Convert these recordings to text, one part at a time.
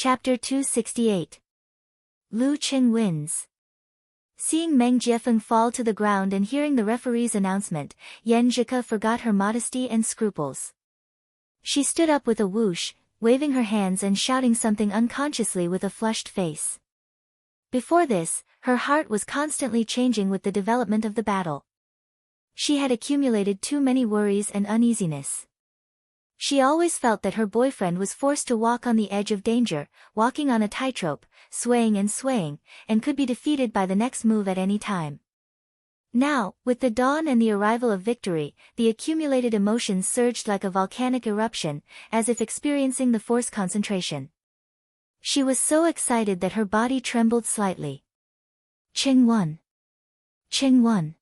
Chapter 268. Lu Qing wins. Seeing Meng Jiefeng fall to the ground and hearing the referee's announcement, Yan Zhike forgot her modesty and scruples. She stood up with a whoosh, waving her hands and shouting something unconsciously with a flushed face. Before this, her heart was constantly changing with the development of the battle. She had accumulated too many worries and uneasiness. She always felt that her boyfriend was forced to walk on the edge of danger, walking on a tightrope, swaying, and could be defeated by the next move at any time. Now, with the dawn and the arrival of victory, the accumulated emotions surged like a volcanic eruption, as if experiencing the force concentration. She was so excited that her body trembled slightly. Qing won. Qing won.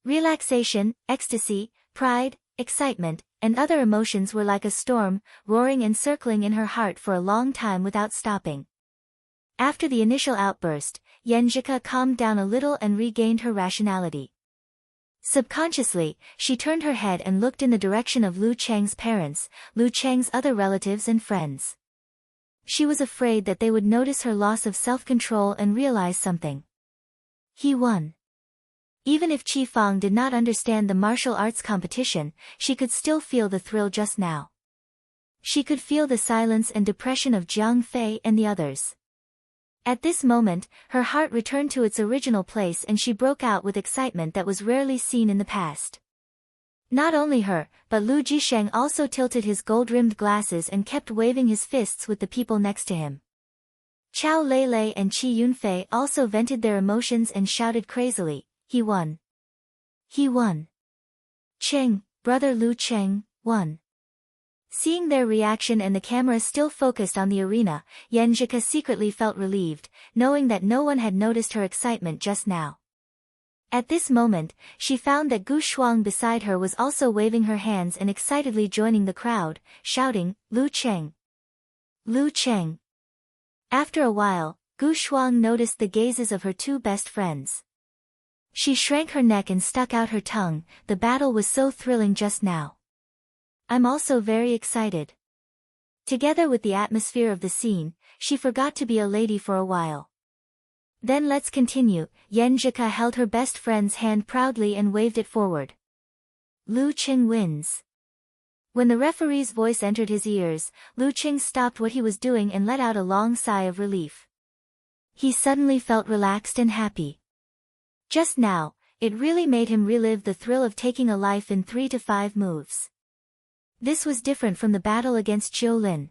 Relaxation, ecstasy, pride, excitement, and other emotions were like a storm, roaring and circling in her heart for a long time without stopping. After the initial outburst, Yan Zhike calmed down a little and regained her rationality. Subconsciously, she turned her head and looked in the direction of Lu Cheng's parents, Lu Cheng's other relatives and friends. She was afraid that they would notice her loss of self-control and realize something. He won. Even if Qi Fang did not understand the martial arts competition, she could still feel the thrill just now. She could feel the silence and depression of Jiang Fei and the others. At this moment, her heart returned to its original place and she broke out with excitement that was rarely seen in the past. Not only her, but Lu Jisheng also tilted his gold-rimmed glasses and kept waving his fists with the people next to him. Qiao Lei and Qi Yunfei also vented their emotions and shouted crazily, "He won! He won! Cheng, brother Lu Cheng, won!" Seeing their reaction and the camera still focused on the arena, Yan Zhike secretly felt relieved, knowing that no one had noticed her excitement just now. At this moment, she found that Gu Shuang beside her was also waving her hands and excitedly joining the crowd, shouting, "Lu Cheng! Lu Cheng!" After a while, Gu Shuang noticed the gazes of her two best friends. She shrank her neck and stuck out her tongue, the battle was so thrilling just now. "I'm also very excited." Together with the atmosphere of the scene, she forgot to be a lady for a while. "Then let's continue." Yan Zhike held her best friend's hand proudly and waved it forward. Lu Qing wins. When the referee's voice entered his ears, Lu Qing stopped what he was doing and let out a long sigh of relief. He suddenly felt relaxed and happy. Just now, it really made him relive the thrill of taking a life in 3 to 5 moves. This was different from the battle against Qiu Lin.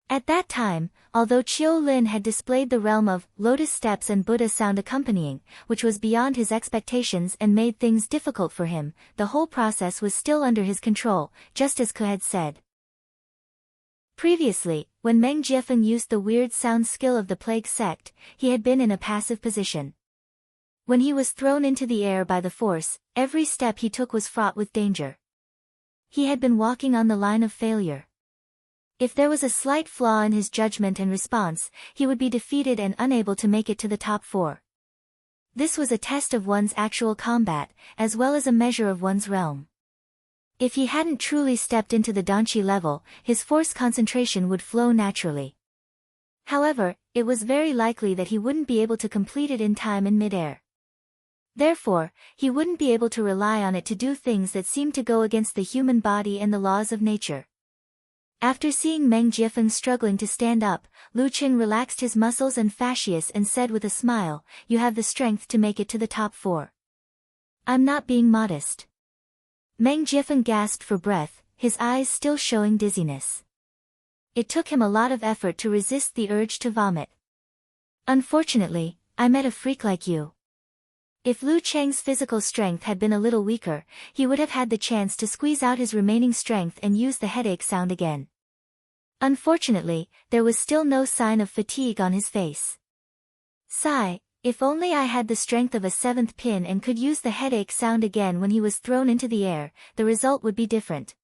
At that time, although Qiu Lin had displayed the realm of lotus steps and Buddha sound accompanying, which was beyond his expectations and made things difficult for him, the whole process was still under his control, just as Ke had said. Previously, when Meng Jiefeng used the weird sound skill of the plague sect, he had been in a passive position. When he was thrown into the air by the force, every step he took was fraught with danger. He had been walking on the line of failure. If there was a slight flaw in his judgment and response, he would be defeated and unable to make it to the top 4. This was a test of one's actual combat, as well as a measure of one's realm. If he hadn't truly stepped into the Danqi level, his force concentration would flow naturally. However, it was very likely that he wouldn't be able to complete it in time in midair. Therefore, he wouldn't be able to rely on it to do things that seemed to go against the human body and the laws of nature. After seeing Meng Jiefeng struggling to stand up, Lu Qing relaxed his muscles and fascias and said with a smile, "You have the strength to make it to the top 4. I'm not being modest." Meng Jiefeng gasped for breath, his eyes still showing dizziness. It took him a lot of effort to resist the urge to vomit. "Unfortunately, I met a freak like you." If Lu Cheng's physical strength had been a little weaker, he would have had the chance to squeeze out his remaining strength and use the headache sound again. Unfortunately, there was still no sign of fatigue on his face. Sigh, if only I had the strength of a 7th pin and could use the headache sound again when he was thrown into the air, the result would be different.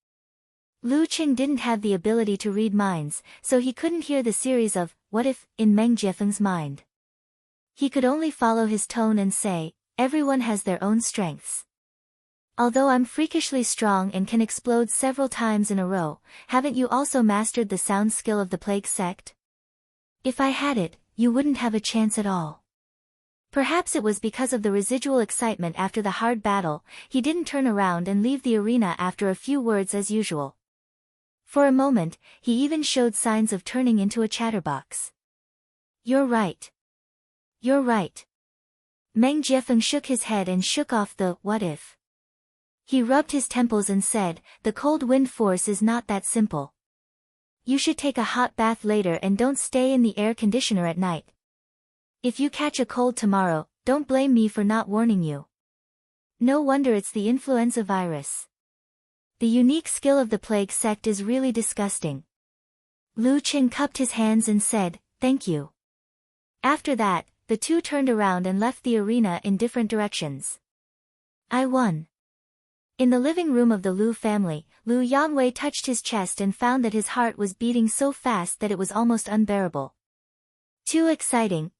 Lu Qing didn't have the ability to read minds, so he couldn't hear the series of "what if" in Meng Jiefeng's mind. He could only follow his tone and say, "Everyone has their own strengths. Although I'm freakishly strong and can explode several times in a row, haven't you also mastered the sound skill of the plague sect?" If I had it, you wouldn't have a chance at all. Perhaps it was because of the residual excitement after the hard battle, he didn't turn around and leave the arena after a few words as usual. For a moment, he even showed signs of turning into a chatterbox. You're right. You're right. Meng Jiefeng shook his head and shook off the what if. He rubbed his temples and said, the cold wind force is not that simple. You should take a hot bath later and don't stay in the air conditioner at night. If you catch a cold tomorrow, don't blame me for not warning you. No wonder it's the influenza virus. The unique skill of the plague sect is really disgusting. Lu Qing cupped his hands and said, thank you. After that, the two turned around and left the arena in different directions. I won. In the living room of the Lu family, Lu Yanwei touched his chest and found that his heart was beating so fast that it was almost unbearable. Too exciting,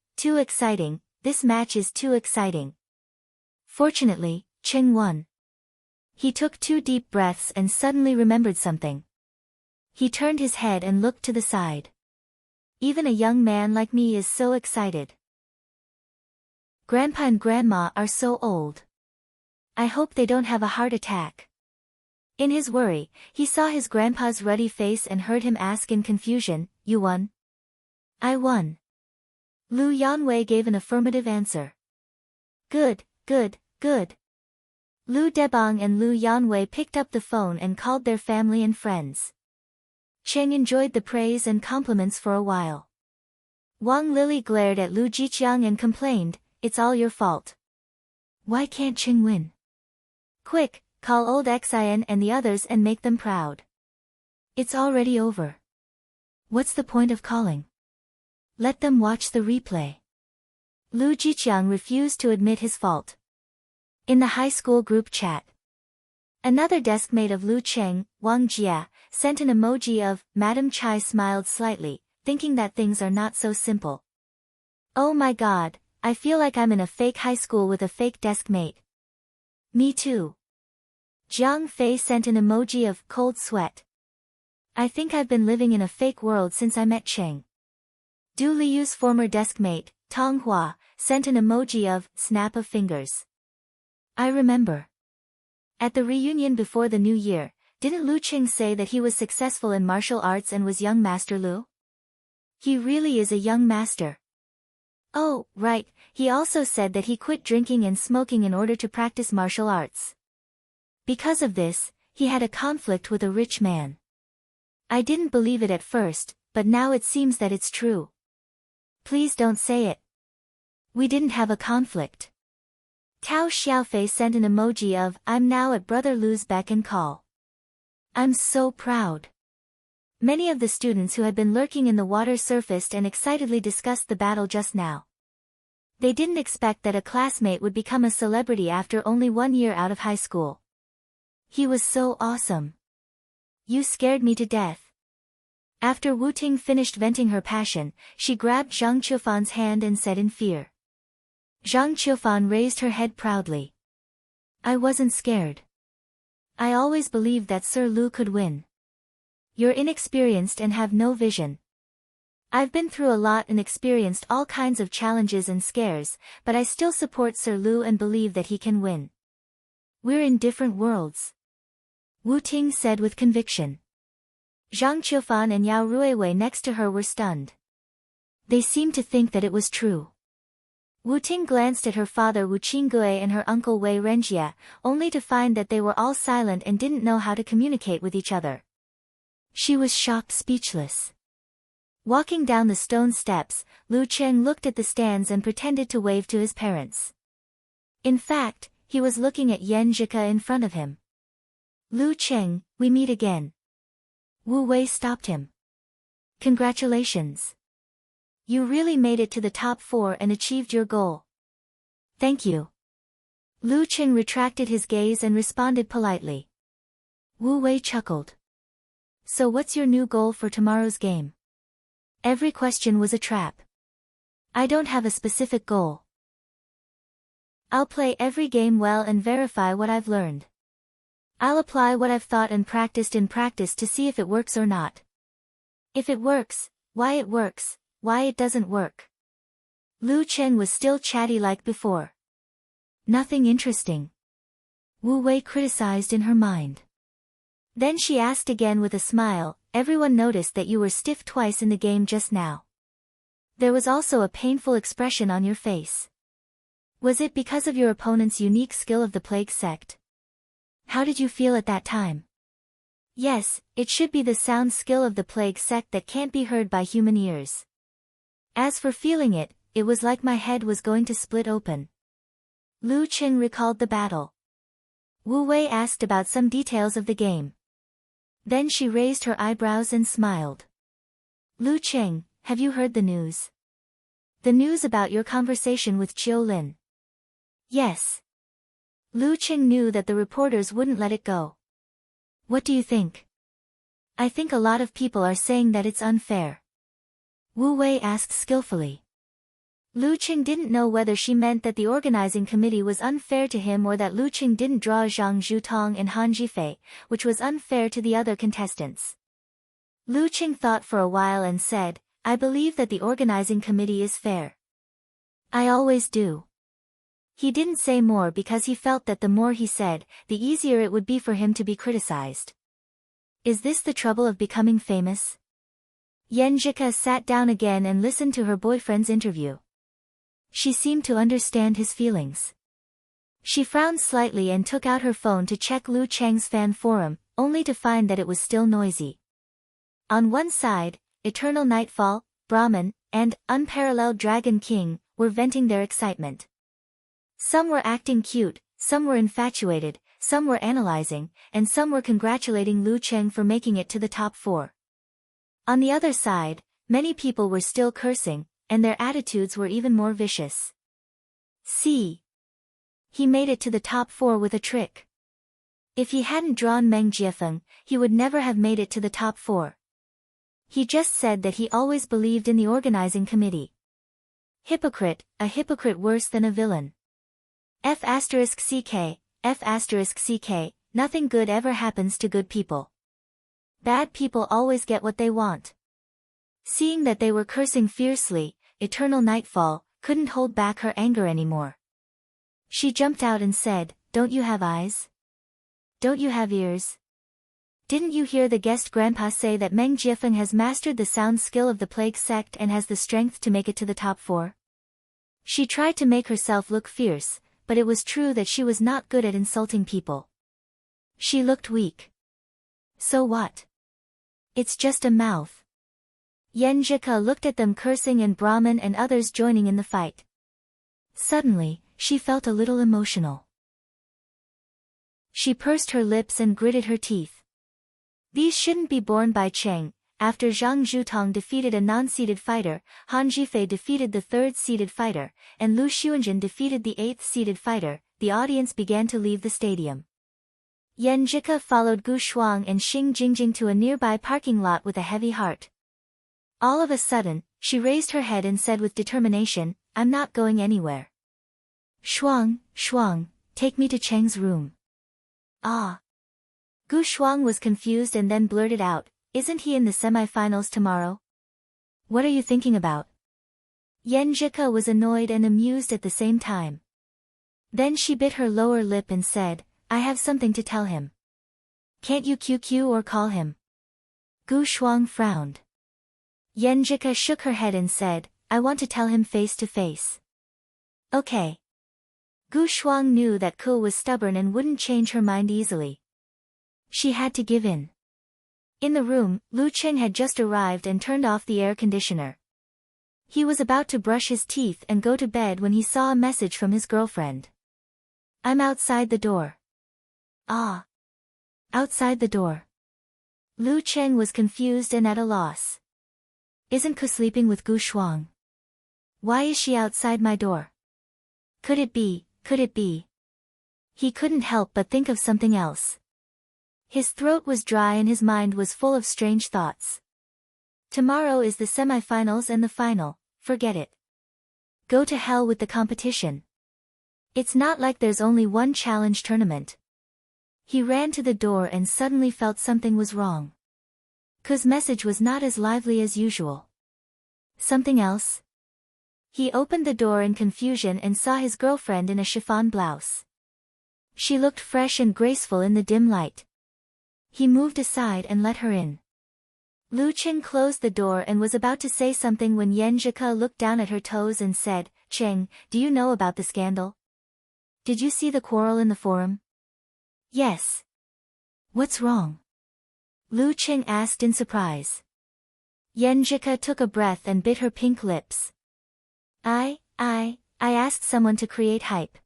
this match is too exciting. Fortunately, Qing won. He took 2 deep breaths and suddenly remembered something. He turned his head and looked to the side. Even a young man like me is so excited. Grandpa and Grandma are so old. I hope they don't have a heart attack. In his worry, he saw his grandpa's ruddy face and heard him ask in confusion, you won? I won. Lu Yanwei gave an affirmative answer. Good. Lu Debang and Lu Yanwei picked up the phone and called their family and friends. Cheng enjoyed the praise and compliments for a while. Wang Lili glared at Lu Jiqiang and complained, it's all your fault. Why can't Cheng win? Quick, call old Xian and the others and make them proud. It's already over. What's the point of calling? Let them watch the replay. Lu Jiqiang refused to admit his fault. In the high school group chat, another deskmate of Lu Cheng, Wang Jia, sent an emoji of, Madam Chai smiled slightly, thinking that things are not so simple. Oh my god, I feel like I'm in a fake high school with a fake deskmate. Me too. Jiang Fei sent an emoji of cold sweat. I think I've been living in a fake world since I met Cheng. Du Liu's former deskmate, Tong Hua, sent an emoji of snap of fingers. I remember. At the reunion before the new year, didn't Lu Qing say that he was successful in martial arts and was young Master Lu? He really is a young master. Oh, right, he also said that he quit drinking and smoking in order to practice martial arts. Because of this, he had a conflict with a rich man. I didn't believe it at first, but now it seems that it's true. Please don't say it. We didn't have a conflict. Tao Xiaofei sent an emoji of, I'm now at Brother Lu's beck and call. I'm so proud. Many of the students who had been lurking in the water surfaced and excitedly discussed the battle just now. They didn't expect that a classmate would become a celebrity after only 1 year out of high school. He was so awesome. You scared me to death. After Wu Ting finished venting her passion, she grabbed Zhang Qiufan's hand and said in fear. Zhang Qiufan raised her head proudly. I wasn't scared. I always believed that Sir Lu could win. You're inexperienced and have no vision. I've been through a lot and experienced all kinds of challenges and scares, but I still support Sir Lu and believe that he can win. We're in different worlds. Wu Ting said with conviction. Zhang Qiufan and Yao Ruiwei next to her were stunned. They seemed to think that it was true. Wu Ting glanced at her father Wu Qinggui and her uncle Wei Renjie, only to find that they were all silent and didn't know how to communicate with each other. She was shocked speechless. Walking down the stone steps, Lu Cheng looked at the stands and pretended to wave to his parents. In fact, he was looking at Yan Zhika in front of him. Lu Cheng, we meet again. Wu Wei stopped him. Congratulations. You really made it to the top 4 and achieved your goal. Thank you. Lu Cheng retracted his gaze and responded politely. Wu Wei chuckled. So what's your new goal for tomorrow's game? Every question was a trap. I don't have a specific goal. I'll play every game well and verify what I've learned. I'll apply what I've thought and practiced in practice to see if it works or not. If it works, why it works, Why it doesn't work? Lu Chen was still chatty like before. Nothing interesting. Wu Wei criticized in her mind. Then she asked again with a smile, everyone noticed that you were stiff twice in the game just now. There was also a painful expression on your face. Was it because of your opponent's unique skill of the plague sect? How did you feel at that time? Yes, it should be the sound skill of the plague sect that can't be heard by human ears. As for feeling it, it was like my head was going to split open. Lu Chen recalled the battle. Wu Wei asked about some details of the game. Then she raised her eyebrows and smiled. Lu Chen, have you heard the news? The news about your conversation with Chiu Lin? Yes. Lu Chen knew that the reporters wouldn't let it go. What do you think? I think a lot of people are saying that it's unfair. Wu Wei asked skillfully. Lu Chen didn't know whether she meant that the organizing committee was unfair to him or that Lu Chen didn't draw Zhang Zhutong and Han Jifei, which was unfair to the other contestants. Lu Chen thought for a while and said, I believe that the organizing committee is fair. I always do. He didn't say more because he felt that the more he said, the easier it would be for him to be criticized. Is this the trouble of becoming famous? Yenjika sat down again and listened to her boyfriend's interview. She seemed to understand his feelings. She frowned slightly and took out her phone to check Lu Cheng's fan forum, only to find that it was still noisy. On one side, Eternal Nightfall, Brahman, and Unparalleled Dragon King were venting their excitement. Some were acting cute, some were infatuated, some were analyzing, and some were congratulating Lu Cheng for making it to the top 4. On the other side, many people were still cursing, and their attitudes were even more vicious. See? He made it to the top 4 with a trick. If he hadn't drawn Meng Jiefeng, he would never have made it to the top 4. He just said that he always believed in the organizing committee. Hypocrite, a hypocrite worse than a villain. F***ck, F***ck, nothing good ever happens to good people. Bad people always get what they want. Seeing that they were cursing fiercely, Eternal Nightfall couldn't hold back her anger anymore. She jumped out and said, Don't you have eyes? Don't you have ears? Didn't you hear the guest grandpa say that Meng Jiefeng has mastered the sound skill of the plague sect and has the strength to make it to the top 4? She tried to make herself look fierce, but it was true that she was not good at insulting people. She looked weak. So what? It's just a mouth. Yenjika looked at them cursing and Brahman and others joining in the fight. Suddenly, she felt a little emotional. She pursed her lips and gritted her teeth. These shouldn't be borne by Cheng. After Zhang Zhutong defeated a non-seeded fighter, Han Jifei defeated the 3rd-seeded fighter, and Lu Xuanjun defeated the 8th-seeded fighter, the audience began to leave the stadium. Yenjika followed Gu Shuang and Xing Jingjing to a nearby parking lot with a heavy heart. All of a sudden, she raised her head and said with determination, I'm not going anywhere. Shuang, take me to Cheng's room. Ah. Gu Shuang was confused and then blurted out, Isn't he in the semi-finals tomorrow? What are you thinking about? Yenjika was annoyed and amused at the same time. Then she bit her lower lip and said, I have something to tell him. Can't you QQ or call him? Gu Shuang frowned. Yenjika shook her head and said, I want to tell him face to face. Okay. Gu Shuang knew that Ku was stubborn and wouldn't change her mind easily. She had to give in. In the room, Lu Cheng had just arrived and turned off the air conditioner. He was about to brush his teeth and go to bed when he saw a message from his girlfriend. I'm outside the door. Ah. Outside the door. Lu Cheng was confused and at a loss. Isn't Ku sleeping with Gu Shuang? Why is she outside my door? Could it be? He couldn't help but think of something else. His throat was dry and his mind was full of strange thoughts. Tomorrow is the semi-finals and the final, forget it. Go to hell with the competition. It's not like there's only one challenge tournament. He ran to the door and suddenly felt something was wrong. Ku's message was not as lively as usual. Something else? He opened the door in confusion and saw his girlfriend in a chiffon blouse. She looked fresh and graceful in the dim light. He moved aside and let her in. Lu Qing closed the door and was about to say something when Yan Zhike looked down at her toes and said, "Cheng, do you know about the scandal? Did you see the quarrel in the forum?" "Yes." "What's wrong?" Lu Qing asked in surprise. Yan Zhike took a breath and bit her pink lips. I asked someone to create hype.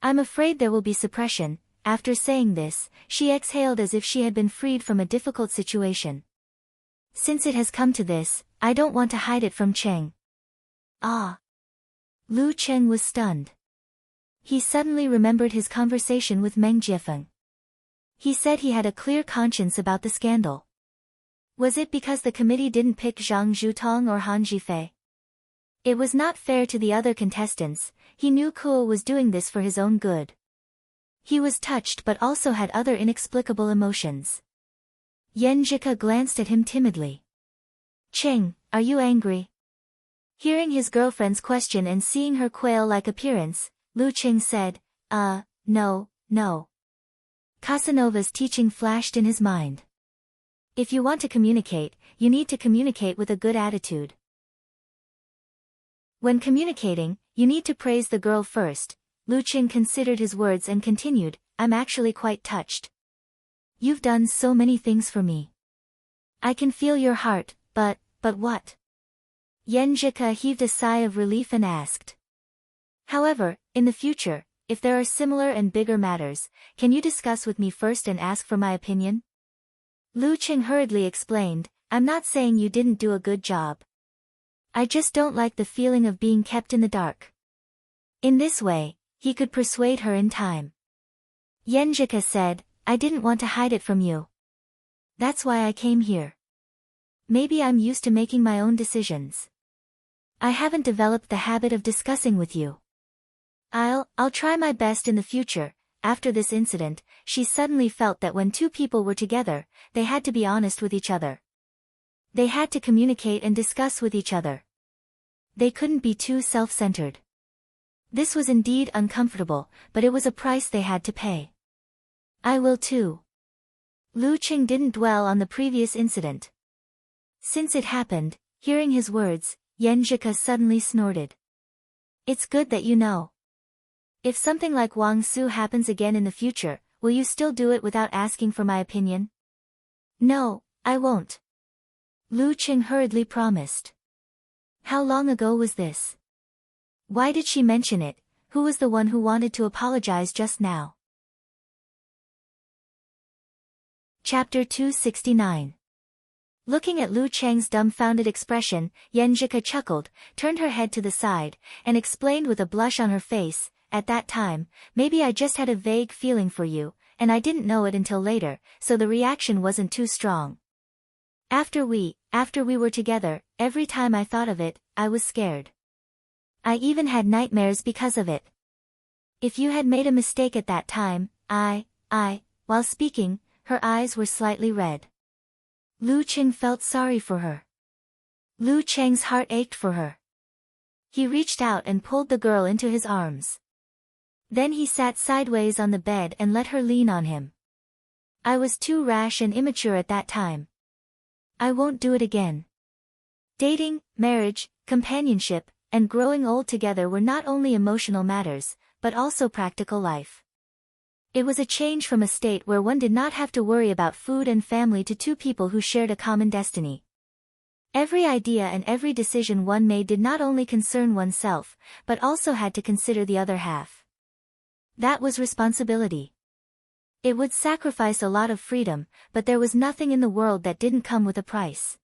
I'm afraid there will be suppression." After saying this, she exhaled as if she had been freed from a difficult situation. "Since it has come to this, I don't want to hide it from Cheng." "Ah." Lu Cheng was stunned. He suddenly remembered his conversation with Meng Jiefeng. He said he had a clear conscience about the scandal. Was it because the committee didn't pick Zhang Zhutong or Han Zhifei? It was not fair to the other contestants. He knew Kuo was doing this for his own good. He was touched but also had other inexplicable emotions. Yan Zhike glanced at him timidly. "Cheng, are you angry?" Hearing his girlfriend's question and seeing her quail-like appearance, Lu Qing said, No. Casanova's teaching flashed in his mind. If you want to communicate, you need to communicate with a good attitude. When communicating, you need to praise the girl first. Lu Qing considered his words and continued, "I'm actually quite touched. You've done so many things for me. I can feel your heart, but what?" Yan Zhike heaved a sigh of relief and asked. "However, in the future, if there are similar and bigger matters, can you discuss with me first and ask for my opinion?" Lu Qing hurriedly explained, "I'm not saying you didn't do a good job. I just don't like the feeling of being kept in the dark." In this way, he could persuade her in time. Yan Zhike said, "I didn't want to hide it from you. That's why I came here. Maybe I'm used to making my own decisions. I haven't developed the habit of discussing with you. I'll try my best in the future." After this incident, she suddenly felt that when two people were together, they had to be honest with each other. They had to communicate and discuss with each other. They couldn't be too self-centered. This was indeed uncomfortable, but it was a price they had to pay. "I will too." Lu Qing didn't dwell on the previous incident. Since it happened, hearing his words, Yan Zhike suddenly snorted. "It's good that you know. If something like Wang Su happens again in the future, will you still do it without asking for my opinion?" "No, I won't." Lu Qing hurriedly promised. How long ago was this? Why did she mention it? Who was the one who wanted to apologize just now? Chapter 269. Looking at Lu Cheng's dumbfounded expression, Yan Zhike chuckled, turned her head to the side, and explained with a blush on her face, "At that time, maybe I just had a vague feeling for you, and I didn't know it until later, so the reaction wasn't too strong. After we were together, every time I thought of it, I was scared. I even had nightmares because of it. If you had made a mistake at that time, while speaking, her eyes were slightly red. Lu Qing felt sorry for her. Lu Cheng's heart ached for her. He reached out and pulled the girl into his arms. Then he sat sideways on the bed and let her lean on him. "I was too rash and immature at that time. I won't do it again." Dating, marriage, companionship, and growing old together were not only emotional matters, but also practical life. It was a change from a state where one did not have to worry about food and family to two people who shared a common destiny. Every idea and every decision one made did not only concern oneself, but also had to consider the other half. That was responsibility. It would sacrifice a lot of freedom, but there was nothing in the world that didn't come with a price.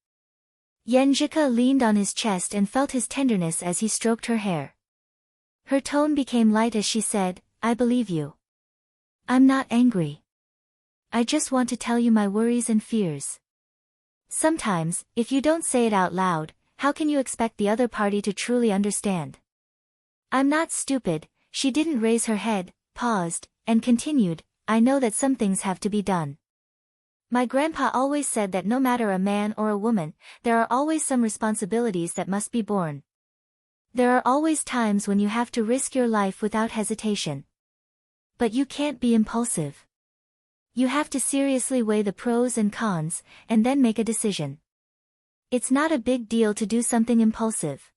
Yan Zhike leaned on his chest and felt his tenderness as he stroked her hair. Her tone became light as she said, "I believe you. I'm not angry. I just want to tell you my worries and fears. Sometimes, if you don't say it out loud, how can you expect the other party to truly understand? I'm not stupid." She didn't raise her head, paused, and continued, "I know that some things have to be done. My grandpa always said that no matter a man or a woman, there are always some responsibilities that must be borne. There are always times when you have to risk your life without hesitation. But you can't be impulsive. You have to seriously weigh the pros and cons, and then make a decision. It's not a big deal to do something impulsive.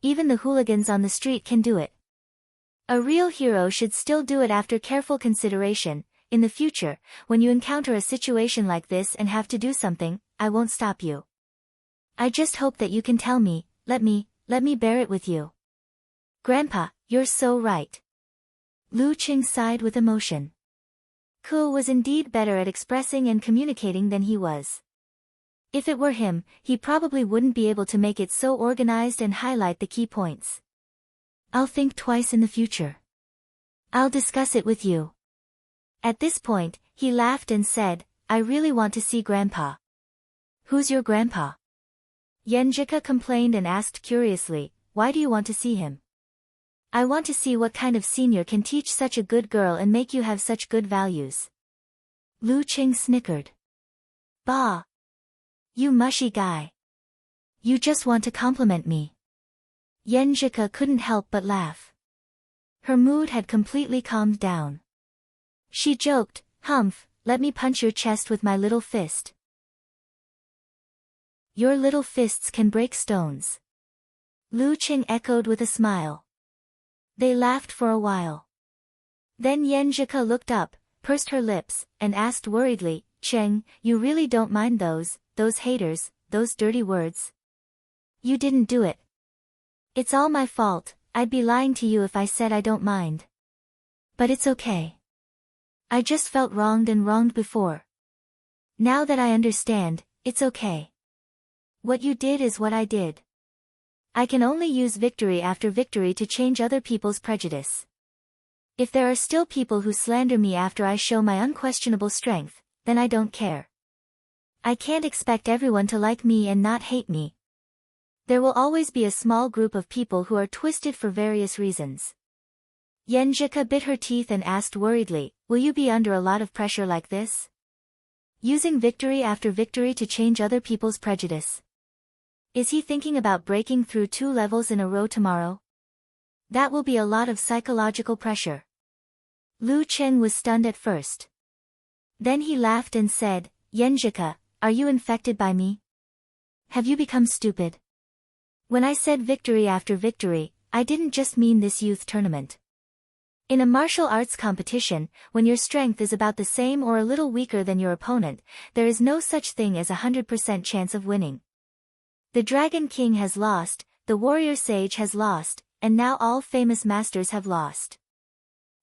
Even the hooligans on the street can do it. A real hero should still do it after careful consideration. In the future, when you encounter a situation like this and have to do something, I won't stop you. I just hope that you can tell me, let me bear it with you. Grandpa, you're so right. Lu Qing sighed with emotion. Ku was indeed better at expressing and communicating than he was. If it were him, he probably wouldn't be able to make it so organized and highlight the key points. I'll think twice in the future. I'll discuss it with you. At this point, he laughed and said, I really want to see Grandpa. Who's your grandpa? Yenjika complained and asked curiously, why do you want to see him? I want to see what kind of senior can teach such a good girl and make you have such good values. Lu Qing snickered. Bah! You mushy guy. You just want to compliment me. Yenjika couldn't help but laugh. Her mood had completely calmed down. She joked, Humph, let me punch your chest with my little fist. Your little fists can break stones. Lu Qing echoed with a smile. They laughed for a while. Then Yenjika looked up, pursed her lips, and asked worriedly, Cheng, you really don't mind those haters, those dirty words? You didn't do it. It's all my fault, I'd be lying to you if I said I don't mind. But it's okay. I just felt wronged before. Now that I understand, it's okay. What you did is what I did. I can only use victory after victory to change other people's prejudice. If there are still people who slander me after I show my unquestionable strength, then I don't care. I can't expect everyone to like me and not hate me. There will always be a small group of people who are twisted for various reasons. Yenjika bit her teeth and asked worriedly, will you be under a lot of pressure like this? Using victory after victory to change other people's prejudice. Is he thinking about breaking through 2 levels in a row tomorrow? That will be a lot of psychological pressure. Lu Qing was stunned at first. Then he laughed and said, Yenjika, are you infected by me? Have you become stupid? When I said victory after victory, I didn't just mean this youth tournament. In a martial arts competition, when your strength is about the same or a little weaker than your opponent, there is no such thing as a 100% chance of winning. The Dragon King has lost, the Warrior Sage has lost, and now all famous masters have lost.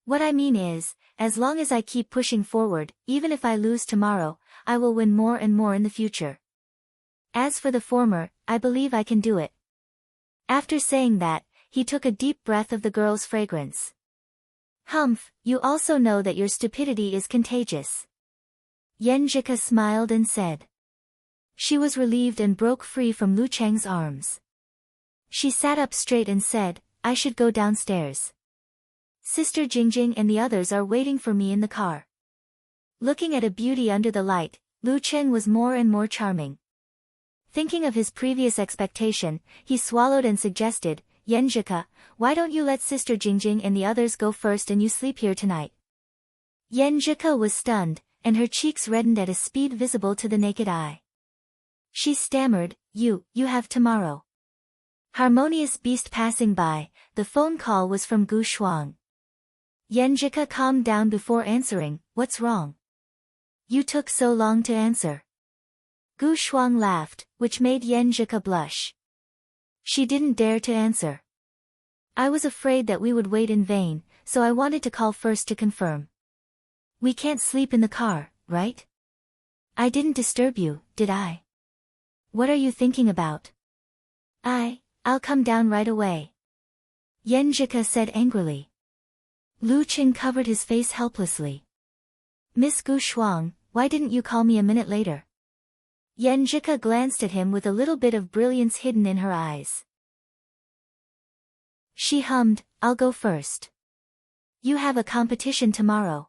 What I mean is, as long as I keep pushing forward, even if I lose tomorrow, I will win more and more in the future. As for the former, I believe I can do it. After saying that, he took a deep breath of the girl's fragrance. Humph, you also know that your stupidity is contagious. Yenjika smiled and said. She was relieved and broke free from Lu Cheng's arms. She sat up straight and said, I should go downstairs. Sister Jingjing and the others are waiting for me in the car. Looking at a beauty under the light, Lu Cheng was more and more charming. Thinking of his previous expectation, he swallowed and suggested, Yenjika, why don't you let Sister Jingjing and the others go first and you sleep here tonight? Yenjika was stunned, and her cheeks reddened at a speed visible to the naked eye. She stammered, You have tomorrow. Harmonious beast passing by, the phone call was from Gu Shuang. Yenjika calmed down before answering, What's wrong? You took so long to answer. Gu Shuang laughed, which made Yenjika blush. She didn't dare to answer. I was afraid that we would wait in vain, so I wanted to call first to confirm. We can't sleep in the car, right? I didn't disturb you, did I? What are you thinking about? I'll come down right away. Yenjika said angrily. Lu Qing covered his face helplessly. Miss Gu Shuang, why didn't you call me a minute later? Yenjika glanced at him with a little bit of brilliance hidden in her eyes. She hummed, I'll go first. You have a competition tomorrow.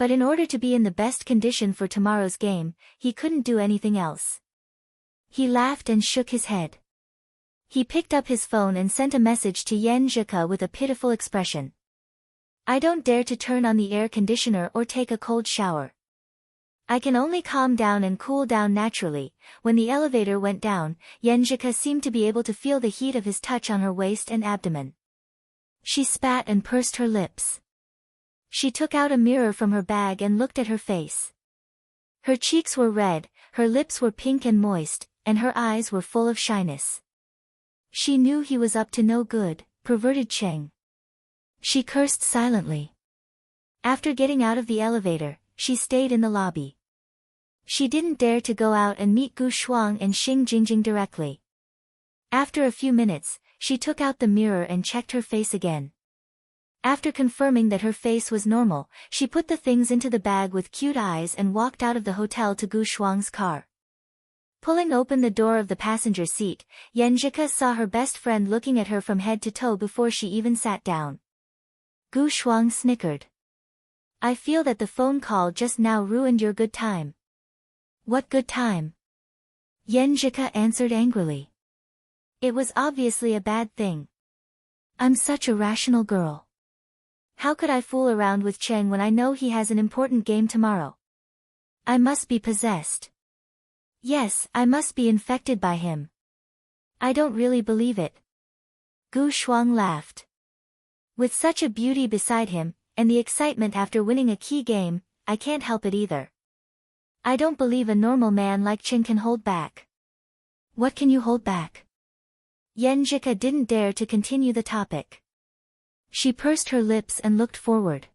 But in order to be in the best condition for tomorrow's game, he couldn't do anything else. He laughed and shook his head. He picked up his phone and sent a message to Yen Zhika with a pitiful expression. I don't dare to turn on the air conditioner or take a cold shower. I can only calm down and cool down naturally. When the elevator went down, Yen Zhika seemed to be able to feel the heat of his touch on her waist and abdomen. She spat and pursed her lips. She took out a mirror from her bag and looked at her face. Her cheeks were red, her lips were pink and moist, and her eyes were full of shyness. She knew he was up to no good, perverted Cheng. She cursed silently. After getting out of the elevator, she stayed in the lobby. She didn't dare to go out and meet Gu Shuang and Xing Jingjing directly. After a few minutes, she took out the mirror and checked her face again. After confirming that her face was normal, she put the things into the bag with cute eyes and walked out of the hotel to Gu Shuang's car. Pulling open the door of the passenger seat, Yen Zhika saw her best friend looking at her from head to toe before she even sat down. Gu Shuang snickered. I feel that the phone call just now ruined your good time. What good time? Yen Zhika answered angrily. It was obviously a bad thing. I'm such a rational girl. How could I fool around with Cheng when I know he has an important game tomorrow? I must be possessed. Yes, I must be infected by him. I don't really believe it. Gu Shuang laughed. With such a beauty beside him, and the excitement after winning a key game, I can't help it either. I don't believe a normal man like Cheng can hold back. What can you hold back? Yen Zhika didn't dare to continue the topic. She pursed her lips and looked forward.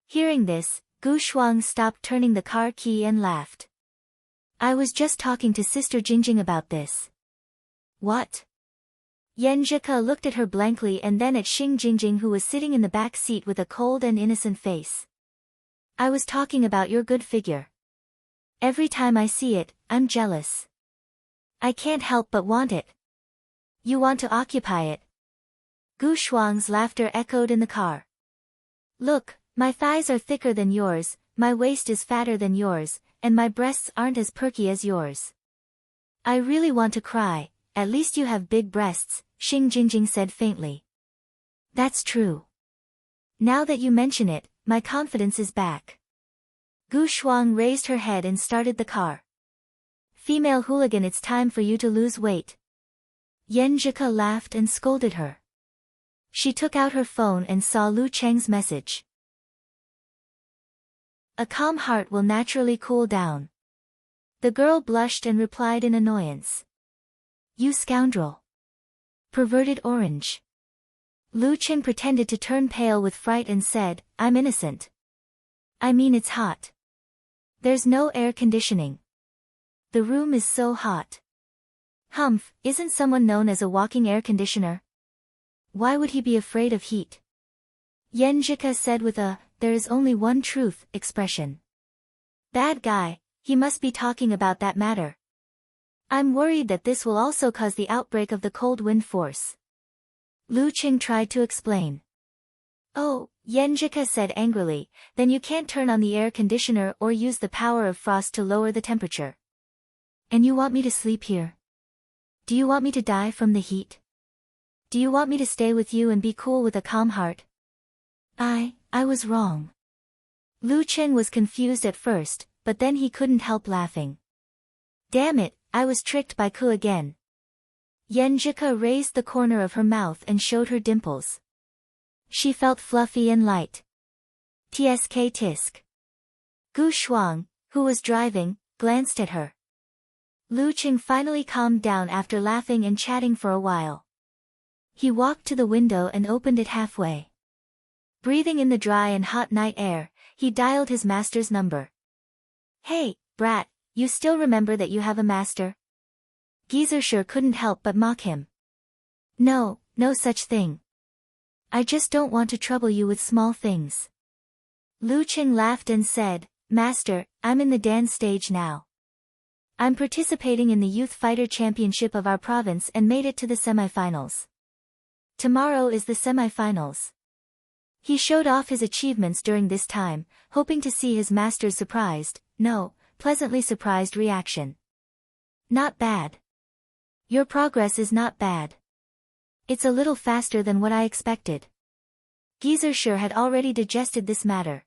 Hearing this, Gu Shuang stopped turning the car key and laughed. I was just talking to Sister Jingjing about this. What? Yen Zhika looked at her blankly and then at Xing Jingjing, who was sitting in the back seat with a cold and innocent face. I was talking about your good figure. Every time I see it, I'm jealous. I can't help but want it. You want to occupy it. Gu Shuang's laughter echoed in the car. Look, my thighs are thicker than yours, my waist is fatter than yours, and my breasts aren't as perky as yours. I really want to cry. At least you have big breasts, Xing Jingjing said faintly. That's true. Now that you mention it, my confidence is back. Gu Shuang raised her head and started the car. Female hooligan, it's time for you to lose weight. Yen Zhika laughed and scolded her. She took out her phone and saw Lu Cheng's message. A calm heart will naturally cool down. The girl blushed and replied in annoyance. You scoundrel. Perverted orange. Lu Cheng pretended to turn pale with fright and said, I'm innocent. I mean, it's hot. There's no air conditioning. The room is so hot. Humph, isn't someone known as a walking air conditioner? Why would he be afraid of heat? Yen Zhika said with a, there is only one truth, expression. Bad guy, he must be talking about that matter. I'm worried that this will also cause the outbreak of the cold wind force. Lu Cheng tried to explain. Oh, Yen Zhika said angrily, then you can't turn on the air conditioner or use the power of frost to lower the temperature. And you want me to sleep here? Do you want me to die from the heat? Do you want me to stay with you and be cool with a calm heart? I was wrong. Lu Cheng was confused at first, but then he couldn't help laughing. Damn it, I was tricked by Ku again. Yen Zhika raised the corner of her mouth and showed her dimples. She felt fluffy and light. Tsk tisk. Gu Shuang, who was driving, glanced at her. Lu Cheng finally calmed down after laughing and chatting for a while. He walked to the window and opened it halfway. Breathing in the dry and hot night air, he dialed his master's number. Hey, brat, you still remember that you have a master? Geezer sure couldn't help but mock him. No, no such thing. I just don't want to trouble you with small things. Lu Cheng laughed and said, Master, I'm in the dance stage now. I'm participating in the Youth Fighter Championship of our province and made it to the semifinals. Tomorrow is the semifinals. He showed off his achievements during this time, hoping to see his master's pleasantly surprised reaction. Not bad. Your progress is not bad. It's a little faster than what I expected. Geyser had already digested this matter.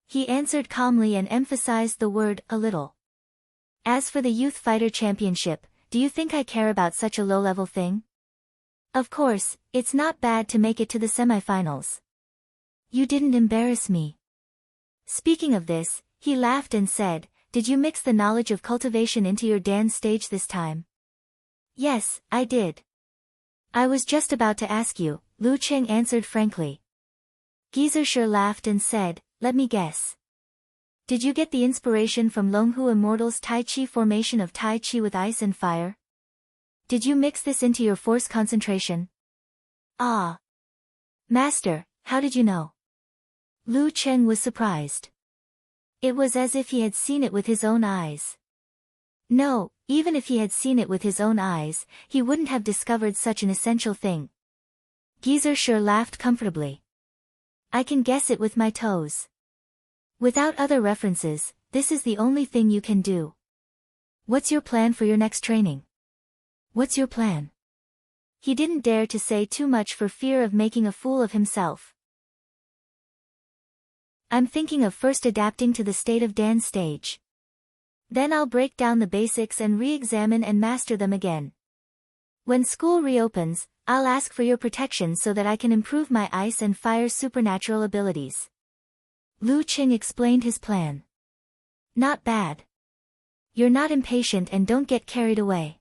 He answered calmly and emphasized the word, a little. As for the Youth Fighter Championship, do you think I care about such a low-level thing? Of course, it's not bad to make it to the semifinals. You didn't embarrass me. Speaking of this, he laughed and said, did you mix the knowledge of cultivation into your dance stage this time? Yes, I did. I was just about to ask you, Lu Cheng answered frankly. Geyser laughed and said, let me guess. Did you get the inspiration from Longhu Immortal's Tai Chi formation of Tai Chi with ice and fire? Did you mix this into your force concentration? Ah. Master, how did you know? Lu Cheng was surprised. It was as if he had seen it with his own eyes. No, even if he had seen it with his own eyes, he wouldn't have discovered such an essential thing. Geyser laughed comfortably. I can guess it with my toes. Without other references, this is the only thing you can do. What's your plan for your next training? What's your plan? He didn't dare to say too much for fear of making a fool of himself. I'm thinking of first adapting to the state of dance stage. Then I'll break down the basics and re-examine and master them again. When school reopens, I'll ask for your protection so that I can improve my ice and fire supernatural abilities. Lu Cheng explained his plan. Not bad. You're not impatient and don't get carried away.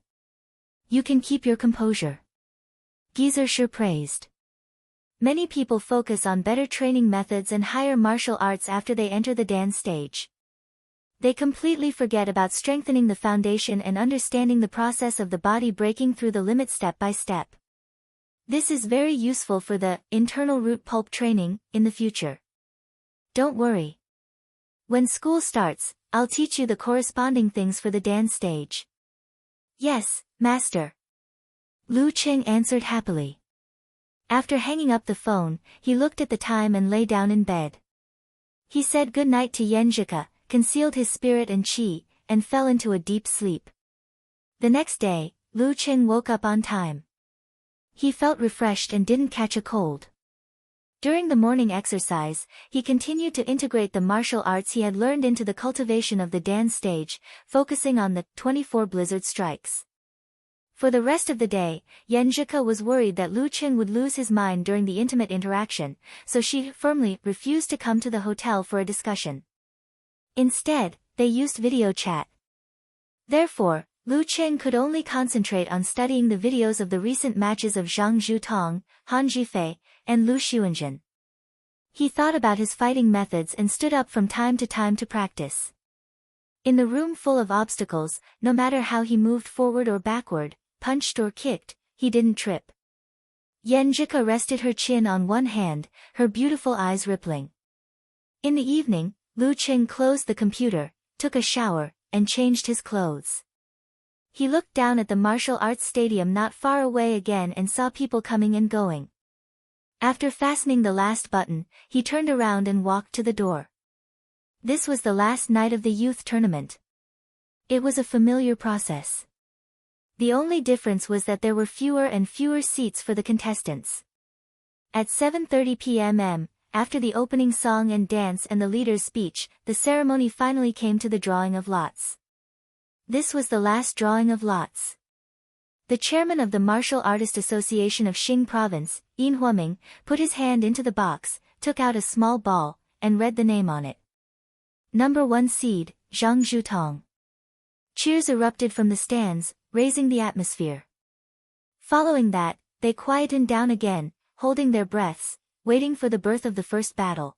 You can keep your composure. Geyser praised. Many people focus on better training methods and higher martial arts after they enter the dance stage. They completely forget about strengthening the foundation and understanding the process of the body breaking through the limit step by step. This is very useful for the internal root pulp training in the future. Don't worry. When school starts, I'll teach you the corresponding things for the dance stage. Yes, Master. Lu Cheng answered happily. After hanging up the phone, he looked at the time and lay down in bed. He said good night to Yenjika, concealed his spirit and chi, and fell into a deep sleep. The next day, Lu Cheng woke up on time. He felt refreshed and didn't catch a cold. During the morning exercise, he continued to integrate the martial arts he had learned into the cultivation of the dance stage, focusing on the 24 blizzard strikes. For the rest of the day, Yenjika was worried that Lu Cheng would lose his mind during the intimate interaction, so she firmly refused to come to the hotel for a discussion. Instead, they used video chat. Therefore, Lu Cheng could only concentrate on studying the videos of the recent matches of Zhang Zhutong, Han Jifei, and Lu Xuanjun. He thought about his fighting methods and stood up from time to practice. In the room full of obstacles, no matter how he moved forward or backward, punched or kicked, he didn't trip. Yenjika rested her chin on one hand, her beautiful eyes rippling. In the evening, Lu Cheng closed the computer, took a shower, and changed his clothes. He looked down at the martial arts stadium not far away again and saw people coming and going. After fastening the last button, he turned around and walked to the door. This was the last night of the youth tournament. It was a familiar process. The only difference was that there were fewer and fewer seats for the contestants. At 7:30 p.m., after the opening song and dance and the leader's speech, the ceremony finally came to the drawing of lots. This was the last drawing of lots. The chairman of the Martial Artist Association of Xing Province, Yin Huaming, put his hand into the box, took out a small ball, and read the name on it. Number 1 seed, Zhang Zhutong. Cheers erupted from the stands, raising the atmosphere. Following that, they quietened down again, holding their breaths, waiting for the birth of the first battle.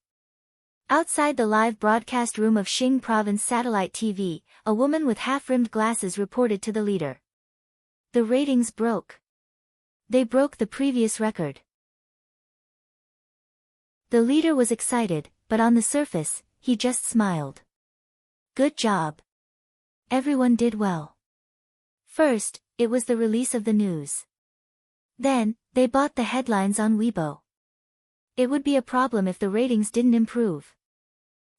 Outside the live broadcast room of Xing Province Satellite TV, a woman with half-rimmed glasses reported to the leader. The ratings broke. They broke the previous record. The leader was excited, but on the surface, he just smiled. Good job. Everyone did well. First, it was the release of the news. Then, they bought the headlines on Weibo. It would be a problem if the ratings didn't improve.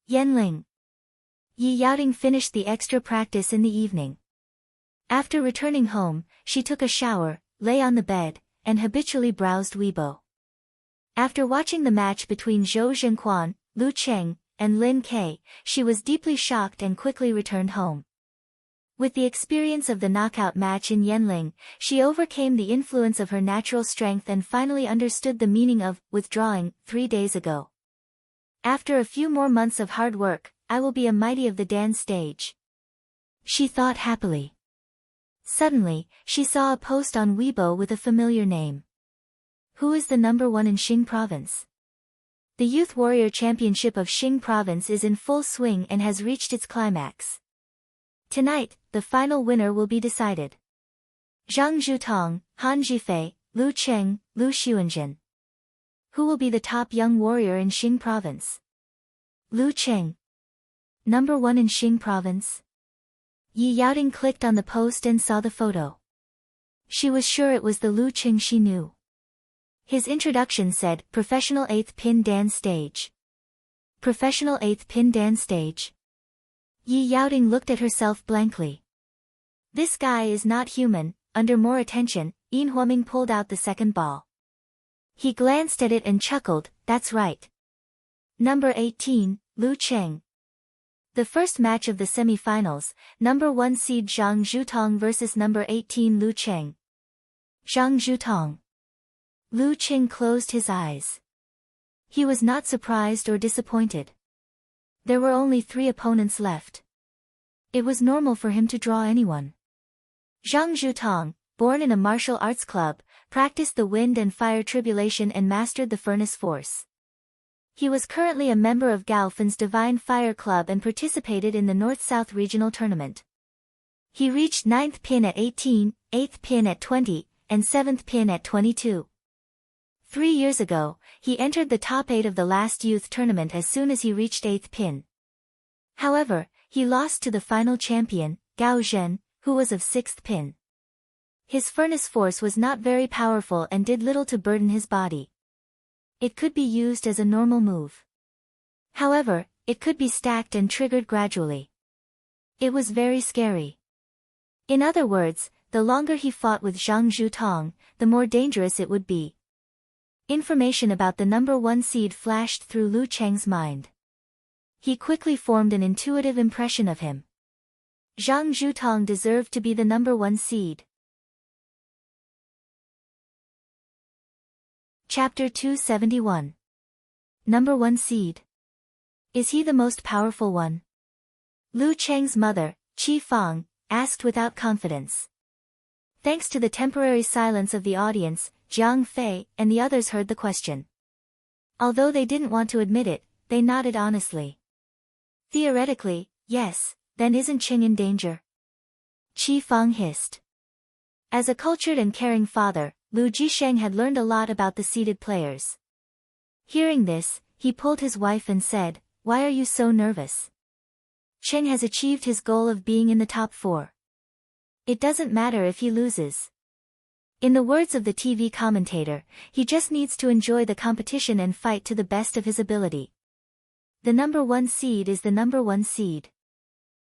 Yanling. Yi Yaoting finished the extra practice in the evening. After returning home, she took a shower, lay on the bed, and habitually browsed Weibo. After watching the match between Zhou Zhenquan, Lu Cheng, and Lin Ke, she was deeply shocked and quickly returned home. With the experience of the knockout match in Yanling, she overcame the influence of her natural strength and finally understood the meaning of withdrawing 3 days ago. After a few more months of hard work, I will be a mighty of the dance stage, she thought happily. Suddenly, she saw a post on Weibo with a familiar name. Who is the number 1 in Xing Province? The Youth Warrior Championship of Xing Province is in full swing and has reached its climax. Tonight, the final winner will be decided. Zhang Zhutong, Han Zhifei, Lu Cheng, Lu Xuanzhen. Who will be the top young warrior in Xing Province? Lu Cheng. Number 1 in Xing Province? Yi Yaoting clicked on the post and saw the photo. She was sure it was the Lu Cheng she knew. His introduction said, Professional 8th Pin Dance Stage. Professional 8th Pin Dance Stage. Yi Yaoting looked at herself blankly. This guy is not human. Under more attention, Yin Huoming pulled out the second ball. He glanced at it and chuckled, that's right. Number 18, Lu Cheng. The first match of the semi-finals, number 1 seed Zhang Zhutong versus number 18 Lu Cheng. Zhang Zhutong. Lu Cheng closed his eyes. He was not surprised or disappointed. There were only 3 opponents left. It was normal for him to draw anyone. Zhang Zhutong, born in a martial arts club, practiced the wind and fire tribulation and mastered the furnace force. He was currently a member of Gaofan's Divine Fire Club and participated in the North-South Regional Tournament. He reached 9th pin at 18, 8th pin at 20, and 7th pin at 22. 3 years ago, he entered the top 8 of the last youth tournament as soon as he reached 8th pin. However, he lost to the final champion, Gao Zhen, who was of 6th pin. His furnace force was not very powerful and did little to burden his body. It could be used as a normal move. However, it could be stacked and triggered gradually. It was very scary. In other words, the longer he fought with Zhang Zhutong, the more dangerous it would be. Information about the number 1 seed flashed through Lu Cheng's mind. He quickly formed an intuitive impression of him. Zhang Zhutong deserved to be the number 1 seed. Chapter 271. Number 1 seed. Is he the most powerful one? Lu Cheng's mother, Qi Fang, asked without confidence. Thanks to the temporary silence of the audience, Jiang Fei and the others heard the question. Although they didn't want to admit it, they nodded honestly. Theoretically, yes, then isn't Qing in danger? Qi Fang hissed. As a cultured and caring father, Lu Jisheng had learned a lot about the seeded players. Hearing this, he pulled his wife and said, Why are you so nervous? Cheng has achieved his goal of being in the top 4. It doesn't matter if he loses. In the words of the TV commentator, he just needs to enjoy the competition and fight to the best of his ability. The number 1 seed is the number 1 seed.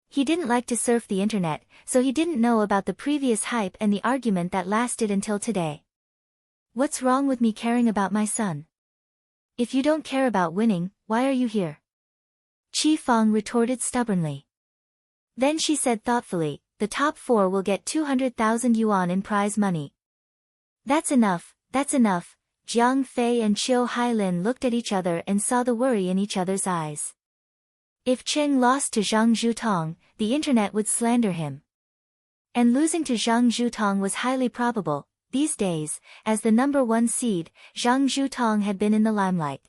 He didn't like to surf the internet, so he didn't know about the previous hype and the argument that lasted until today. What's wrong with me caring about my son? If you don't care about winning, why are you here? Qi Fang retorted stubbornly. Then she said thoughtfully, the top 4 will get 200,000 yuan in prize money. That's enough, that's enough. Jiang Fei and Qiu Hailin looked at each other and saw the worry in each other's eyes. If Cheng lost to Zhang Zhutong, the internet would slander him. And losing to Zhang Zhutong was highly probable. These days, as the number 1 seed, Zhang Zhutong had been in the limelight.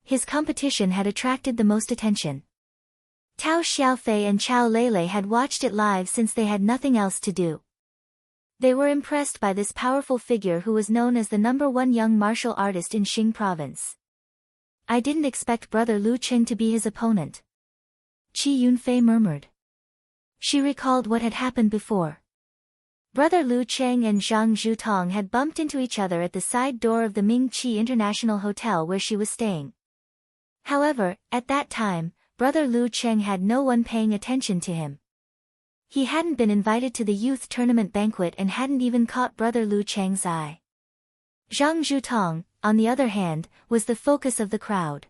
His competition had attracted the most attention. Tao Xiaofei and Chao Lele had watched it live since they had nothing else to do. They were impressed by this powerful figure who was known as the number 1 young martial artist in Xing Province. I didn't expect brother Lu Cheng to be his opponent. Qi Yunfei murmured. She recalled what had happened before. Brother Lu Cheng and Zhang Zhutong had bumped into each other at the side door of the Ming Chi International Hotel where she was staying. However, at that time, Brother Lu Cheng had no one paying attention to him. He hadn't been invited to the youth tournament banquet and hadn't even caught Brother Lu Cheng's eye. Zhang Zhutong, on the other hand, was the focus of the crowd.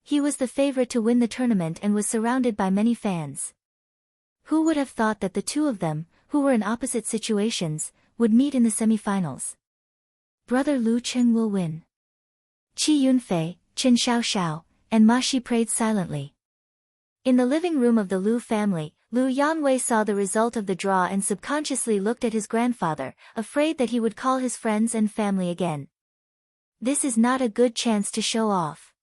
He was the favorite to win the tournament and was surrounded by many fans. Who would have thought that the two of them, who were in opposite situations, would meet in the semi-finals? Brother Lu Cheng will win. Qi Yunfei, Qin Xiaoxiao, and Ma Shi prayed silently. In the living room of the Lu family, Lu Yanwei saw the result of the draw and subconsciously looked at his grandfather, afraid that he would call his friends and family again. This is not a good chance to show off.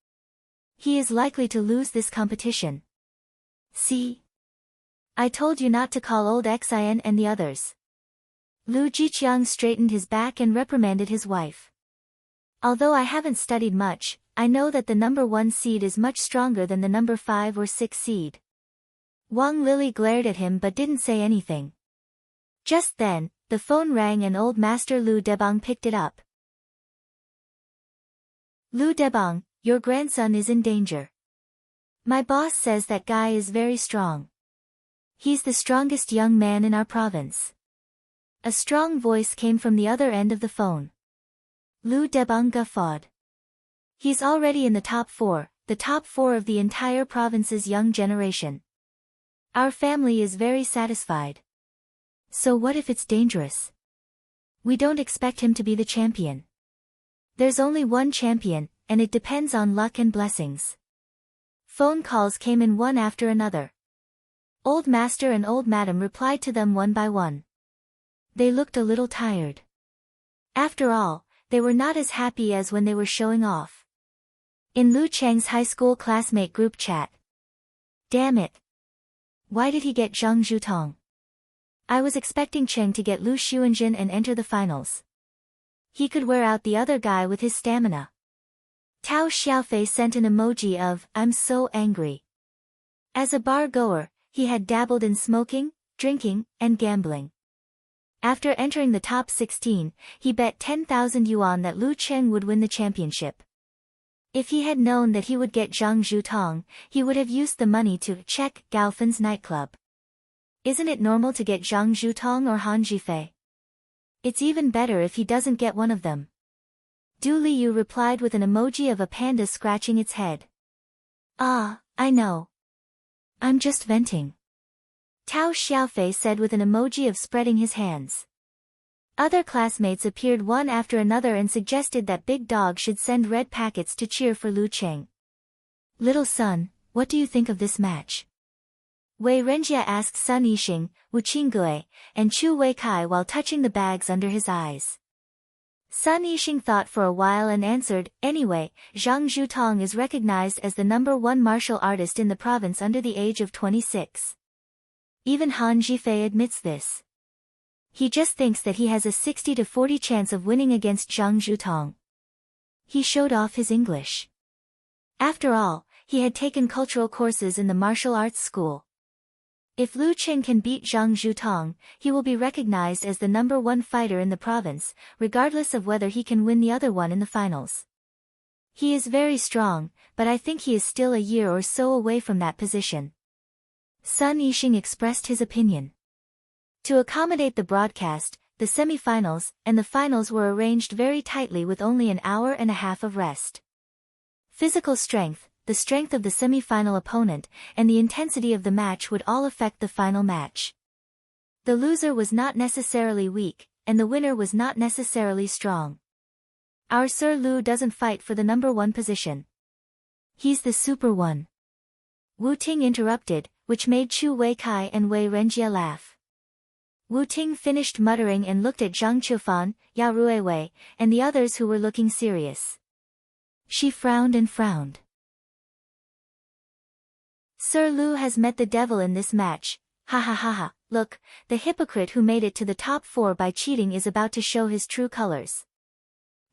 He is likely to lose this competition. See? I told you not to call old Xin and the others. Lu Jiqiang straightened his back and reprimanded his wife. Although I haven't studied much, I know that the number 1 seed is much stronger than the number 5 or 6 seed. Wang Lili glared at him but didn't say anything. Just then, the phone rang and old master Lu Debang picked it up. Lu Debang, your grandson is in danger. My boss says that guy is very strong. He's the strongest young man in our province. A strong voice came from the other end of the phone. Lu Debang guffawed. He's already in the top 4 of the entire province's young generation. Our family is very satisfied. So what if it's dangerous? We don't expect him to be the champion. There's only one champion, and it depends on luck and blessings. Phone calls came in one after another. Old Master and Old Madam replied to them one by one. They looked a little tired. After all, they were not as happy as when they were showing off. In Lu Cheng's high school classmate group chat. Damn it. Why did he get Zhang Zhutong? I was expecting Cheng to get Lu Xuanjin and enter the finals. He could wear out the other guy with his stamina. Tao Xiaofei sent an emoji of, I'm so angry. As a bar-goer, he had dabbled in smoking, drinking, and gambling. After entering the top 16, he bet 10,000 yuan that Lu Cheng would win the championship. If he had known that he would get Zhang Zhutong, he would have used the money to check Gaofan's nightclub. Isn't it normal to get Zhang Zhutong or Han Zhifei? It's even better if he doesn't get one of them. Du Liu replied with an emoji of a panda scratching its head. Ah, I know. I'm just venting. Tao Xiaofei said with an emoji of spreading his hands. Other classmates appeared one after another and suggested that Big Dog should send red packets to cheer for Lu Cheng. Little son, what do you think of this match? Wei Renjia asked Sun Yixing, Wu Qingui, and Chu Weikai while touching the bags under his eyes. Sun Yixing thought for a while and answered, anyway, Zhang Zhutong is recognized as the number 1 martial artist in the province under the age of 26. Even Han Zhifei admits this. He just thinks that he has a 60 to 40 chance of winning against Zhang Zhutong. He showed off his English. After all, he had taken cultural courses in the martial arts school. If Lu Cheng can beat Zhang Zhutong, he will be recognized as the number 1 fighter in the province, regardless of whether he can win the other one in the finals. He is very strong, but I think he is still a year or so away from that position. Sun Yixing expressed his opinion. To accommodate the broadcast, the semi-finals and the finals were arranged very tightly with only an hour and a half of rest. Physical strength, the strength of the semi-final opponent, and the intensity of the match would all affect the final match. The loser was not necessarily weak, and the winner was not necessarily strong. Our Sir Lu doesn't fight for the number 1 position. He's the super one. Wu Ting interrupted, which made Chu Weikai and Wei Renjia laugh. Wu Ting finished muttering and looked at Zhang Qiufan, Ya Ruiwei, and the others who were looking serious. She frowned and frowned. Sir Lu has met the devil in this match, ha ha ha ha, look, the hypocrite who made it to the top 4 by cheating is about to show his true colors.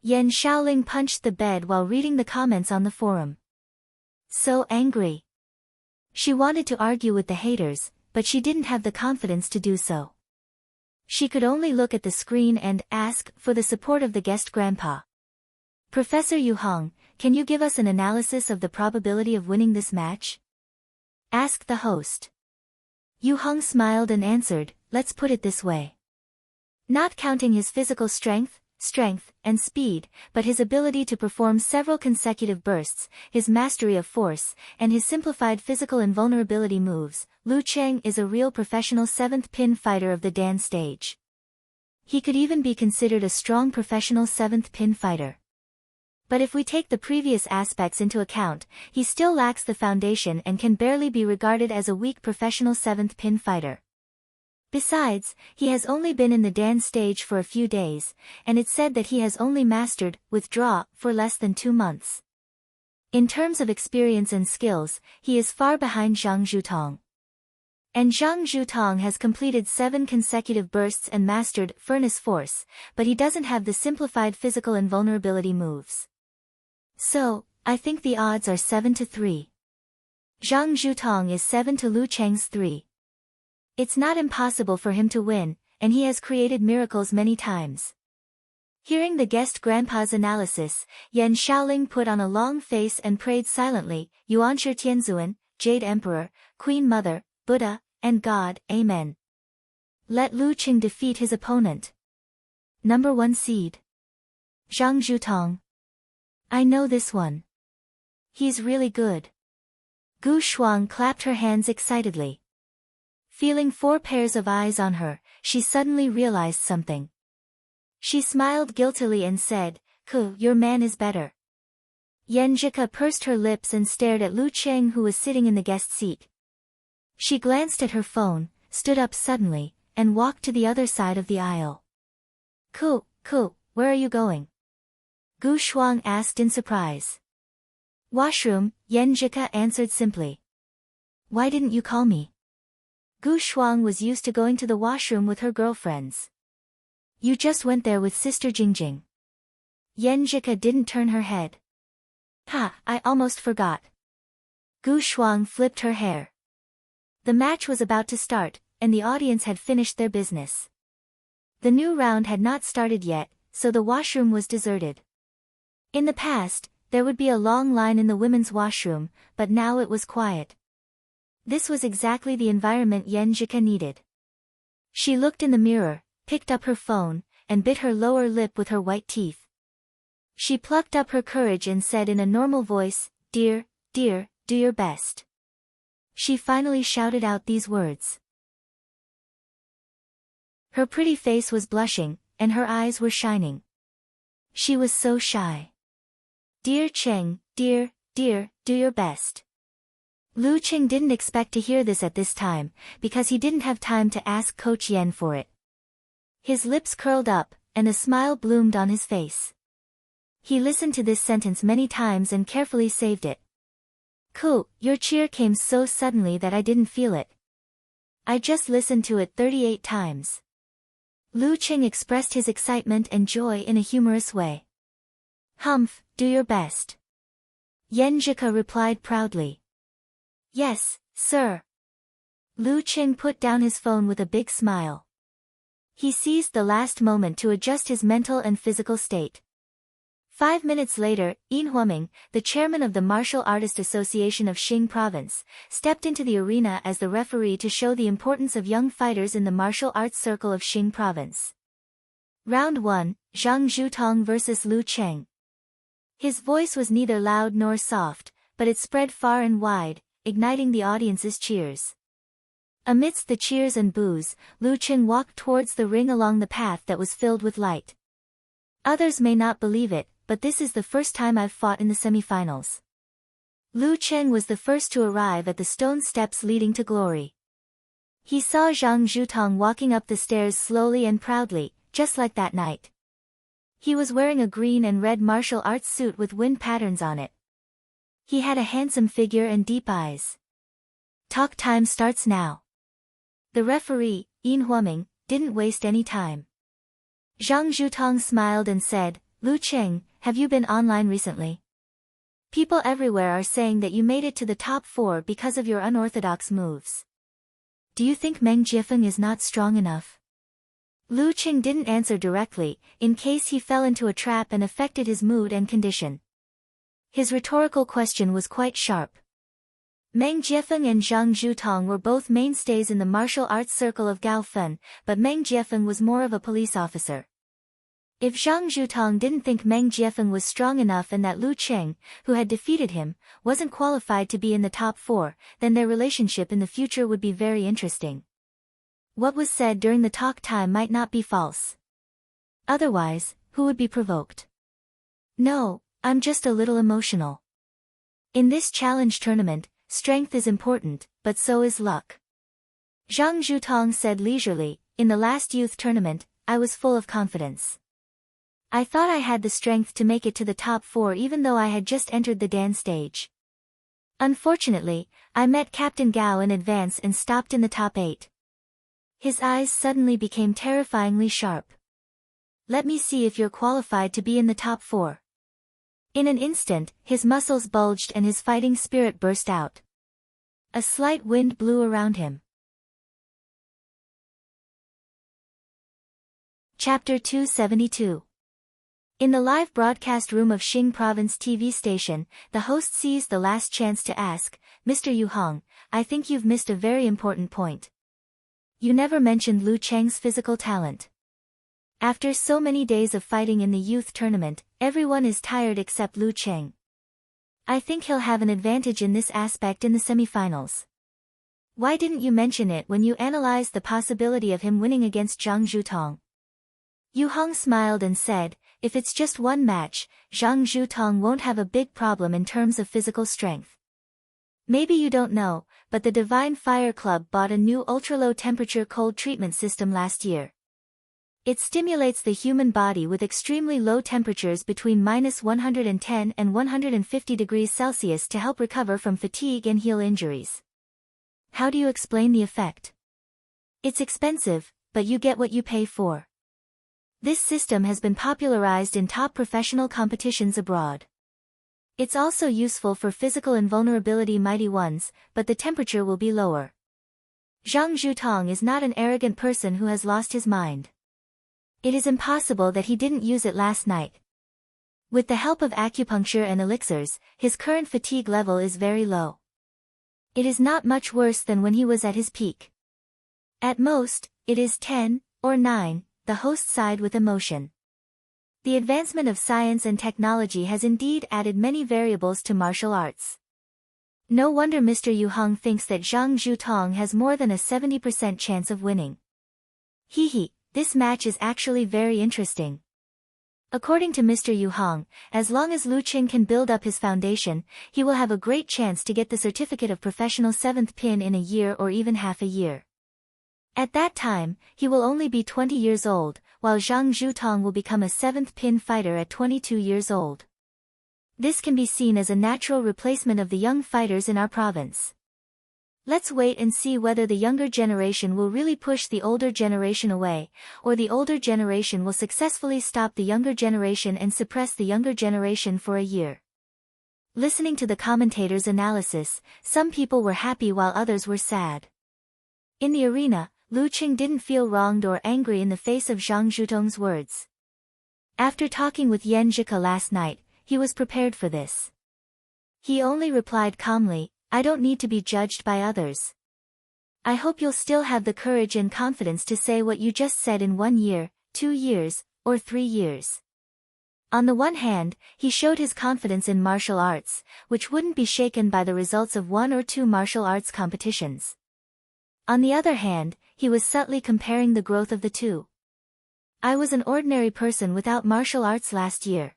Yan Shaoling punched the bed while reading the comments on the forum. So angry. She wanted to argue with the haters, but she didn't have the confidence to do so. She could only look at the screen and ask for the support of the guest grandpa. Professor Yu Hong, can you give us an analysis of the probability of winning this match? Asked the host. Yu Hong smiled and answered, let's put it this way. Not counting his physical strength, and speed, but his ability to perform several consecutive bursts, his mastery of force, and his simplified physical invulnerability moves, Lu Cheng is a real professional 7th pin fighter of the Dan stage. He could even be considered a strong professional 7th pin fighter. But if we take the previous aspects into account, he still lacks the foundation and can barely be regarded as a weak professional 7th pin fighter. Besides, he has only been in the Dan stage for a few days, and it's said that he has only mastered withdraw for less than 2 months. In terms of experience and skills, he is far behind Zhang Zhutong. And Zhang Zhutong has completed 7 consecutive bursts and mastered furnace force, but he doesn't have the simplified physical invulnerability moves. So, I think the odds are 7-3. Zhang Zhutong is 7 to Lu Cheng's 3. It's not impossible for him to win, and he has created miracles many times. Hearing the guest grandpa's analysis, Yan Shaoling put on a long face and prayed silently, Yuanshi Tianzuan, Jade Emperor, Queen Mother, Buddha, and God, Amen. Let Lu Cheng defeat his opponent. Number 1 seed. Zhang Zhutong. I know this one. He's really good. Gu Shuang clapped her hands excitedly. Feeling 4 pairs of eyes on her, she suddenly realized something. She smiled guiltily and said, Ku, your man is better. Yenjika pursed her lips and stared at Lu Cheng, who was sitting in the guest seat. She glanced at her phone, stood up suddenly, and walked to the other side of the aisle. Ku, where are you going? Gu Shuang asked in surprise. Washroom, Yenjika answered simply. Why didn't you call me? Gu Shuang was used to going to the washroom with her girlfriends. You just went there with Sister Jingjing. Yenjika didn't turn her head. Ha, I almost forgot. Gu Shuang flipped her hair. The match was about to start, and the audience had finished their business. The new round had not started yet, so the washroom was deserted. In the past, there would be a long line in the women's washroom, but now it was quiet. This was exactly the environment Yenjika needed. She looked in the mirror, picked up her phone, and bit her lower lip with her white teeth. She plucked up her courage and said in a normal voice, Dear, do your best. She finally shouted out these words. Her pretty face was blushing, and her eyes were shining. She was so shy. Dear Cheng, dear, do your best. Lu Cheng didn't expect to hear this at this time, because he didn't have time to ask Coach Yen for it. His lips curled up, and a smile bloomed on his face. He listened to this sentence many times and carefully saved it. Ku, your cheer came so suddenly that I didn't feel it. I just listened to it 38 times. Lu Cheng expressed his excitement and joy in a humorous way. Humph, do your best. Yenjika replied proudly. Yes, sir. Lu Cheng put down his phone with a big smile. He seized the last moment to adjust his mental and physical state. 5 minutes later, Yin Huaming, the chairman of the Martial Artist Association of Xing Province, stepped into the arena as the referee to show the importance of young fighters in the martial arts circle of Xing Province. Round 1, Zhang Zhutong vs. Lu Cheng. His voice was neither loud nor soft, but it spread far and wide, igniting the audience's cheers. Amidst the cheers and boos, Lu Cheng walked towards the ring along the path that was filled with light. Others may not believe it, but this is the first time I've fought in the semifinals. Lu Cheng was the first to arrive at the stone steps leading to glory. He saw Zhang Zhutong walking up the stairs slowly and proudly, just like that night. He was wearing a green and red martial arts suit with wind patterns on it. He had a handsome figure and deep eyes. Talk time starts now. The referee, Yin Huaming, didn't waste any time. Zhang Zhutong smiled and said, Lu Cheng, have you been online recently? People everywhere are saying that you made it to the top 4 because of your unorthodox moves. Do you think Meng Jiefeng is not strong enough? Lu Qing didn't answer directly, in case he fell into a trap and affected his mood and condition. His rhetorical question was quite sharp. Meng Jiefeng and Zhang Zhutong were both mainstays in the martial arts circle of Gaofen, but Meng Jiefeng was more of a police officer. If Zhang Zhutong didn't think Meng Jiefeng was strong enough and that Lu Qing, who had defeated him, wasn't qualified to be in the top 4, then their relationship in the future would be very interesting. What was said during the talk time might not be false. Otherwise, who would be provoked? No, I'm just a little emotional. In this challenge tournament, strength is important, but so is luck. Zhang Zhutong said leisurely, in the last youth tournament, I was full of confidence. I thought I had the strength to make it to the top 4 even though I had just entered the Dan stage. Unfortunately, I met Captain Gao in advance and stopped in the top 8. His eyes suddenly became terrifyingly sharp. Let me see if you're qualified to be in the top 4. In an instant, his muscles bulged and his fighting spirit burst out. A slight wind blew around him. Chapter 272. In the live broadcast room of Xing Province TV station, the host seized the last chance to ask, Mr. Yu Hong, I think you've missed a very important point. You never mentioned Lu Cheng's physical talent. After so many days of fighting in the youth tournament, everyone is tired except Lu Cheng. I think he'll have an advantage in this aspect in the semifinals. Why didn't you mention it when you analyzed the possibility of him winning against Zhang Zhutong? Yu Hong smiled and said, if it's just one match, Zhang Zhutong won't have a big problem in terms of physical strength. Maybe you don't know, but the Divine Fire Club bought a new ultra-low temperature cold treatment system last year. It stimulates the human body with extremely low temperatures between -110 and 150 degrees Celsius to help recover from fatigue and heal injuries. How do you explain the effect? It's expensive, but you get what you pay for. This system has been popularized in top professional competitions abroad. It's also useful for physical invulnerability mighty ones, but the temperature will be lower. Zhang Zhutong is not an arrogant person who has lost his mind. It is impossible that he didn't use it last night. With the help of acupuncture and elixirs, his current fatigue level is very low. It is not much worse than when he was at his peak. At most, it is 10, or 9, the host sighed with emotion. The advancement of science and technology has indeed added many variables to martial arts. No wonder Mr. Yu Hong thinks that Zhang Zhutong has more than a 70% chance of winning. Hee. This match is actually very interesting. According to Mr. Yu Hong, as long as Lu Qing can build up his foundation, he will have a great chance to get the certificate of professional 7th pin in a year or even half a year. At that time, he will only be 20 years old, while Zhang Zhutong will become a 7th pin fighter at 22 years old. This can be seen as a natural replacement of the young fighters in our province. Let's wait and see whether the younger generation will really push the older generation away, or the older generation will successfully stop the younger generation and suppress the younger generation for a year. Listening to the commentators' analysis, some people were happy while others were sad. In the arena, Lu Qing didn't feel wronged or angry in the face of Zhang Zhutong's words. After talking with Yan Zhika last night, he was prepared for this. He only replied calmly, I don't need to be judged by others. I hope you'll still have the courage and confidence to say what you just said in 1 year, 2 years, or 3 years. On the one hand, he showed his confidence in martial arts, which wouldn't be shaken by the results of 1 or 2 martial arts competitions. On the other hand, he was subtly comparing the growth of the two. I was an ordinary person without martial arts last year.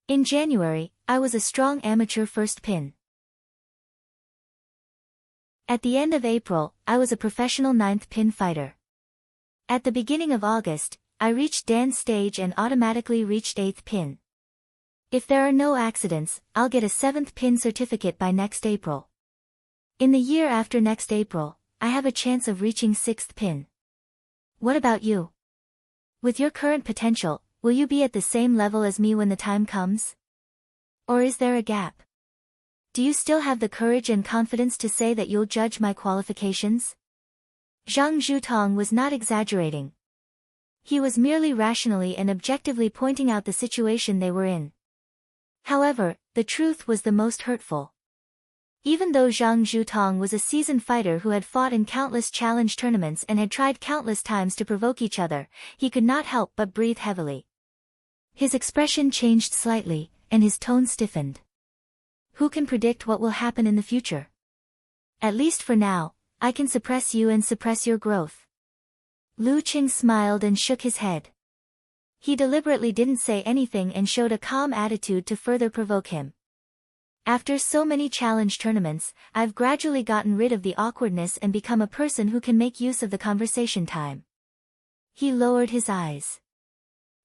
In January, I was a strong amateur first pin. At the end of April, I was a professional 9th pin fighter. At the beginning of August, I reached Dan stage and automatically reached 8th pin. If there are no accidents, I'll get a 7th pin certificate by next April. In the year after next April, I have a chance of reaching 6th pin. What about you? With your current potential, will you be at the same level as me when the time comes? Or is there a gap? Do you still have the courage and confidence to say that you'll judge my qualifications? Zhang Zhutong was not exaggerating. He was merely rationally and objectively pointing out the situation they were in. However, the truth was the most hurtful. Even though Zhang Zhutong was a seasoned fighter who had fought in countless challenge tournaments and had tried countless times to provoke each other, he could not help but breathe heavily. His expression changed slightly, and his tone stiffened. Who can predict what will happen in the future? At least for now, I can suppress you and suppress your growth. Lu Qing smiled and shook his head. He deliberately didn't say anything and showed a calm attitude to further provoke him. After so many challenge tournaments, I've gradually gotten rid of the awkwardness and become a person who can make use of the conversation time. He lowered his eyes.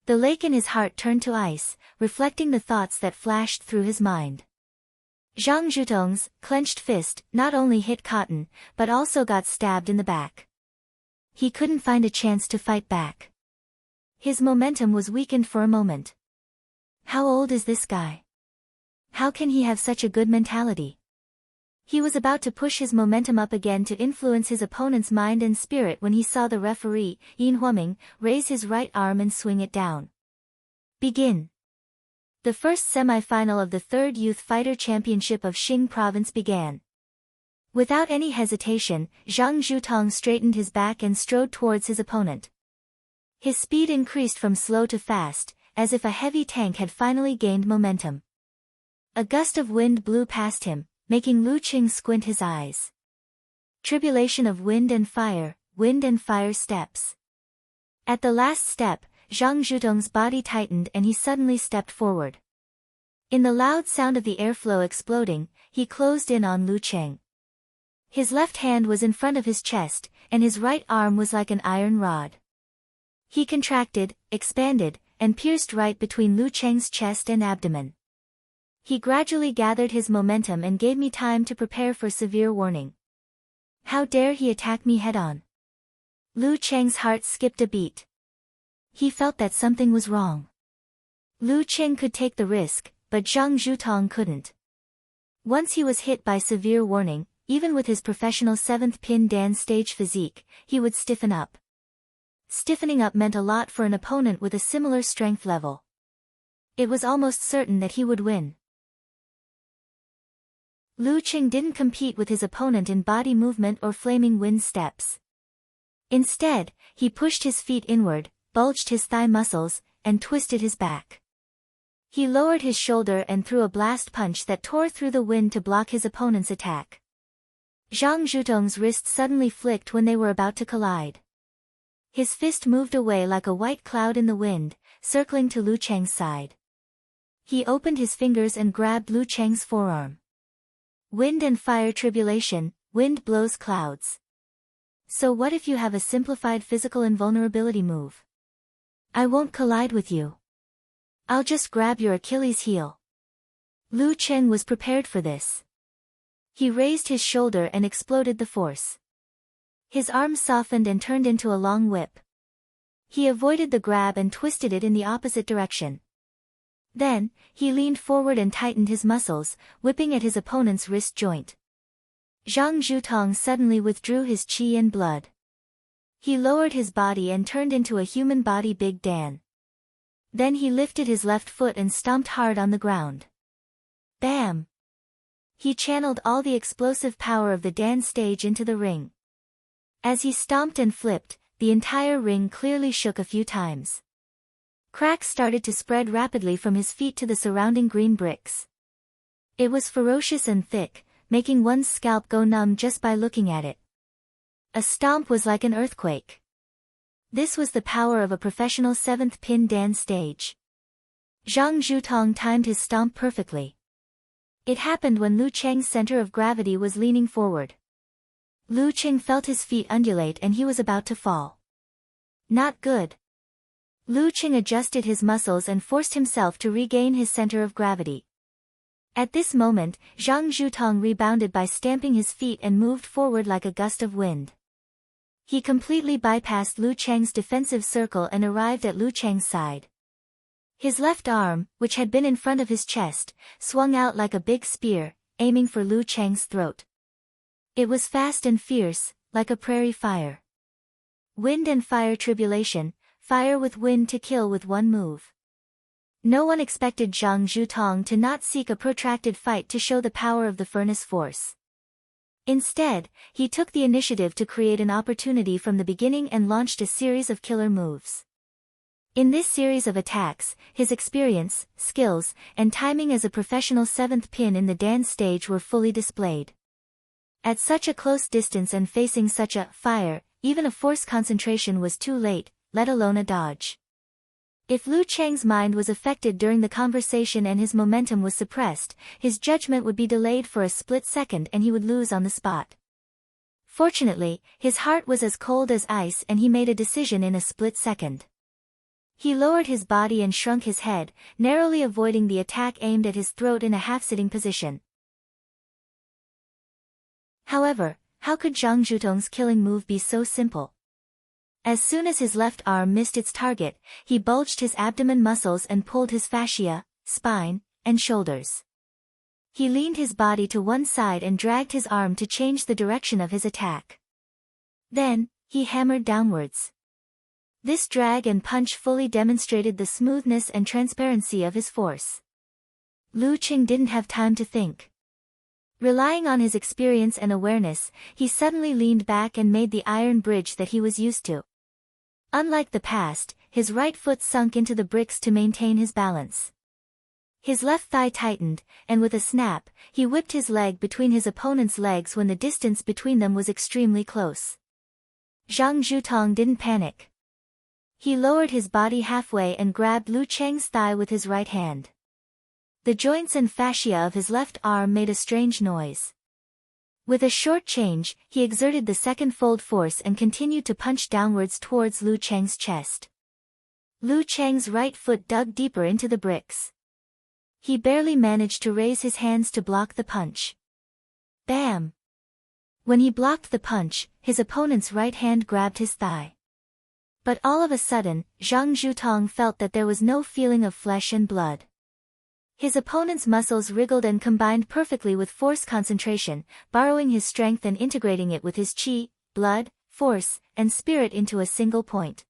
The lake in his heart turned to ice, reflecting the thoughts that flashed through his mind. Zhang Zhutong's clenched fist not only hit Cotton, but also got stabbed in the back. He couldn't find a chance to fight back. His momentum was weakened for a moment. How old is this guy? How can he have such a good mentality? He was about to push his momentum up again to influence his opponent's mind and spirit when he saw the referee, Yin Huaming, raise his right arm and swing it down. Begin. The first semi-final of the 3rd Youth Fighter Championship of Xing Province began. Without any hesitation, Zhang Zhutong straightened his back and strode towards his opponent. His speed increased from slow to fast, as if a heavy tank had finally gained momentum. A gust of wind blew past him, making Lu Qing squint his eyes. Tribulation of wind and fire steps. At the last step, Zhang Zhutong's body tightened and he suddenly stepped forward. In the loud sound of the airflow exploding, he closed in on Lu Qing. His left hand was in front of his chest, and his right arm was like an iron rod. He contracted, expanded, and pierced right between Lu Qing's chest and abdomen. He gradually gathered his momentum and gave me time to prepare for severe warning. How dare he attack me head-on? Lu Qing's heart skipped a beat. He felt that something was wrong. Lu Qing could take the risk, but Zhang Zhutong couldn't. Once he was hit by severe warning, even with his professional 7th pin Dan stage physique, he would stiffen up. Stiffening up meant a lot for an opponent with a similar strength level. It was almost certain that he would win. Lu Qing didn't compete with his opponent in body movement or flaming wind steps. Instead, he pushed his feet inward, bulged his thigh muscles, and twisted his back. He lowered his shoulder and threw a blast punch that tore through the wind to block his opponent's attack. Zhang Zhutong's wrist suddenly flicked when they were about to collide. His fist moved away like a white cloud in the wind, circling to Lu Qing's side. He opened his fingers and grabbed Lu Qing's forearm. Wind and fire tribulation, wind blows clouds. So what if you have a simplified physical invulnerability move? I won't collide with you. I'll just grab your Achilles heel. Lu Qing was prepared for this. He raised his shoulder and exploded the force. His arm softened and turned into a long whip. He avoided the grab and twisted it in the opposite direction. Then, he leaned forward and tightened his muscles, whipping at his opponent's wrist joint. Zhang Zhutong suddenly withdrew his qi and blood. He lowered his body and turned into a human body Big Dan. Then he lifted his left foot and stomped hard on the ground. Bam! He channeled all the explosive power of the Dan stage into the ring. As he stomped and flipped, the entire ring clearly shook a few times. Cracks started to spread rapidly from his feet to the surrounding green bricks. It was ferocious and thick, making one's scalp go numb just by looking at it. A stomp was like an earthquake. This was the power of a professional 7th pin Dan stage. Zhang Zhutong timed his stomp perfectly. It happened when Lu Qing's center of gravity was leaning forward. Lu Qing felt his feet undulate and he was about to fall. Not good. Lu Qing adjusted his muscles and forced himself to regain his center of gravity. At this moment, Zhang Zhutong rebounded by stamping his feet and moved forward like a gust of wind. He completely bypassed Lu Qing's defensive circle and arrived at Lu Qing's side. His left arm, which had been in front of his chest, swung out like a big spear, aiming for Lu Qing's throat. It was fast and fierce, like a prairie fire. Wind and fire tribulation, fire with wind to kill with one move. No one expected Zhang Zhutong to not seek a protracted fight to show the power of the furnace force. Instead, he took the initiative to create an opportunity from the beginning and launched a series of killer moves. In this series of attacks, his experience, skills, and timing as a professional seventh pin in the dance stage were fully displayed. At such a close distance and facing such a fire, even a force concentration was too late, let alone a dodge. If Lu Cheng's mind was affected during the conversation and his momentum was suppressed, his judgment would be delayed for a split second and he would lose on the spot. Fortunately, his heart was as cold as ice and he made a decision in a split second. He lowered his body and shrunk his head, narrowly avoiding the attack aimed at his throat in a half-sitting position. However, how could Zhang Zhutong's killing move be so simple? As soon as his left arm missed its target, he bulged his abdomen muscles and pulled his fascia, spine, and shoulders. He leaned his body to one side and dragged his arm to change the direction of his attack. Then, he hammered downwards. This drag and punch fully demonstrated the smoothness and transparency of his force. Lu Qing didn't have time to think. Relying on his experience and awareness, he suddenly leaned back and made the iron bridge that he was used to. Unlike the past, his right foot sunk into the bricks to maintain his balance. His left thigh tightened, and with a snap, he whipped his leg between his opponent's legs when the distance between them was extremely close. Zhang Zhutong didn't panic. He lowered his body halfway and grabbed Lu Cheng's thigh with his right hand. The joints and fascia of his left arm made a strange noise. With a short change, he exerted the second fold force and continued to punch downwards towards Lu Cheng's chest. Lu Cheng's right foot dug deeper into the bricks. He barely managed to raise his hands to block the punch. Bam! When he blocked the punch, his opponent's right hand grabbed his thigh. But all of a sudden, Zhang Zhutong felt that there was no feeling of flesh and blood. His opponent's muscles wriggled and combined perfectly with force concentration, borrowing his strength and integrating it with his qi, blood, force, and spirit into a single point.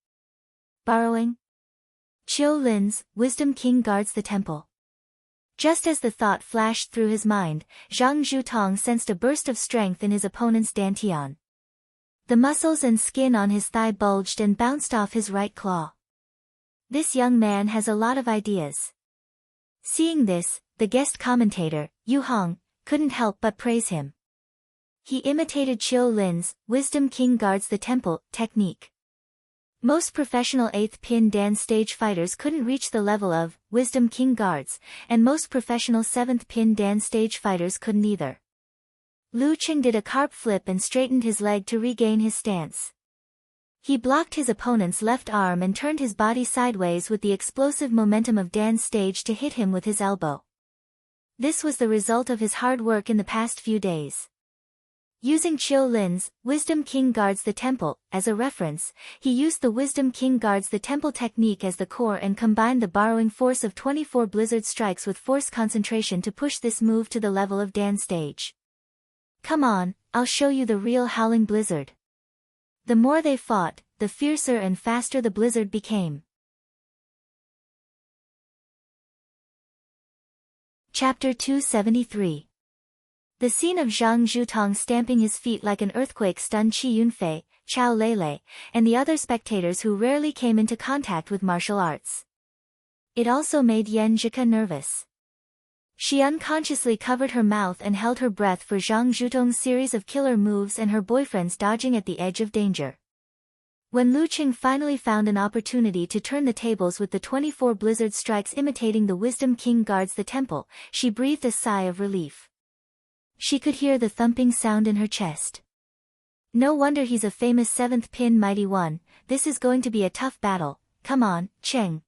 Borrowing? Qiu Lin's Wisdom King guards the temple. Just as the thought flashed through his mind, Zhang Zhutong sensed a burst of strength in his opponent's dantian. The muscles and skin on his thigh bulged and bounced off his right claw. This young man has a lot of ideas. Seeing this, the guest commentator, Yu Hong, couldn't help but praise him. He imitated Qiu Lin's Wisdom King guards the temple technique. Most professional 8th pin dance stage fighters couldn't reach the level of Wisdom King guards, and most professional 7th pin dance stage fighters couldn't either. Lu Qing did a carp flip and straightened his leg to regain his stance. He blocked his opponent's left arm and turned his body sideways with the explosive momentum of Dan's stage to hit him with his elbow. This was the result of his hard work in the past few days. Using Qiu Lin's Wisdom King guards the temple as a reference, he used the Wisdom King guards the temple technique as the core and combined the borrowing force of 24 blizzard strikes with force concentration to push this move to the level of Dan's stage. Come on, I'll show you the real howling blizzard. The more they fought, the fiercer and faster the blizzard became. Chapter 273. The scene of Zhang Zhutong stamping his feet like an earthquake stunned Qi Yunfei, Chao Lele, and the other spectators who rarely came into contact with martial arts. It also made Yan Zhika nervous. She unconsciously covered her mouth and held her breath for Zhang Zhutong's series of killer moves and her boyfriend's dodging at the edge of danger. When Lu Qing finally found an opportunity to turn the tables with the 24 blizzard strikes imitating the Wisdom King guards the temple, she breathed a sigh of relief. She could hear the thumping sound in her chest. No wonder he's a famous 7th pin mighty one, this is going to be a tough battle, come on, Cheng.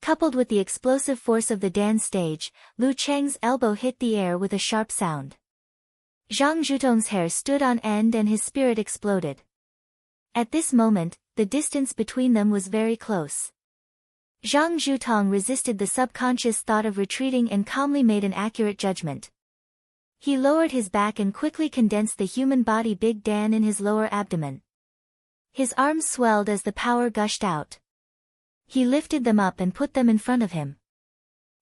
Coupled with the explosive force of the dance stage, Lu Cheng's elbow hit the air with a sharp sound. Zhang Zhutong's hair stood on end and his spirit exploded. At this moment, the distance between them was very close. Zhang Zhutong resisted the subconscious thought of retreating and calmly made an accurate judgment. He lowered his back and quickly condensed the human body Big Dan in his lower abdomen. His arms swelled as the power gushed out. He lifted them up and put them in front of him.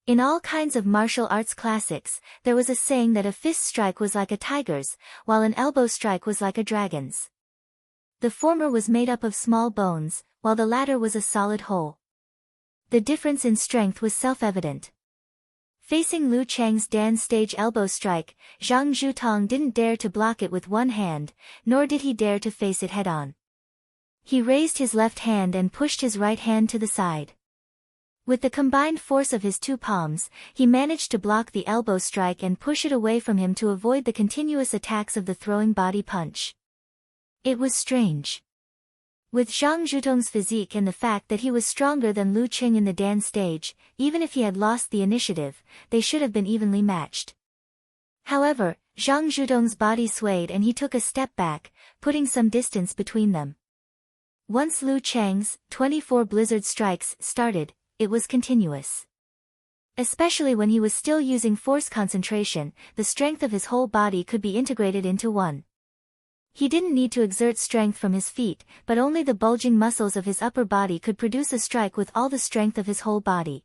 In all kinds of martial arts classics, there was a saying that a fist strike was like a tiger's, while an elbow strike was like a dragon's. The former was made up of small bones, while the latter was a solid whole. The difference in strength was self-evident. Facing Lu Chang's dance stage elbow strike, Zhang Zhutong didn't dare to block it with one hand, nor did he dare to face it head-on. He raised his left hand and pushed his right hand to the side. With the combined force of his two palms, he managed to block the elbow strike and push it away from him to avoid the continuous attacks of the throwing body punch. It was strange. With Zhang Zhutong's physique and the fact that he was stronger than Lu Qing in the dance stage, even if he had lost the initiative, they should have been evenly matched. However, Zhang Zhutong's body swayed and he took a step back, putting some distance between them. Once Lu Chang's 24 blizzard strikes started, it was continuous. Especially when he was still using force concentration, the strength of his whole body could be integrated into one. He didn't need to exert strength from his feet, but only the bulging muscles of his upper body could produce a strike with all the strength of his whole body.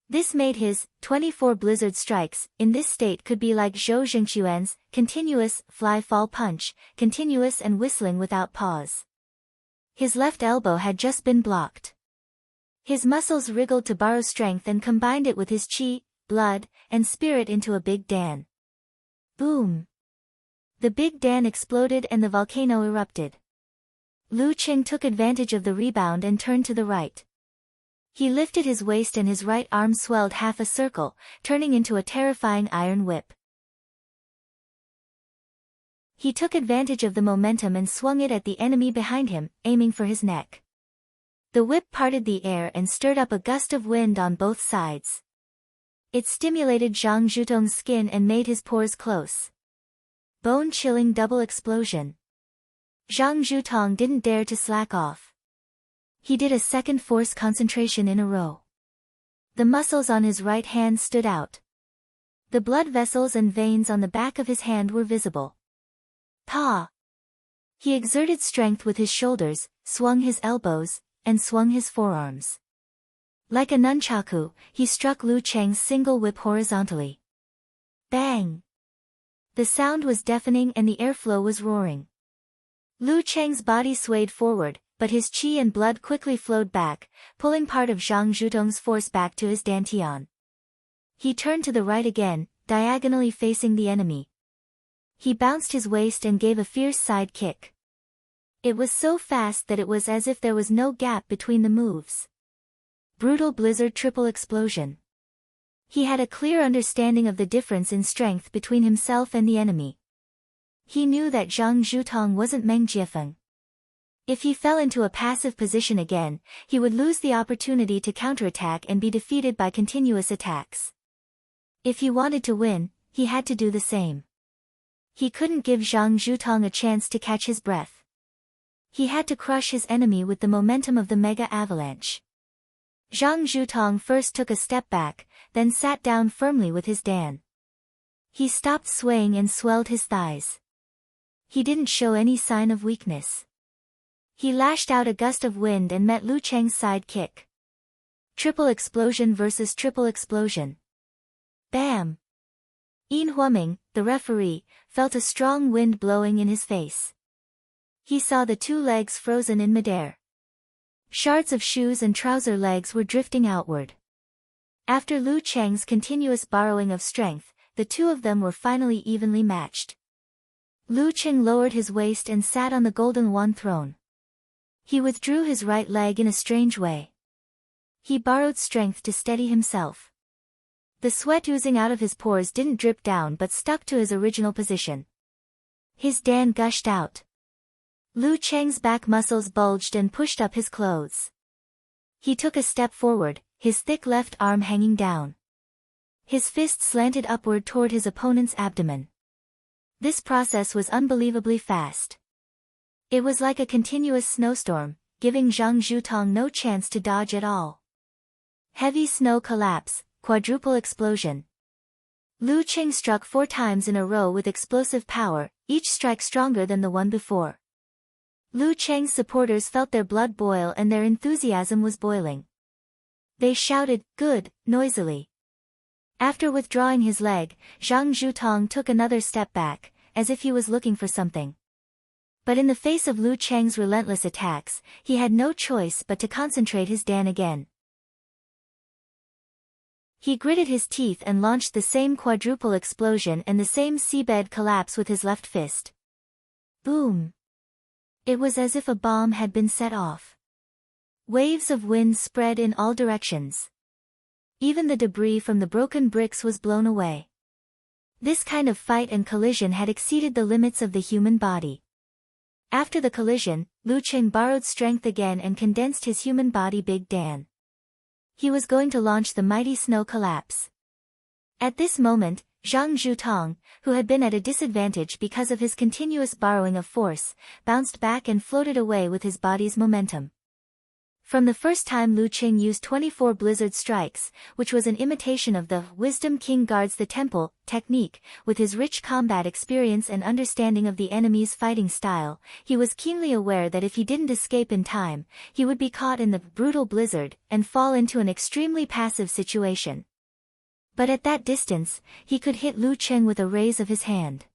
This made his 24 blizzard strikes, in this state could be like Zhou Jingquan's continuous fly-fall punch, continuous and whistling without pause. His left elbow had just been blocked. His muscles wriggled to borrow strength and combined it with his qi, blood, and spirit into a big Dan. Boom! The big Dan exploded and the volcano erupted. Lu Qing took advantage of the rebound and turned to the right. He lifted his waist and his right arm swelled half a circle, turning into a terrifying iron whip. He took advantage of the momentum and swung it at the enemy behind him, aiming for his neck. The whip parted the air and stirred up a gust of wind on both sides. It stimulated Zhang Zhutong's skin and made his pores close. Bone-chilling double explosion. Zhang Zhutong didn't dare to slack off. He did a second force concentration in a row. The muscles on his right hand stood out. The blood vessels and veins on the back of his hand were visible. Pa! He exerted strength with his shoulders, swung his elbows, and swung his forearms. Like a nunchaku, he struck Lu Chang's single whip horizontally. Bang! The sound was deafening and the airflow was roaring. Lu Chang's body swayed forward, but his qi and blood quickly flowed back, pulling part of Zhang Zhutong's force back to his dantian. He turned to the right again, diagonally facing the enemy. He bounced his waist and gave a fierce side kick. It was so fast that it was as if there was no gap between the moves. Brutal blizzard triple explosion. He had a clear understanding of the difference in strength between himself and the enemy. He knew that Zhang Zhutong wasn't Meng Jiefeng. If he fell into a passive position again, he would lose the opportunity to counterattack and be defeated by continuous attacks. If he wanted to win, he had to do the same. He couldn't give Zhang Zhutong a chance to catch his breath. He had to crush his enemy with the momentum of the mega avalanche. Zhang Zhutong first took a step back, then sat down firmly with his Dan. He stopped swaying and swelled his thighs. He didn't show any sign of weakness. He lashed out a gust of wind and met Lu Chang's side kick. Triple explosion versus triple explosion. Bam! Yin Huaming, the referee, felt a strong wind blowing in his face. He saw the two legs frozen in midair. Shards of shoes and trouser legs were drifting outward. After Lu Chang's continuous borrowing of strength, the two of them were finally evenly matched. Lu Cheng lowered his waist and sat on the golden wand throne. He withdrew his right leg in a strange way. He borrowed strength to steady himself. The sweat oozing out of his pores didn't drip down but stuck to his original position. His Dan gushed out. Lu Cheng's back muscles bulged and pushed up his clothes. He took a step forward, his thick left arm hanging down. His fist slanted upward toward his opponent's abdomen. This process was unbelievably fast. It was like a continuous snowstorm, giving Zhang Zhutong no chance to dodge at all. Heavy snow collapse, quadruple explosion. Lu Cheng struck 4 times in a row with explosive power, each strike stronger than the one before. Lu Cheng's supporters felt their blood boil and their enthusiasm was boiling. They shouted, "Good," noisily. After withdrawing his leg, Zhang Zhutong took another step back, as if he was looking for something. But in the face of Lu Cheng's relentless attacks, he had no choice but to concentrate his Dan again. He gritted his teeth and launched the same quadruple explosion and the same seabed collapse with his left fist. Boom! It was as if a bomb had been set off. Waves of wind spread in all directions. Even the debris from the broken bricks was blown away. This kind of fight and collision had exceeded the limits of the human body. After the collision, Lu Cheng borrowed strength again and condensed his human body Big Dan. He was going to launch the mighty snow collapse. At this moment, Zhang Zhutong, who had been at a disadvantage because of his continuous borrowing of force, bounced back and floated away with his body's momentum. From the first time Lu Cheng used 24 blizzard strikes, which was an imitation of the "Wisdom King Guards the Temple" technique, with his rich combat experience and understanding of the enemy's fighting style, he was keenly aware that if he didn't escape in time, he would be caught in the brutal blizzard and fall into an extremely passive situation. But at that distance, he could hit Lu Cheng with a raise of his hand.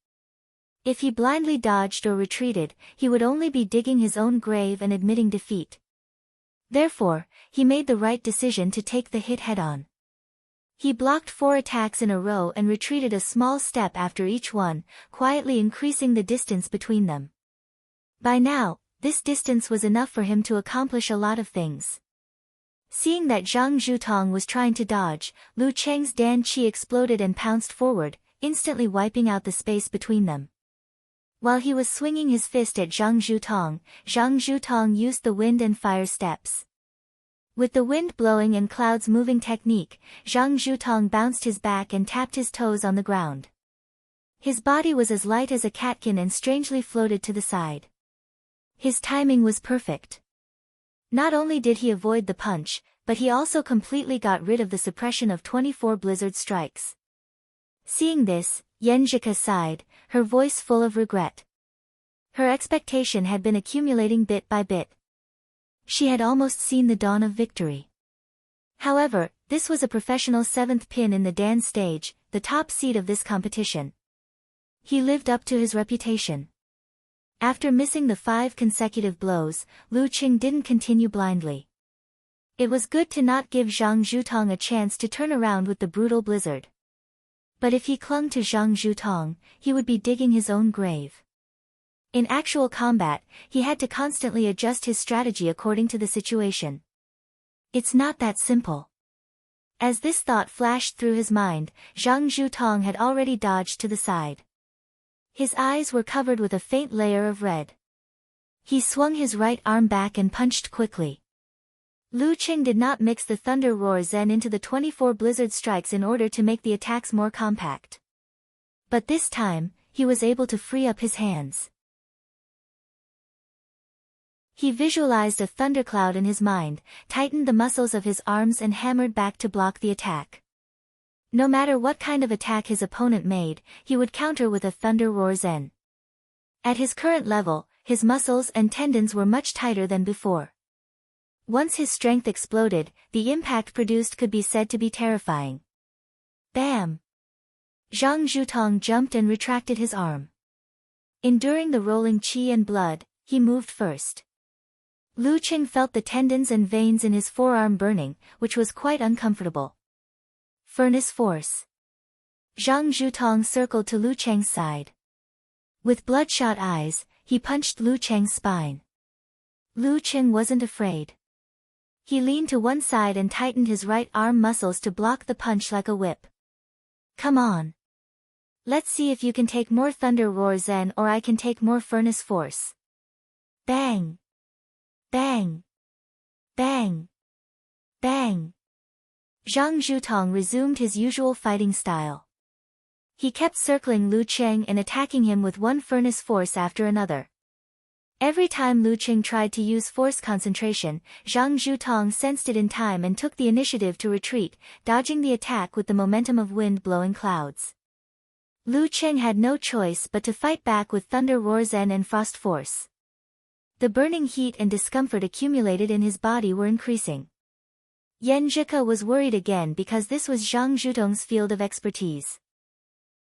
If he blindly dodged or retreated, he would only be digging his own grave and admitting defeat. Therefore, he made the right decision to take the hit head-on. He blocked 4 attacks in a row and retreated a small step after each one, quietly increasing the distance between them. By now, this distance was enough for him to accomplish a lot of things. Seeing that Zhang Zhutong was trying to dodge, Lu Cheng's Dan Qi exploded and pounced forward, instantly wiping out the space between them. While he was swinging his fist at Zhang Zhutong used the wind and fire steps. With the wind blowing and clouds moving technique, Zhang Zhutong bounced his back and tapped his toes on the ground. His body was as light as a catkin and strangely floated to the side. His timing was perfect. Not only did he avoid the punch, but he also completely got rid of the suppression of 24 blizzard strikes. Seeing this, Yanjika sighed, her voice full of regret. Her expectation had been accumulating bit by bit. She had almost seen the dawn of victory. However, this was a professional 7th pin in the Dan stage, the top seed of this competition. He lived up to his reputation. After missing the 5 consecutive blows, Lu Cheng didn't continue blindly. It was good to not give Zhang Zhutong a chance to turn around with the brutal blizzard. But if he clung to Zhang Zhutong, he would be digging his own grave. In actual combat, he had to constantly adjust his strategy according to the situation. It's not that simple. As this thought flashed through his mind, Zhang Zhutong had already dodged to the side. His eyes were covered with a faint layer of red. He swung his right arm back and punched quickly. Lu Cheng did not mix the Thunder Roar Zen into the 24 blizzard strikes in order to make the attacks more compact. But this time, he was able to free up his hands. He visualized a thundercloud in his mind, tightened the muscles of his arms and hammered back to block the attack. No matter what kind of attack his opponent made, he would counter with a Thunder Roar Zen. At his current level, his muscles and tendons were much tighter than before. Once his strength exploded, the impact produced could be said to be terrifying. Bam! Zhang Zhutong jumped and retracted his arm. Enduring the rolling qi and blood, he moved first. Lu Cheng felt the tendons and veins in his forearm burning, which was quite uncomfortable. Furnace force. Zhang Zhutong circled to Lu Cheng's side. With bloodshot eyes, he punched Lu Cheng's spine. Lu Cheng wasn't afraid. He leaned to one side and tightened his right arm muscles to block the punch like a whip. Come on. Let's see if you can take more Thunder Roar Zen or I can take more Furnace Force. Bang! Bang! Bang! Bang! Zhang Zhutong resumed his usual fighting style. He kept circling Lu Cheng and attacking him with one Furnace Force after another. Every time Lu Cheng tried to use force concentration, Zhang Zhutong sensed it in time and took the initiative to retreat, dodging the attack with the momentum of wind-blowing clouds. Lu Cheng had no choice but to fight back with Thunder Roar Zen and Frost Force. The burning heat and discomfort accumulated in his body were increasing. Yan Zhike was worried again because this was Zhang Zhutong's field of expertise.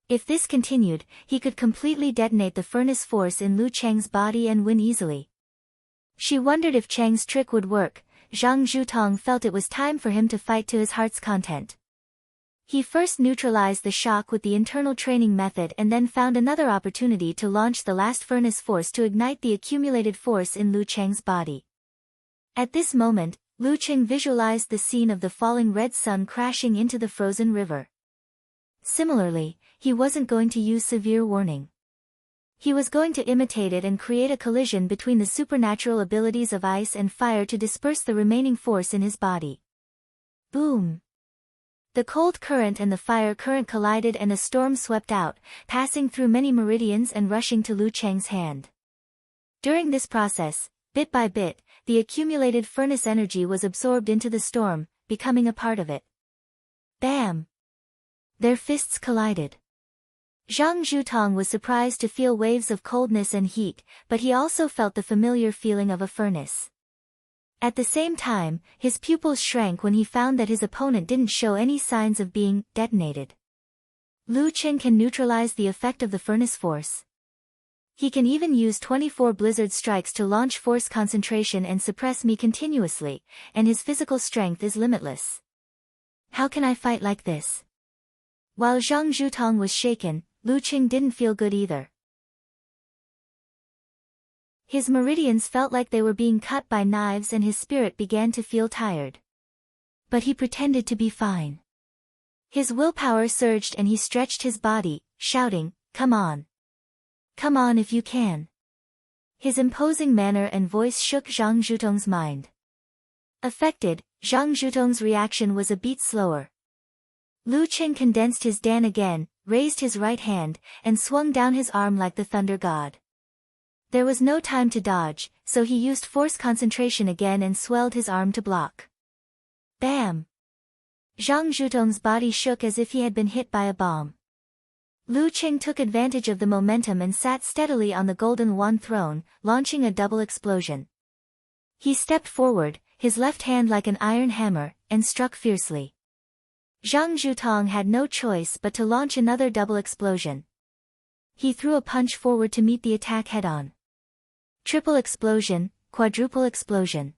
If this continued, he could completely detonate the furnace force in Lu Cheng's body and win easily. She wondered if Cheng's trick would work. Zhang Zhutong felt it was time for him to fight to his heart's content. He first neutralized the shock with the internal training method and then found another opportunity to launch the last furnace force to ignite the accumulated force in Lu Cheng's body. At this moment, Lu Cheng visualized the scene of the falling red sun crashing into the frozen river. Similarly, he wasn't going to use severe warning. He was going to imitate it and create a collision between the supernatural abilities of ice and fire to disperse the remaining force in his body. Boom! The cold current and the fire current collided and a storm swept out, passing through many meridians and rushing to Lu Cheng's hand. During this process, bit by bit, the accumulated furnace energy was absorbed into the storm, becoming a part of it. Bam! Their fists collided. Zhang Zhutong was surprised to feel waves of coldness and heat, but he also felt the familiar feeling of a furnace. At the same time, his pupils shrank when he found that his opponent didn't show any signs of being detonated. Lu Cheng can neutralize the effect of the furnace force. He can even use 24 blizzard strikes to launch force concentration and suppress me continuously, and his physical strength is limitless. How can I fight like this? While Zhang Zhutong was shaken, Lu Cheng didn't feel good either. His meridians felt like they were being cut by knives and his spirit began to feel tired. But he pretended to be fine. His willpower surged and he stretched his body, shouting, "Come on! Come on if you can!" His imposing manner and voice shook Zhang Zhutong's mind. Affected, Zhang Zhutong's reaction was a beat slower. Lu Cheng condensed his Dan again, raised his right hand, and swung down his arm like the thunder god. There was no time to dodge, so he used force concentration again and swelled his arm to block. Bam! Zhang Zhutong's body shook as if he had been hit by a bomb. Lu Cheng took advantage of the momentum and sat steadily on the golden wand throne, launching a double explosion. He stepped forward, his left hand like an iron hammer, and struck fiercely. Zhang Zhutong had no choice but to launch another double explosion. He threw a punch forward to meet the attack head-on. Triple explosion, quadruple explosion.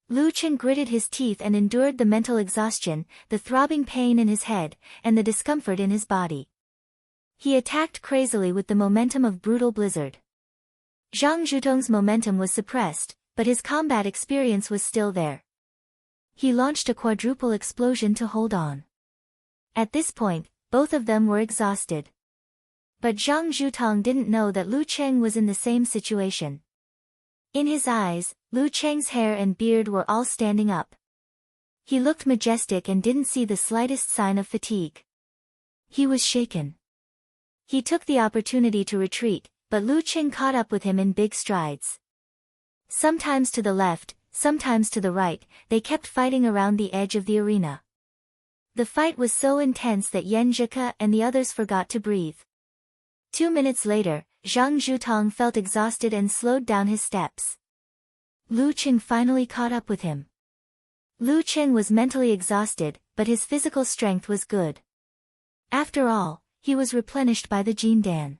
Lu Cheng gritted his teeth and endured the mental exhaustion, the throbbing pain in his head, and the discomfort in his body. He attacked crazily with the momentum of brutal blizzard. Zhang Zhutong's momentum was suppressed, but his combat experience was still there. He launched a quadruple explosion to hold on. At this point, both of them were exhausted. But Zhang Zhutong didn't know that Lu Cheng was in the same situation. In his eyes, Lu Cheng's hair and beard were all standing up. He looked majestic and didn't see the slightest sign of fatigue. He was shaken. He took the opportunity to retreat, but Lu Cheng caught up with him in big strides. Sometimes to the left, sometimes to the right, they kept fighting around the edge of the arena. The fight was so intense that Yan Zhike and the others forgot to breathe. 2 minutes later, Zhang Zhutong felt exhausted and slowed down his steps. Lu Cheng finally caught up with him. Lu Cheng was mentally exhausted, but his physical strength was good. After all, he was replenished by the Jin Dan.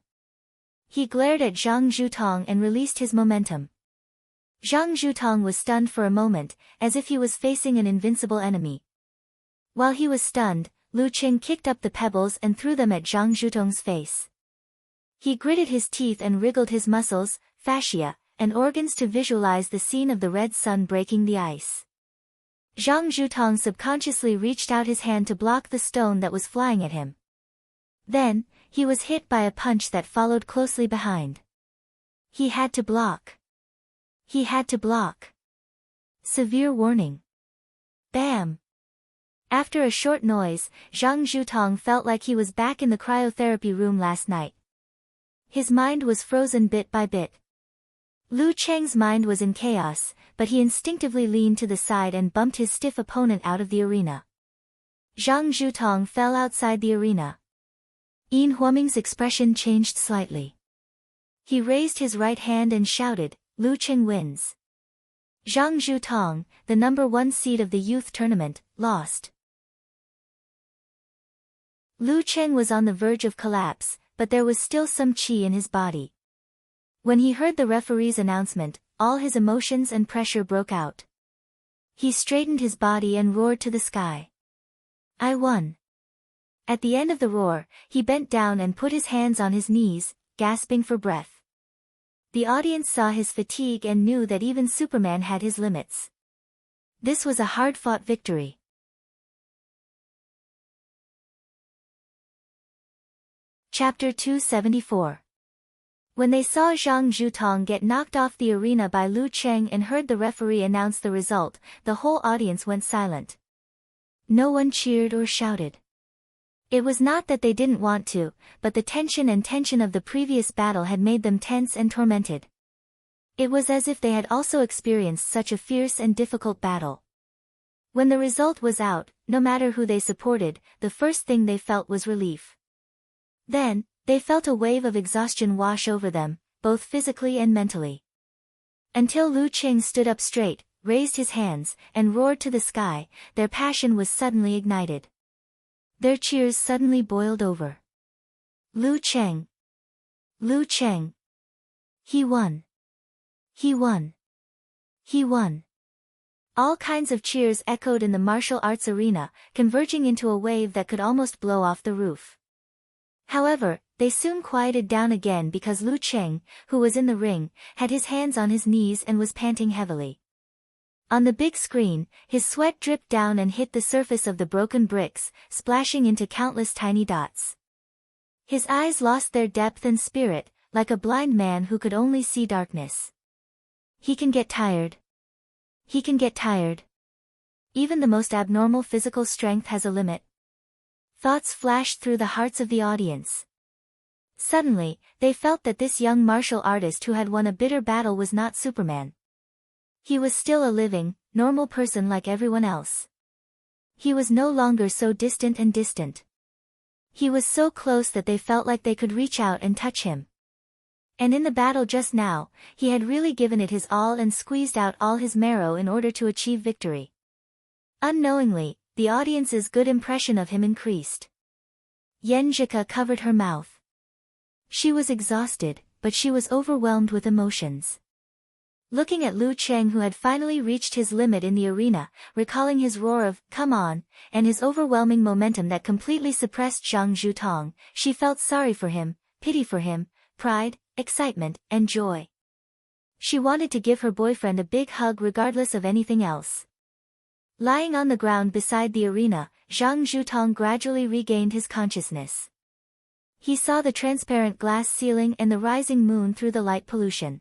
He glared at Zhang Zhutong and released his momentum. Zhang Zhutong was stunned for a moment, as if he was facing an invincible enemy. While he was stunned, Lu Cheng kicked up the pebbles and threw them at Zhang Zhutong's face. He gritted his teeth and wriggled his muscles, fascia, and organs to visualize the scene of the red sun breaking the ice. Zhang Zhutong subconsciously reached out his hand to block the stone that was flying at him. Then, he was hit by a punch that followed closely behind. He had to block. He had to block. Severe warning. Bam! After a short noise, Zhang Zhutong felt like he was back in the cryotherapy room last night. His mind was frozen bit by bit. Lu Cheng's mind was in chaos, but he instinctively leaned to the side and bumped his stiff opponent out of the arena. Zhang Zhutong fell outside the arena. Yin Huoming's expression changed slightly. He raised his right hand and shouted, "Lu Cheng wins." Zhang Zhutong, the #1 seed of the youth tournament, lost. Lu Cheng was on the verge of collapse, but there was still some qi in his body. When he heard the referee's announcement, all his emotions and pressure broke out. He straightened his body and roared to the sky. I won. At the end of the roar, he bent down and put his hands on his knees, gasping for breath. The audience saw his fatigue and knew that even Superman had his limits. This was a hard-fought victory. Chapter 274. When they saw Zhang Zhutong get knocked off the arena by Lu Cheng and heard the referee announce the result, the whole audience went silent. No one cheered or shouted. It was not that they didn't want to, but the tension of the previous battle had made them tense and tormented. It was as if they had also experienced such a fierce and difficult battle. When the result was out, no matter who they supported, the first thing they felt was relief. Then, they felt a wave of exhaustion wash over them, both physically and mentally. Until Lu Cheng stood up straight, raised his hands, and roared to the sky, their passion was suddenly ignited. Their cheers suddenly boiled over. Lu Cheng! Lu Cheng! He won! He won! He won! All kinds of cheers echoed in the martial arts arena, converging into a wave that could almost blow off the roof. However, they soon quieted down again because Lu Cheng, who was in the ring, had his hands on his knees and was panting heavily. On the big screen, his sweat dripped down and hit the surface of the broken bricks, splashing into countless tiny dots. His eyes lost their depth and spirit, like a blind man who could only see darkness. He can get tired. He can get tired. Even the most abnormal physical strength has a limit. Thoughts flashed through the hearts of the audience. Suddenly, they felt that this young martial artist who had won a bitter battle was not Superman. He was still a living, normal person like everyone else. He was no longer so distant. He was so close that they felt like they could reach out and touch him. And in the battle just now, he had really given it his all and squeezed out all his marrow in order to achieve victory. Unknowingly, the audience's good impression of him increased. Yenjika covered her mouth. She was exhausted, but she was overwhelmed with emotions. Looking at Lu Cheng, who had finally reached his limit in the arena, recalling his roar of, "Come on," and his overwhelming momentum that completely suppressed Zhang Zhutong, she felt sorry for him, pity for him, pride, excitement, and joy. She wanted to give her boyfriend a big hug regardless of anything else. Lying on the ground beside the arena, Zhang Zhutong gradually regained his consciousness. He saw the transparent glass ceiling and the rising moon through the light pollution.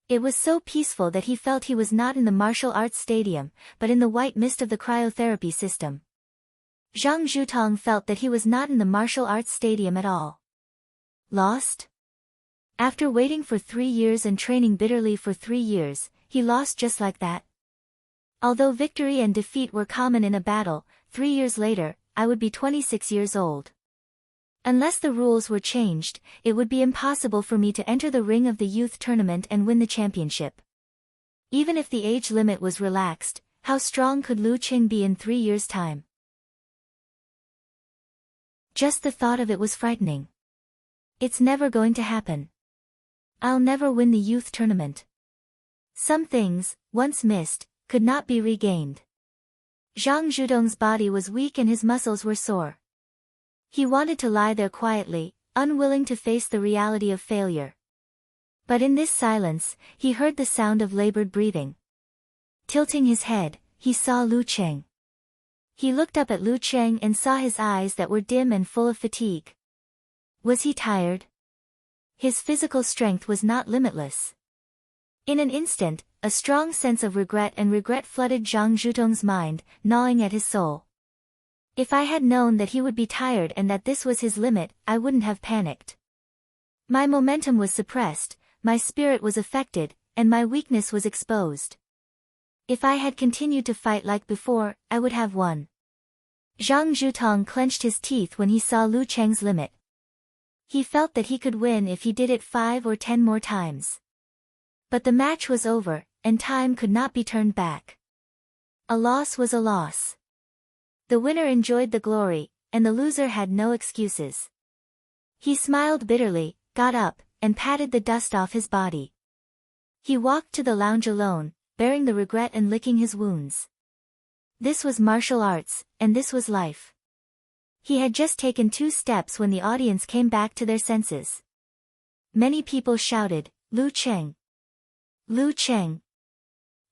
It was so peaceful that he felt he was not in the martial arts stadium, but in the white mist of the cryotherapy system. Zhang Zhutong felt that he was not in the martial arts stadium at all. Lost? After waiting for 3 years and training bitterly for 3 years, he lost just like that. Although victory and defeat were common in a battle, 3 years later, I would be 26 years old. Unless the rules were changed, it would be impossible for me to enter the ring of the youth tournament and win the championship. Even if the age limit was relaxed, how strong could Lu Cheng be in 3 years' time? Just the thought of it was frightening. It's never going to happen. I'll never win the youth tournament. Some things, once missed, could not be regained. Zhang Zhutong's body was weak and his muscles were sore. He wanted to lie there quietly, unwilling to face the reality of failure. But in this silence, he heard the sound of labored breathing. Tilting his head, he saw Lu Cheng. He looked up at Lu Cheng and saw his eyes that were dim and full of fatigue. Was he tired? His physical strength was not limitless. In an instant, a strong sense of regret flooded Zhang Zhutong's mind, gnawing at his soul. If I had known that he would be tired and that this was his limit, I wouldn't have panicked. My momentum was suppressed, my spirit was affected, and my weakness was exposed. If I had continued to fight like before, I would have won. Zhang Zhutong clenched his teeth when he saw Lu Cheng's limit. He felt that he could win if he did it 5 or 10 more times. But the match was over, and time could not be turned back. A loss was a loss. The winner enjoyed the glory, and the loser had no excuses. He smiled bitterly, got up, and patted the dust off his body. He walked to the lounge alone, bearing the regret and licking his wounds. This was martial arts, and this was life. He had just taken 2 steps when the audience came back to their senses. Many people shouted, "Lu Cheng! Lu Cheng!"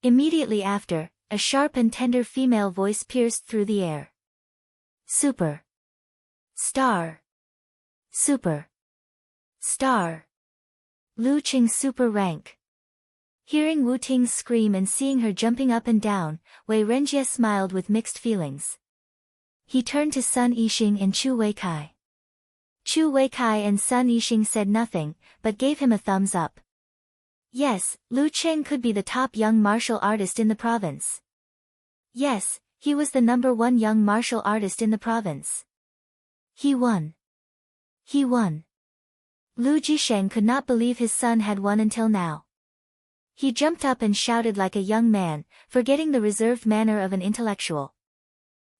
Immediately after, a sharp and tender female voice pierced through the air. "Super! Star! Super! Star! Lu Cheng's super rank!" Hearing Wu Ting's scream and seeing her jumping up and down, Wei Renjie smiled with mixed feelings. He turned to Sun Yixing and Chu Weikai. Chu Weikai and Sun Yixing said nothing, but gave him a thumbs up. Yes, Lu Cheng could be the top young martial artist in the province. Yes, he was the #1 young martial artist in the province. He won. He won. Lu Jisheng could not believe his son had won until now. He jumped up and shouted like a young man, forgetting the reserved manner of an intellectual.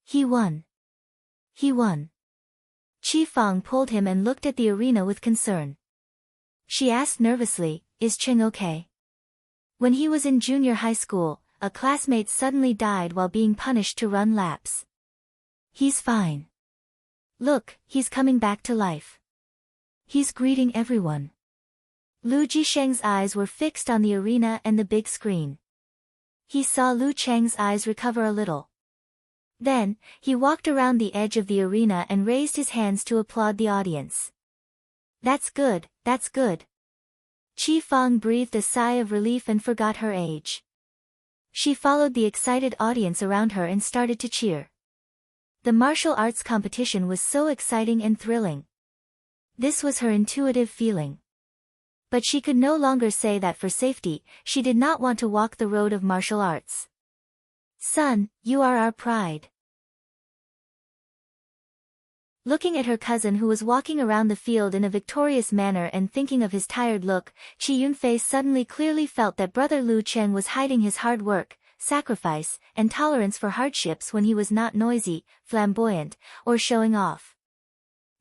He won. He won. Qi Fang pulled him and looked at the arena with concern. She asked nervously, "Is Cheng okay?" When he was in junior high school, a classmate suddenly died while being punished to run laps. He's fine. Look, he's coming back to life. He's greeting everyone. Lu Jisheng's eyes were fixed on the arena and the big screen. He saw Lu Cheng's eyes recover a little. Then, he walked around the edge of the arena and raised his hands to applaud the audience. That's good, that's good. Qi Fang breathed a sigh of relief and forgot her age. She followed the excited audience around her and started to cheer. The martial arts competition was so exciting and thrilling. This was her intuitive feeling. But she could no longer say that for safety, she did not want to walk the road of martial arts. Son, you are our pride. Looking at her cousin who was walking around the field in a victorious manner and thinking of his tired look, Qi Yunfei suddenly clearly felt that brother Lu Cheng was hiding his hard work, sacrifice, and tolerance for hardships when he was not noisy, flamboyant, or showing off.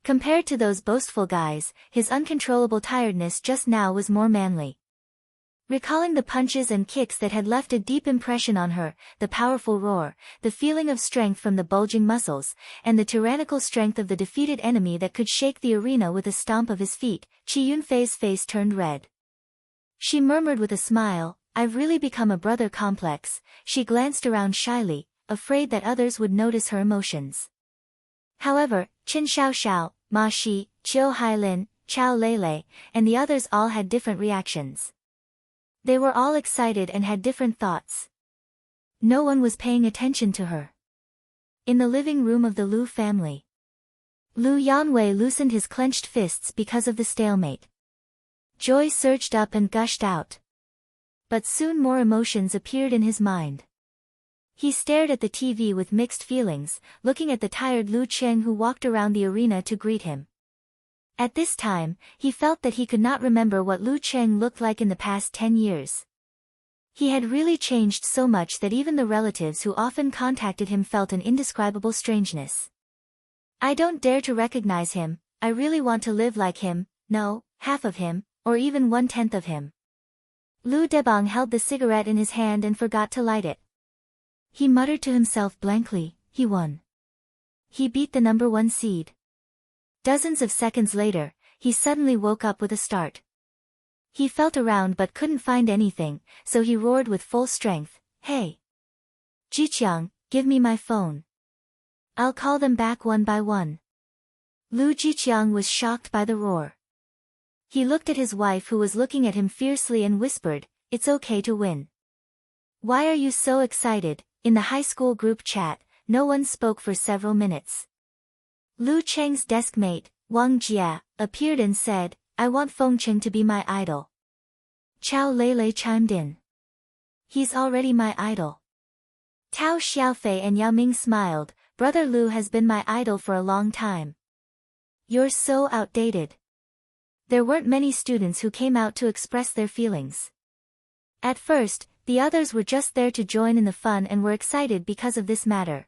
Compared to those boastful guys, his uncontrollable tiredness just now was more manly. Recalling the punches and kicks that had left a deep impression on her, the powerful roar, the feeling of strength from the bulging muscles, and the tyrannical strength of the defeated enemy that could shake the arena with a stomp of his feet, Qi Yunfei's face turned red. She murmured with a smile, "I've really become a brother complex." She glanced around shyly, afraid that others would notice her emotions. However, Qin Xiaoxiao, Ma Shi, Qiu Hailin, Chao Lele, and the others all had different reactions. They were all excited and had different thoughts. No one was paying attention to her. In the living room of the Lu family, Lu Yanwei loosened his clenched fists because of the stalemate. Joy surged up and gushed out. But soon more emotions appeared in his mind. He stared at the TV with mixed feelings, looking at the tired Lu Cheng who walked around the arena to greet him. At this time, he felt that he could not remember what Lu Cheng looked like in the past 10 years. He had really changed so much that even the relatives who often contacted him felt an indescribable strangeness. "I don't dare to recognize him, I really want to live like him, no, half of him, or even 1/10 of him." Lu Debang held the cigarette in his hand and forgot to light it. He muttered to himself blankly, "He won. He beat the #1 seed." Dozens of seconds later, he suddenly woke up with a start. He felt around but couldn't find anything, so he roared with full strength, "Hey! Jiqiang, give me my phone. I'll call them back one by one." Lu Jiqiang was shocked by the roar. He looked at his wife who was looking at him fiercely and whispered, "It's okay to win." "Why are you so excited?" In the high school group chat, no one spoke for several minutes. Lu Cheng's desk mate, Wang Jia, appeared and said, "I want Feng Cheng to be my idol." Chao Lele chimed in. "He's already my idol." Tao Xiaofei and Yao Ming smiled, "Brother Lu has been my idol for a long time." "You're so outdated." There weren't many students who came out to express their feelings. At first, The others were just there to join in the fun and were excited because of this matter.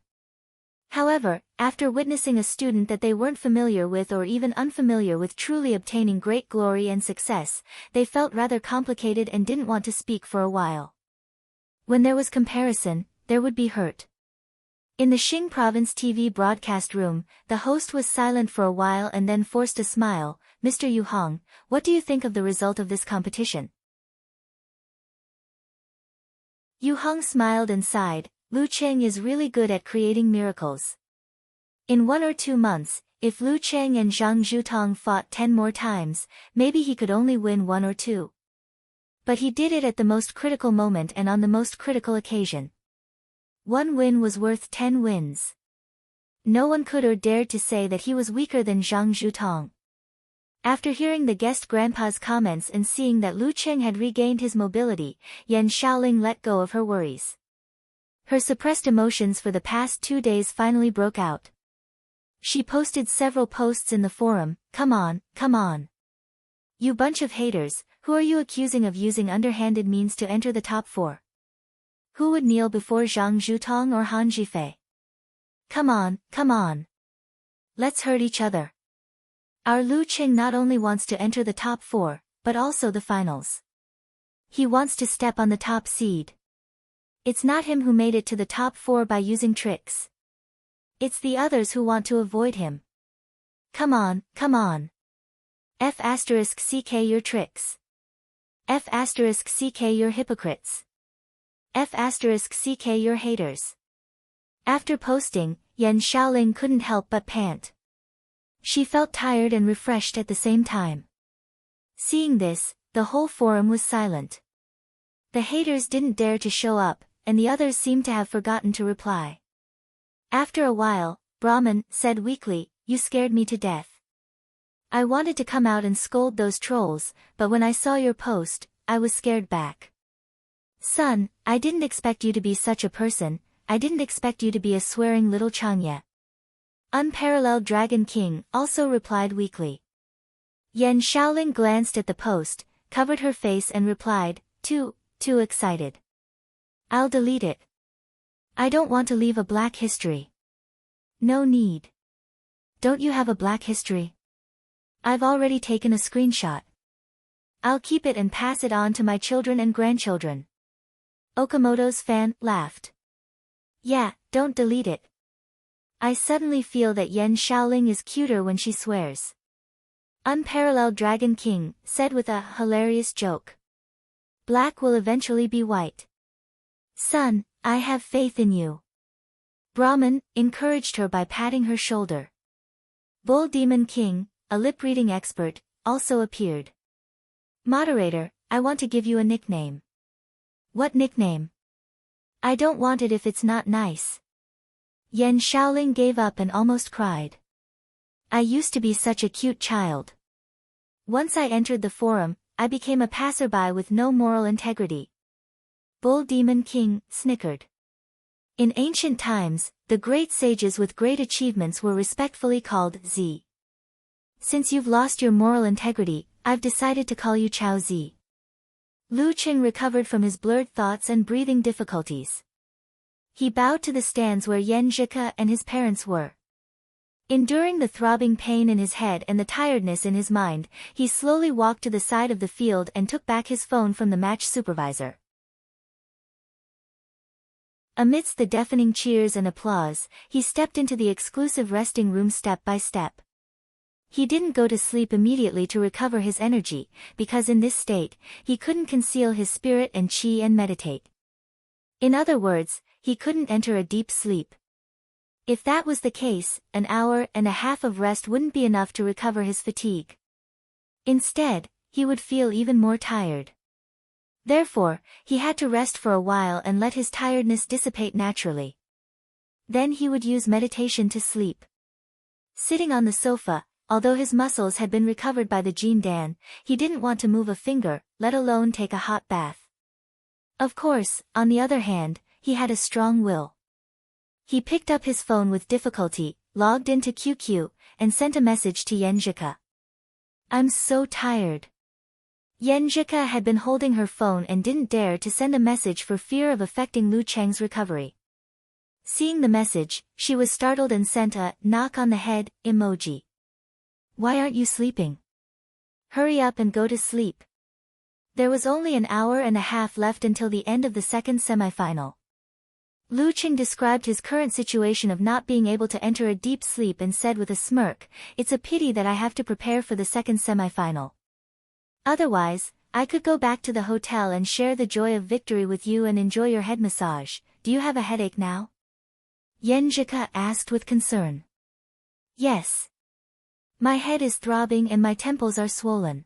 However, after witnessing a student that they weren't familiar with or even unfamiliar with truly obtaining great glory and success, they felt rather complicated and didn't want to speak for a while. When there was comparison, there would be hurt. In the Xing province TV broadcast room, the host was silent for a while and then forced a smile. Mr. Yu Hong, what do you think of the result of this competition? Yu Hong smiled and sighed. Lu Cheng is really good at creating miracles. In 1 or 2 months, if Lu Cheng and Zhang Zhutong fought 10 more times, maybe he could only win 1 or 2. But he did it at the most critical moment and on the most critical occasion. 1 win was worth 10 wins. No one could or dared to say that he was weaker than Zhang Zhutong. After hearing the guest grandpa's comments and seeing that Lu Cheng had regained his mobility, Yan Shaoling let go of her worries. Her suppressed emotions for the past 2 days finally broke out. She posted several posts in the forum. Come on, come on. You bunch of haters, who are you accusing of using underhanded means to enter the top 4? Who would kneel before Zhang Zhutong or Han Zhifei? Come on, come on. Let's hurt each other. Our Lu Cheng not only wants to enter the top 4, but also the finals. He wants to step on the top seed. It's not him who made it to the top 4 by using tricks. It's the others who want to avoid him. Come on, come on. F***ck your tricks. F***ck your hypocrites. F***ck your haters. After posting, Yan Shaoling couldn't help but pant. She felt tired and refreshed at the same time. Seeing this, the whole forum was silent. The haters didn't dare to show up, and the others seemed to have forgotten to reply. After a while, Brahman said weakly, "You scared me to death. I wanted to come out and scold those trolls, but when I saw your post, I was scared back. Son, I didn't expect you to be such a person, I didn't expect you to be a swearing little Changye." Unparalleled Dragon King also replied weakly. Yan Shaoling glanced at the post, covered her face and replied, too excited. I'll delete it. I don't want to leave a black history. No need. Don't you have a black history? I've already taken a screenshot. I'll keep it and pass it on to my children and grandchildren. Okamoto's fan laughed. Yeah, don't delete it. I suddenly feel that Yan Shaoling is cuter when she swears. Unparalleled Dragon King said with a hilarious joke. Black will eventually be white. Son, I have faith in you. Brahman encouraged her by patting her shoulder. Bull Demon King, a lip-reading expert, also appeared. Moderator, I want to give you a nickname. What nickname? I don't want it if it's not nice. Yan Shaoling gave up and almost cried. I used to be such a cute child. Once I entered the forum, I became a passerby with no moral integrity. Bull Demon King snickered. In ancient times, the great sages with great achievements were respectfully called Zi. Since you've lost your moral integrity, I've decided to call you Chao Zi. Lu Cheng recovered from his blurred thoughts and breathing difficulties. He bowed to the stands where Yan Zhika and his parents were. Enduring the throbbing pain in his head and the tiredness in his mind, he slowly walked to the side of the field and took back his phone from the match supervisor. Amidst the deafening cheers and applause, he stepped into the exclusive resting room step by step. He didn't go to sleep immediately to recover his energy, because in this state, he couldn't conceal his spirit and qi and meditate. In other words, he couldn't enter a deep sleep. If that was the case, an hour and a half of rest wouldn't be enough to recover his fatigue. Instead, he would feel even more tired. Therefore, he had to rest for a while and let his tiredness dissipate naturally. Then he would use meditation to sleep. Sitting on the sofa, although his muscles had been recovered by the Jin Dan, he didn't want to move a finger, let alone take a hot bath. Of course, on the other hand, he had a strong will. He picked up his phone with difficulty, logged into QQ, and sent a message to Yan Zhika. I'm so tired. Yenjika had been holding her phone and didn't dare to send a message for fear of affecting Lu Cheng's recovery. Seeing the message, she was startled and sent a knock on the head emoji. Why aren't you sleeping? Hurry up and go to sleep. There was only an hour and a half left until the end of the second semifinal. Lu Cheng described his current situation of not being able to enter a deep sleep and said with a smirk, "It's a pity that I have to prepare for the second semifinal. Otherwise, I could go back to the hotel and share the joy of victory with you and enjoy your head massage. Do you have a headache now?" Yenjika asked with concern. Yes. My head is throbbing and my temples are swollen.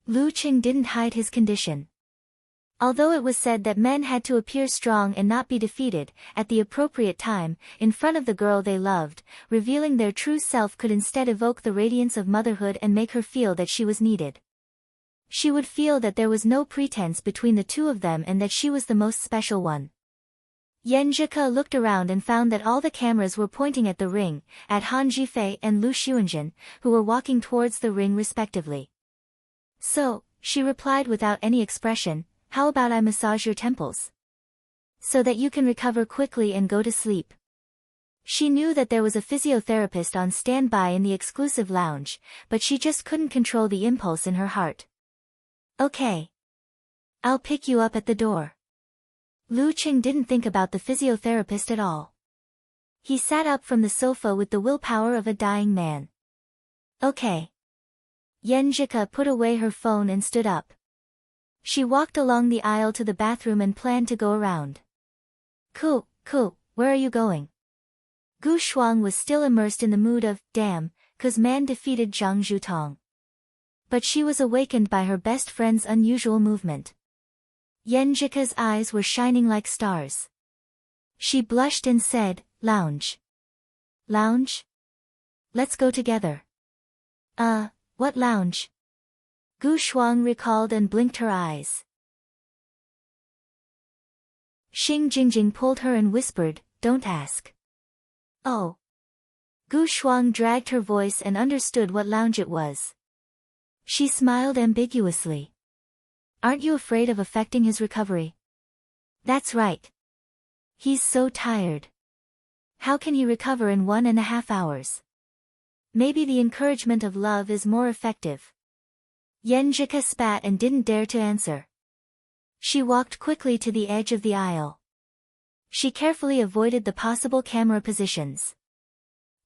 Lu Cheng didn't hide his condition. Although it was said that men had to appear strong and not be defeated, at the appropriate time, in front of the girl they loved, revealing their true self could instead evoke the radiance of motherhood and make her feel that she was needed. She would feel that there was no pretense between the two of them and that she was the most special one. Yenjika looked around and found that all the cameras were pointing at the ring, at Han Jifei and Lu Xuanjun, who were walking towards the ring respectively. So, she replied without any expression, "How about I massage your temples? So that you can recover quickly and go to sleep." She knew that there was a physiotherapist on standby in the exclusive lounge, but she just couldn't control the impulse in her heart. "Okay. I'll pick you up at the door." Lu Cheng didn't think about the physiotherapist at all. He sat up from the sofa with the willpower of a dying man. "Okay." Yenjika put away her phone and stood up. She walked along the aisle to the bathroom and planned to go around. Ku, where are you going?" Gu Shuang was still immersed in the mood of, "Damn, 'cause man defeated Zhang Zhutong." But she was awakened by her best friend's unusual movement. Yenjika's eyes were shining like stars. She blushed and said, "Lounge." "Lounge? Let's go together." What lounge?" Gu Shuang recalled and blinked her eyes. Xing Jingjing pulled her and whispered, "Don't ask." "Oh." Gu Shuang dragged her voice and understood what lounge it was. She smiled ambiguously. "Aren't you afraid of affecting his recovery?" "That's right. He's so tired. How can he recover in 1.5 hours? Maybe the encouragement of love is more effective." Yenjika spat and didn't dare to answer. She walked quickly to the edge of the aisle. She carefully avoided the possible camera positions.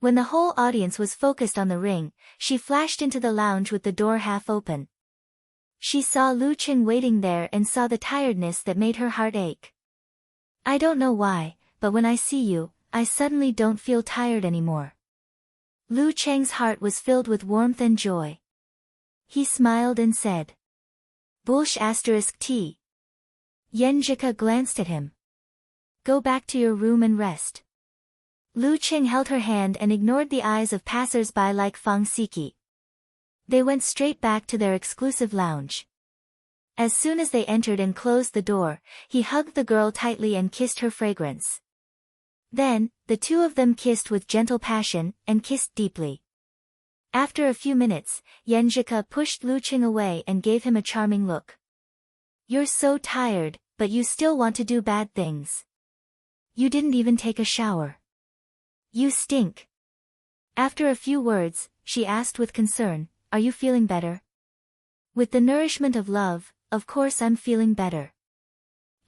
When the whole audience was focused on the ring, she flashed into the lounge with the door half open. She saw Lu Cheng waiting there and saw the tiredness that made her heart ache. "I don't know why, but when I see you, I suddenly don't feel tired anymore." Lu Cheng's heart was filled with warmth and joy. He smiled and said, "Bullsh *T." Yenjika glanced at him. "Go back to your room and rest." Lu Cheng held her hand and ignored the eyes of passers-by like Fang Siki. They went straight back to their exclusive lounge. As soon as they entered and closed the door, he hugged the girl tightly and kissed her fragrance. Then, the two of them kissed with gentle passion, and kissed deeply. After a few minutes, Yenjika pushed Lu Cheng away and gave him a charming look. "You're so tired, but you still want to do bad things. You didn't even take a shower. You stink." After a few words, she asked with concern, "Are you feeling better?" "With the nourishment of love, of course I'm feeling better.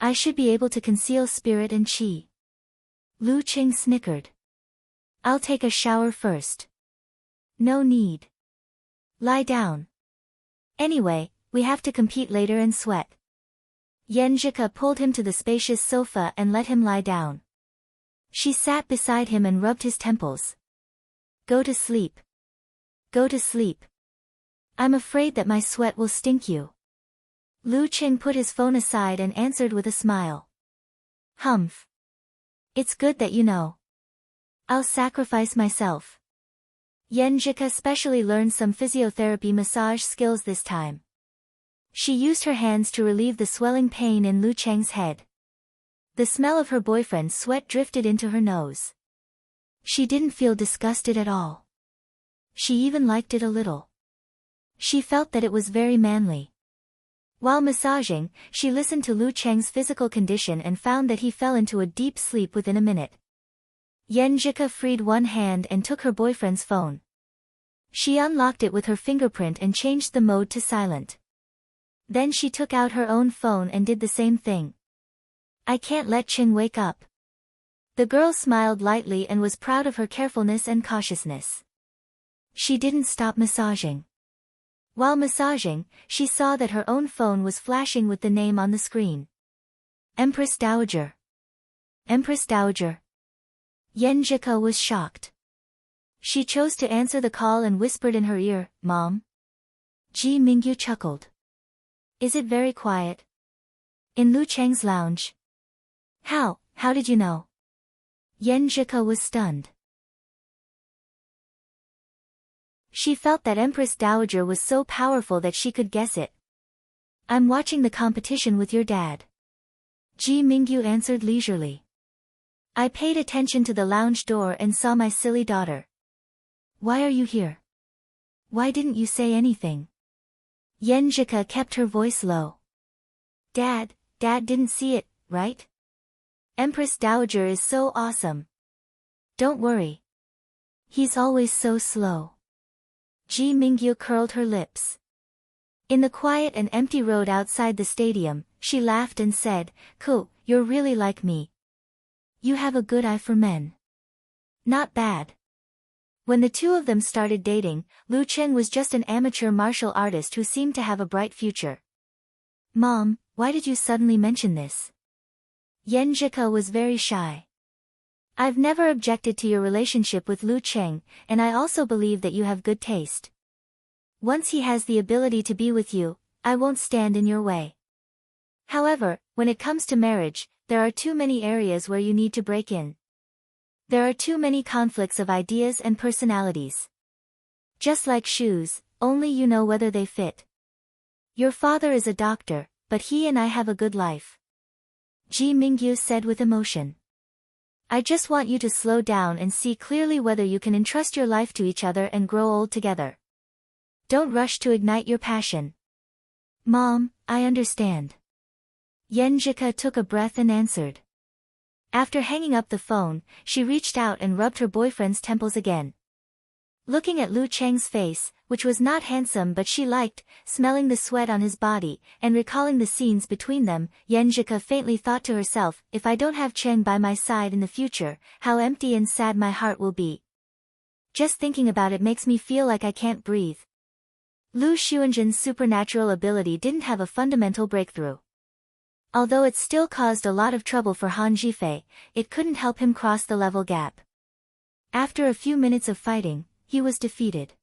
I should be able to conceal spirit and chi." Lu Cheng snickered. "I'll take a shower first." "No need. Lie down. Anyway, we have to compete later and sweat." Yenjika pulled him to the spacious sofa and let him lie down. She sat beside him and rubbed his temples. "Go to sleep. Go to sleep. I'm afraid that my sweat will stink you." Lu Cheng put his phone aside and answered with a smile. "Humph. It's good that you know. I'll sacrifice myself." Yenjika specially learned some physiotherapy massage skills this time. She used her hands to relieve the swelling pain in Lu Cheng's head. The smell of her boyfriend's sweat drifted into her nose. She didn't feel disgusted at all. She even liked it a little. She felt that it was very manly. While massaging, she listened to Lu Cheng's physical condition and found that he fell into a deep sleep within a minute. Jika freed one hand and took her boyfriend's phone. She unlocked it with her fingerprint and changed the mode to silent. Then she took out her own phone and did the same thing. I can't let Cheng wake up. The girl smiled lightly and was proud of her carefulness and cautiousness. She didn't stop massaging. While massaging, she saw that her own phone was flashing with the name on the screen. Empress Dowager. Empress Dowager. Jika was shocked. She chose to answer the call and whispered in her ear, "Mom?" Ji Mingyu chuckled. "Is it very quiet?" "In Lu Cheng's lounge." How did you know?" Jika was stunned. She felt that Empress Dowager was so powerful that she could guess it. "I'm watching the competition with your dad." Ji Mingyu answered leisurely. "I paid attention to the lounge door and saw my silly daughter." "Why are you here? Why didn't you say anything?" Jika kept her voice low. Dad didn't see it, right? Empress Dowager is so awesome. Don't worry. He's always so slow." Ji Mingyu curled her lips. In the quiet and empty road outside the stadium, she laughed and said, "Cool, you're really like me. You have a good eye for men." "Not bad." When the two of them started dating, Lu Cheng was just an amateur martial artist who seemed to have a bright future. "Mom, why did you suddenly mention this?" Jika was very shy. "I've never objected to your relationship with Lu Cheng, and I also believe that you have good taste. Once he has the ability to be with you, I won't stand in your way. However, when it comes to marriage, there are too many areas where you need to break in. There are too many conflicts of ideas and personalities. Just like shoes, only you know whether they fit. Your father is a doctor, but he and I have a good life." Ji Mingyu said with emotion. "I just want you to slow down and see clearly whether you can entrust your life to each other and grow old together. Don't rush to ignite your passion." "Mom, I understand." Jika took a breath and answered. After hanging up the phone, she reached out and rubbed her boyfriend's temples again. Looking at Lu Cheng's face, which was not handsome but she liked, smelling the sweat on his body, and recalling the scenes between them, Jika faintly thought to herself, "If I don't have Cheng by my side in the future, how empty and sad my heart will be. Just thinking about it makes me feel like I can't breathe." Lu Xuanzhen's supernatural ability didn't have a fundamental breakthrough. Although it still caused a lot of trouble for Han Zhifei, it couldn't help him cross the level gap. After a few minutes of fighting, he was defeated.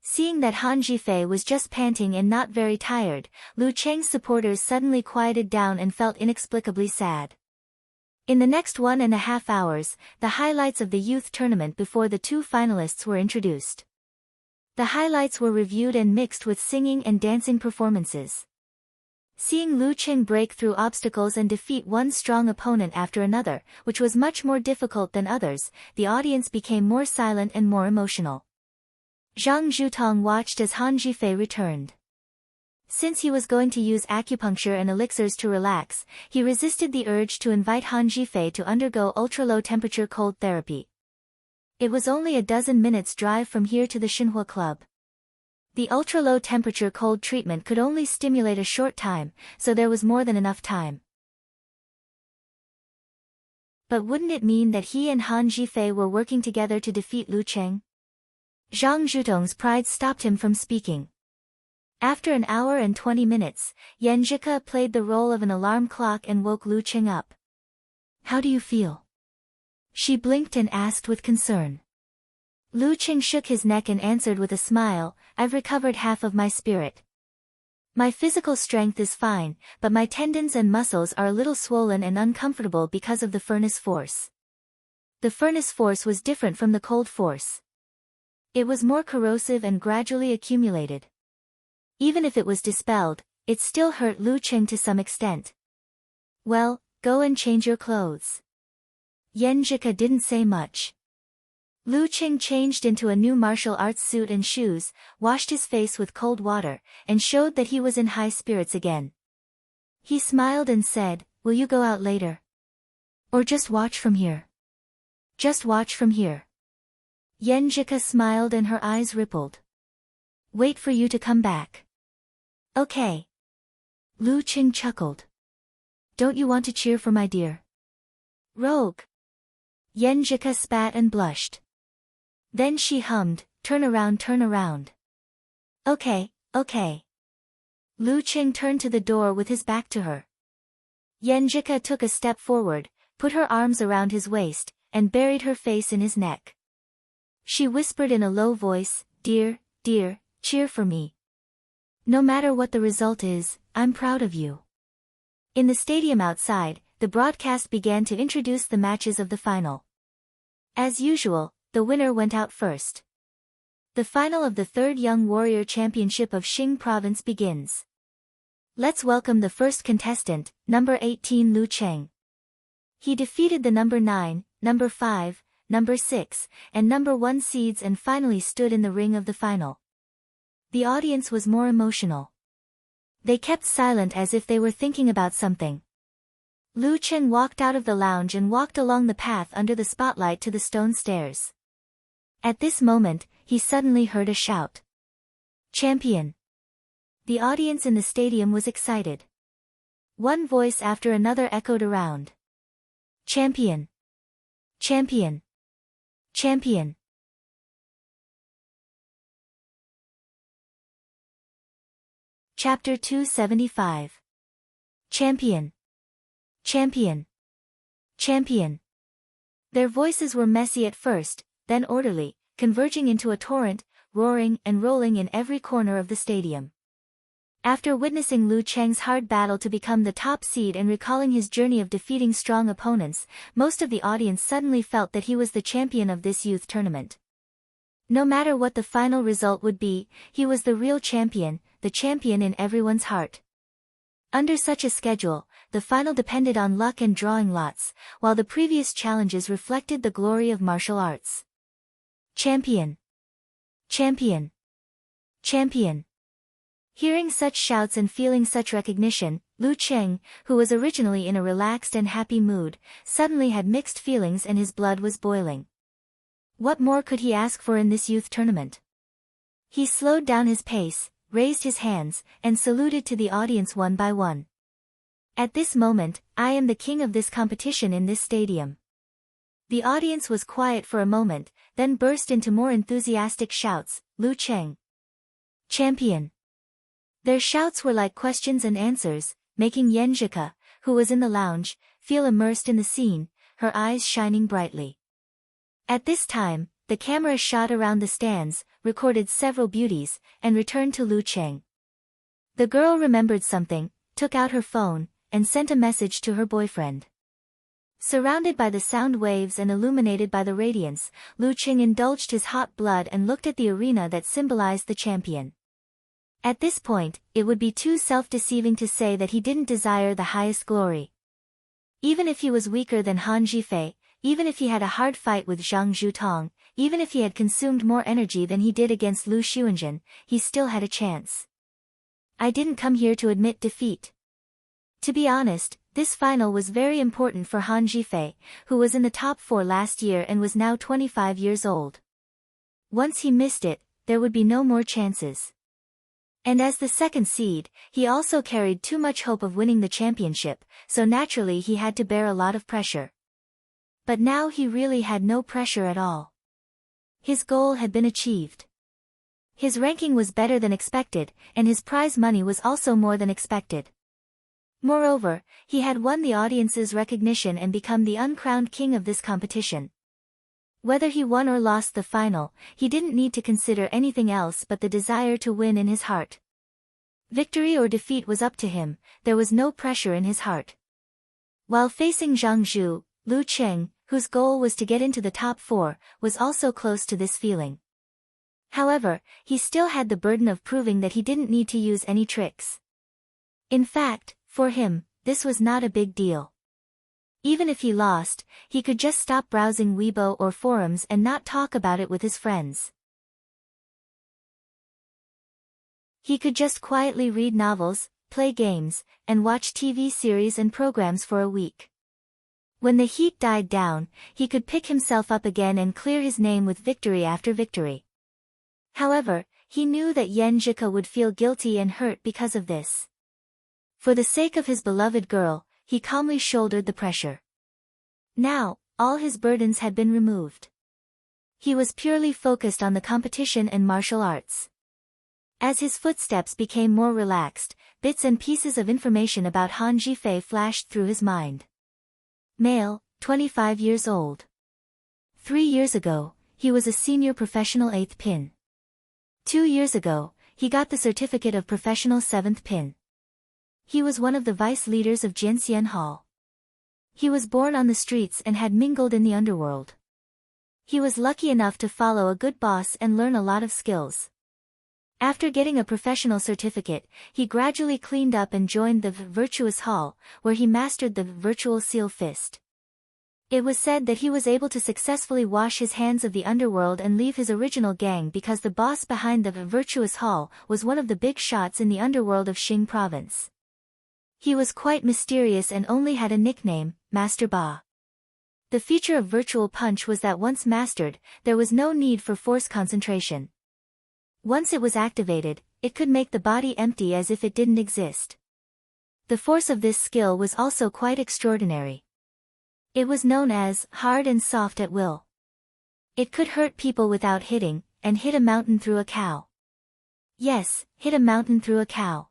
Seeing that Han Zhifei was just panting and not very tired, Lu Cheng's supporters suddenly quieted down and felt inexplicably sad. In the next 1.5 hours, the highlights of the youth tournament before the two finalists were introduced. The highlights were reviewed and mixed with singing and dancing performances. Seeing Lu Cheng break through obstacles and defeat one strong opponent after another, which was much more difficult than others, the audience became more silent and more emotional. Zhang Zhutong watched as Han Zhifei returned. Since he was going to use acupuncture and elixirs to relax, he resisted the urge to invite Han Zhifei to undergo ultra-low temperature cold therapy. It was only a dozen minutes drive from here to the Xinhua Club. The ultra-low temperature cold treatment could only stimulate a short time, so there was more than enough time. But wouldn't it mean that he and Han Zhifei were working together to defeat Lu Cheng? Zhang Zhutong's pride stopped him from speaking. After an hour and 20 minutes, Jika played the role of an alarm clock and woke Lu Cheng up. "How do you feel?" She blinked and asked with concern. Lu Cheng shook his neck and answered with a smile, "I've recovered half of my spirit. My physical strength is fine, but my tendons and muscles are a little swollen and uncomfortable because of the furnace force." The furnace force was different from the cold force. It was more corrosive and gradually accumulated. Even if it was dispelled, it still hurt Lu Cheng to some extent. "Well, go and change your clothes." Jika didn't say much. Lu Qing changed into a new martial arts suit and shoes, washed his face with cold water, and showed that he was in high spirits again. He smiled and said, "Will you go out later? Or just watch from here?" "Just watch from here." Yenjika smiled and her eyes rippled. "Wait for you to come back." "Okay." Lu Qing chuckled. "Don't you want to cheer for my dear rogue?" Yenjika spat and blushed. Then she hummed, "Turn around, turn around." "Okay, okay." Lu Qing turned to the door with his back to her. Yenjika took a step forward, put her arms around his waist, and buried her face in his neck. She whispered in a low voice, "Dear, dear, cheer for me. No matter what the result is, I'm proud of you." In the stadium outside, the broadcast began to introduce the matches of the final. As usual, the winner went out first. The final of the third Young Warrior Championship of Xing Province begins. Let's welcome the first contestant, number 18 Lu Cheng. He defeated the number 9, number 5, number 6, and number 1 seeds and finally stood in the ring of the final. The audience was more emotional. They kept silent as if they were thinking about something. Lu Cheng walked out of the lounge and walked along the path under the spotlight to the stone stairs. At this moment, he suddenly heard a shout. "Champion!" The audience in the stadium was excited. One voice after another echoed around. "Champion! Champion! Champion!" Chapter 275. Champion! Champion! Champion! Their voices were messy at first, then orderly, converging into a torrent, roaring and rolling in every corner of the stadium. After witnessing Lu Cheng's hard battle to become the top seed and recalling his journey of defeating strong opponents, most of the audience suddenly felt that he was the champion of this youth tournament. No matter what the final result would be, he was the real champion, the champion in everyone's heart. Under such a schedule, the final depended on luck and drawing lots, while the previous challenges reflected the glory of martial arts. Champion! Champion! Champion! Hearing such shouts and feeling such recognition, Lu Cheng, who was originally in a relaxed and happy mood, suddenly had mixed feelings and his blood was boiling. What more could he ask for in this youth tournament? He slowed down his pace, raised his hands, and saluted to the audience one by one. At this moment, I am the king of this competition in this stadium. The audience was quiet for a moment, then burst into more enthusiastic shouts, "Lu Cheng! Champion!" Their shouts were like questions and answers, making Yenjika, who was in the lounge, feel immersed in the scene, her eyes shining brightly. At this time, the camera shot around the stands, recorded several beauties, and returned to Lu Cheng. The girl remembered something, took out her phone, and sent a message to her boyfriend. Surrounded by the sound waves and illuminated by the radiance, Lu Cheng indulged his hot blood and looked at the arena that symbolized the champion. At this point, it would be too self-deceiving to say that he didn't desire the highest glory. Even if he was weaker than Han Zhifei, even if he had a hard fight with Zhang Zhutong, even if he had consumed more energy than he did against Lu Xuanzhen, he still had a chance. I didn't come here to admit defeat. To be honest, this final was very important for Han Zhifei, who was in the top 4 last year and was now 25 years old. Once he missed it, there would be no more chances. And as the second seed, he also carried too much hope of winning the championship, so naturally he had to bear a lot of pressure. But now he really had no pressure at all. His goal had been achieved. His ranking was better than expected, and his prize money was also more than expected. Moreover, he had won the audience's recognition and become the uncrowned king of this competition. Whether he won or lost the final, he didn't need to consider anything else but the desire to win in his heart. Victory or defeat was up to him, there was no pressure in his heart. While facing Zhang Zhu, Lu Cheng, whose goal was to get into the top 4, was also close to this feeling. However, he still had the burden of proving that he didn't need to use any tricks. In fact, for him, this was not a big deal. Even if he lost, he could just stop browsing Weibo or forums and not talk about it with his friends. He could just quietly read novels, play games, and watch TV series and programs for a week. When the heat died down, he could pick himself up again and clear his name with victory after victory. However, he knew that Yen Jika would feel guilty and hurt because of this. For the sake of his beloved girl, he calmly shouldered the pressure. Now, all his burdens had been removed. He was purely focused on the competition and martial arts. As his footsteps became more relaxed, bits and pieces of information about Han Jifei flashed through his mind. Male, 25 years old. 3 years ago, he was a senior professional 8th pin. 2 years ago, he got the certificate of professional 7th pin. He was one of the vice leaders of Jianxian Hall. He was born on the streets and had mingled in the underworld. He was lucky enough to follow a good boss and learn a lot of skills. After getting a professional certificate, he gradually cleaned up and joined the Virtuous Hall, where he mastered the virtual seal fist. It was said that he was able to successfully wash his hands of the underworld and leave his original gang because the boss behind the Virtuous Hall was one of the big shots in the underworld of Xing province. He was quite mysterious and only had a nickname, Master Ba. The feature of Virtual Punch was that once mastered, there was no need for force concentration. Once it was activated, it could make the body empty as if it didn't exist. The force of this skill was also quite extraordinary. It was known as hard and soft at will. It could hurt people without hitting, and hit a mountain through a cow. Yes, hit a mountain through a cow.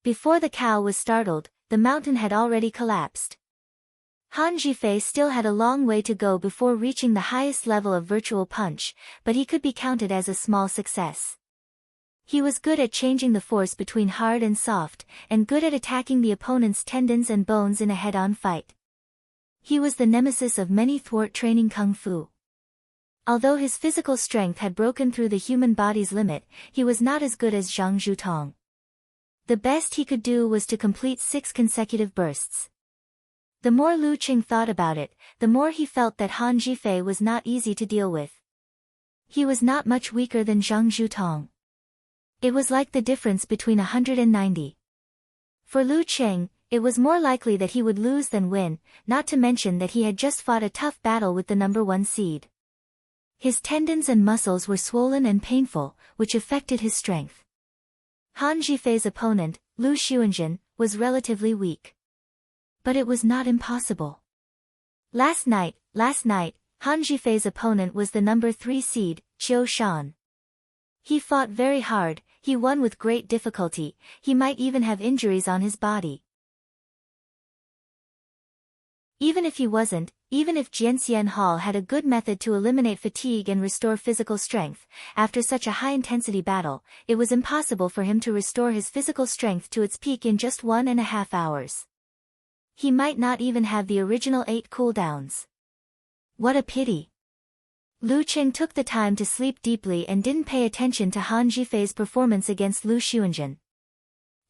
Before the cow was startled, the mountain had already collapsed. Han Jifei still had a long way to go before reaching the highest level of Virtual Punch, but he could be counted as a small success. He was good at changing the force between hard and soft, and good at attacking the opponent's tendons and bones in a head-on fight. He was the nemesis of many thwart training kung fu. Although his physical strength had broken through the human body's limit, he was not as good as Zhang Zhutong. The best he could do was to complete 6 consecutive bursts. The more Lu Qing thought about it, the more he felt that Han Jifei was not easy to deal with. He was not much weaker than Zhang Zhutong. It was like the difference between 190. For Lu Qing, it was more likely that he would lose than win, not to mention that he had just fought a tough battle with the number 1 seed. His tendons and muscles were swollen and painful, which affected his strength. Han Jifei's opponent, Lu Xuanjun, was relatively weak. But it was not impossible. Last night, Han Jifei's opponent was the number 3 seed, Qiu Shan. He fought very hard, he won with great difficulty, he might even have injuries on his body. Even if Jianxian Hall had a good method to eliminate fatigue and restore physical strength, after such a high-intensity battle, it was impossible for him to restore his physical strength to its peak in just 1.5 hours. He might not even have the original 8 cooldowns. What a pity. Lu Qing took the time to sleep deeply and didn't pay attention to Han Jifei's performance against Lu Xuanjun.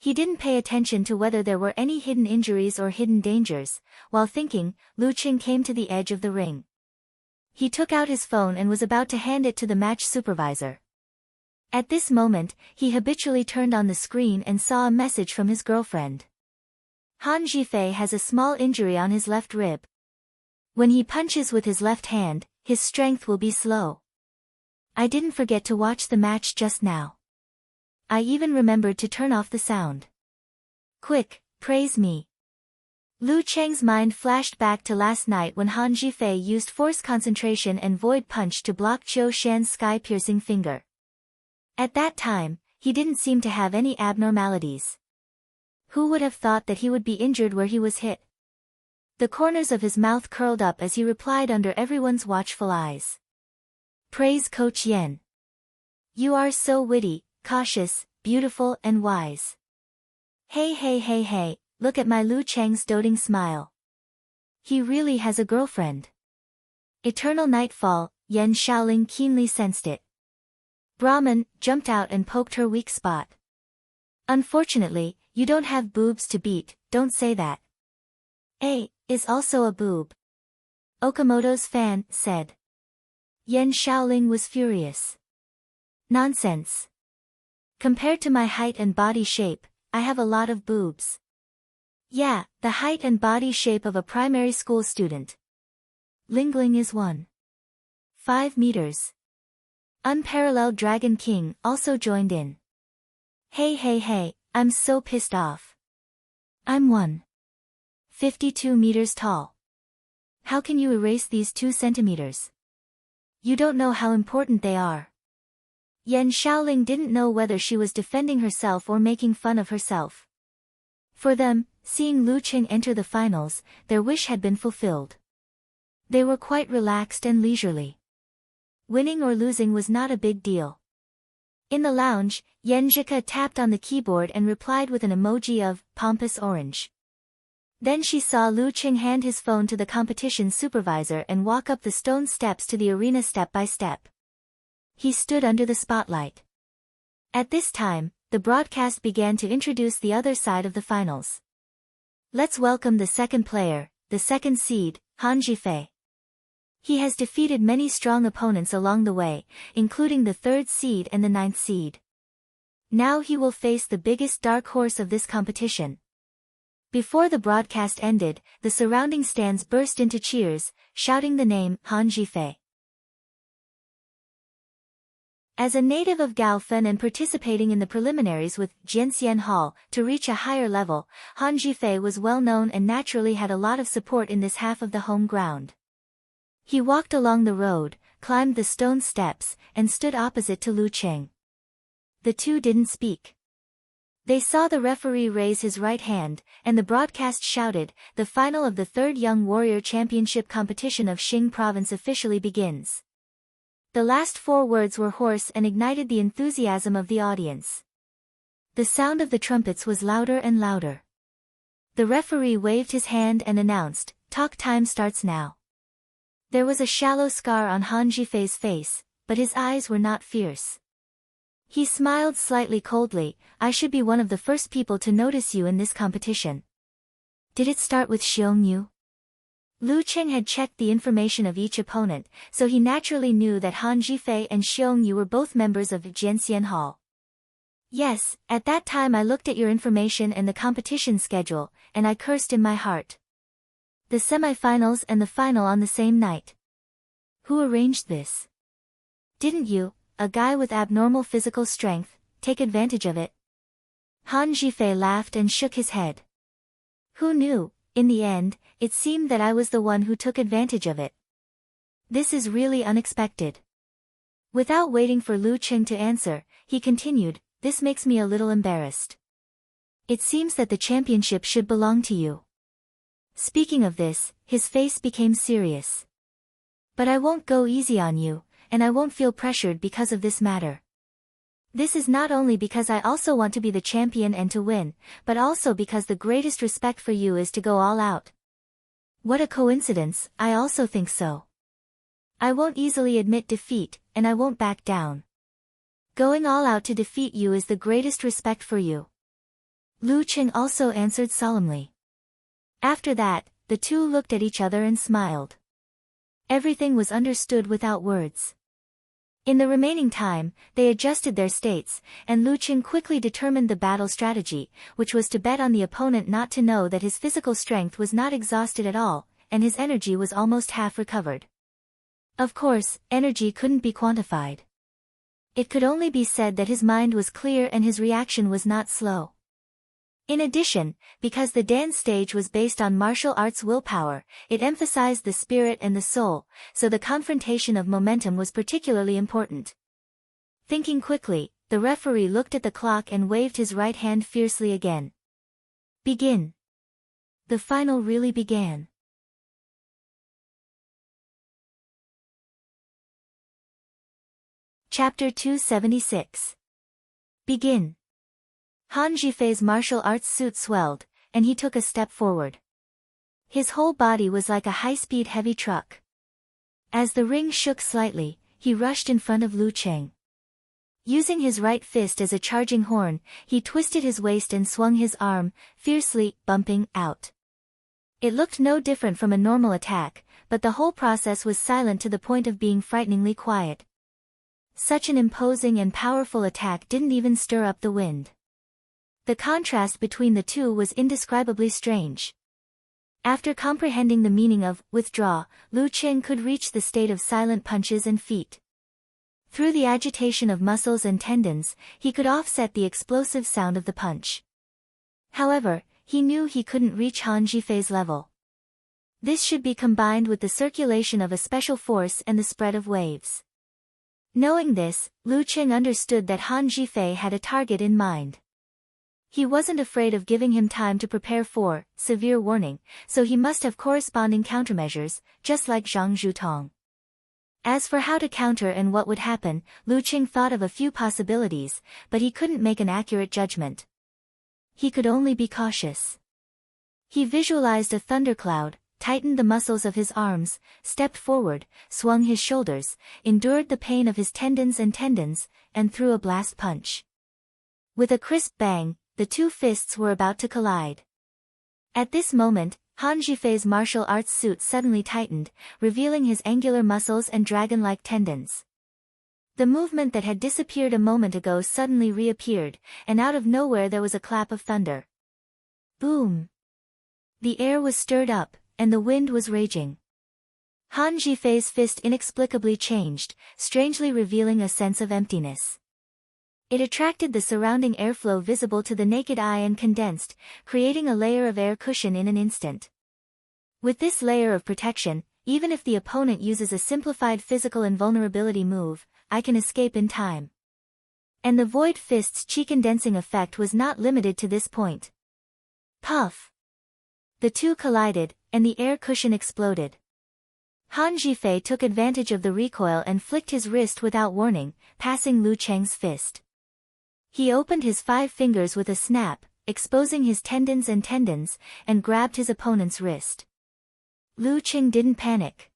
He didn't pay attention to whether there were any hidden injuries or hidden dangers. While thinking, Lu Qing came to the edge of the ring. He took out his phone and was about to hand it to the match supervisor. At this moment, he habitually turned on the screen and saw a message from his girlfriend. Han Jifei has a small injury on his left rib. When he punches with his left hand, his strength will be slow. I didn't forget to watch the match just now. I even remembered to turn off the sound. Quick, praise me. Lu Cheng's mind flashed back to last night when Han Jifei used force concentration and void punch to block Qiu Shan's sky-piercing finger. At that time, he didn't seem to have any abnormalities. Who would have thought that he would be injured where he was hit? The corners of his mouth curled up as he replied under everyone's watchful eyes. Praise Coach Yen. You are so witty, cautious, beautiful and wise. Hey, look at my Lu Cheng's doting smile. He really has a girlfriend. Eternal nightfall, Yen Shaoling keenly sensed it. Brahman jumped out and poked her weak spot. Unfortunately, you don't have boobs to beat, don't say that. Is also a boob. Okamoto's fan said. Yan Shaoling was furious. Nonsense. Compared to my height and body shape, I have a lot of boobs. Yeah, the height and body shape of a primary school student. Lingling is 1.5 meters. Unparalleled Dragon King also joined in. Hey, I'm so pissed off. I'm 1.52 meters tall. How can you erase these 2 centimeters? You don't know how important they are. Yan Shaoling didn't know whether she was defending herself or making fun of herself. For them, seeing Lu Qing enter the finals, their wish had been fulfilled. They were quite relaxed and leisurely. Winning or losing was not a big deal. In the lounge, Yenjika tapped on the keyboard and replied with an emoji of pompous orange. Then she saw Lu Qing hand his phone to the competition supervisor and walk up the stone steps to the arena step by step. He stood under the spotlight. At this time, the broadcast began to introduce the other side of the finals. Let's welcome the second player, the second seed, Han Jifei. He has defeated many strong opponents along the way, including the 3rd seed and the 9th seed. Now he will face the biggest dark horse of this competition. Before the broadcast ended, the surrounding stands burst into cheers, shouting the name Han Jifei. As a native of Gaofen and participating in the preliminaries with Jianxian Hall to reach a higher level, Han Jifei was well known and naturally had a lot of support in this half of the home ground. He walked along the road, climbed the stone steps, and stood opposite to Lu Qing. The two didn't speak. They saw the referee raise his right hand, and the broadcast shouted, "The final of the 3rd Young Warrior Championship competition of Xing Province officially begins." The last 4 words were hoarse and ignited the enthusiasm of the audience. The sound of the trumpets was louder and louder. The referee waved his hand and announced, "Talk time starts now." There was a shallow scar on Han Jifei's face, but his eyes were not fierce. He smiled slightly coldly. "I should be one of the first people to notice you in this competition." Did it start with Xiong Yu? Lu Qing had checked the information of each opponent, so he naturally knew that Han Jifei and Xiong Yu were both members of Jianxian Hall. "Yes, at that time I looked at your information and the competition schedule, and I cursed in my heart. The semi-finals and the final on the same night. Who arranged this? Didn't you, a guy with abnormal physical strength, take advantage of it?" Han Jifei laughed and shook his head. "Who knew? In the end, it seemed that I was the one who took advantage of it. This is really unexpected." Without waiting for Lu Qing to answer, he continued, "This makes me a little embarrassed. It seems that the championship should belong to you." Speaking of this, his face became serious. "But I won't go easy on you, and I won't feel pressured because of this matter. This is not only because I also want to be the champion and to win, but also because the greatest respect for you is to go all out." "What a coincidence, I also think so. I won't easily admit defeat, and I won't back down. Going all out to defeat you is the greatest respect for you." Lu Qing also answered solemnly. After that, the two looked at each other and smiled. Everything was understood without words. In the remaining time, they adjusted their states, and Lu Qing quickly determined the battle strategy, which was to bet on the opponent not to know that his physical strength was not exhausted at all, and his energy was almost half recovered. Of course, energy couldn't be quantified. It could only be said that his mind was clear and his reaction was not slow. In addition, because the dance stage was based on martial arts willpower, it emphasized the spirit and the soul, so the confrontation of momentum was particularly important. Thinking quickly, the referee looked at the clock and waved his right hand fiercely again. "Begin." The final really began. Chapter 276. Begin. Han Jifei's martial arts suit swelled, and he took a step forward. His whole body was like a high-speed heavy truck. As the ring shook slightly, he rushed in front of Lu Qing. Using his right fist as a charging horn, he twisted his waist and swung his arm, fiercely, bumping, out. It looked no different from a normal attack, but the whole process was silent to the point of being frighteningly quiet. Such an imposing and powerful attack didn't even stir up the wind. The contrast between the two was indescribably strange. After comprehending the meaning of withdraw, Lu Qing could reach the state of silent punches and feet. Through the agitation of muscles and tendons, he could offset the explosive sound of the punch. However, he knew he couldn't reach Han Zhifei's level. This should be combined with the circulation of a special force and the spread of waves. Knowing this, Lu Qing understood that Han Zhifei had a target in mind. He wasn't afraid of giving him time to prepare for severe warning, so he must have corresponding countermeasures, just like Zhang Zhutong. As for how to counter and what would happen, Lu Qing thought of a few possibilities, but he couldn't make an accurate judgment. He could only be cautious. He visualized a thundercloud, tightened the muscles of his arms, stepped forward, swung his shoulders, endured the pain of his tendons, and threw a blast punch. With a crisp bang, the two fists were about to collide. At this moment, Han Zhifei's martial arts suit suddenly tightened, revealing his angular muscles and dragon-like tendons. The movement that had disappeared a moment ago suddenly reappeared, and out of nowhere there was a clap of thunder. Boom! The air was stirred up, and the wind was raging. Han Zhifei's fist inexplicably changed, strangely revealing a sense of emptiness. It attracted the surrounding airflow visible to the naked eye and condensed, creating a layer of air cushion in an instant. With this layer of protection, even if the opponent uses a simplified physical invulnerability move, I can escape in time. And the Void Fist's chi-condensing effect was not limited to this point. Puff! The two collided, and the air cushion exploded. Han Zhifei took advantage of the recoil and flicked his wrist without warning, passing Lu Cheng's fist. He opened his 5 fingers with a snap, exposing his tendons, and grabbed his opponent's wrist. Lu Qing didn't panic.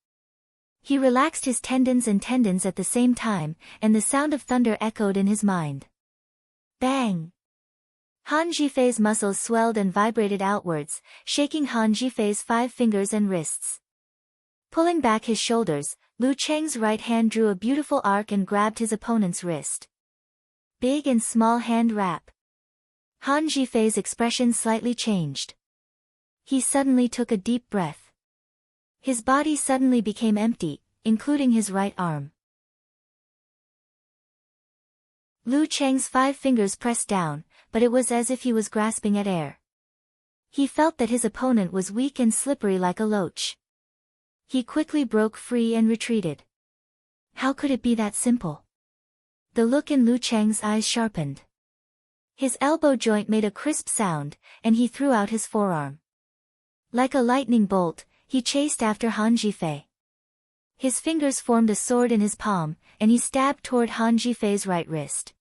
He relaxed his tendons at the same time, and the sound of thunder echoed in his mind. Bang! Han Zhifei's muscles swelled and vibrated outwards, shaking Han Zhifei's 5 fingers and wrists. Pulling back his shoulders, Lu Cheng's right hand drew a beautiful arc and grabbed his opponent's wrist. Big and small hand wrap. Han Zhifei's expression slightly changed. He suddenly took a deep breath. His body suddenly became empty, including his right arm. Lu Cheng's 5 fingers pressed down, but it was as if he was grasping at air. He felt that his opponent was weak and slippery like a loach. He quickly broke free and retreated. How could it be that simple? The look in Lu Cheng's eyes sharpened. His elbow joint made a crisp sound, and he threw out his forearm. Like a lightning bolt, he chased after Han Zhifei. His fingers formed a sword in his palm, and he stabbed toward Han Zhifei's right wrist.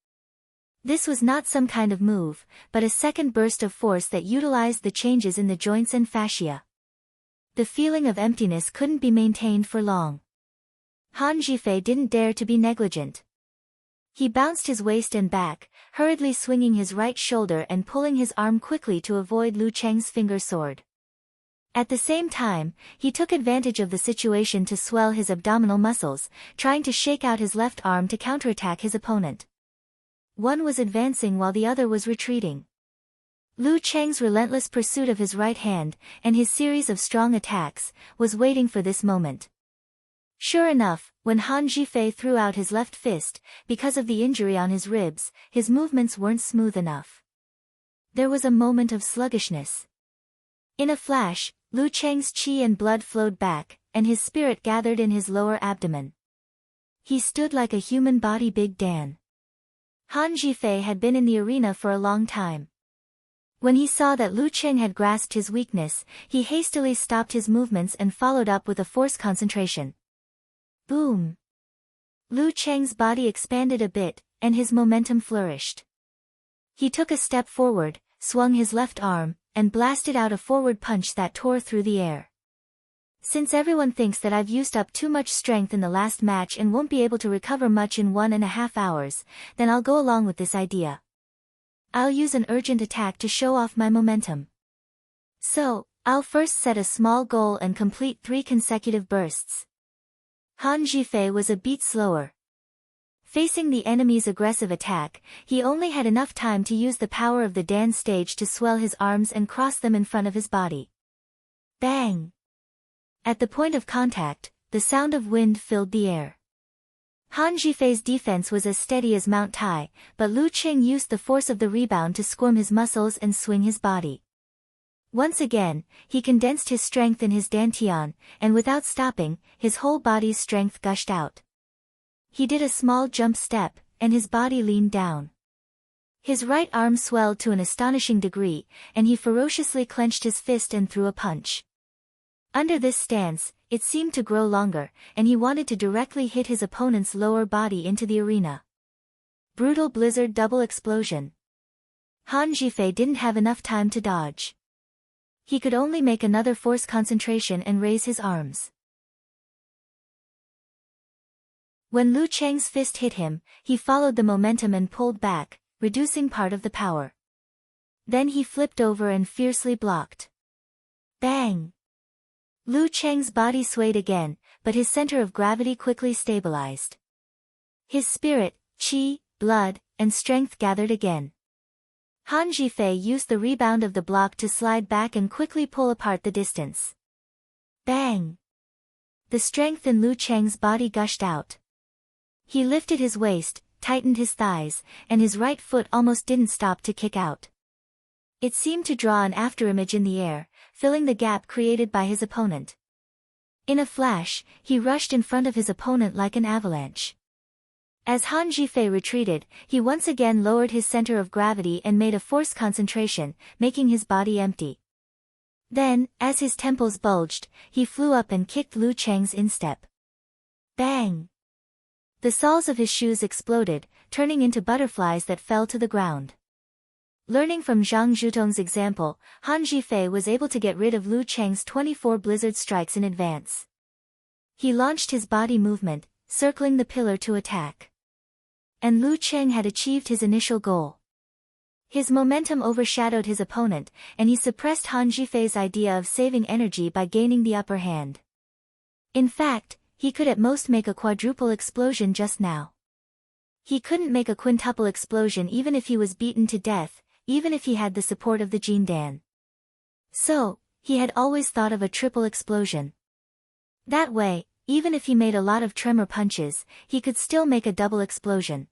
This was not some kind of move, but a second burst of force that utilized the changes in the joints and fascia. The feeling of emptiness couldn't be maintained for long. Han Zhifei didn't dare to be negligent. He bounced his waist and back, hurriedly swinging his right shoulder and pulling his arm quickly to avoid Lu Cheng's finger sword. At the same time, he took advantage of the situation to swell his abdominal muscles, trying to shake out his left arm to counterattack his opponent. One was advancing while the other was retreating. Lu Cheng's relentless pursuit of his right hand, and his series of strong attacks, was waiting for this moment. Sure enough, when Han Zhifei threw out his left fist, because of the injury on his ribs, his movements weren't smooth enough. There was a moment of sluggishness. In a flash, Lu Cheng's qi and blood flowed back, and his spirit gathered in his lower abdomen. He stood like a human body Big Dan. Han Zhifei had been in the arena for a long time. When he saw that Lu Cheng had grasped his weakness, he hastily stopped his movements and followed up with a force concentration. Boom! Lu Cheng's body expanded a bit, and his momentum flourished. He took a step forward, swung his left arm, and blasted out a forward punch that tore through the air. Since everyone thinks that I've used up too much strength in the last match and won't be able to recover much in 1.5 hours, then I'll go along with this idea. I'll use an urgent attack to show off my momentum. So, I'll first set a small goal and complete 3 consecutive bursts. Han Zhifei was a beat slower. Facing the enemy's aggressive attack, he only had enough time to use the power of the dance stage to swell his arms and cross them in front of his body. Bang! At the point of contact, the sound of wind filled the air. Han Zhifei's defense was as steady as Mount Tai, but Lu Qing used the force of the rebound to squirm his muscles and swing his body. Once again, he condensed his strength in his dantian, and without stopping, his whole body's strength gushed out. He did a small jump step, and his body leaned down. His right arm swelled to an astonishing degree, and he ferociously clenched his fist and threw a punch. Under this stance, it seemed to grow longer, and he wanted to directly hit his opponent's lower body into the arena. Brutal blizzard double explosion. Han Zhifei didn't have enough time to dodge. He could only make another force concentration and raise his arms. When Lu Cheng's fist hit him, he followed the momentum and pulled back, reducing part of the power. Then he flipped over and fiercely blocked. Bang! Lu Cheng's body swayed again, but his center of gravity quickly stabilized. His spirit, qi, blood, and strength gathered again. Han Zhifei used the rebound of the block to slide back and quickly pull apart the distance. Bang! The strength in Lu Cheng's body gushed out. He lifted his waist, tightened his thighs, and his right foot almost didn't stop to kick out. It seemed to draw an afterimage in the air, filling the gap created by his opponent. In a flash, he rushed in front of his opponent like an avalanche. As Han Zhifei retreated, he once again lowered his center of gravity and made a force concentration, making his body empty. Then, as his temples bulged, he flew up and kicked Lu Cheng's instep. Bang! The soles of his shoes exploded, turning into butterflies that fell to the ground. Learning from Zhang Zhutong's example, Han Zhifei was able to get rid of Lu Cheng's 24 blizzard strikes in advance. He launched his body movement, circling the pillar to attack. And Lu Cheng had achieved his initial goal. His momentum overshadowed his opponent, and he suppressed Han Zhifei's idea of saving energy by gaining the upper hand. In fact, he could at most make a quadruple explosion just now. He couldn't make a quintuple explosion even if he was beaten to death, even if he had the support of the Jindan. So, he had always thought of a triple explosion. That way, even if he made a lot of tremor punches, he could still make a double explosion.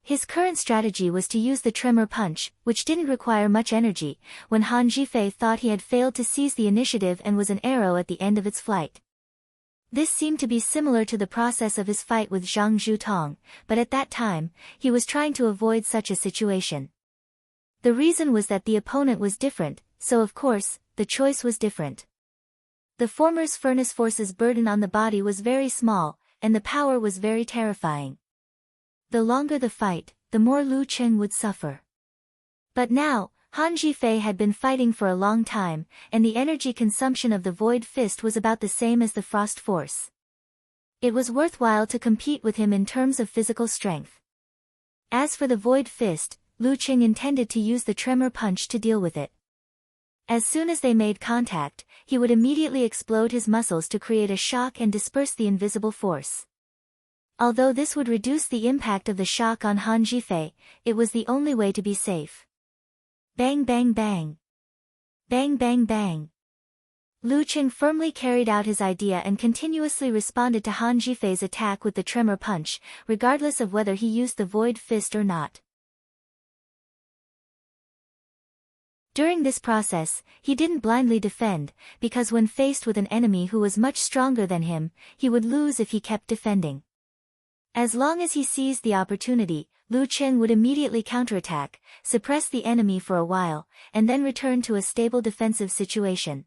His current strategy was to use the tremor punch, which didn't require much energy, when Han Zhifei thought he had failed to seize the initiative and was an arrow at the end of its flight. This seemed to be similar to the process of his fight with Zhang Zhutong, but at that time, he was trying to avoid such a situation. The reason was that the opponent was different, so of course, the choice was different. The former's furnace force's burden on the body was very small, and the power was very terrifying. The longer the fight, the more Lu Cheng would suffer. But now, Han Zhifei had been fighting for a long time, and the energy consumption of the Void Fist was about the same as the Frost Force. It was worthwhile to compete with him in terms of physical strength. As for the Void Fist, Lu Cheng intended to use the Tremor Punch to deal with it. As soon as they made contact, he would immediately explode his muscles to create a shock and disperse the invisible force. Although this would reduce the impact of the shock on Han Zhifei, it was the only way to be safe. Bang bang bang. Bang bang bang. Lu Cheng firmly carried out his idea and continuously responded to Han Zhifei's attack with the Tremor Punch, regardless of whether he used the Void Fist or not. During this process, he didn't blindly defend, because when faced with an enemy who was much stronger than him, he would lose if he kept defending. As long as he seized the opportunity, Lu Cheng would immediately counterattack, suppress the enemy for a while, and then return to a stable defensive situation.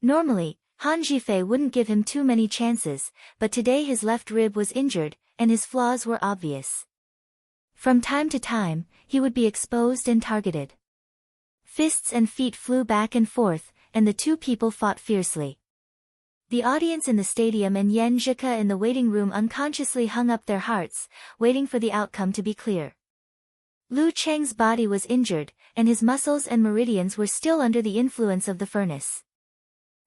Normally, Han Zhifei wouldn't give him too many chances, but today his left rib was injured, and his flaws were obvious. From time to time, he would be exposed and targeted. Fists and feet flew back and forth, and the two people fought fiercely. The audience in the stadium and Yan Zhika in the waiting room unconsciously hung up their hearts, waiting for the outcome to be clear. Lu Cheng's body was injured, and his muscles and meridians were still under the influence of the furnace.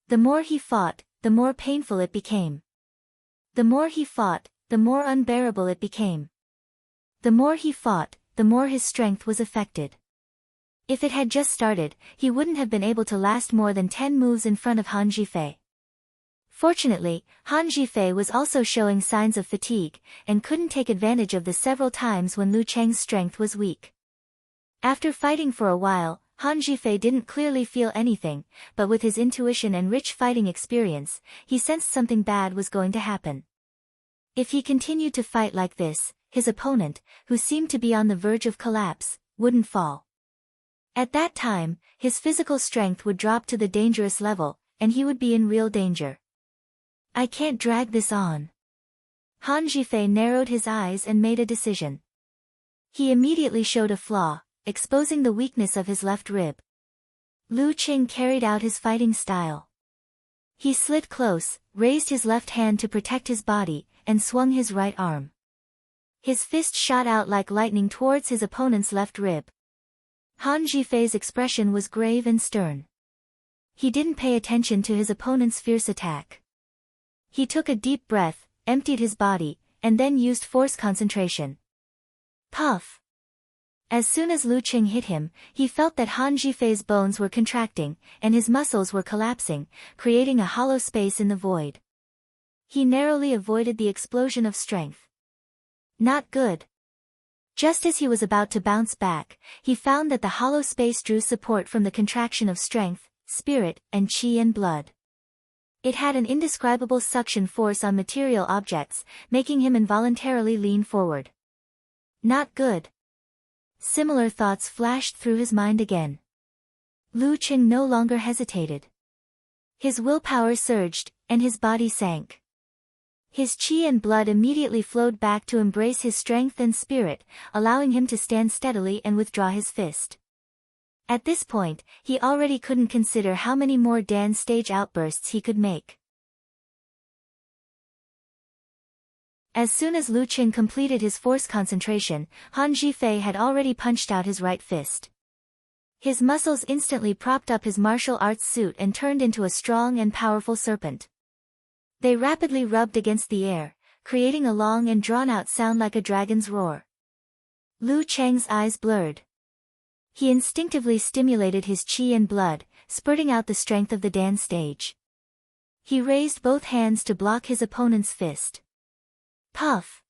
The more he fought, the more painful it became. The more he fought, the more unbearable it became. The more he fought, the more his strength was affected. If it had just started, he wouldn't have been able to last more than 10 moves in front of Han Zhifei. Fortunately, Han Zhifei was also showing signs of fatigue, and couldn't take advantage of the several times when Lu Cheng's strength was weak. After fighting for a while, Han Zhifei didn't clearly feel anything, but with his intuition and rich fighting experience, he sensed something bad was going to happen. If he continued to fight like this, his opponent, who seemed to be on the verge of collapse, wouldn't fall. At that time, his physical strength would drop to the dangerous level, and he would be in real danger. I can't drag this on. Han Zhifei narrowed his eyes and made a decision. He immediately showed a flaw, exposing the weakness of his left rib. Lu Qing carried out his fighting style. He slid close, raised his left hand to protect his body, and swung his right arm. His fist shot out like lightning towards his opponent's left rib. Han Zhifei's expression was grave and stern. He didn't pay attention to his opponent's fierce attack. He took a deep breath, emptied his body, and then used force concentration. Puff! As soon as Lu Qing hit him, he felt that Han Zhifei's bones were contracting, and his muscles were collapsing, creating a hollow space in the void. He narrowly avoided the explosion of strength. Not good. Just as he was about to bounce back, he found that the hollow space drew support from the contraction of strength, spirit, and qi and blood. It had an indescribable suction force on material objects, making him involuntarily lean forward. Not good. Similar thoughts flashed through his mind again. Lu Qing no longer hesitated. His willpower surged, and his body sank. His qi and blood immediately flowed back to embrace his strength and spirit, allowing him to stand steadily and withdraw his fist. At this point, he already couldn't consider how many more Dan stage outbursts he could make. As soon as Lu Qing completed his force concentration, Han Zhifei had already punched out his right fist. His muscles instantly propped up his martial arts suit and turned into a strong and powerful serpent. They rapidly rubbed against the air, creating a long and drawn-out sound like a dragon's roar. Lu Cheng's eyes blurred. He instinctively stimulated his qi and blood, spurting out the strength of the Dan stage. He raised both hands to block his opponent's fist. Puff!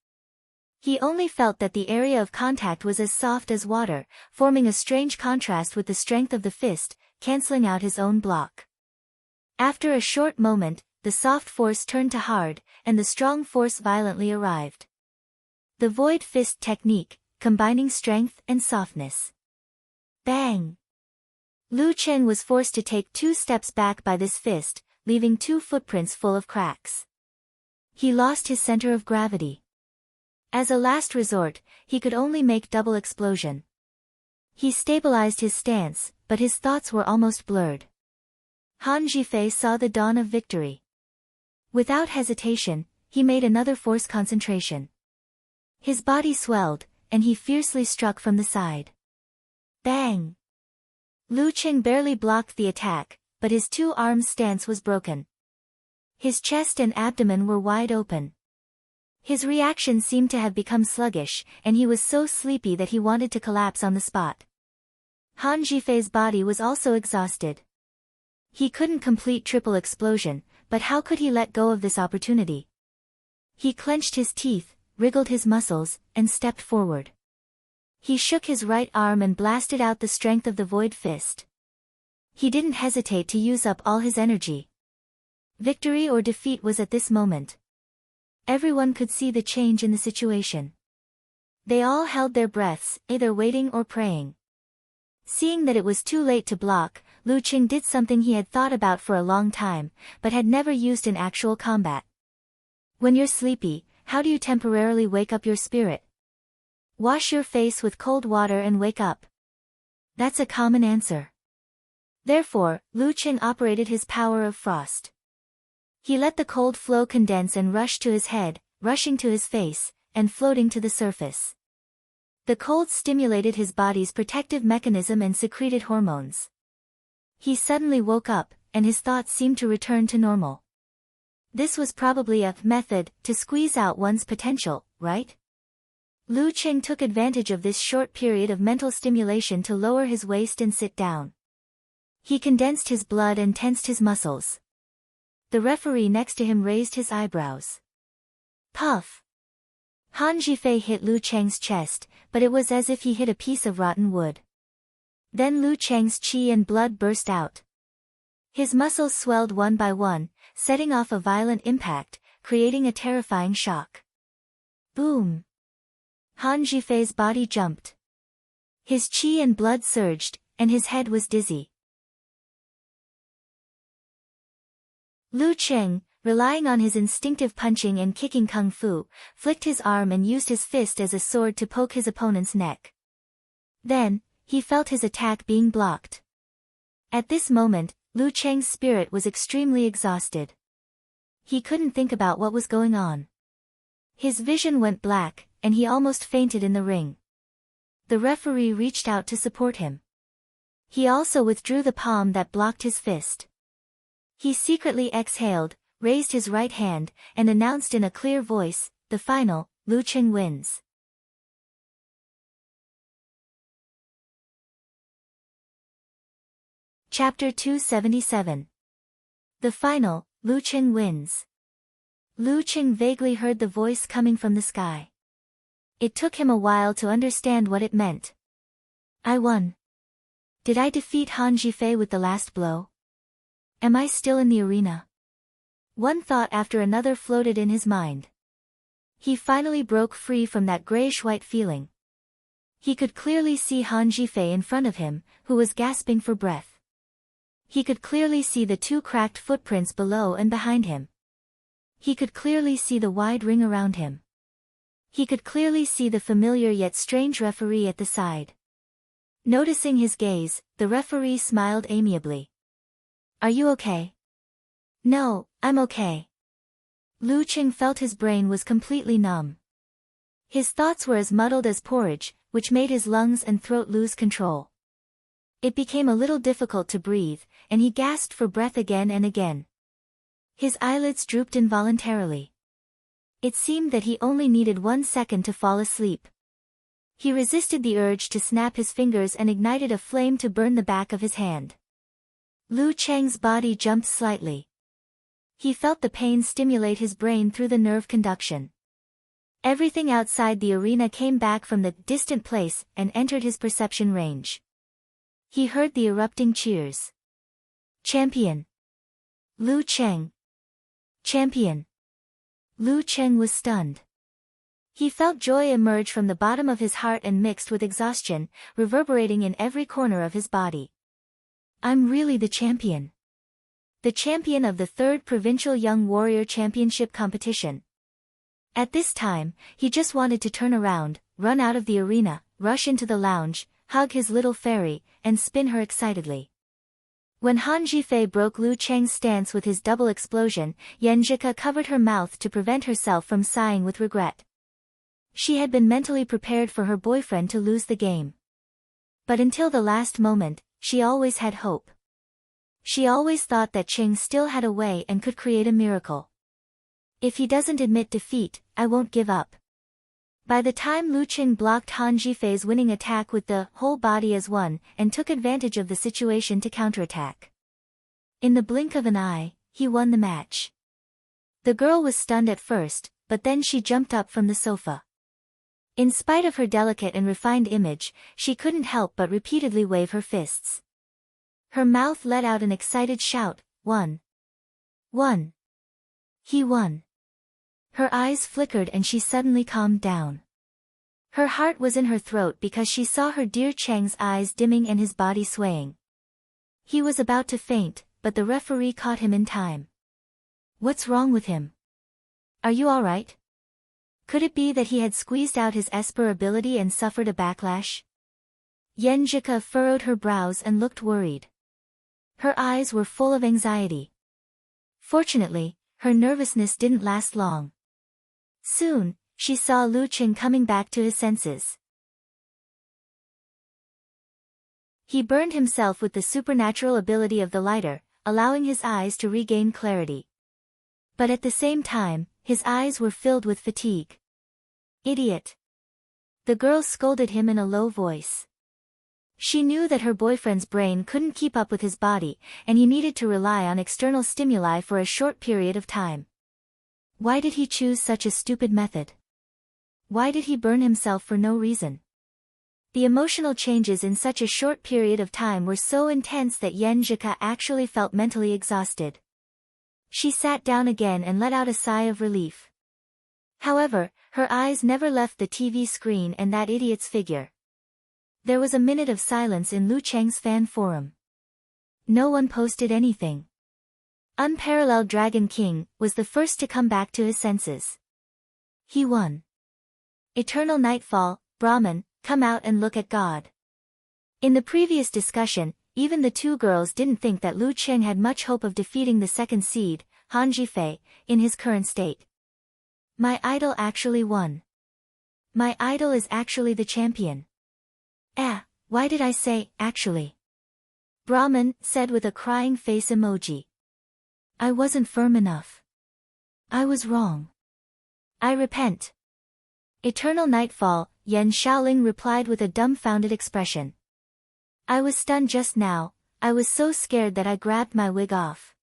He only felt that the area of contact was as soft as water, forming a strange contrast with the strength of the fist, canceling out his own block. After a short moment, the soft force turned to hard, and the strong force violently arrived. The void fist technique, combining strength and softness. Bang! Lu Chen was forced to take 2 steps back by this fist, leaving 2 footprints full of cracks. He lost his center of gravity. As a last resort, he could only make double explosion. He stabilized his stance, but his thoughts were almost blurred. Han Zhifei saw the dawn of victory. Without hesitation, he made another force concentration. His body swelled, and he fiercely struck from the side. Bang! Lu Qing barely blocked the attack, but his 2 arms stance was broken. His chest and abdomen were wide open. His reaction seemed to have become sluggish, and he was so sleepy that he wanted to collapse on the spot. Han Zhifei's body was also exhausted. He couldn't complete triple explosion, but how could he let go of this opportunity? He clenched his teeth, wriggled his muscles, and stepped forward. He shook his right arm and blasted out the strength of the void fist. He didn't hesitate to use up all his energy. Victory or defeat was at this moment. Everyone could see the change in the situation. They all held their breaths, either waiting or praying. Seeing that it was too late to block, Lu Qing did something he had thought about for a long time, but had never used in actual combat. When you're sleepy, how do you temporarily wake up your spirit? Wash your face with cold water and wake up. That's a common answer. Therefore, Lu Qing operated his power of frost. He let the cold flow condense and rush to his head, rushing to his face, and floating to the surface. The cold stimulated his body's protective mechanism and secreted hormones. He suddenly woke up, and his thoughts seemed to return to normal. This was probably a method to squeeze out one's potential, right? Lu Cheng took advantage of this short period of mental stimulation to lower his waist and sit down. He condensed his blood and tensed his muscles. The referee next to him raised his eyebrows. Puff! Han Zhifei hit Lu Cheng's chest, but it was as if he hit a piece of rotten wood. Then Lu Cheng's qi and blood burst out. His muscles swelled one by one, setting off a violent impact, creating a terrifying shock. Boom! Han Zhifei's body jumped. His qi and blood surged, and his head was dizzy. Lu Cheng, relying on his instinctive punching and kicking kung fu, flicked his arm and used his fist as a sword to poke his opponent's neck. Then, he felt his attack being blocked. At this moment, Lu Cheng's spirit was extremely exhausted. He couldn't think about what was going on. His vision went black, and he almost fainted in the ring. The referee reached out to support him. He also withdrew the palm that blocked his fist. He secretly exhaled, raised his right hand, and announced in a clear voice, "The final, Lu Cheng wins." Chapter 277. The final, Lu Cheng wins. Lu Cheng vaguely heard the voice coming from the sky. It took him a while to understand what it meant. I won. Did I defeat Han Zhifei with the last blow? Am I still in the arena? One thought after another floated in his mind. He finally broke free from that grayish-white feeling. He could clearly see Han Zhifei in front of him, who was gasping for breath. He could clearly see the two cracked footprints below and behind him. He could clearly see the wide ring around him. He could clearly see the familiar yet strange referee at the side. Noticing his gaze, the referee smiled amiably. Are you okay? No, I'm okay. Lu Cheng felt his brain was completely numb. His thoughts were as muddled as porridge, which made his lungs and throat lose control. It became a little difficult to breathe, and he gasped for breath again and again. His eyelids drooped involuntarily. It seemed that he only needed 1 second to fall asleep. He resisted the urge to snap his fingers and ignited a flame to burn the back of his hand. Lu Cheng's body jumped slightly. He felt the pain stimulate his brain through the nerve conduction. Everything outside the arena came back from the distant place and entered his perception range. He heard the erupting cheers. Champion! Lu Cheng! Champion! Lu Cheng was stunned. He felt joy emerge from the bottom of his heart and mixed with exhaustion, reverberating in every corner of his body. I'm really the champion. The champion of the 3rd Provincial Young Warrior Championship competition. At this time, he just wanted to turn around, run out of the arena, rush into the lounge, hug his little fairy, and spin her excitedly. When Han Zhifei broke Lu Cheng's stance with his double explosion, Yanjika covered her mouth to prevent herself from sighing with regret. She had been mentally prepared for her boyfriend to lose the game. But until the last moment, she always had hope. She always thought that Cheng still had a way and could create a miracle. If he doesn't admit defeat, I won't give up. By the time Lu Cheng blocked Han Zhifei's winning attack with the whole body as one, and took advantage of the situation to counterattack. In the blink of an eye, he won the match. The girl was stunned at first, but then she jumped up from the sofa. In spite of her delicate and refined image, she couldn't help but repeatedly wave her fists. Her mouth let out an excited shout, "Won! Won! He won!" Her eyes flickered and she suddenly calmed down. Her heart was in her throat because she saw her dear Cheng's eyes dimming and his body swaying. He was about to faint, but the referee caught him in time. What's wrong with him? Are you all right? Could it be that he had squeezed out his Esper ability and suffered a backlash? Yanjika furrowed her brows and looked worried. Her eyes were full of anxiety. Fortunately, her nervousness didn't last long. Soon, she saw Lu Cheng coming back to his senses. He burned himself with the supernatural ability of the lighter, allowing his eyes to regain clarity. But at the same time, his eyes were filled with fatigue. Idiot! The girl scolded him in a low voice. She knew that her boyfriend's brain couldn't keep up with his body, and he needed to rely on external stimuli for a short period of time. Why did he choose such a stupid method? Why did he burn himself for no reason? The emotional changes in such a short period of time were so intense that Jika actually felt mentally exhausted. She sat down again and let out a sigh of relief. However, her eyes never left the TV screen and that idiot's figure. There was a minute of silence in Lu Cheng's fan forum. No one posted anything. Unparalleled Dragon King was the first to come back to his senses. He won. Eternal Nightfall, Brahman, come out and look at God. In the previous discussion, even the two girls didn't think that Lu Cheng had much hope of defeating the second seed, Han Jifei, in his current state. My idol actually won. My idol is actually the champion. Why did I say, actually? Brahman said with a crying face emoji. I wasn't firm enough. I was wrong. I repent. Eternal Nightfall, Yan Shaoling replied with a dumbfounded expression. I was stunned just now, I was so scared that I grabbed my wig off.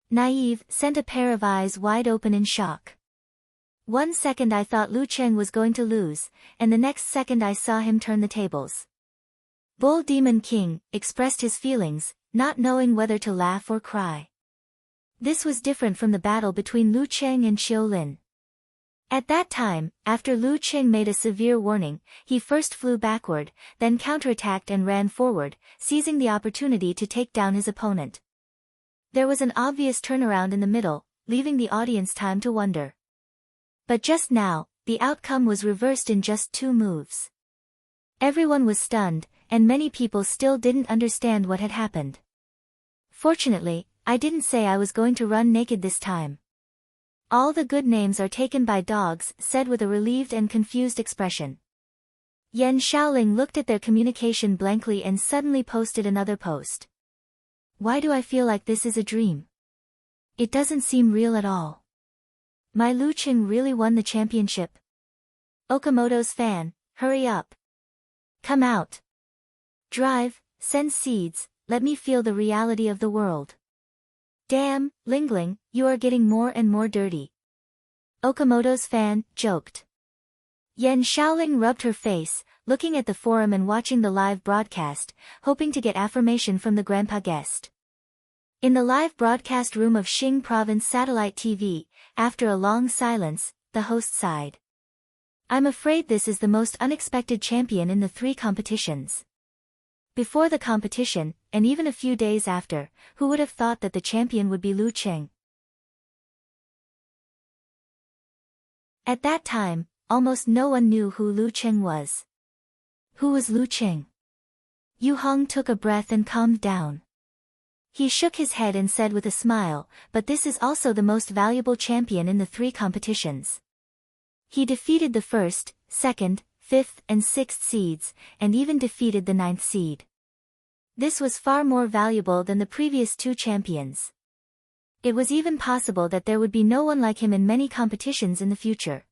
Naive sent a pair of eyes wide open in shock. 1 second I thought Lu Cheng was going to lose, and the next second I saw him turn the tables. Bull Demon King expressed his feelings, not knowing whether to laugh or cry. This was different from the battle between Lu Cheng and Xiao Lin. At that time, after Lu Cheng made a severe warning, he first flew backward, then counterattacked and ran forward, seizing the opportunity to take down his opponent. There was an obvious turnaround in the middle, leaving the audience time to wonder. But just now, the outcome was reversed in just 2 moves. Everyone was stunned, and many people still didn't understand what had happened. Fortunately, I didn't say I was going to run naked this time. All the good names are taken by dogs, said with a relieved and confused expression. Yan Shaoling looked at their communication blankly and suddenly posted another post. Why do I feel like this is a dream? It doesn't seem real at all. My Lu Cheng really won the championship. Okamoto's fan, hurry up. Come out. Drive, send seeds, let me feel the reality of the world. Damn, Lingling, you are getting more and more dirty. Okamoto's fan joked. Yan Shaoling rubbed her face, looking at the forum and watching the live broadcast, hoping to get affirmation from the grandpa guest. In the live broadcast room of Xing Province Satellite TV, after a long silence, the host sighed. I'm afraid this is the most unexpected champion in the 3 competitions. Before the competition, and even a few days after, who would have thought that the champion would be Lu Cheng? At that time, almost no one knew who Lu Cheng was. Who was Lu Cheng? Yu Hong took a breath and calmed down. He shook his head and said with a smile, but this is also the most valuable champion in the 3 competitions. He defeated the 1st, 2nd, 5th and 6th seeds, and even defeated the 9th seed. This was far more valuable than the previous 2 champions. It was even possible that there would be no one like him in many competitions in the future.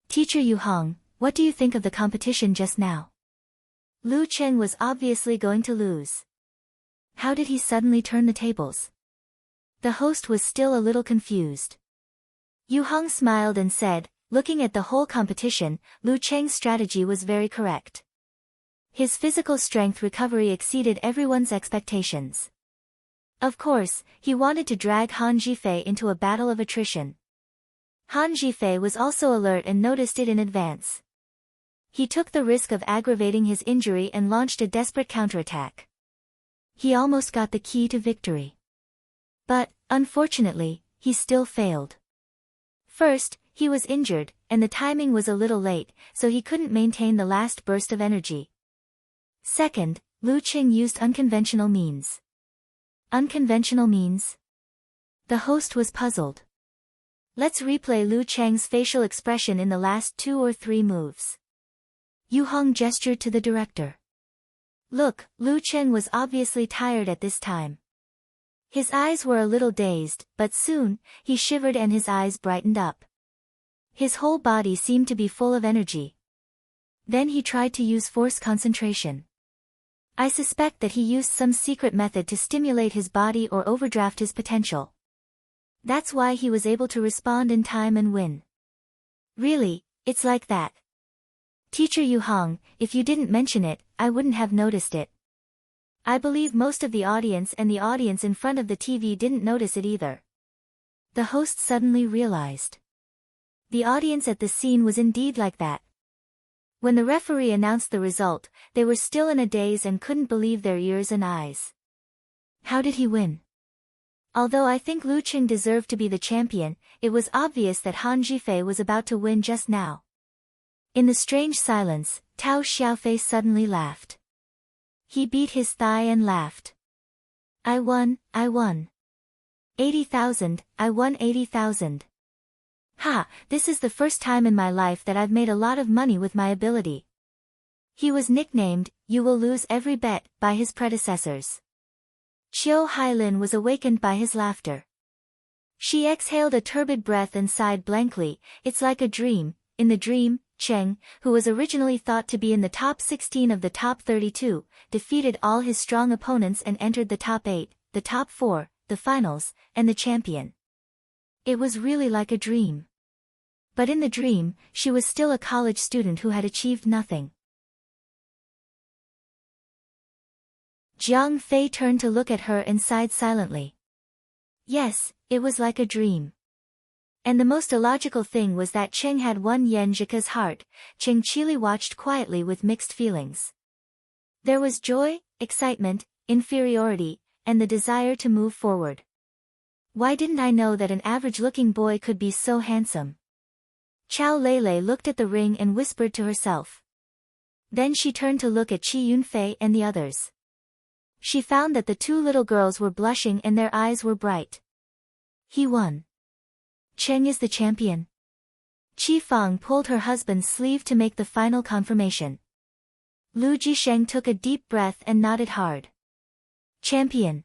Teacher Yu Hong, what do you think of the competition just now? Lu Cheng was obviously going to lose. How did he suddenly turn the tables? The host was still a little confused. Yu Hong smiled and said, looking at the whole competition, Lu Cheng's strategy was very correct. His physical strength recovery exceeded everyone's expectations. Of course, he wanted to drag Han Jifei into a battle of attrition. Han Jifei was also alert and noticed it in advance. He took the risk of aggravating his injury and launched a desperate counterattack. He almost got the key to victory. But, unfortunately, he still failed. First, he was injured, and the timing was a little late, so he couldn't maintain the last burst of energy. Second, Lu Cheng used unconventional means. Unconventional means? The host was puzzled. Let's replay Lu Cheng's facial expression in the last 2 or 3 moves. Yu Hong gestured to the director. Look, Lu Chen was obviously tired at this time. His eyes were a little dazed, but soon, he shivered and his eyes brightened up. His whole body seemed to be full of energy. Then he tried to use force concentration. I suspect that he used some secret method to stimulate his body or overdraft his potential. That's why he was able to respond in time and win. Really, it's like that. Teacher Yu Hong, if you didn't mention it, I wouldn't have noticed it. I believe most of the audience and the audience in front of the TV didn't notice it either. The host suddenly realized. The audience at the scene was indeed like that. When the referee announced the result, they were still in a daze and couldn't believe their ears and eyes. How did he win? Although I think Lu Qing deserved to be the champion, it was obvious that Han Zhifei was about to win just now. In the strange silence, Tao Xiaofei suddenly laughed. He beat his thigh and laughed. I won, I won. 80,000, I won 80,000. Ha, this is the first time in my life that I've made a lot of money with my ability. He was nicknamed, "You will lose every bet," by his predecessors. Qiu Hailin was awakened by his laughter. She exhaled a turbid breath and sighed blankly. It's like a dream. In the dream, Cheng, who was originally thought to be in the top 16 of the top 32, defeated all his strong opponents and entered the top 8, the top 4, the finals, and the champion. It was really like a dream. But in the dream, she was still a college student who had achieved nothing. Jiang Fei turned to look at her and sighed silently. Yes, it was like a dream. And the most illogical thing was that Cheng had won Yan Zhika's heart. Cheng Qili watched quietly with mixed feelings. There was joy, excitement, inferiority, and the desire to move forward. Why didn't I know that an average-looking boy could be so handsome? Chao Lele looked at the ring and whispered to herself. Then she turned to look at Qi Yunfei and the others. She found that the two little girls were blushing and their eyes were bright. He won. Cheng is the champion. Qi Fang pulled her husband's sleeve to make the final confirmation. Lu Jisheng took a deep breath and nodded hard. Champion.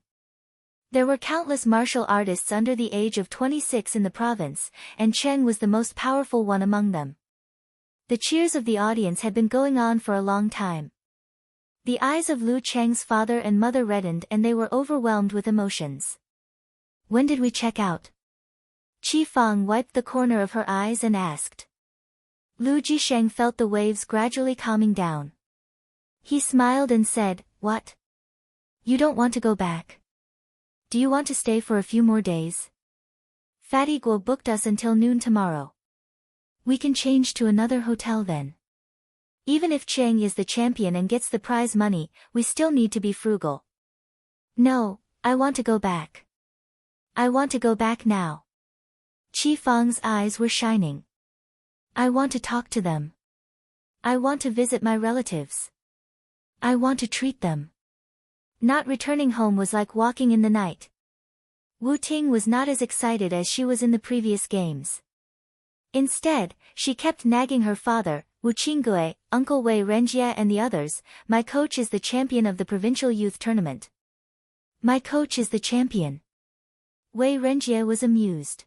There were countless martial artists under the age of 26 in the province, and Cheng was the most powerful one among them. The cheers of the audience had been going on for a long time. The eyes of Lu Cheng's father and mother reddened and they were overwhelmed with emotions. When did we check out? Qi Fang wiped the corner of her eyes and asked. Lu Jisheng felt the waves gradually calming down. He smiled and said, What? You don't want to go back? Do you want to stay for a few more days? Fatty Guo booked us until noon tomorrow. We can change to another hotel then. Even if Cheng is the champion and gets the prize money, we still need to be frugal. No, I want to go back. I want to go back now. Qi Fang's eyes were shining. I want to talk to them. I want to visit my relatives. I want to treat them. Not returning home was like walking in the night. Wu Ting was not as excited as she was in the previous games. Instead, she kept nagging her father, Wu Qinggui, Uncle Wei Renjie and the others. My coach is the champion of the provincial youth tournament. My coach is the champion. Wei Renjie was amused.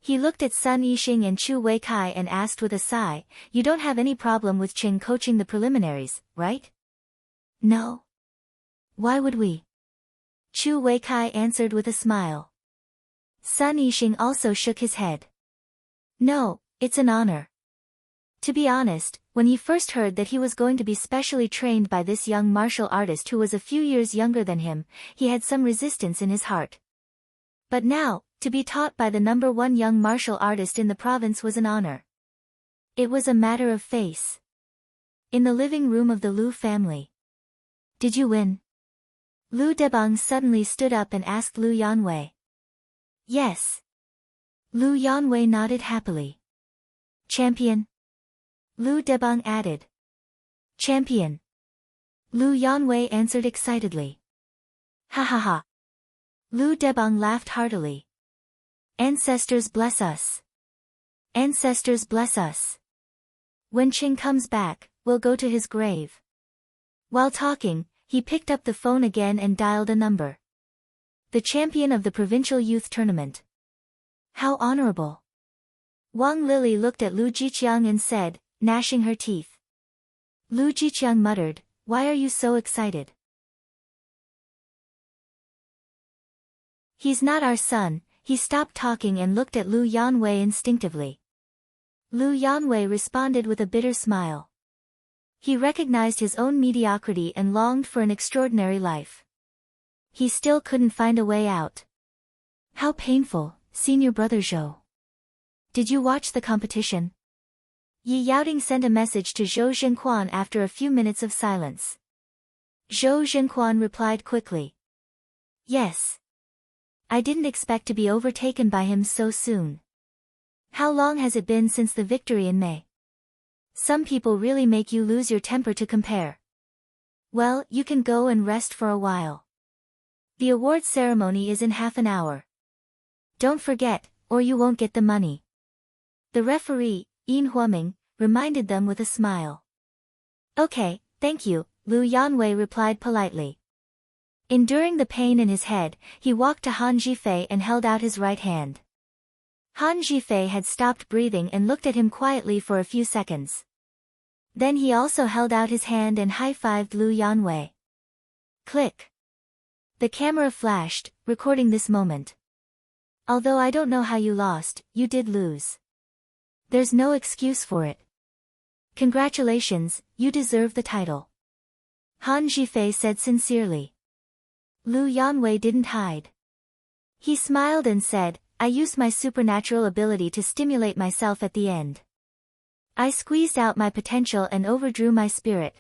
He looked at Sun Yixing and Chu Weikai and asked with a sigh, You don't have any problem with Cheng coaching the preliminaries, right? No. Why would we? Chu Weikai answered with a smile. Sun Yixing also shook his head. No, it's an honor. To be honest, when he first heard that he was going to be specially trained by this young martial artist who was a few years younger than him, he had some resistance in his heart. But now, to be taught by the #1 young martial artist in the province was an honor. It was a matter of face. In the living room of the Lu family. Did you win? Lu Debang suddenly stood up and asked Lu Yanwei. Yes. Lu Yanwei nodded happily. Champion? Lu Debang added. Champion. Lu Yanwei answered excitedly. Ha ha ha. Lu Debang laughed heartily. Ancestors bless us. Ancestors bless us. When Ching comes back, we'll go to his grave. While talking, he picked up the phone again and dialed a number. The champion of the provincial youth tournament. How honorable. Wang Lili looked at Lu Jiqiang and said, gnashing her teeth. Lu Jiqiang muttered, "Why are you so excited?" "He's not our son." He stopped talking and looked at Lu Yanwei instinctively. Lu Yanwei responded with a bitter smile. He recognized his own mediocrity and longed for an extraordinary life. He still couldn't find a way out. How painful, senior brother Zhou. Did you watch the competition? Yi Yaoting sent a message to Zhou Zhenquan after a few minutes of silence. Zhou Zhenquan replied quickly. Yes. I didn't expect to be overtaken by him so soon. How long has it been since the victory in May? Some people really make you lose your temper to compare. Well, you can go and rest for a while. The award ceremony is in half an hour. Don't forget, or you won't get the money. The referee, Yin Huaming, reminded them with a smile. Okay, thank you, Lu Yanwei replied politely. Enduring the pain in his head, he walked to Han Zhifei and held out his right hand. Han Zhifei had stopped breathing and looked at him quietly for a few seconds. Then he also held out his hand and high-fived Lu Yanwei. Click. The camera flashed, recording this moment. Although I don't know how you lost, you did lose. There's no excuse for it. Congratulations, you deserve the title. Han Zhifei said sincerely. Lu Yanwei didn't hide. He smiled and said, I used my supernatural ability to stimulate myself at the end. I squeezed out my potential and overdrew my spirit.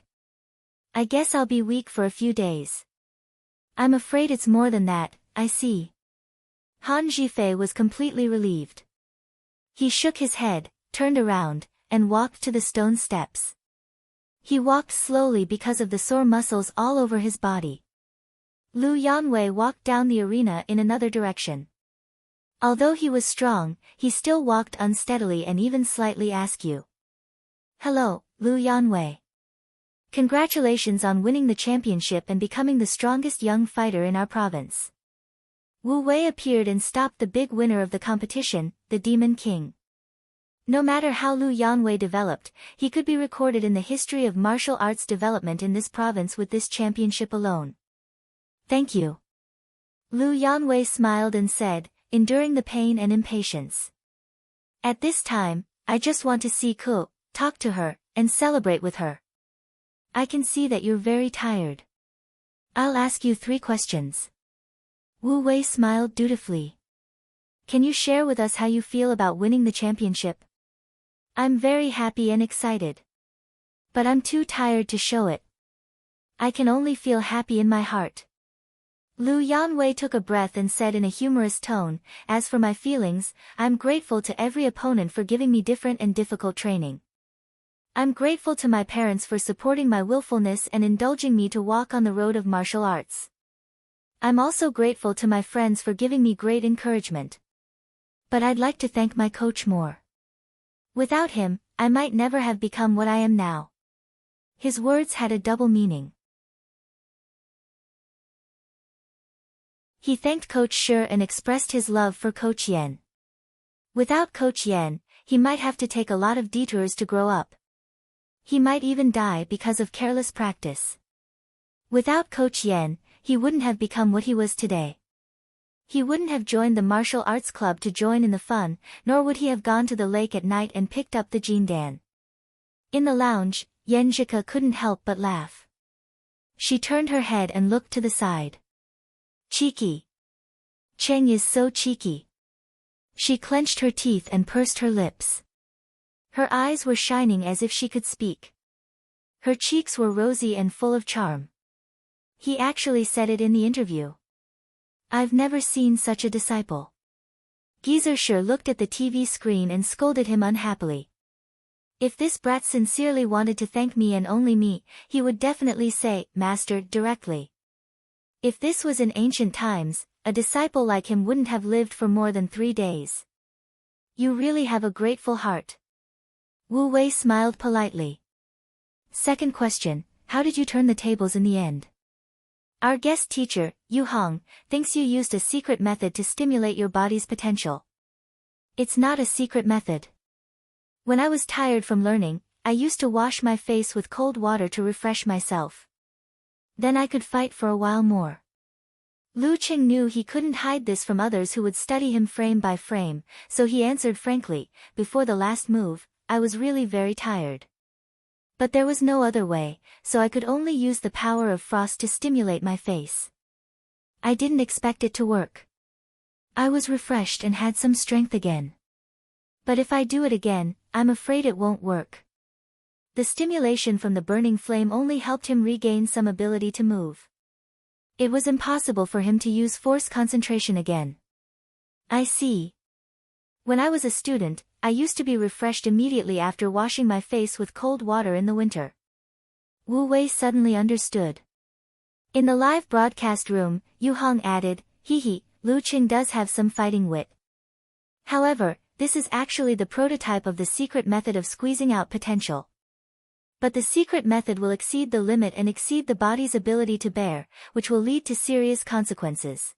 I guess I'll be weak for a few days. I'm afraid it's more than that, I see. Han Zhifei was completely relieved. He shook his head, turned around, and walked to the stone steps. He walked slowly because of the sore muscles all over his body. Lu Yanwei walked down the arena in another direction. Although he was strong, he still walked unsteadily and even slightly askew. Hello, Lu Yanwei. Congratulations on winning the championship and becoming the strongest young fighter in our province. Wu Wei appeared and stopped the big winner of the competition, the Demon King. No matter how Lu Yanwei developed, he could be recorded in the history of martial arts development in this province with this championship alone. Thank you. Lu Yanwei smiled and said, enduring the pain and impatience. At this time, I just want to see Ku, talk to her, and celebrate with her. I can see that you're very tired. I'll ask you 3 questions. Wu Wei smiled dutifully. Can you share with us how you feel about winning the championship? I'm very happy and excited. But I'm too tired to show it. I can only feel happy in my heart. Lu Yanwei took a breath and said in a humorous tone, as for my feelings, I'm grateful to every opponent for giving me different and difficult training. I'm grateful to my parents for supporting my willfulness and indulging me to walk on the road of martial arts. I'm also grateful to my friends for giving me great encouragement. But I'd like to thank my coach more. Without him, I might never have become what I am now. His words had a double meaning. He thanked Coach Shi and expressed his love for Coach Yan. Without Coach Yan, he might have to take a lot of detours to grow up. He might even die because of careless practice. Without Coach Yan, he wouldn't have become what he was today. He wouldn't have joined the martial arts club to join in the fun, nor would he have gone to the lake at night and picked up the jindan. In the lounge, Yanjika couldn't help but laugh. She turned her head and looked to the side. Cheeky. Cheng is so cheeky. She clenched her teeth and pursed her lips. Her eyes were shining as if she could speak. Her cheeks were rosy and full of charm. He actually said it in the interview. I've never seen such a disciple. Geezer Shi looked at the TV screen and scolded him unhappily. If this brat sincerely wanted to thank me and only me, he would definitely say, Master, directly. If this was in ancient times, a disciple like him wouldn't have lived for more than 3 days. You really have a grateful heart. Wu Wei smiled politely. Second question, How did you turn the tables in the end? Our guest teacher, Yu Hong, thinks you used a secret method to stimulate your body's potential. It's not a secret method. When I was tired from learning, I used to wash my face with cold water to refresh myself. Then I could fight for a while more. Lu Qing knew he couldn't hide this from others who would study him frame by frame, so he answered frankly, before the last move, I was really very tired. But there was no other way, so I could only use the power of frost to stimulate my face. I didn't expect it to work. I was refreshed and had some strength again. But if I do it again, I'm afraid it won't work. The stimulation from the burning flame only helped him regain some ability to move. It was impossible for him to use force concentration again. I see. When I was a student, I used to be refreshed immediately after washing my face with cold water in the winter. Wu Wei suddenly understood. In the live broadcast room, Yu Hong added, Hee, Lu Qing does have some fighting wit. However, this is actually the prototype of the secret method of squeezing out potential. But the secret method will exceed the limit and exceed the body's ability to bear, which will lead to serious consequences.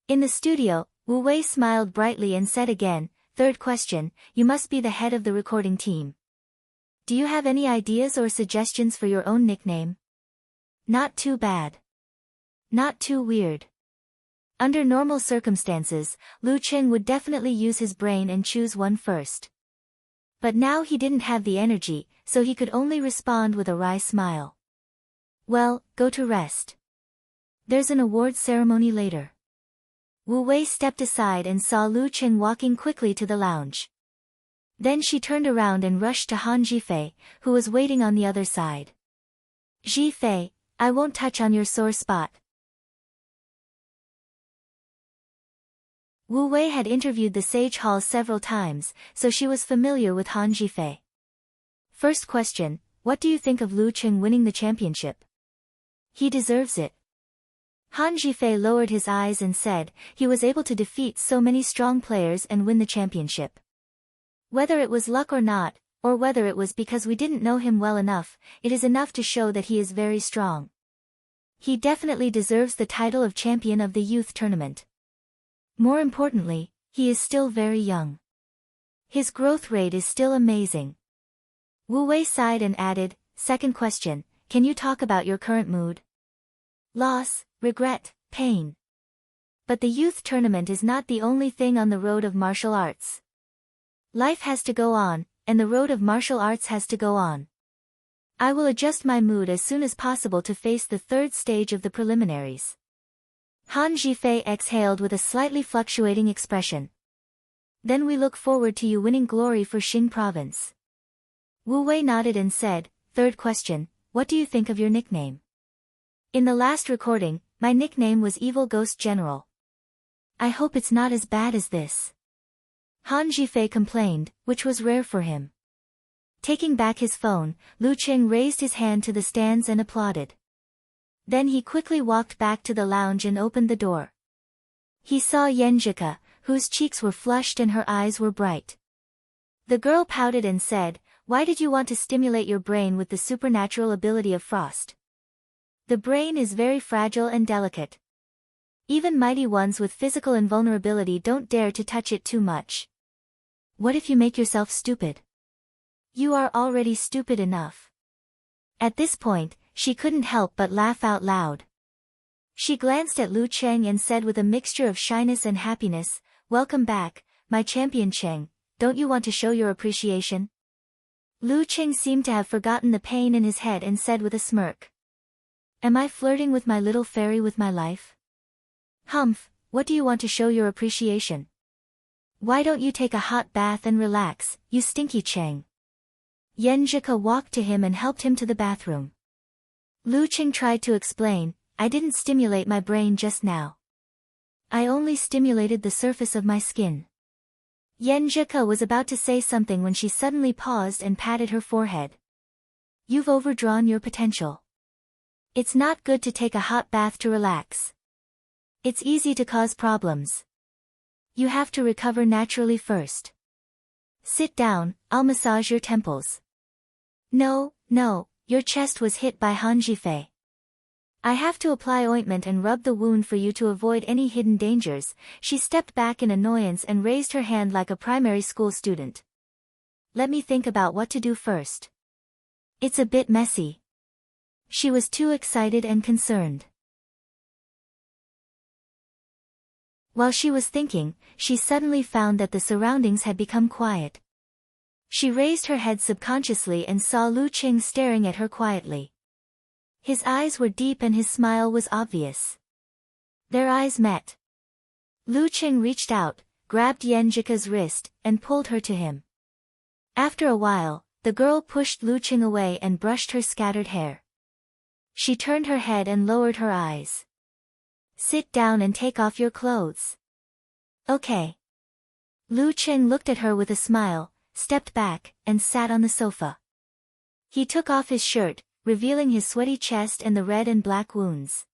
In the studio, Wu Wei smiled brightly and said again, third question, you must be the head of the recording team. Do you have any ideas or suggestions for your own nickname? Not too bad. Not too weird. Under normal circumstances, Lu Qing would definitely use his brain and choose one first. But now he didn't have the energy, so he could only respond with a wry smile. Well, go to rest. There's an awards ceremony later. Wu Wei stepped aside and saw Lu Qing walking quickly to the lounge. Then she turned around and rushed to Han Zhifei, who was waiting on the other side. Zhifei, I won't touch on your sore spot. Wu Wei had interviewed the Sage Hall several times, so she was familiar with Han Zhifei. First question, what do you think of Lu Qing winning the championship? He deserves it. Han Zhifei lowered his eyes and said, he was able to defeat so many strong players and win the championship. Whether it was luck or not, or whether it was because we didn't know him well enough, it is enough to show that he is very strong. He definitely deserves the title of champion of the youth tournament. More importantly, he is still very young. His growth rate is still amazing. Wu Wei sighed and added, second question, can you talk about your current mood? Loss, regret, pain. But the youth tournament is not the only thing on the road of martial arts. Life has to go on, and the road of martial arts has to go on. I will adjust my mood as soon as possible to face the third stage of the preliminaries. Han Zhifei exhaled with a slightly fluctuating expression. Then we look forward to you winning glory for Xing province. Wu Wei nodded and said, third question, what do you think of your nickname? In the last recording, my nickname was Evil Ghost General. I hope it's not as bad as this. Han Zhifei complained, which was rare for him. Taking back his phone, Lu Qing raised his hand to the stands and applauded. Then he quickly walked back to the lounge and opened the door. He saw Yenjika, whose cheeks were flushed and her eyes were bright. The girl pouted and said, why did you want to stimulate your brain with the supernatural ability of frost? The brain is very fragile and delicate. Even mighty ones with physical invulnerability don't dare to touch it too much. What if you make yourself stupid? You are already stupid enough. At this point, she couldn't help but laugh out loud. She glanced at Lu Qing and said with a mixture of shyness and happiness, welcome back, my champion Qing, don't you want to show your appreciation? Lu Qing seemed to have forgotten the pain in his head and said with a smirk. Am I flirting with my little fairy with my life? Humph, what do you want to show your appreciation? Why don't you take a hot bath and relax, you stinky Qing? Yenjika walked to him and helped him to the bathroom. Lu Qing tried to explain, I didn't stimulate my brain just now. I only stimulated the surface of my skin. Yenjika was about to say something when she suddenly paused and patted her forehead. You've overdrawn your potential. It's not good to take a hot bath to relax. It's easy to cause problems. You have to recover naturally first. Sit down, I'll massage your temples. No, Your chest was hit by Han Jifei. I have to apply ointment and rub the wound for you to avoid any hidden dangers. She stepped back in annoyance and raised her hand like a primary school student. Let me think about what to do first. It's a bit messy. She was too excited and concerned. While she was thinking, she suddenly found that the surroundings had become quiet. She raised her head subconsciously and saw Lu Qing staring at her quietly. His eyes were deep and his smile was obvious. Their eyes met. Lu Qing reached out, grabbed Yenjika's wrist, and pulled her to him. After a while, the girl pushed Lu Qing away and brushed her scattered hair. She turned her head and lowered her eyes. Sit down and take off your clothes. Okay. Lu Qing looked at her with a smile, stepped back, and sat on the sofa. He took off his shirt, revealing his sweaty chest and the red and black wounds.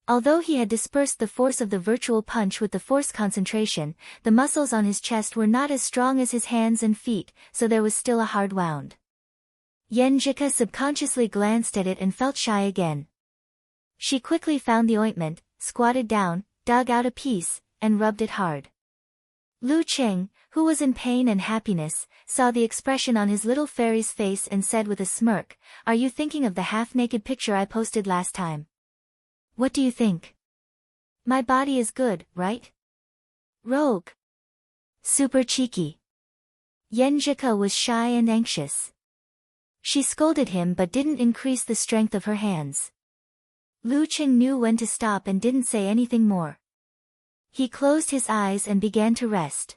Although he had dispersed the force of the virtual punch with the force concentration, the muscles on his chest were not as strong as his hands and feet, so there was still a hard wound. Yenjika subconsciously glanced at it and felt shy again. She quickly found the ointment, squatted down, dug out a piece, and rubbed it hard. Lu Qing, who was in pain and happiness, saw the expression on his little fairy's face and said with a smirk, "Are you thinking of the half-naked picture I posted last time? What do you think? My body is good, right? Rogue. Super cheeky." Yenjika was shy and anxious. She scolded him but didn't increase the strength of her hands. Lu Qing knew when to stop and didn't say anything more. He closed his eyes and began to rest.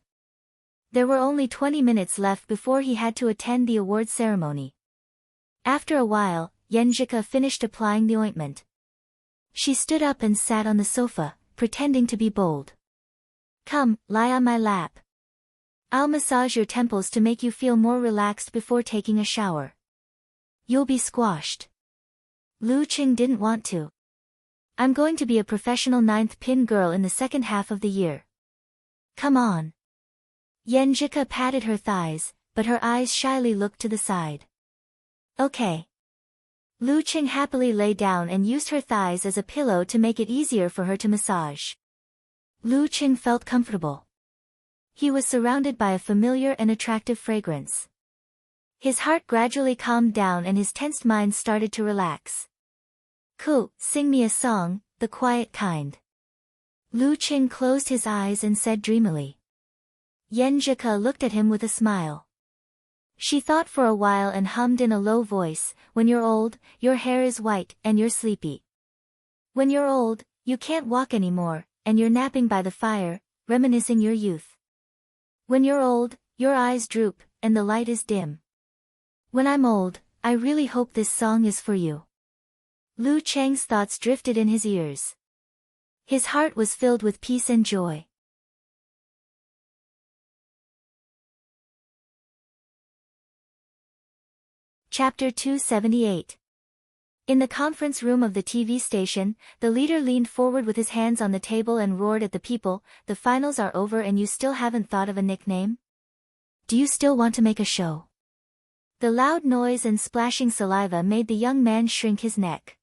There were only 20 minutes left before he had to attend the award ceremony. After a while, Yenjika finished applying the ointment. She stood up and sat on the sofa, pretending to be bold. "Come, lie on my lap. I'll massage your temples to make you feel more relaxed before taking a shower. You'll be squashed." Lu Qing didn't want to. "I'm going to be a professional ninth pin girl in the second half of the year. Come on." Yenjika patted her thighs, but her eyes shyly looked to the side. "Okay." Lu Qing happily lay down and used her thighs as a pillow to make it easier for her to massage. Lu Qing felt comfortable. He was surrounded by a familiar and attractive fragrance. His heart gradually calmed down and his tensed mind started to relax. "Cool, sing me a song, the quiet kind." Lu Qing closed his eyes and said dreamily. Yenjika looked at him with a smile. She thought for a while and hummed in a low voice, "When you're old, your hair is white, and you're sleepy. When you're old, you can't walk anymore, and you're napping by the fire, reminiscing your youth. When you're old, your eyes droop, and the light is dim. When I'm old, I really hope this song is for you." Lu Cheng's thoughts drifted in his ears. His heart was filled with peace and joy. Chapter 278. In the conference room of the TV station, the leader leaned forward with his hands on the table and roared at the people, "The finals are over and you still haven't thought of a nickname? Do you still want to make a show?" The loud noise and splashing saliva made the young man shrink his neck.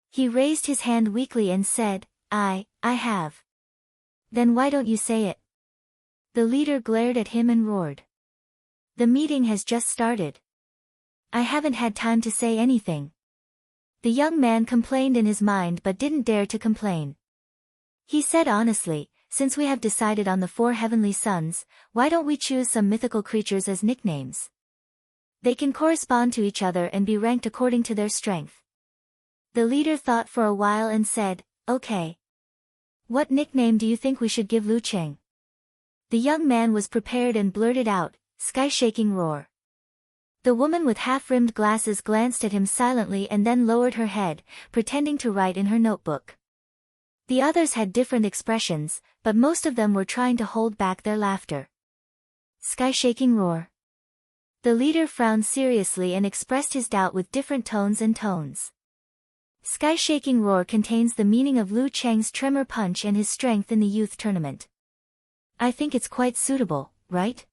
He raised his hand weakly and said, I have." "Then why don't you say it?" The leader glared at him and roared. "The meeting has just started. I haven't had time to say anything." The young man complained in his mind but didn't dare to complain. He said honestly, "Since we have decided on the 4 heavenly sons, why don't we choose some mythical creatures as nicknames? They can correspond to each other and be ranked according to their strength." The leader thought for a while and said, "Okay. What nickname do you think we should give Lu Qing?" The young man was prepared and blurted out, "Sky-shaking roar." The woman with half-rimmed glasses glanced at him silently and then lowered her head, pretending to write in her notebook. The others had different expressions, but most of them were trying to hold back their laughter. "Sky-shaking roar." The leader frowned seriously and expressed his doubt with different tones and tones. Sky-shaking roar contains the meaning of Lu Cheng's tremor punch and his strength in the youth tournament. "I think it's quite suitable, right?"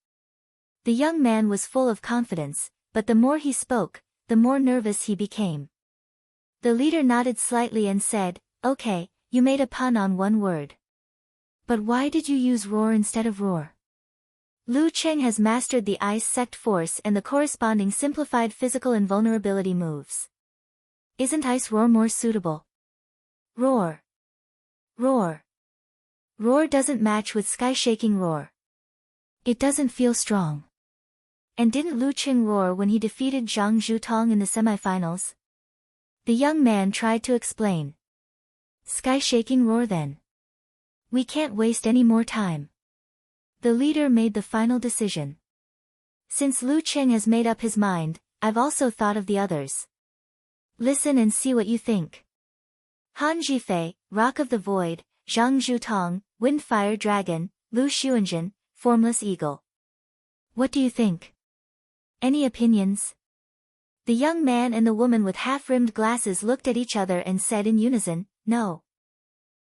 The young man was full of confidence, but the more he spoke, the more nervous he became. The leader nodded slightly and said, "Okay, you made a pun on one word. But why did you use roar instead of roar?" Lu Cheng has mastered the ice sect force and the corresponding simplified physical invulnerability moves. Isn't ice roar more suitable? Roar. Roar. Roar doesn't match with sky-shaking roar. It doesn't feel strong. And didn't Lu Cheng roar when he defeated Zhang Zhutong in the semifinals? The young man tried to explain. Sky-shaking roar then. We can't waste any more time. The leader made the final decision. Since Lu Cheng has made up his mind, I've also thought of the others. Listen and see what you think. Han Zhifei, Rock of the Void, Zhang Zhutong, Windfire Dragon, Lu Xuanzhen, Formless Eagle. What do you think? Any opinions? The young man and the woman with half-rimmed glasses looked at each other and said in unison, "No."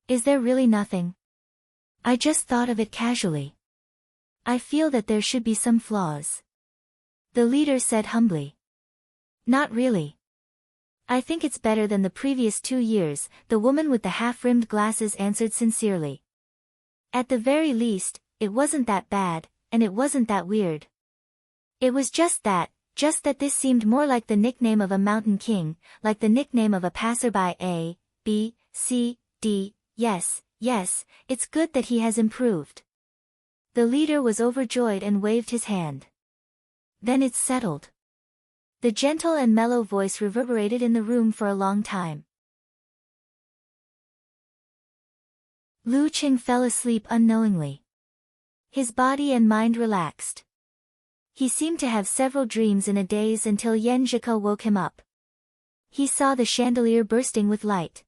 Is there really nothing? I just thought of it casually. I feel that there should be some flaws. The leader said humbly. Not really. I think it's better than the previous 2 years, the woman with the half-rimmed glasses answered sincerely. At the very least, it wasn't that bad, and it wasn't that weird. It was just that this seemed more like the nickname of a mountain king, like the nickname of a passerby. A, B, C, D, yes, it's good that he has improved. The leader was overjoyed and waved his hand. Then it's settled. The gentle and mellow voice reverberated in the room for a long time. Lu Cheng fell asleep unknowingly. His body and mind relaxed. He seemed to have several dreams in a daze until Yan Zhika woke him up. He saw the chandelier bursting with light.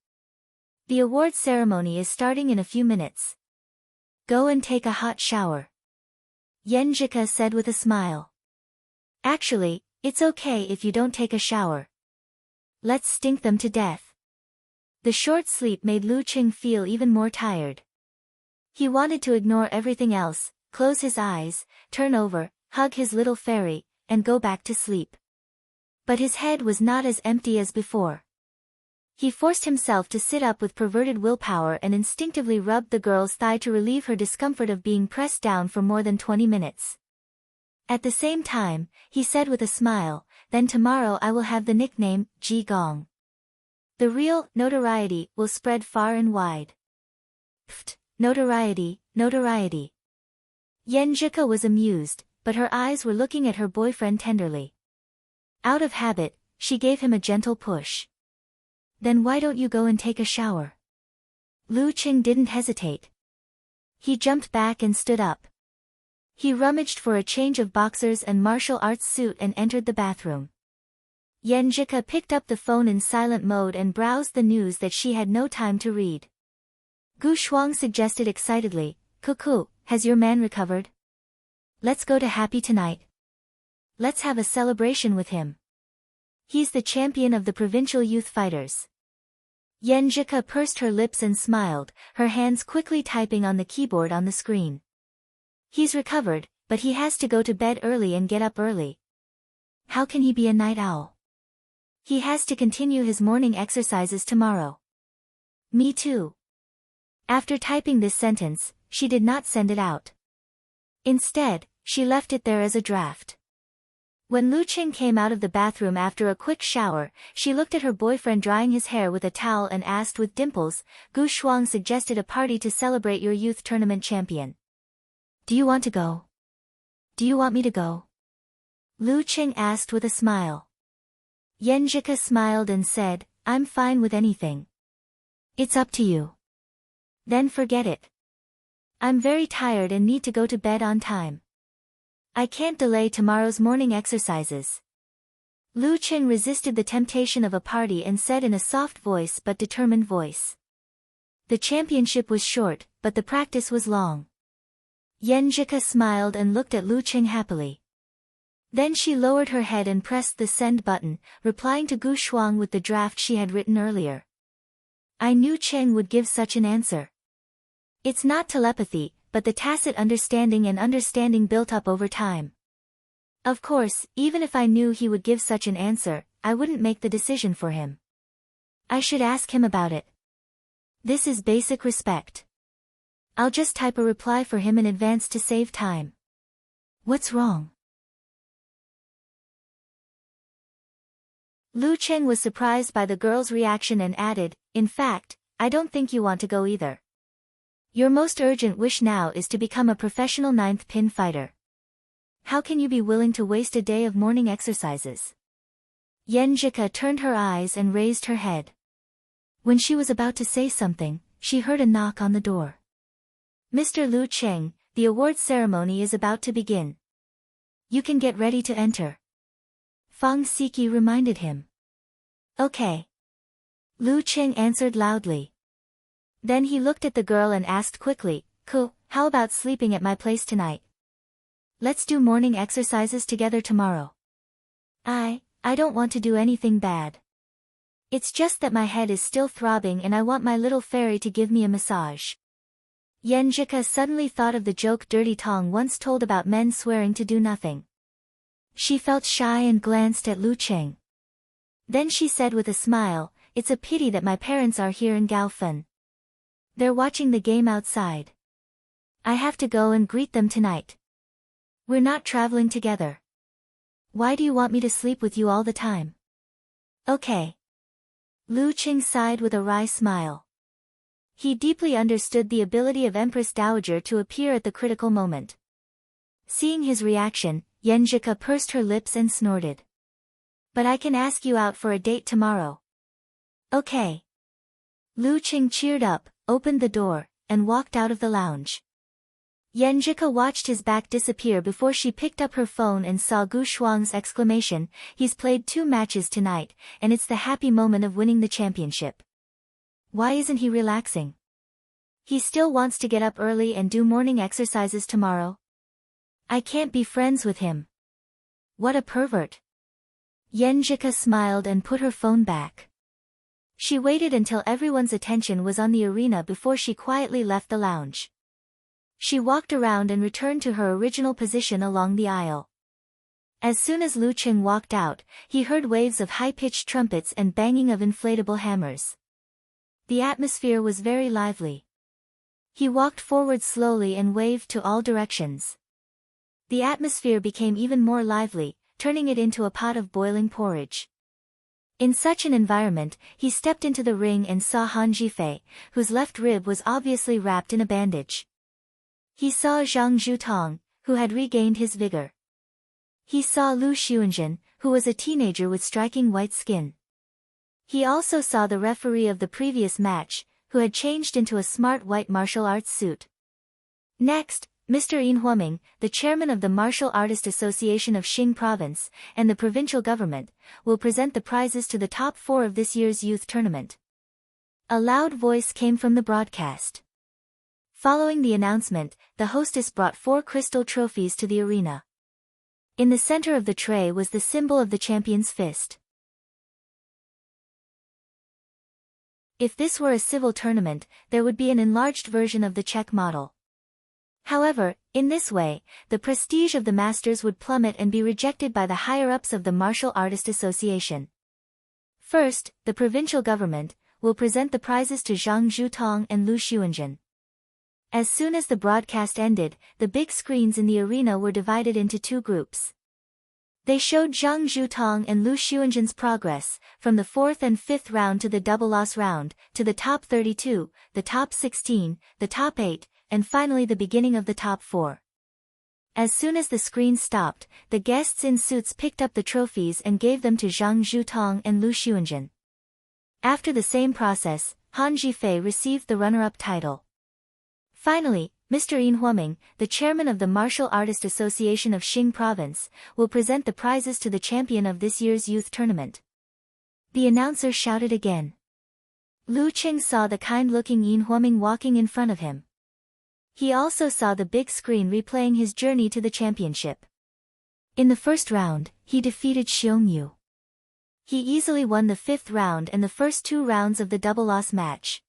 The award ceremony is starting in a few minutes. Go and take a hot shower. Yan Zhika said with a smile. Actually, it's okay if you don't take a shower. Let's stink them to death. The short sleep made Lu Cheng feel even more tired. He wanted to ignore everything else, close his eyes, turn over, hug his little fairy, and go back to sleep. But his head was not as empty as before. He forced himself to sit up with perverted willpower and instinctively rubbed the girl's thigh to relieve her discomfort of being pressed down for more than 20 minutes. At the same time, he said with a smile, then tomorrow I will have the nickname, Ji Gong. The real notoriety will spread far and wide. Pfft, notoriety. Yan Zhika was amused, but her eyes were looking at her boyfriend tenderly. Out of habit, she gave him a gentle push. Then why don't you go and take a shower? Lu Cheng didn't hesitate. He jumped back and stood up. He rummaged for a change of boxers and martial arts suit and entered the bathroom. Yan Zhika picked up the phone in silent mode and browsed the news that she had no time to read. Gu Shuang suggested excitedly, "Cuckoo, has your man recovered? Let's go to Happy tonight. Let's have a celebration with him. He's the champion of the provincial youth fighters." Yan Zhika pursed her lips and smiled, her hands quickly typing on the keyboard on the screen. He's recovered, but he has to go to bed early and get up early. How can he be a night owl? He has to continue his morning exercises tomorrow. Me too. After typing this sentence, she did not send it out. Instead, she left it there as a draft. When Lu Cheng came out of the bathroom after a quick shower, she looked at her boyfriend drying his hair with a towel and asked with dimples, "Gu Shuang suggested a party to celebrate your youth tournament champion. Do you want to go? Do you want me to go?" Lu Cheng asked with a smile. Yan Zhika smiled and said, "I'm fine with anything. It's up to you." Then forget it. I'm very tired and need to go to bed on time. I can't delay tomorrow's morning exercises. Lu Cheng resisted the temptation of a party and said in a soft voice but determined voice. The championship was short, but the practice was long. Yan Zhika smiled and looked at Lu Cheng happily. Then she lowered her head and pressed the send button, replying to Gu Shuang with the draft she had written earlier. I knew Cheng would give such an answer. It's not telepathy, but the tacit understanding built up over time. Of course, even if I knew he would give such an answer, I wouldn't make the decision for him. I should ask him about it. This is basic respect. I'll just type a reply for him in advance to save time. What's wrong? Lu Cheng was surprised by the girl's reaction and added, in fact, I don't think you want to go either. Your most urgent wish now is to become a professional ninth pin fighter. How can you be willing to waste a day of morning exercises? Yenjika turned her eyes and raised her head. When she was about to say something, she heard a knock on the door. Mr. Lu Cheng, the awards ceremony is about to begin. You can get ready to enter. Fang Siki reminded him. Okay. Lu Cheng answered loudly. Then he looked at the girl and asked quickly, Cool, how about sleeping at my place tonight? Let's do morning exercises together tomorrow. I don't want to do anything bad. It's just that my head is still throbbing and I want my little fairy to give me a massage. Yenjika suddenly thought of the joke Dirty Tong once told about men swearing to do nothing. She felt shy and glanced at Lu Cheng. Then she said with a smile, It's a pity that my parents are here in Gaofen. They're watching the game outside. I have to go and greet them tonight. We're not traveling together. Why do you want me to sleep with you all the time? Okay. Lu Cheng sighed with a wry smile. He deeply understood the ability of Empress Dowager to appear at the critical moment. Seeing his reaction, Yenjika pursed her lips and snorted. But I can ask you out for a date tomorrow. Okay. Lu Cheng cheered up, opened the door, and walked out of the lounge. Yenjika watched his back disappear before she picked up her phone and saw Gu Shuang's exclamation, He's played 2 matches tonight, and it's the happy moment of winning the championship. Why isn't he relaxing? He still wants to get up early and do morning exercises tomorrow. I can't be friends with him. What a pervert. Yenjika smiled and put her phone back. She waited until everyone's attention was on the arena before she quietly left the lounge. She walked around and returned to her original position along the aisle. As soon as Lu Cheng walked out, he heard waves of high-pitched trumpets and banging of inflatable hammers. The atmosphere was very lively. He walked forward slowly and waved to all directions. The atmosphere became even more lively, turning it into a pot of boiling porridge. In such an environment, he stepped into the ring and saw Han Jifei, whose left rib was obviously wrapped in a bandage. He saw Zhang Zhutong, who had regained his vigor. He saw Lu Xuanzhen, who was a teenager with striking white skin. He also saw the referee of the previous match, who had changed into a smart white martial arts suit. Next, Mr. Yin Huoming, the chairman of the Martial Artist Association of Xing Province, and the provincial government, will present the prizes to the top 4 of this year's youth tournament. A loud voice came from the broadcast. Following the announcement, the hostess brought 4 crystal trophies to the arena. In the center of the tray was the symbol of the champion's fist. If this were a civil tournament, there would be an enlarged version of the Czech model. However, in this way, the prestige of the masters would plummet and be rejected by the higher-ups of the Martial Artist Association. First, the provincial government will present the prizes to Zhang Zhutong and Lu Xuanzhen. As soon as the broadcast ended, the big screens in the arena were divided into 2 groups. They showed Zhang Zhutong and Lu Xuanzhen's progress, from the 4th and 5th round to the double loss round, to the top 32, the top 16, the top 8, and finally the beginning of the top 4. As soon as the screen stopped, the guests in suits picked up the trophies and gave them to Zhang Zhutong and Lu Xuanzhen. After the same process, Han Jifei received the runner-up title. Finally, Mr. Yin Huoming, the chairman of the Martial Artist Association of Xing Province, will present the prizes to the champion of this year's youth tournament. The announcer shouted again. Lu Cheng saw the kind-looking Yin Huoming walking in front of him. He also saw the big screen replaying his journey to the championship. In the first round, he defeated Xiong Yu. He easily won the 5th round and the first 2 rounds of the double loss match.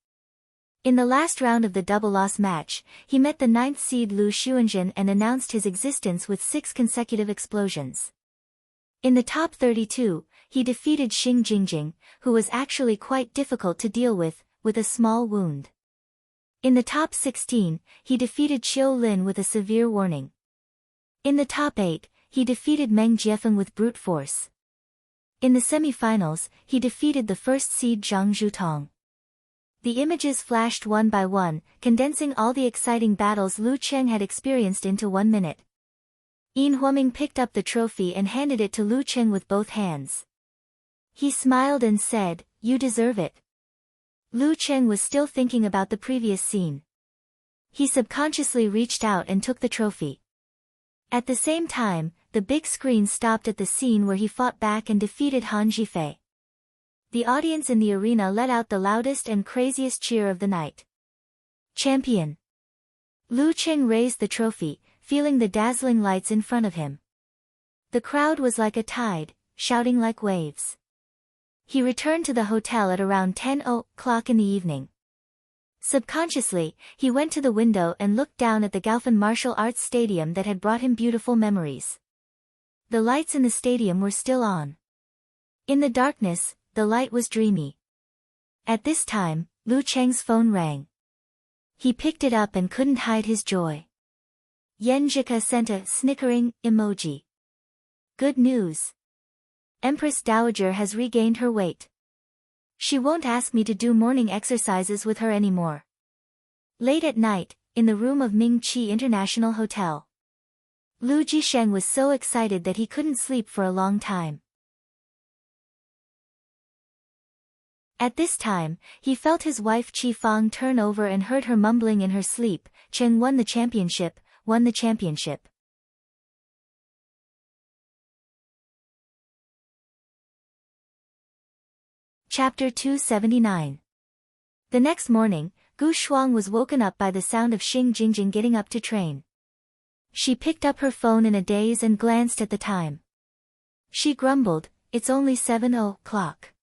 In the last round of the double loss match, he met the 9th seed Lu Xuanzhen and announced his existence with 6 consecutive explosions. In the top 32, he defeated Xing Jingjing, who was actually quite difficult to deal with a small wound. In the top 16, he defeated Qiu Lin with a severe warning. In the top 8, he defeated Meng Jiefeng with brute force. In the semi-finals, he defeated the first seed Zhang Zhutong. The images flashed one by one, condensing all the exciting battles Lu Cheng had experienced into 1 minute. Yin Huoming picked up the trophy and handed it to Lu Cheng with both hands. He smiled and said, "You deserve it." Lu Cheng was still thinking about the previous scene. He subconsciously reached out and took the trophy. At the same time, the big screen stopped at the scene where he fought back and defeated Han Zhifei. The audience in the arena let out the loudest and craziest cheer of the night. Champion! Lu Cheng raised the trophy, feeling the dazzling lights in front of him. The crowd was like a tide, shouting like waves. He returned to the hotel at around 10 o'clock in the evening. Subconsciously, he went to the window and looked down at the Gaofen Martial Arts Stadium that had brought him beautiful memories. The lights in the stadium were still on. In the darkness, the light was dreamy. At this time, Lu Cheng's phone rang. He picked it up and couldn't hide his joy. Yan Zhika sent a snickering emoji. Good news. Empress Dowager has regained her weight. She won't ask me to do morning exercises with her anymore. Late at night, in the room of Ming Chi International Hotel. Lu Jisheng was so excited that he couldn't sleep for a long time. At this time, he felt his wife Qi Fang turn over and heard her mumbling in her sleep, "Cheng won the championship, won the championship." Chapter 279. The next morning, Gu Shuang was woken up by the sound of Xing Jingjing getting up to train. She picked up her phone in a daze and glanced at the time. She grumbled, "It's only 7 o'clock.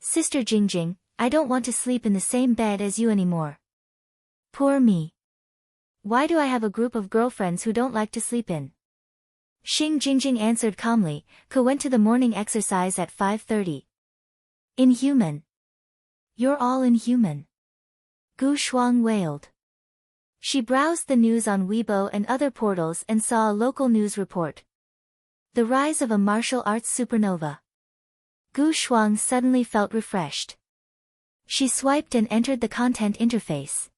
Sister Jingjing, I don't want to sleep in the same bed as you anymore. Poor me. Why do I have a group of girlfriends who don't like to sleep in?" Xing Jingjing answered calmly, "Ko went to the morning exercise at 5:30. Inhuman. You're all inhuman." Gu Shuang wailed. She browsed the news on Weibo and other portals and saw a local news report. The rise of a martial arts supernova. Gu Shuang suddenly felt refreshed. She swiped and entered the content interface.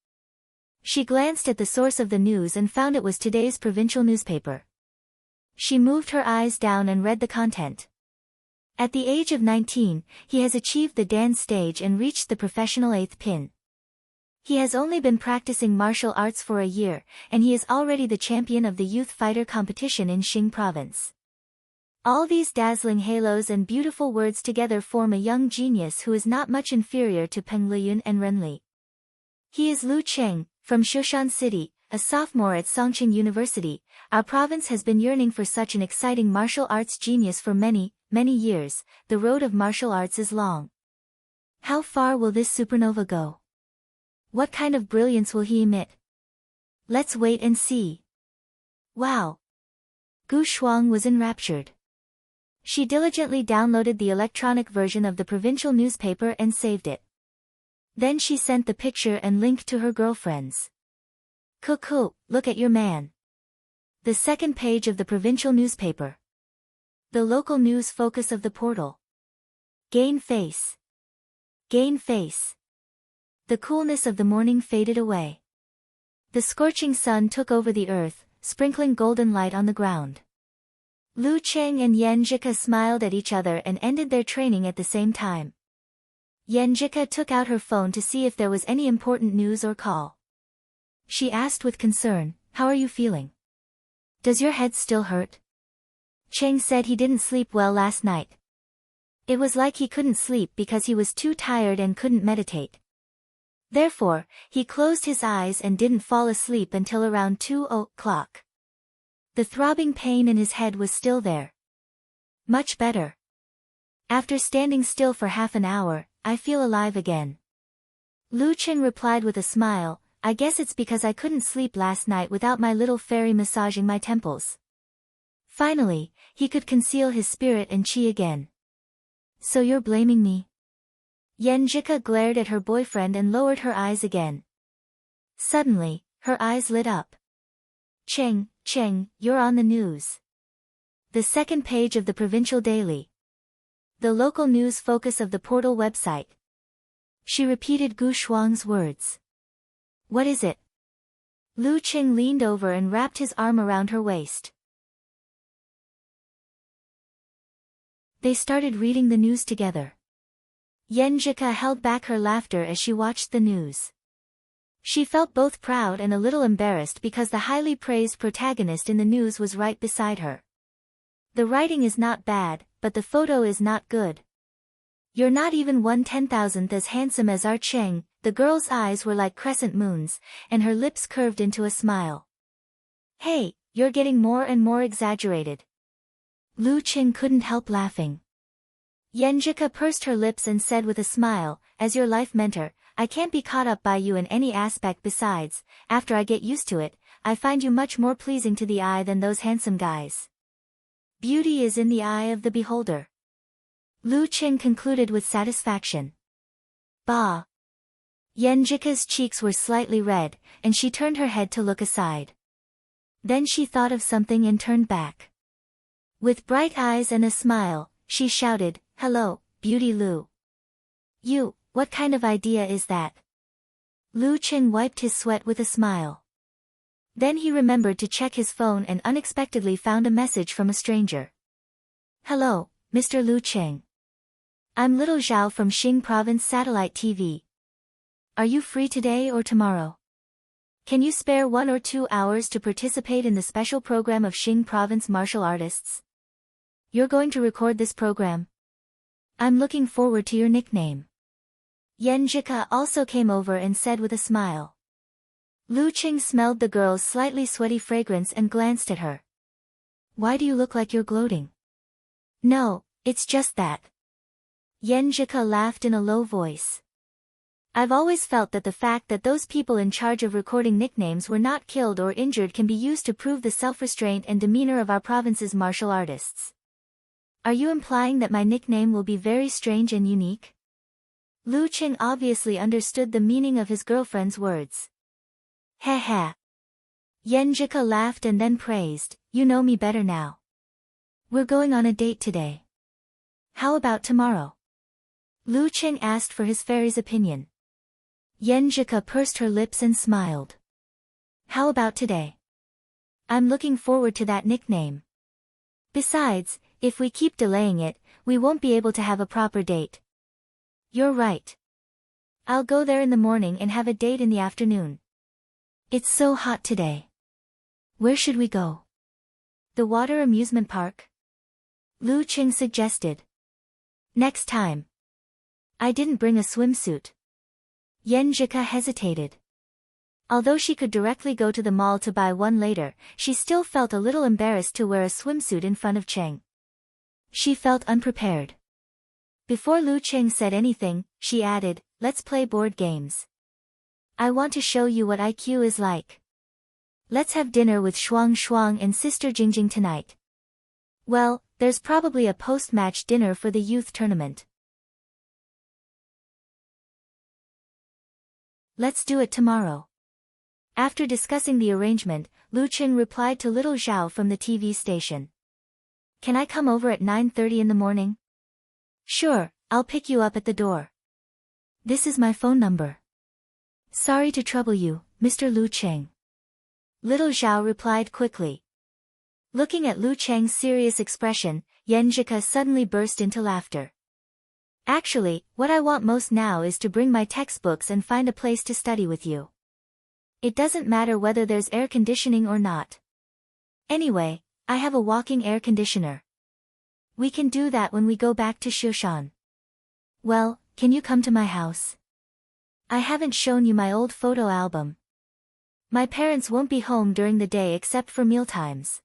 She glanced at the source of the news and found it was today's provincial newspaper. She moved her eyes down and read the content. At the age of 19, he has achieved the dance stage and reached the professional 8th pin. He has only been practicing martial arts for a year, and he is already the champion of the youth fighter competition in Xing province. All these dazzling halos and beautiful words together form a young genius who is not much inferior to Peng Liyun and Ren Li. He is Lu Cheng, from Shushan City, a sophomore at Songqing University. Our province has been yearning for such an exciting martial arts genius for many, many years. The road of martial arts is long. How far will this supernova go? What kind of brilliance will he emit? Let's wait and see. Wow! Gu Shuang was enraptured. She diligently downloaded the electronic version of the provincial newspaper and saved it. Then she sent the picture and link to her girlfriends. "Cuckoo, look at your man." The second page of the provincial newspaper. The local news focus of the portal. Gain face. Gain face. The coolness of the morning faded away. The scorching sun took over the earth, sprinkling golden light on the ground. Lu Cheng and Yan Zhika smiled at each other and ended their training at the same time. Yan Zhika took out her phone to see if there was any important news or call. She asked with concern, "How are you feeling? Does your head still hurt?" Cheng said he didn't sleep well last night. It was like he couldn't sleep because he was too tired and couldn't meditate. Therefore, he closed his eyes and didn't fall asleep until around 2 o'clock. The throbbing pain in his head was still there. Much better. After standing still for half an hour, I feel alive again. Lu Cheng replied with a smile, "I guess it's because I couldn't sleep last night without my little fairy massaging my temples." Finally, he could conceal his spirit and chi again. So you're blaming me? Yenjika glared at her boyfriend and lowered her eyes again. Suddenly, her eyes lit up. Cheng, you're on the news. The second page of the provincial daily. The local news focus of the portal website. She repeated Gu Shuang's words. What is it? Lu Qing leaned over and wrapped his arm around her waist. They started reading the news together. Yenjika held back her laughter as she watched the news. She felt both proud and a little embarrassed because the highly praised protagonist in the news was right beside her. The writing is not bad, but the photo is not good. You're not even 1/10,000th as handsome as our Cheng. The girl's eyes were like crescent moons, and her lips curved into a smile. Hey, you're getting more and more exaggerated. Lu Qing couldn't help laughing. Yenjika pursed her lips and said with a smile, as your life mentor, I can't be caught up by you in any aspect besides, after I get used to it, I find you much more pleasing to the eye than those handsome guys. Beauty is in the eye of the beholder. Lu Qing concluded with satisfaction. Bah! Yenjika's cheeks were slightly red, and she turned her head to look aside. Then she thought of something and turned back. With bright eyes and a smile, she shouted, Hello, Beauty Lu. You, what kind of idea is that? Lu Qing wiped his sweat with a smile. Then he remembered to check his phone and unexpectedly found a message from a stranger. Hello, Mr. Lu Qing. I'm Little Zhao from Xing Province Satellite TV. Are you free today or tomorrow? Can you spare 1 or 2 hours to participate in the special program of Xing Province martial artists? You're going to record this program? I'm looking forward to your nickname. Yenjika also came over and said with a smile. Lu Qing smelled the girl's slightly sweaty fragrance and glanced at her. Why do you look like you're gloating? No, it's just that. Yenjika laughed in a low voice. I've always felt that the fact that those people in charge of recording nicknames were not killed or injured can be used to prove the self-restraint and demeanor of our province's martial artists. Are you implying that my nickname will be very strange and unique? Lu Qing obviously understood the meaning of his girlfriend's words. Heh heh. Yenjika laughed and then praised, you know me better now. We're going on a date today. How about tomorrow? Lu Qing asked for his fairy's opinion. Yenjika pursed her lips and smiled. How about today? I'm looking forward to that nickname. Besides, if we keep delaying it, we won't be able to have a proper date. You're right. I'll go there in the morning and have a date in the afternoon. It's so hot today. Where should we go? The water amusement park? Lu Qing suggested. Next time. I didn't bring a swimsuit. Yenjika hesitated. Although she could directly go to the mall to buy one later, she still felt a little embarrassed to wear a swimsuit in front of Cheng. She felt unprepared. Before Lu Qing said anything, she added, let's play board games. I want to show you what IQ is like. Let's have dinner with Shuang and Sister Jingjing tonight. Well, there's probably a post-match dinner for the youth tournament. Let's do it tomorrow. After discussing the arrangement, Lu Qing replied to Little Zhao from the TV station. Can I come over at 9:30 in the morning? Sure, I'll pick you up at the door. This is my phone number. Sorry to trouble you, Mr. Lu Qing. Little Zhao replied quickly. Looking at Lu Cheng's serious expression, Yenjika suddenly burst into laughter. Actually, what I want most now is to bring my textbooks and find a place to study with you. It doesn't matter whether there's air conditioning or not. Anyway, I have a walking air conditioner. We can do that when we go back to Shushan. Well, can you come to my house? I haven't shown you my old photo album. My parents won't be home during the day except for mealtimes.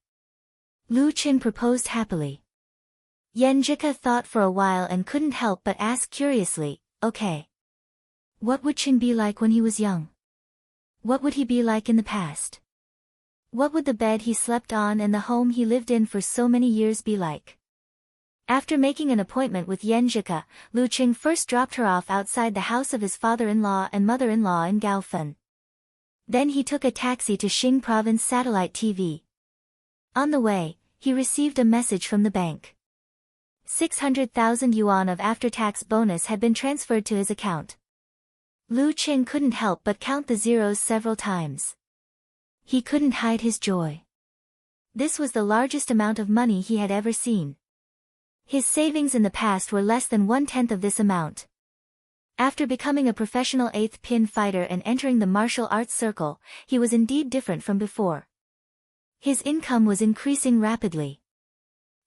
Lu Qing proposed happily. Yenjika thought for a while and couldn't help but ask curiously, okay. What would Qing be like when he was young? What would he be like in the past? What would the bed he slept on and the home he lived in for so many years be like? After making an appointment with Yan Zhika, Lu Qing first dropped her off outside the house of his father-in-law and mother-in-law in Gaofen. Then he took a taxi to Xing Province Satellite TV. On the way, he received a message from the bank. 600,000 yuan of after-tax bonus had been transferred to his account. Lu Qing couldn't help but count the zeros several times. He couldn't hide his joy. This was the largest amount of money he had ever seen. His savings in the past were less than 1/10 of this amount. After becoming a professional 8th pin fighter and entering the martial arts circle, he was indeed different from before. His income was increasing rapidly.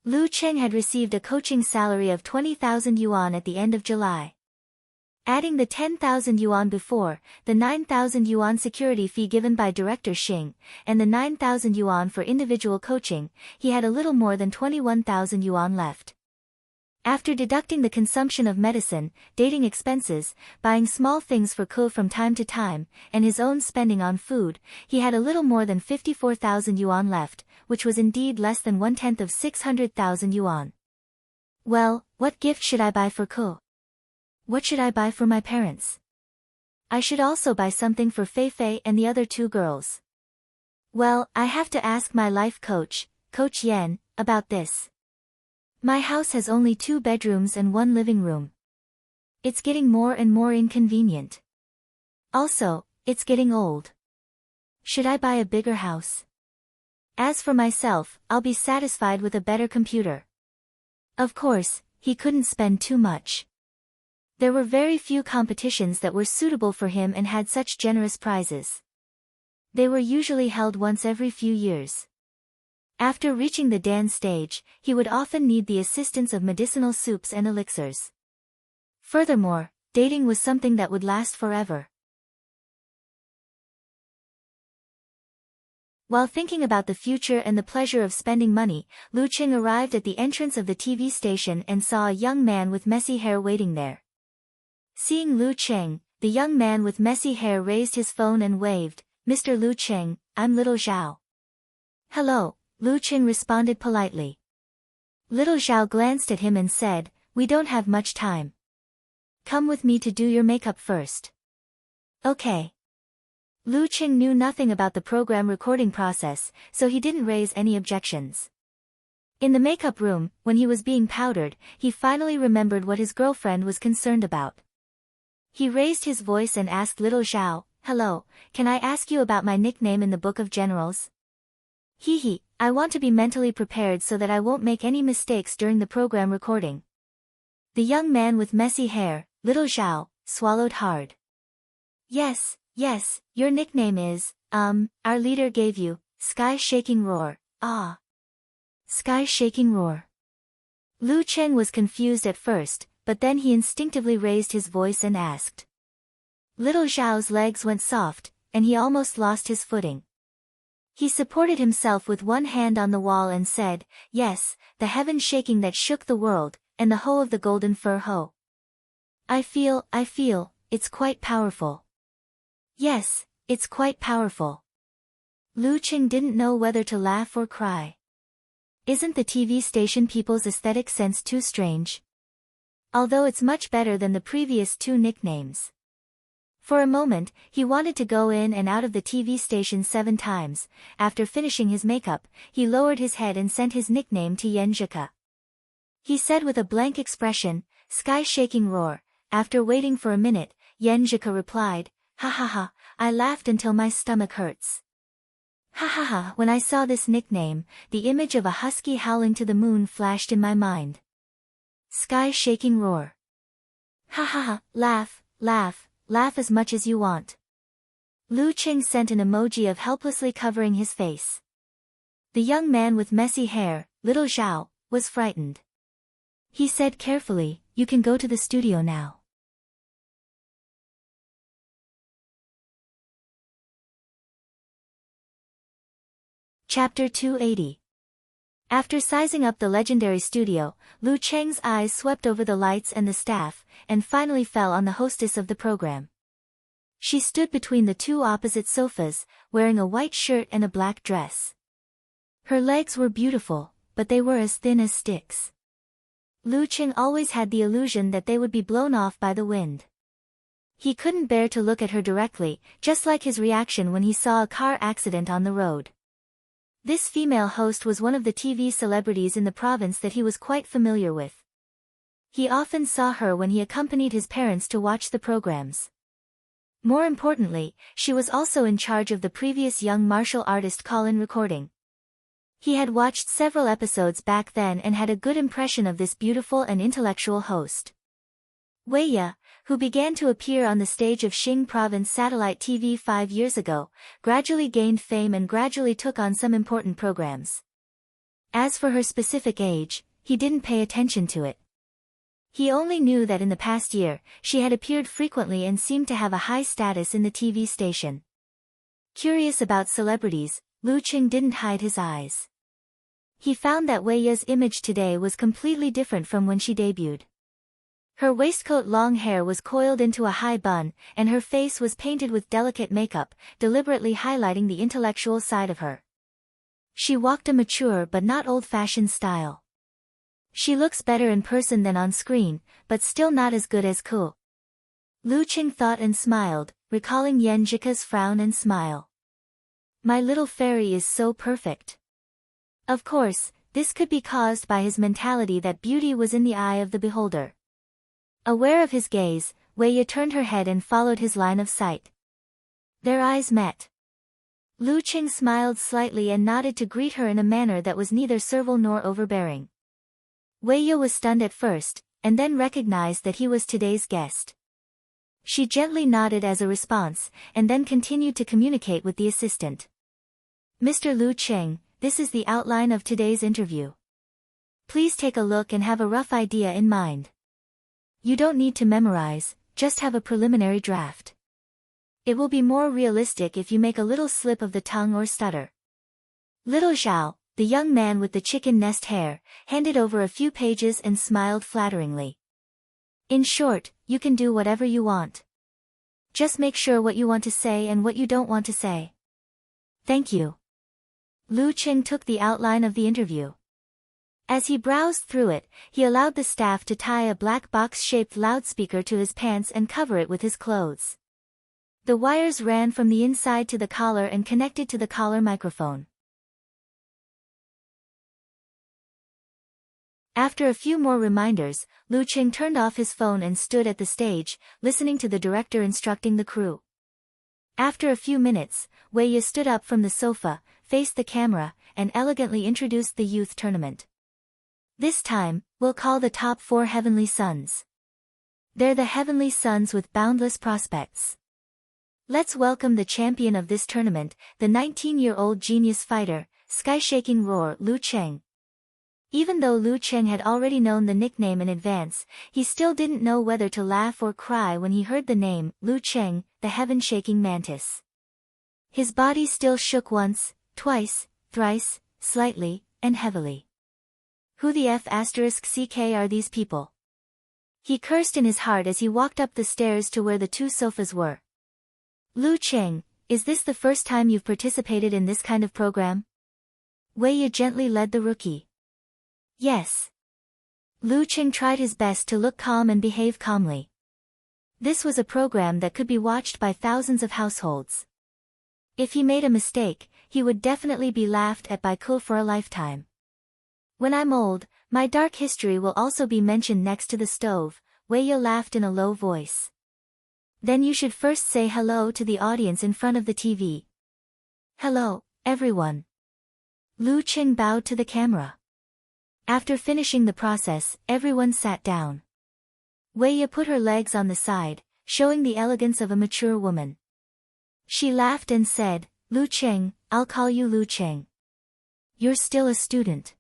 Lu Qing had received a coaching salary of 20,000 yuan at the end of July. Adding the 10,000 yuan before, the 9,000 yuan security fee given by Director Xing, and the 9,000 yuan for individual coaching, he had a little more than 21,000 yuan left. After deducting the consumption of medicine, dating expenses, buying small things for Ko from time to time, and his own spending on food, he had a little more than 54,000 yuan left, which was indeed less than 1/10 of 600,000 yuan. Well, what gift should I buy for Ko? What should I buy for my parents? I should also buy something for Fei Fei and the other 2 girls. Well, I have to ask my life coach, Coach Yan, about this. My house has only 2 bedrooms and 1 living room. It's getting more and more inconvenient. Also, it's getting old. Should I buy a bigger house? As for myself, I'll be satisfied with a better computer. Of course, he couldn't spend too much. There were very few competitions that were suitable for him and had such generous prizes. They were usually held once every few years. After reaching the Dan stage, he would often need the assistance of medicinal soups and elixirs. Furthermore, dating was something that would last forever. While thinking about the future and the pleasure of spending money, Lu Qing arrived at the entrance of the TV station and saw a young man with messy hair waiting there. Seeing Lu Qing, the young man with messy hair raised his phone and waved, "Mr. Lu Qing, I'm Little Zhao." "Hello," Lu Qing responded politely. Little Zhao glanced at him and said, "We don't have much time. Come with me to do your makeup first." "Okay." Lu Qing knew nothing about the program recording process, so he didn't raise any objections. In the makeup room, when he was being powdered, he finally remembered what his girlfriend was concerned about. He raised his voice and asked Little Zhao, "Hello, can I ask you about my nickname in the Book of Generals?" "Hee, I want to be mentally prepared so that I won't make any mistakes during the program recording." The young man with messy hair, Little Zhao, swallowed hard. Yes, your nickname is, our leader gave you, Sky-Shaking Roar, ah. Sky-Shaking Roar. Lu Qing was confused at first, but then he instinctively raised his voice and asked. Little Zhao's legs went soft, and he almost lost his footing. He supported himself with one hand on the wall and said, "Yes, the heaven shaking that shook the world, and the hoe of the golden fur hoe. I feel, it's quite powerful." Yes, it's quite powerful. Lu Qing didn't know whether to laugh or cry. Isn't the TV station people's aesthetic sense too strange? Although it's much better than the previous 2 nicknames. For a moment, he wanted to go in and out of the TV station 7 times. After finishing his makeup, he lowered his head and sent his nickname to Yan Zhika. He said with a blank expression, "Sky-Shaking Roar." After waiting for a minute, Yan Zhika replied, "Ha, I laughed until my stomach hurts. Ha, when I saw this nickname, the image of a husky howling to the moon flashed in my mind. Sky-Shaking Roar. Ha, laugh as much as you want." Lu Qing sent an emoji of helplessly covering his face. The young man with messy hair, Little Zhao, was frightened. He said carefully, "You can go to the studio now." Chapter 280. After sizing up the legendary studio, Lu Cheng's eyes swept over the lights and the staff, and finally fell on the hostess of the program. She stood between the 2 opposite sofas, wearing a white shirt and a black dress. Her legs were beautiful, but they were as thin as sticks. Lu Qing always had the illusion that they would be blown off by the wind. He couldn't bear to look at her directly, just like his reaction when he saw a car accident on the road. This female host was one of the TV celebrities in the province that he was quite familiar with. He often saw her when he accompanied his parents to watch the programs. More importantly, she was also in charge of the previous young martial artist call-in recording. He had watched several episodes back then and had a good impression of this beautiful and intellectual host. Wei Ye, who began to appear on the stage of Xing Province satellite TV 5 years ago, gradually gained fame and gradually took on some important programs. As for her specific age, he didn't pay attention to it. He only knew that in the past year, she had appeared frequently and seemed to have a high status in the TV station. Curious about celebrities, Lu Qing didn't hide his eyes. He found that Wei Ye's image today was completely different from when she debuted. Her waistcoat long hair was coiled into a high bun, and her face was painted with delicate makeup, deliberately highlighting the intellectual side of her. She walked a mature but not old-fashioned style. She looks better in person than on screen, but still not as good as cool. Lu Qing thought and smiled, recalling Yan Zhika's frown and smile. My little fairy is so perfect. Of course, this could be caused by his mentality that beauty was in the eye of the beholder. Aware of his gaze, Wei Ye turned her head and followed his line of sight. Their eyes met. Lu Qing smiled slightly and nodded to greet her in a manner that was neither servile nor overbearing. Wei Ye was stunned at first, and then recognized that he was today's guest. She gently nodded as a response, and then continued to communicate with the assistant. Mr. Lu Qing, this is the outline of today's interview. Please take a look and have a rough idea in mind. You don't need to memorize, just have a preliminary draft. It will be more realistic if you make a little slip of the tongue or stutter. Little Zhao, the young man with the chicken nest hair, handed over a few pages and smiled flatteringly. In short, you can do whatever you want. Just make sure what you want to say and what you don't want to say. Thank you. Lu Qing took the outline of the interview. As he browsed through it, he allowed the staff to tie a black box-shaped loudspeaker to his pants and cover it with his clothes. The wires ran from the inside to the collar and connected to the collar microphone. After a few more reminders, Lu Qing turned off his phone and stood at the stage, listening to the director instructing the crew. After a few minutes, Wei Ye stood up from the sofa, faced the camera, and elegantly introduced the youth tournament. This time, we'll call the top 4 Heavenly Sons. They're the Heavenly Sons with boundless prospects. Let's welcome the champion of this tournament, the 19-year-old genius fighter, Sky-Shaking Roar Lu Qing. Even though Lu Qing had already known the nickname in advance, he still didn't know whether to laugh or cry when he heard the name, Lu Qing, the heaven-shaking mantis. His body still shook once, twice, thrice, slightly, and heavily. Who the F***ck are these people? He cursed in his heart as he walked up the stairs to where the 2 sofas were. Lu Qing, is this the first time you've participated in this kind of program? Wei Ye gently led the rookie. Yes. Lu Qing tried his best to look calm and behave calmly. This was a program that could be watched by thousands of households. If he made a mistake, he would definitely be laughed at by Ku for a lifetime. When I'm old, my dark history will also be mentioned next to the stove, Wei Ye laughed in a low voice. Then you should first say hello to the audience in front of the TV. Hello, everyone. Lu Qing bowed to the camera. After finishing the process, everyone sat down. Wei Ye put her legs on the side, showing the elegance of a mature woman. She laughed and said, Lu Qing, I'll call you Lu Qing. You're still a student.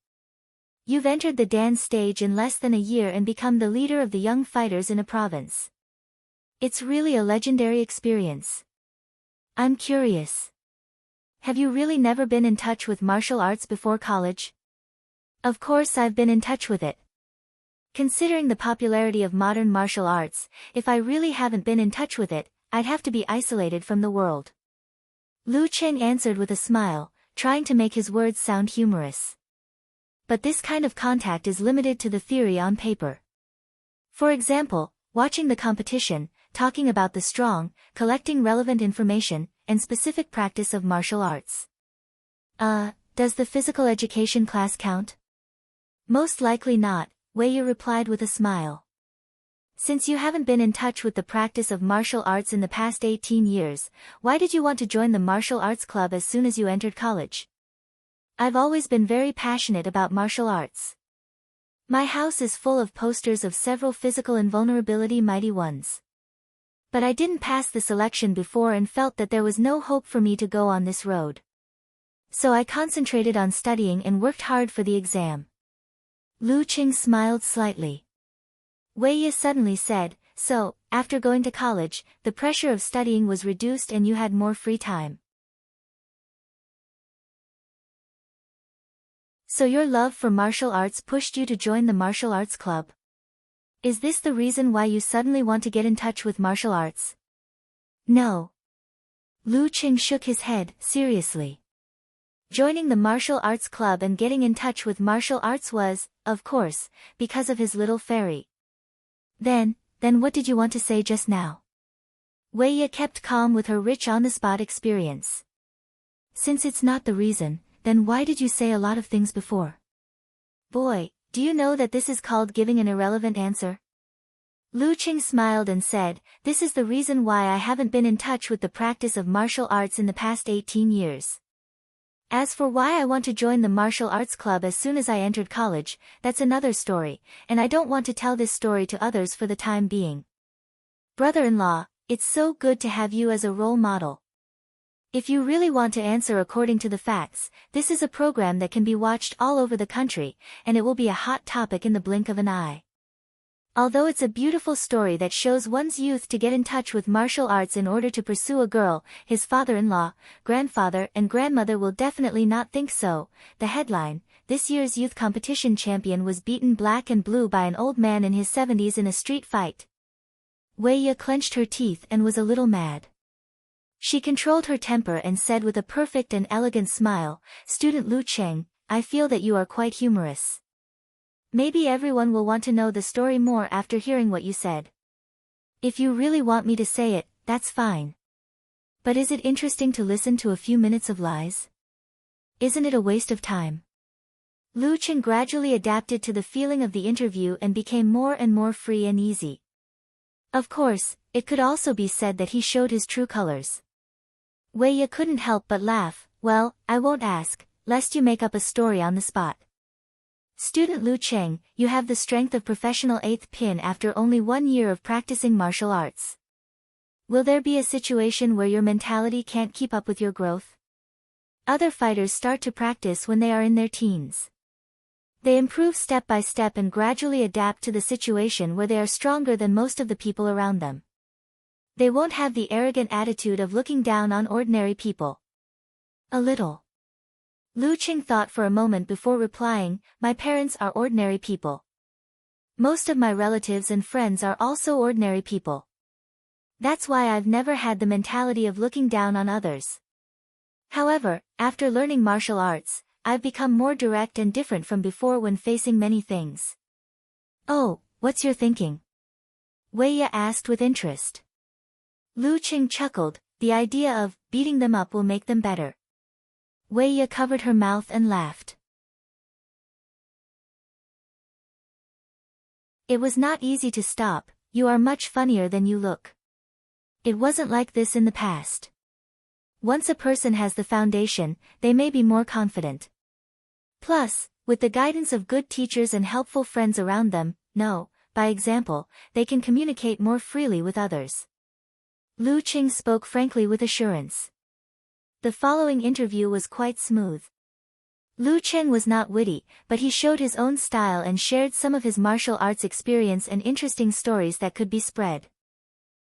You've entered the dance stage in less than a year and become the leader of the young fighters in a province. It's really a legendary experience. I'm curious. Have you really never been in touch with martial arts before college? Of course I've been in touch with it. Considering the popularity of modern martial arts, if I really haven't been in touch with it, I'd have to be isolated from the world. Lu Qing answered with a smile, trying to make his words sound humorous. but this kind of contact is limited to the theory on paper. For example, watching the competition, talking about the strong, collecting relevant information, and specific practice of martial arts. Does the physical education class count? Most likely not, Wei replied with a smile. Since you haven't been in touch with the practice of martial arts in the past 18 years, why did you want to join the martial arts club as soon as you entered college? I've always been very passionate about martial arts. My house is full of posters of several physical invulnerability mighty ones. But I didn't pass the selection before and felt that there was no hope for me to go on this road. So I concentrated on studying and worked hard for the exam. Lu Qing smiled slightly. Wei suddenly said, so, after going to college, the pressure of studying was reduced and you had more free time. So your love for martial arts pushed you to join the martial arts club? Is this the reason why you suddenly want to get in touch with martial arts? No. Lu Qing shook his head, seriously. Joining the martial arts club and getting in touch with martial arts was, of course, because of his little fairy. Then what did you want to say just now? Wei kept calm with her rich on-the-spot experience. Since it's not the reason, then why did you say a lot of things before? Boy, do you know that this is called giving an irrelevant answer? Lu Qing smiled and said, this is the reason why I haven't been in touch with the practice of martial arts in the past 18 years. As for why I want to join the martial arts club as soon as I entered college, that's another story, and I don't want to tell this story to others for the time being. Brother-in-law, it's so good to have you as a role model. If you really want to answer according to the facts, this is a program that can be watched all over the country, and it will be a hot topic in the blink of an eye. Although it's a beautiful story that shows one's youth to get in touch with martial arts in order to pursue a girl, his father-in-law, grandfather and grandmother will definitely not think so. The headline, this year's youth competition champion was beaten black and blue by an old man in his 70s in a street fight. Wei clenched her teeth and was a little mad. She controlled her temper and said with a perfect and elegant smile, Student Lu Qing, I feel that you are quite humorous. Maybe everyone will want to know the story more after hearing what you said. If you really want me to say it, that's fine. But is it interesting to listen to a few minutes of lies? Isn't it a waste of time? Lu Qing gradually adapted to the feeling of the interview and became more and more free and easy. Of course, it could also be said that he showed his true colors. Wei couldn't help but laugh. Well, I won't ask, lest you make up a story on the spot. Student Lu Qing, you have the strength of professional 8th pin after only 1 year of practicing martial arts. Will there be a situation where your mentality can't keep up with your growth? Other fighters start to practice when they are in their teens. They improve step by step and gradually adapt to the situation where they are stronger than most of the people around them. They won't have the arrogant attitude of looking down on ordinary people. A little. Lu Qing thought for a moment before replying, my parents are ordinary people. Most of my relatives and friends are also ordinary people. That's why I've never had the mentality of looking down on others. However, after learning martial arts, I've become more direct and different from before when facing many things. Oh, what's your thinking? Wei asked with interest. Lu Qing chuckled, the idea of beating them up will make them better. Wei covered her mouth and laughed. It was not easy to stop, you are much funnier than you look. It wasn't like this in the past. Once a person has the foundation, they may be more confident. Plus, with the guidance of good teachers and helpful friends around them, by example, they can communicate more freely with others. Lu Qing spoke frankly with assurance. The following interview was quite smooth. Lu Qing was not witty, but he showed his own style and shared some of his martial arts experience and interesting stories that could be spread.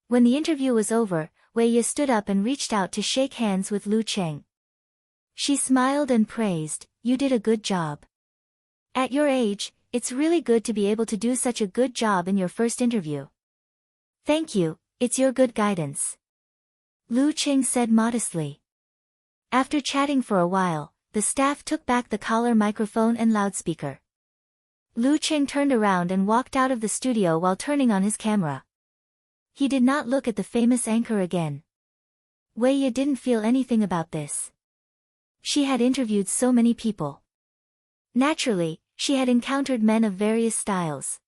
When the interview was over, Wei stood up and reached out to shake hands with Lu Qing. She smiled and praised, you did a good job. At your age, it's really good to be able to do such a good job in your first interview. Thank you, it's your good guidance. Lu Qing said modestly. After chatting for a while, the staff took back the collar microphone and loudspeaker. Lu Qing turned around and walked out of the studio while turning on his camera. He did not look at the famous anchor again. Wei Ye didn't feel anything about this. She had interviewed so many people. Naturally, she had encountered men of various styles.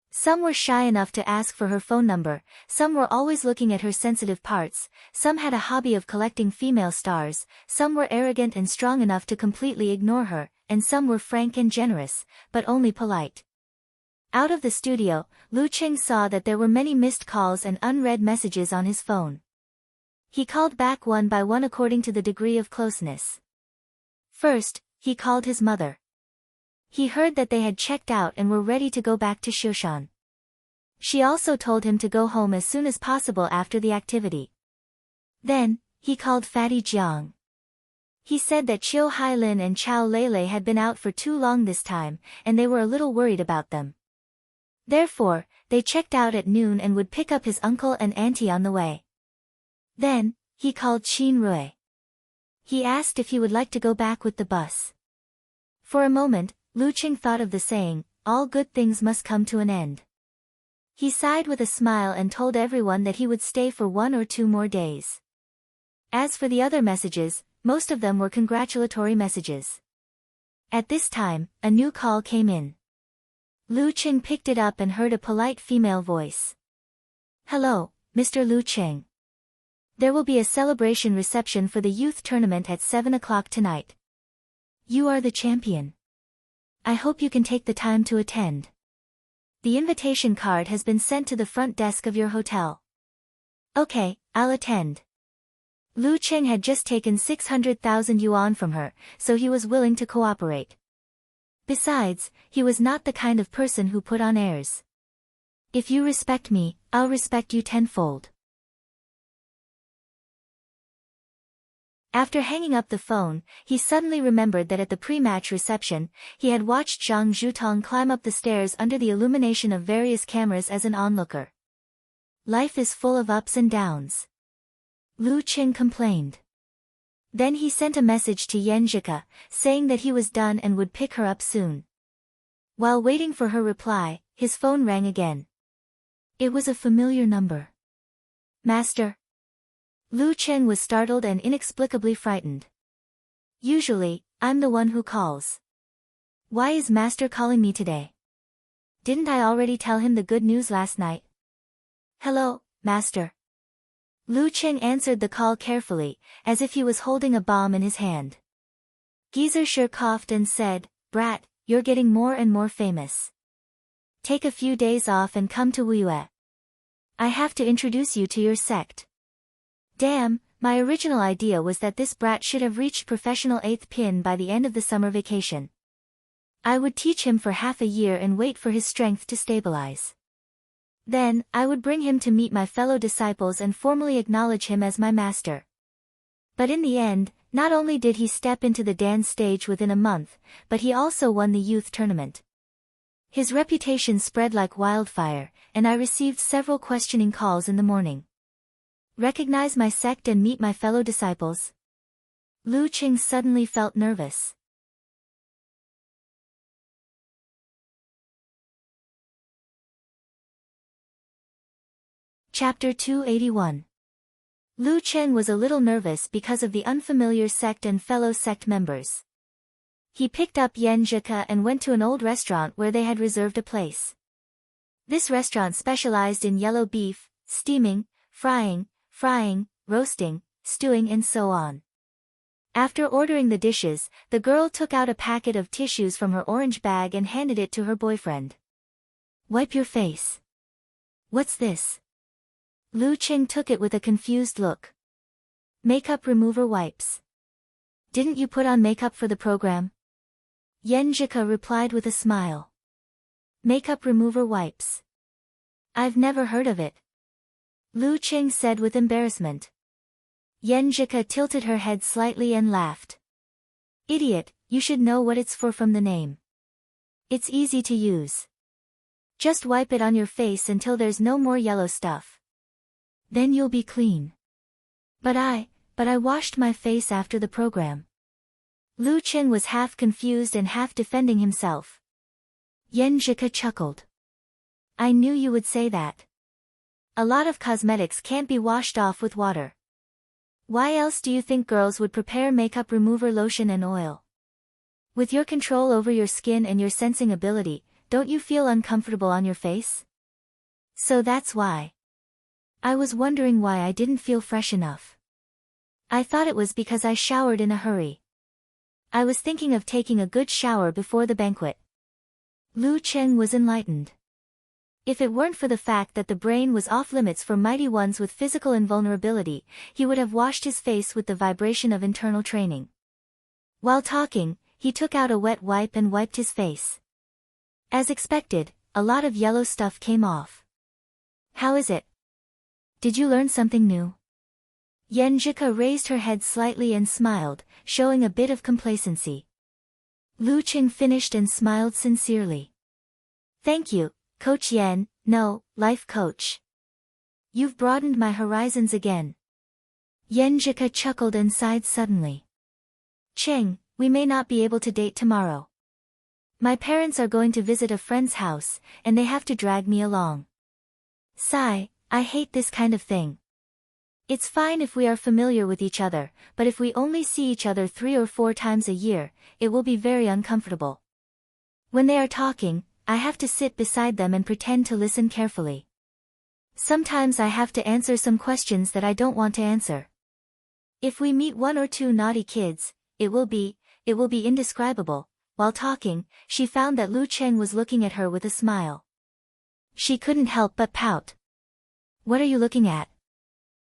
Some were shy enough to ask for her phone number, some were always looking at her sensitive parts, some had a hobby of collecting female stars, some were arrogant and strong enough to completely ignore her, and some were frank and generous, but only polite. Out of the studio, Lu Qing saw that there were many missed calls and unread messages on his phone. He called back one by one according to the degree of closeness. First, he called his mother. He heard that they had checked out and were ready to go back to Shoshan. She also told him to go home as soon as possible after the activity. Then, he called Fatty Jiang. He said that Chiu Hailin and Chao Lele had been out for too long this time, and they were a little worried about them. Therefore, they checked out at noon and would pick up his uncle and auntie on the way. Then, he called Qin Rui. He asked if he would like to go back with the bus. For a moment, Lu Qing thought of the saying, all good things must come to an end. He sighed with a smile and told everyone that he would stay for 1 or 2 more days. As for the other messages, most of them were congratulatory messages. At this time, a new call came in. Lu Qing picked it up and heard a polite female voice. Hello, Mr. Lu Qing. There will be a celebration reception for the youth tournament at 7 o'clock tonight. You are the champion. I hope you can take the time to attend. The invitation card has been sent to the front desk of your hotel. Okay, I'll attend. Lu Qing had just taken 600,000 yuan from her, so he was willing to cooperate. Besides, he was not the kind of person who put on airs. If you respect me, I'll respect you tenfold. After hanging up the phone, he suddenly remembered that at the pre-match reception, he had watched Zhang Zhutong climb up the stairs under the illumination of various cameras as an onlooker. Life is full of ups and downs. Lu Qing complained. Then he sent a message to Yan Zhika, saying that he was done and would pick her up soon. While waiting for her reply, his phone rang again. It was a familiar number. Master. Lu Qing was startled and inexplicably frightened. Usually, I'm the one who calls. Why is Master calling me today? Didn't I already tell him the good news last night? Hello, Master. Lu Qing answered the call carefully, as if he was holding a bomb in his hand. Geezer coughed and said, Brat, you're getting more and more famous. Take a few days off and come to Wuyue. I have to introduce you to your sect. Damn, my original idea was that this brat should have reached professional 8th pin by the end of the summer vacation. I would teach him for half a year and wait for his strength to stabilize. Then, I would bring him to meet my fellow disciples and formally acknowledge him as my master. But in the end, not only did he step into the dance stage within a month, but he also won the youth tournament. His reputation spread like wildfire, and I received several questioning calls in the morning. Recognize my sect and meet my fellow disciples? Lu Qing suddenly felt nervous. Chapter 281. Lu Qing was a little nervous because of the unfamiliar sect and fellow sect members. He picked up Yan Zhika and went to an old restaurant where they had reserved a place. This restaurant specialized in yellow beef, steaming, frying, roasting, stewing and so on. After ordering the dishes, the girl took out a packet of tissues from her orange bag and handed it to her boyfriend. Wipe your face. What's this? Lu Qing took it with a confused look. Makeup remover wipes. Didn't you put on makeup for the program? Yan Zhika replied with a smile. Makeup remover wipes. I've never heard of it. Lu Qing said with embarrassment. Yan Zhika tilted her head slightly and laughed. Idiot, you should know what it's for from the name. It's easy to use. Just wipe it on your face until there's no more yellow stuff. Then you'll be clean. But I washed my face after the program. Lu Chen was half confused and half defending himself. Yan Zhika chuckled. I knew you would say that. A lot of cosmetics can't be washed off with water. Why else do you think girls would prepare makeup remover lotion and oil? With your control over your skin and your sensing ability, don't you feel uncomfortable on your face? So that's why. I was wondering why I didn't feel fresh enough. I thought it was because I showered in a hurry. I was thinking of taking a good shower before the banquet. Lu Chen was enlightened. If it weren't for the fact that the brain was off limits for mighty ones with physical invulnerability, he would have washed his face with the vibration of internal training. While talking, he took out a wet wipe and wiped his face. As expected, a lot of yellow stuff came off. How is it? Did you learn something new? Yan Zhika raised her head slightly and smiled, showing a bit of complacency. Lu Qing finished and smiled sincerely. Thank you, Coach Yan, no, life coach. You've broadened my horizons again. Yan Zhika chuckled and sighed suddenly. Cheng, we may not be able to date tomorrow. My parents are going to visit a friend's house, and they have to drag me along. Sigh, I hate this kind of thing. It's fine if we are familiar with each other, but if we only see each other 3 or 4 times a year, it will be very uncomfortable. When they are talking, I have to sit beside them and pretend to listen carefully. Sometimes I have to answer some questions that I don't want to answer. If we meet 1 or 2 naughty kids, it will be indescribable. While talking, she found that Lu Cheng was looking at her with a smile. She couldn't help but pout. What are you looking at?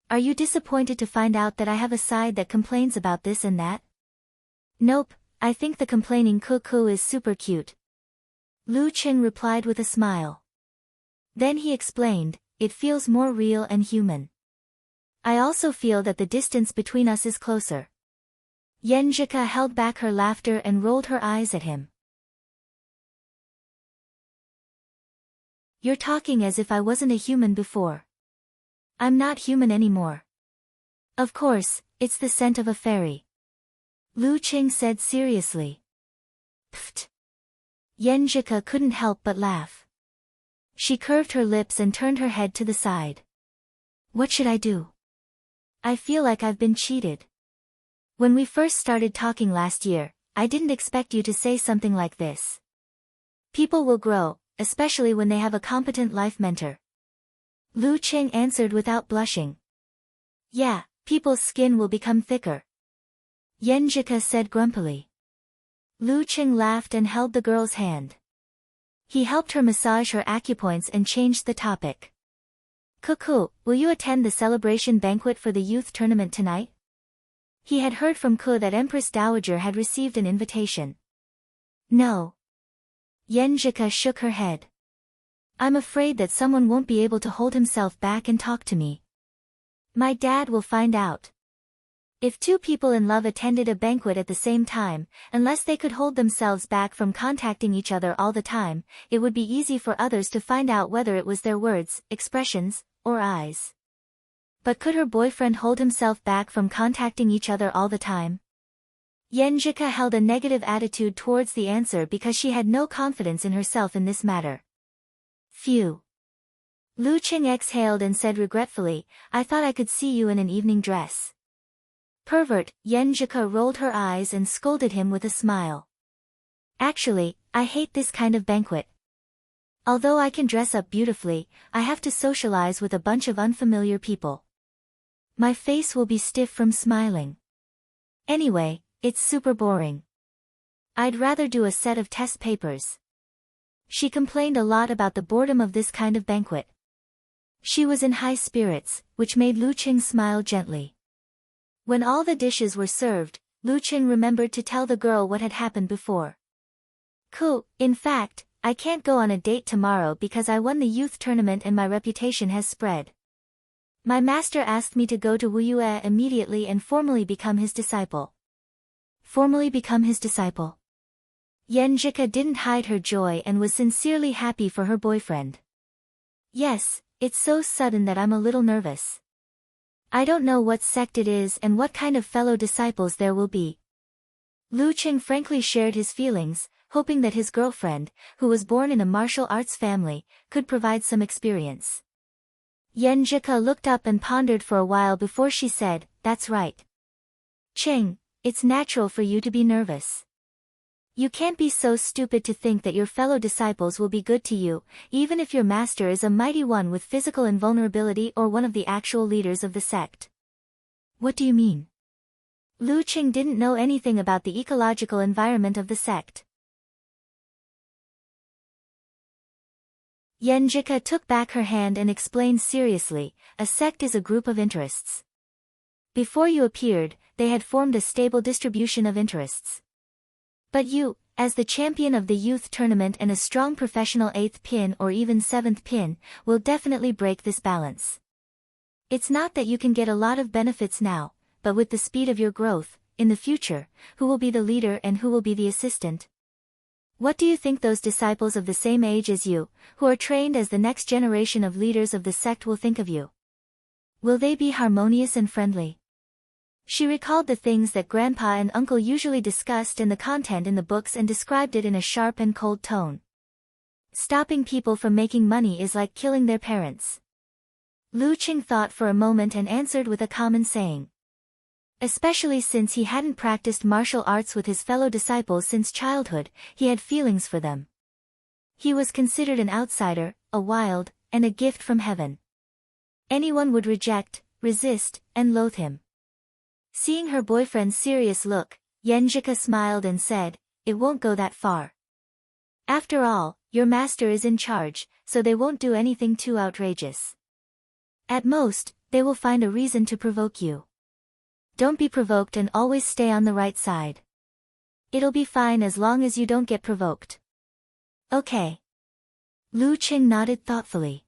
Are you disappointed to find out that I have a side that complains about this and that? Nope, I think the complaining cuckoo is super cute. Lu Cheng replied with a smile. Then he explained, it feels more real and human. I also feel that the distance between us is closer. Yan Zhika held back her laughter and rolled her eyes at him. You're talking as if I wasn't a human before. I'm not human anymore. Of course, it's the scent of a fairy. Lu Qing said seriously. Pfft. Yan Zhika couldn't help but laugh. She curved her lips and turned her head to the side. What should I do? I feel like I've been cheated. When we first started talking last year, I didn't expect you to say something like this. People will grow, especially when they have a competent life mentor. Lu Qing answered without blushing. Yeah, people's skin will become thicker. Yan Zhika said grumpily. Lu Qing laughed and held the girl's hand. He helped her massage her acupoints and changed the topic. Cuckoo, will you attend the celebration banquet for the youth tournament tonight? He had heard from Ku that Empress Dowager had received an invitation. No. Yan Zhika shook her head. I'm afraid that someone won't be able to hold himself back and talk to me. My dad will find out. If 2 people in love attended a banquet at the same time, unless they could hold themselves back from contacting each other all the time, it would be easy for others to find out whether it was their words, expressions, or eyes. But could her boyfriend hold himself back from contacting each other all the time? Yan Zhika held a negative attitude towards the answer because she had no confidence in herself in this matter. Phew. Lu Qing exhaled and said regretfully, I thought I could see you in an evening dress. Pervert, Yan Zhika rolled her eyes and scolded him with a smile. Actually, I hate this kind of banquet. Although I can dress up beautifully, I have to socialize with a bunch of unfamiliar people. My face will be stiff from smiling. Anyway, it's super boring. I'd rather do a set of test papers. She complained a lot about the boredom of this kind of banquet. She was in high spirits, which made Lu Qing smile gently. When all the dishes were served, Lu Qing remembered to tell the girl what had happened before. Ku, in fact, I can't go on a date tomorrow because I won the youth tournament and my reputation has spread. My master asked me to go to Wu Yue immediately and formally become his disciple. Formally become his disciple? Yan Zhika didn't hide her joy and was sincerely happy for her boyfriend. Yes, it's so sudden that I'm a little nervous. I don't know what sect it is and what kind of fellow disciples there will be. Lu Qing frankly shared his feelings, hoping that his girlfriend, who was born in a martial arts family, could provide some experience. Yan Zhika looked up and pondered for a while before she said, "That's right. Qing, it's natural for you to be nervous. You can't be so stupid to think that your fellow disciples will be good to you, even if your master is a mighty one with physical invulnerability or one of the actual leaders of the sect." "What do you mean?" Lu Qing didn't know anything about the ecological environment of the sect. Yan Zhika took back her hand and explained seriously, "A sect is a group of interests. Before you appeared, they had formed a stable distribution of interests. But you, as the champion of the youth tournament and a strong professional 8th pin or even 7th pin, will definitely break this balance. It's not that you can get a lot of benefits now, but with the speed of your growth, in the future, who will be the leader and who will be the assistant? What do you think those disciples of the same age as you, who are trained as the next generation of leaders of the sect, will think of you? Will they be harmonious and friendly?" She recalled the things that Grandpa and Uncle usually discussed and the content in the books and described it in a sharp and cold tone. Stopping people from making money is like killing their parents. Lu Qing thought for a moment and answered with a common saying. Especially since he hadn't practiced martial arts with his fellow disciples since childhood, he had feelings for them. He was considered an outsider, a wild, and a gift from heaven. Anyone would reject, resist, and loathe him. Seeing her boyfriend's serious look, Yan Zhika smiled and said, "It won't go that far. After all, your master is in charge, so they won't do anything too outrageous. At most, they will find a reason to provoke you. Don't be provoked and always stay on the right side. It'll be fine as long as you don't get provoked." "Okay." Lu Qing nodded thoughtfully.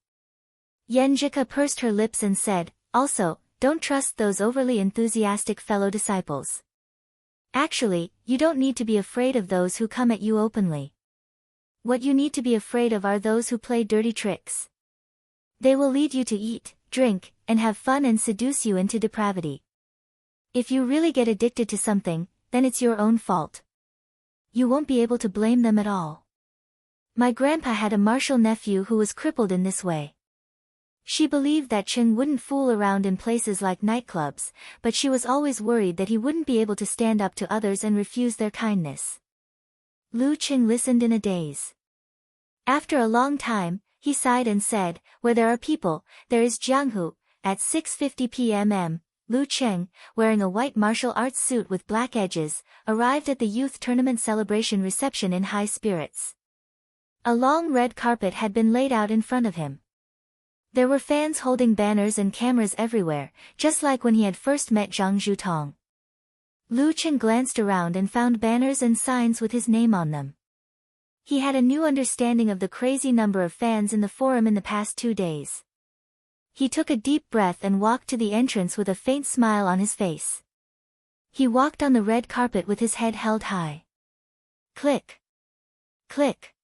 Yan Zhika pursed her lips and said, "Also, don't trust those overly enthusiastic fellow disciples. Actually, you don't need to be afraid of those who come at you openly. What you need to be afraid of are those who play dirty tricks. They will lead you to eat, drink, and have fun and seduce you into depravity. If you really get addicted to something, then it's your own fault. You won't be able to blame them at all. My grandpa had a martial nephew who was crippled in this way. She believed that Qing wouldn't fool around in places like nightclubs, but she was always worried that he wouldn't be able to stand up to others and refuse their kindness." Lu Qing listened in a daze. After a long time, he sighed and said, "Where there are people, there is Jianghu." At 6:50 p.m. Lu Qing, wearing a white martial arts suit with black edges, arrived at the youth tournament celebration reception in high spirits. A long red carpet had been laid out in front of him. There were fans holding banners and cameras everywhere, just like when he had first met Zhang Zhutong. Lu Qing glanced around and found banners and signs with his name on them. He had a new understanding of the crazy number of fans in the forum in the past 2 days. He took a deep breath and walked to the entrance with a faint smile on his face. He walked on the red carpet with his head held high. Click. Click.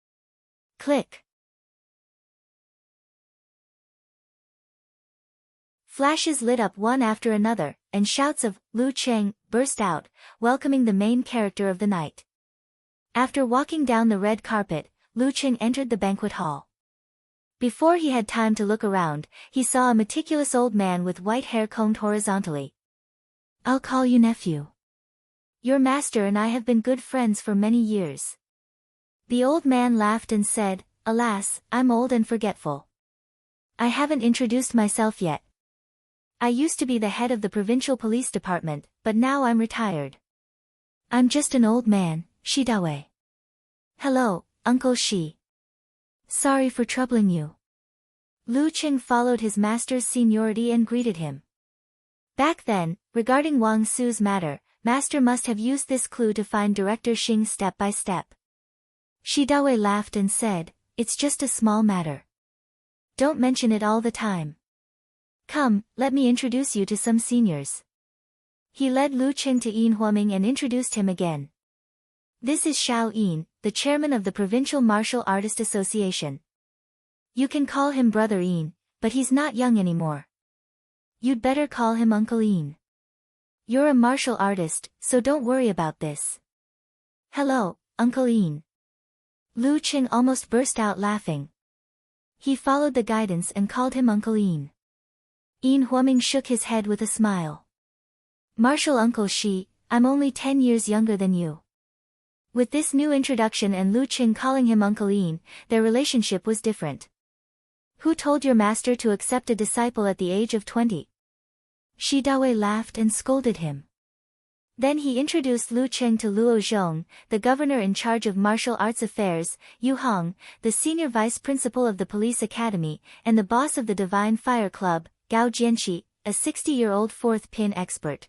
Click. Flashes lit up one after another, and shouts of "Lu Qing" burst out, welcoming the main character of the night. After walking down the red carpet, Lu Qing entered the banquet hall. Before he had time to look around, he saw a meticulous old man with white hair combed horizontally. "I'll call you nephew. Your master and I have been good friends for many years." The old man laughed and said, "Alas, I'm old and forgetful. I haven't introduced myself yet. I used to be the head of the provincial police department, but now I'm retired. I'm just an old man, Shi Dawei." "Hello, Uncle Shi. Sorry for troubling you." Lu Qing followed his master's seniority and greeted him. Back then, regarding Wang Su's matter, master must have used this clue to find Director Xing step by step. Shi Dawei laughed and said, "It's just a small matter. Don't mention it all the time. Come, let me introduce you to some seniors." He led Lu Qing to Yin Huoming and introduced him again. "This is Xiao Yin, the chairman of the Provincial Martial Artist Association. You can call him Brother Yin, but he's not young anymore. You'd better call him Uncle Yin. You're a martial artist, so don't worry about this. Hello, Uncle Ian. Lu Qing almost burst out laughing. He followed the guidance and called him Uncle Ian. Ian Huoming shook his head with a smile. Martial Uncle Shi, I'm only 10 years younger than you. With this new introduction and Lu Qing calling him Uncle Ian, their relationship was different. Who told your master to accept a disciple at the age of 20? Shi Dawei laughed and scolded him. Then he introduced Lu Qing to Luo Zhong, the governor in charge of martial arts affairs, Yu Hong, the senior vice principal of the police academy, and the boss of the Divine Fire Club, Gao Jianqi, a 60-year-old fourth pin expert.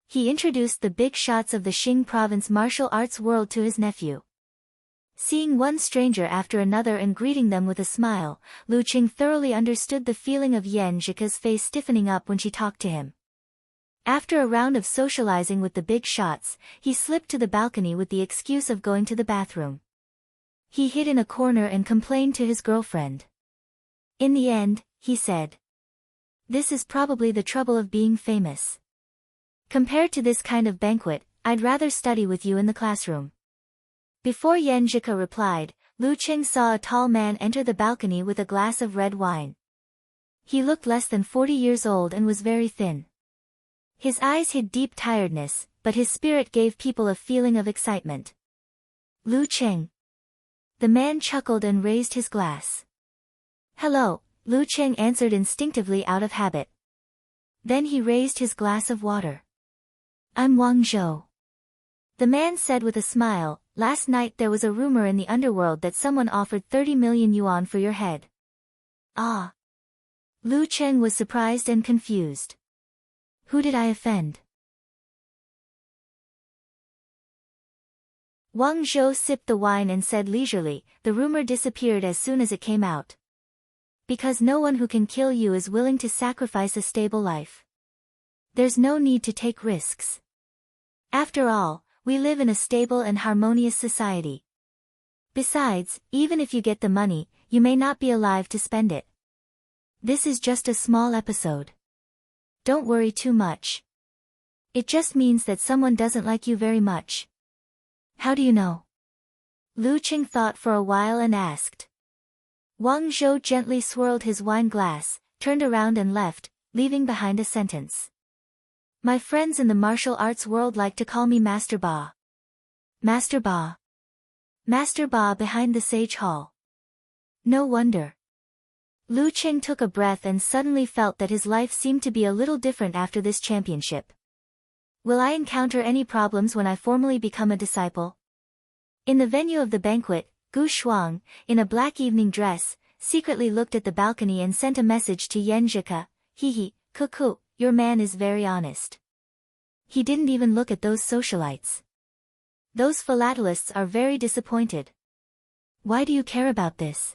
He introduced the big shots of the Xing province martial arts world to his nephew. Seeing one stranger after another and greeting them with a smile, Lu Qing thoroughly understood the feeling of Yan Zhika's face stiffening up when she talked to him. After a round of socializing with the big shots, he slipped to the balcony with the excuse of going to the bathroom. He hid in a corner and complained to his girlfriend. In the end, he said, "This is probably the trouble of being famous. Compared to this kind of banquet, I'd rather study with you in the classroom." Before Yan Zhika replied, Lu Qing saw a tall man enter the balcony with a glass of red wine. He looked less than 40 years old and was very thin. His eyes hid deep tiredness, but his spirit gave people a feeling of excitement. Lu Qing. The man chuckled and raised his glass. Hello, Lu Qing answered instinctively out of habit. Then he raised his glass of water. I'm Wang Zhou. The man said with a smile, last night there was a rumor in the underworld that someone offered 30 million yuan for your head. Ah. Lu Qing was surprised and confused. Who did I offend? Wang Zhou sipped the wine and said leisurely, the rumor disappeared as soon as it came out. Because no one who can kill you is willing to sacrifice a stable life. There's no need to take risks. After all, we live in a stable and harmonious society. Besides, even if you get the money, you may not be alive to spend it. This is just a small episode. Don't worry too much. It just means that someone doesn't like you very much. How do you know? Lu Qing thought for a while and asked. Wang Zhou gently swirled his wine glass, turned around and left, leaving behind a sentence. My friends in the martial arts world like to call me Master Ba. Master Ba. Master Ba behind the Sage Hall. No wonder. Lu Qing took a breath and suddenly felt that his life seemed to be a little different after this championship. Will I encounter any problems when I formally become a disciple? In the venue of the banquet, Gu Shuang, in a black evening dress, secretly looked at the balcony and sent a message to Yan Zhika. Hee, cuckoo, your man is very honest. He didn't even look at those socialites. Those philatelists are very disappointed. Why do you care about this?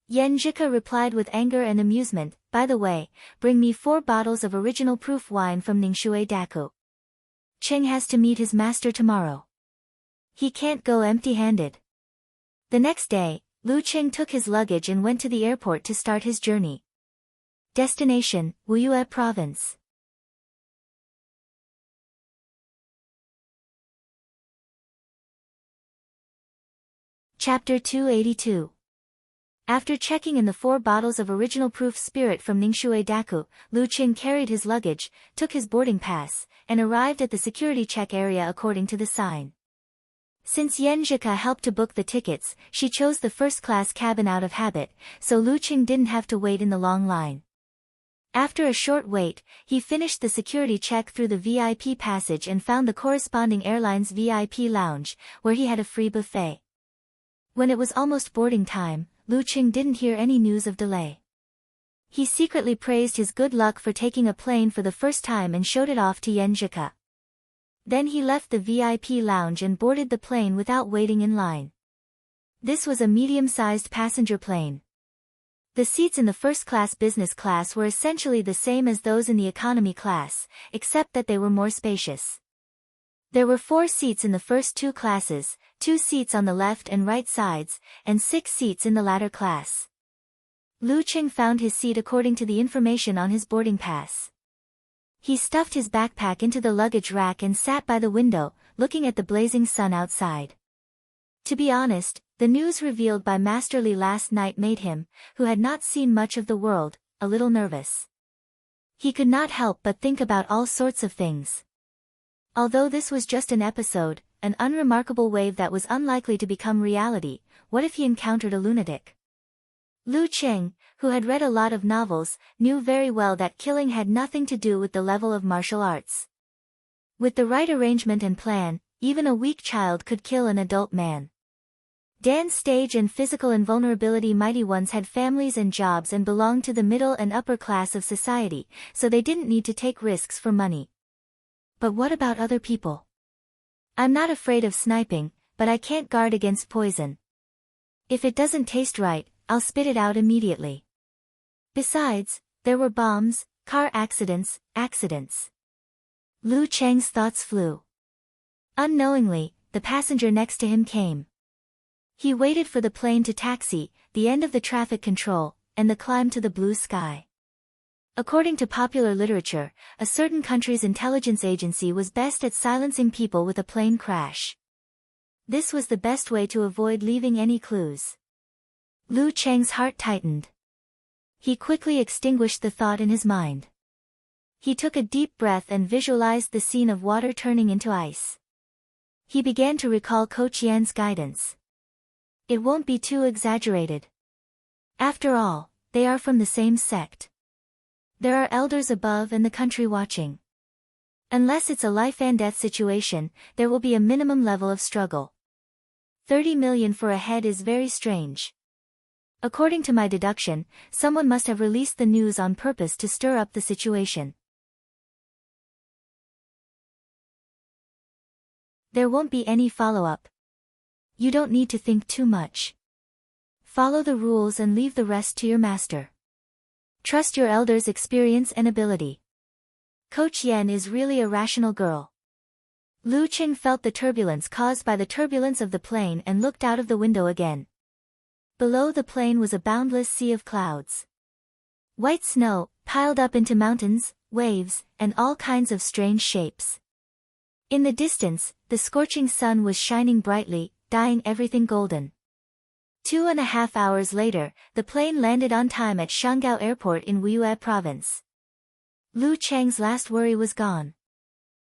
Yan Zhika replied with anger and amusement, by the way, bring me 4 bottles of original proof wine from Ningshui Daku. Cheng has to meet his master tomorrow. He can't go empty-handed. The next day, Lu Qing took his luggage and went to the airport to start his journey. Destination, Wuyue Province. Chapter 282. After checking in the 4 bottles of original proof spirit from Ningshui Daku, Lu Qing carried his luggage, took his boarding pass, and arrived at the security check area according to the sign. Since Yan Zhika helped to book the tickets, she chose the first-class cabin out of habit, so Lu Qing didn't have to wait in the long line. After a short wait, he finished the security check through the VIP passage and found the corresponding airline's VIP lounge, where he had a free buffet. When it was almost boarding time, Lu Qing didn't hear any news of delay. He secretly praised his good luck for taking a plane for the first time and showed it off to Yan Zhika. Then he left the VIP lounge and boarded the plane without waiting in line. This was a medium-sized passenger plane. The seats in the first-class business class were essentially the same as those in the economy class, except that they were more spacious. There were 4 seats in the first 2 classes, 2 seats on the left and right sides, and 6 seats in the latter class. Lu Qing found his seat according to the information on his boarding pass. He stuffed his backpack into the luggage rack and sat by the window, looking at the blazing sun outside. To be honest, the news revealed by Master Li last night made him, who had not seen much of the world, a little nervous. He could not help but think about all sorts of things. Although this was just an episode, an unremarkable wave that was unlikely to become reality, what if he encountered a lunatic? Lu Qing, who had read a lot of novels, knew very well that killing had nothing to do with the level of martial arts. With the right arrangement and plan, even a weak child could kill an adult man. Dan's stage and physical invulnerability mighty ones had families and jobs and belonged to the middle and upper class of society, so they didn't need to take risks for money. But what about other people? I'm not afraid of sniping, but I can't guard against poison. If it doesn't taste right, I'll spit it out immediately. Besides, there were bombs, car accidents. Lu Cheng's thoughts flew. Unknowingly, the passenger next to him came. He waited for the plane to taxi, the end of the traffic control, and the climb to the blue sky. According to popular literature, a certain country's intelligence agency was best at silencing people with a plane crash. This was the best way to avoid leaving any clues. Lu Cheng's heart tightened. He quickly extinguished the thought in his mind. He took a deep breath and visualized the scene of water turning into ice. He began to recall Coach Yan's guidance. It won't be too exaggerated. After all, they are from the same sect. There are elders above and the country watching. Unless it's a life and death situation, there will be a minimum level of struggle. 30 million for a head is very strange. According to my deduction, someone must have released the news on purpose to stir up the situation. There won't be any follow-up. You don't need to think too much. Follow the rules and leave the rest to your master. Trust your elders' experience and ability. Coach Yan is really a rational girl. Lu Qing felt the turbulence caused by the turbulence of the plane and looked out of the window again. Below the plane was a boundless sea of clouds. White snow, piled up into mountains, waves, and all kinds of strange shapes. In the distance, the scorching sun was shining brightly, dyeing everything golden. 2.5 hours later, the plane landed on time at Shangao Airport in Wuyue Province. Lu Cheng's last worry was gone.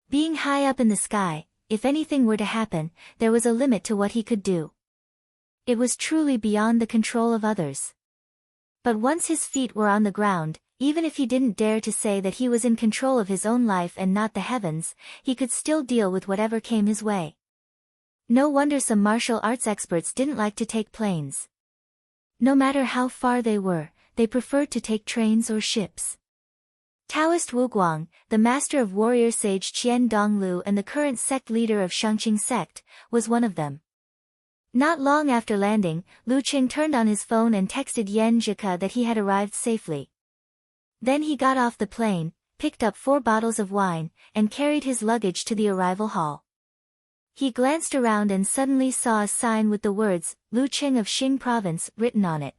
Being high up in the sky, if anything were to happen, there was a limit to what he could do. It was truly beyond the control of others. But once his feet were on the ground, even if he didn't dare to say that he was in control of his own life and not the heavens, he could still deal with whatever came his way. No wonder some martial arts experts didn't like to take planes. No matter how far they were, they preferred to take trains or ships. Taoist Wu Guang, the master of warrior sage Qian Donglu and the current sect leader of Shangqing sect, was one of them. Not long after landing, Lu Qing turned on his phone and texted Yan Zhika that he had arrived safely. Then he got off the plane, picked up 4 bottles of wine, and carried his luggage to the arrival hall. He glanced around and suddenly saw a sign with the words, Lu Qing of Xing Province, written on it.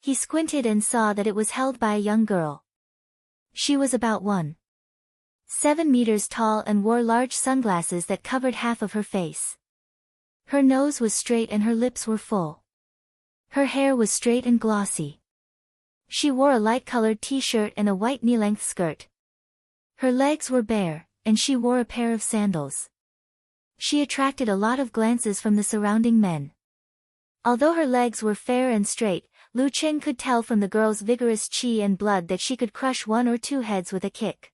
He squinted and saw that it was held by a young girl. She was about 1.7 meters tall and wore large sunglasses that covered half of her face. Her nose was straight and her lips were full. Her hair was straight and glossy. She wore a light-colored t-shirt and a white knee-length skirt. Her legs were bare, and she wore a pair of sandals. She attracted a lot of glances from the surrounding men. Although her legs were fair and straight, Lu Qing could tell from the girl's vigorous qi and blood that she could crush 1 or 2 heads with a kick.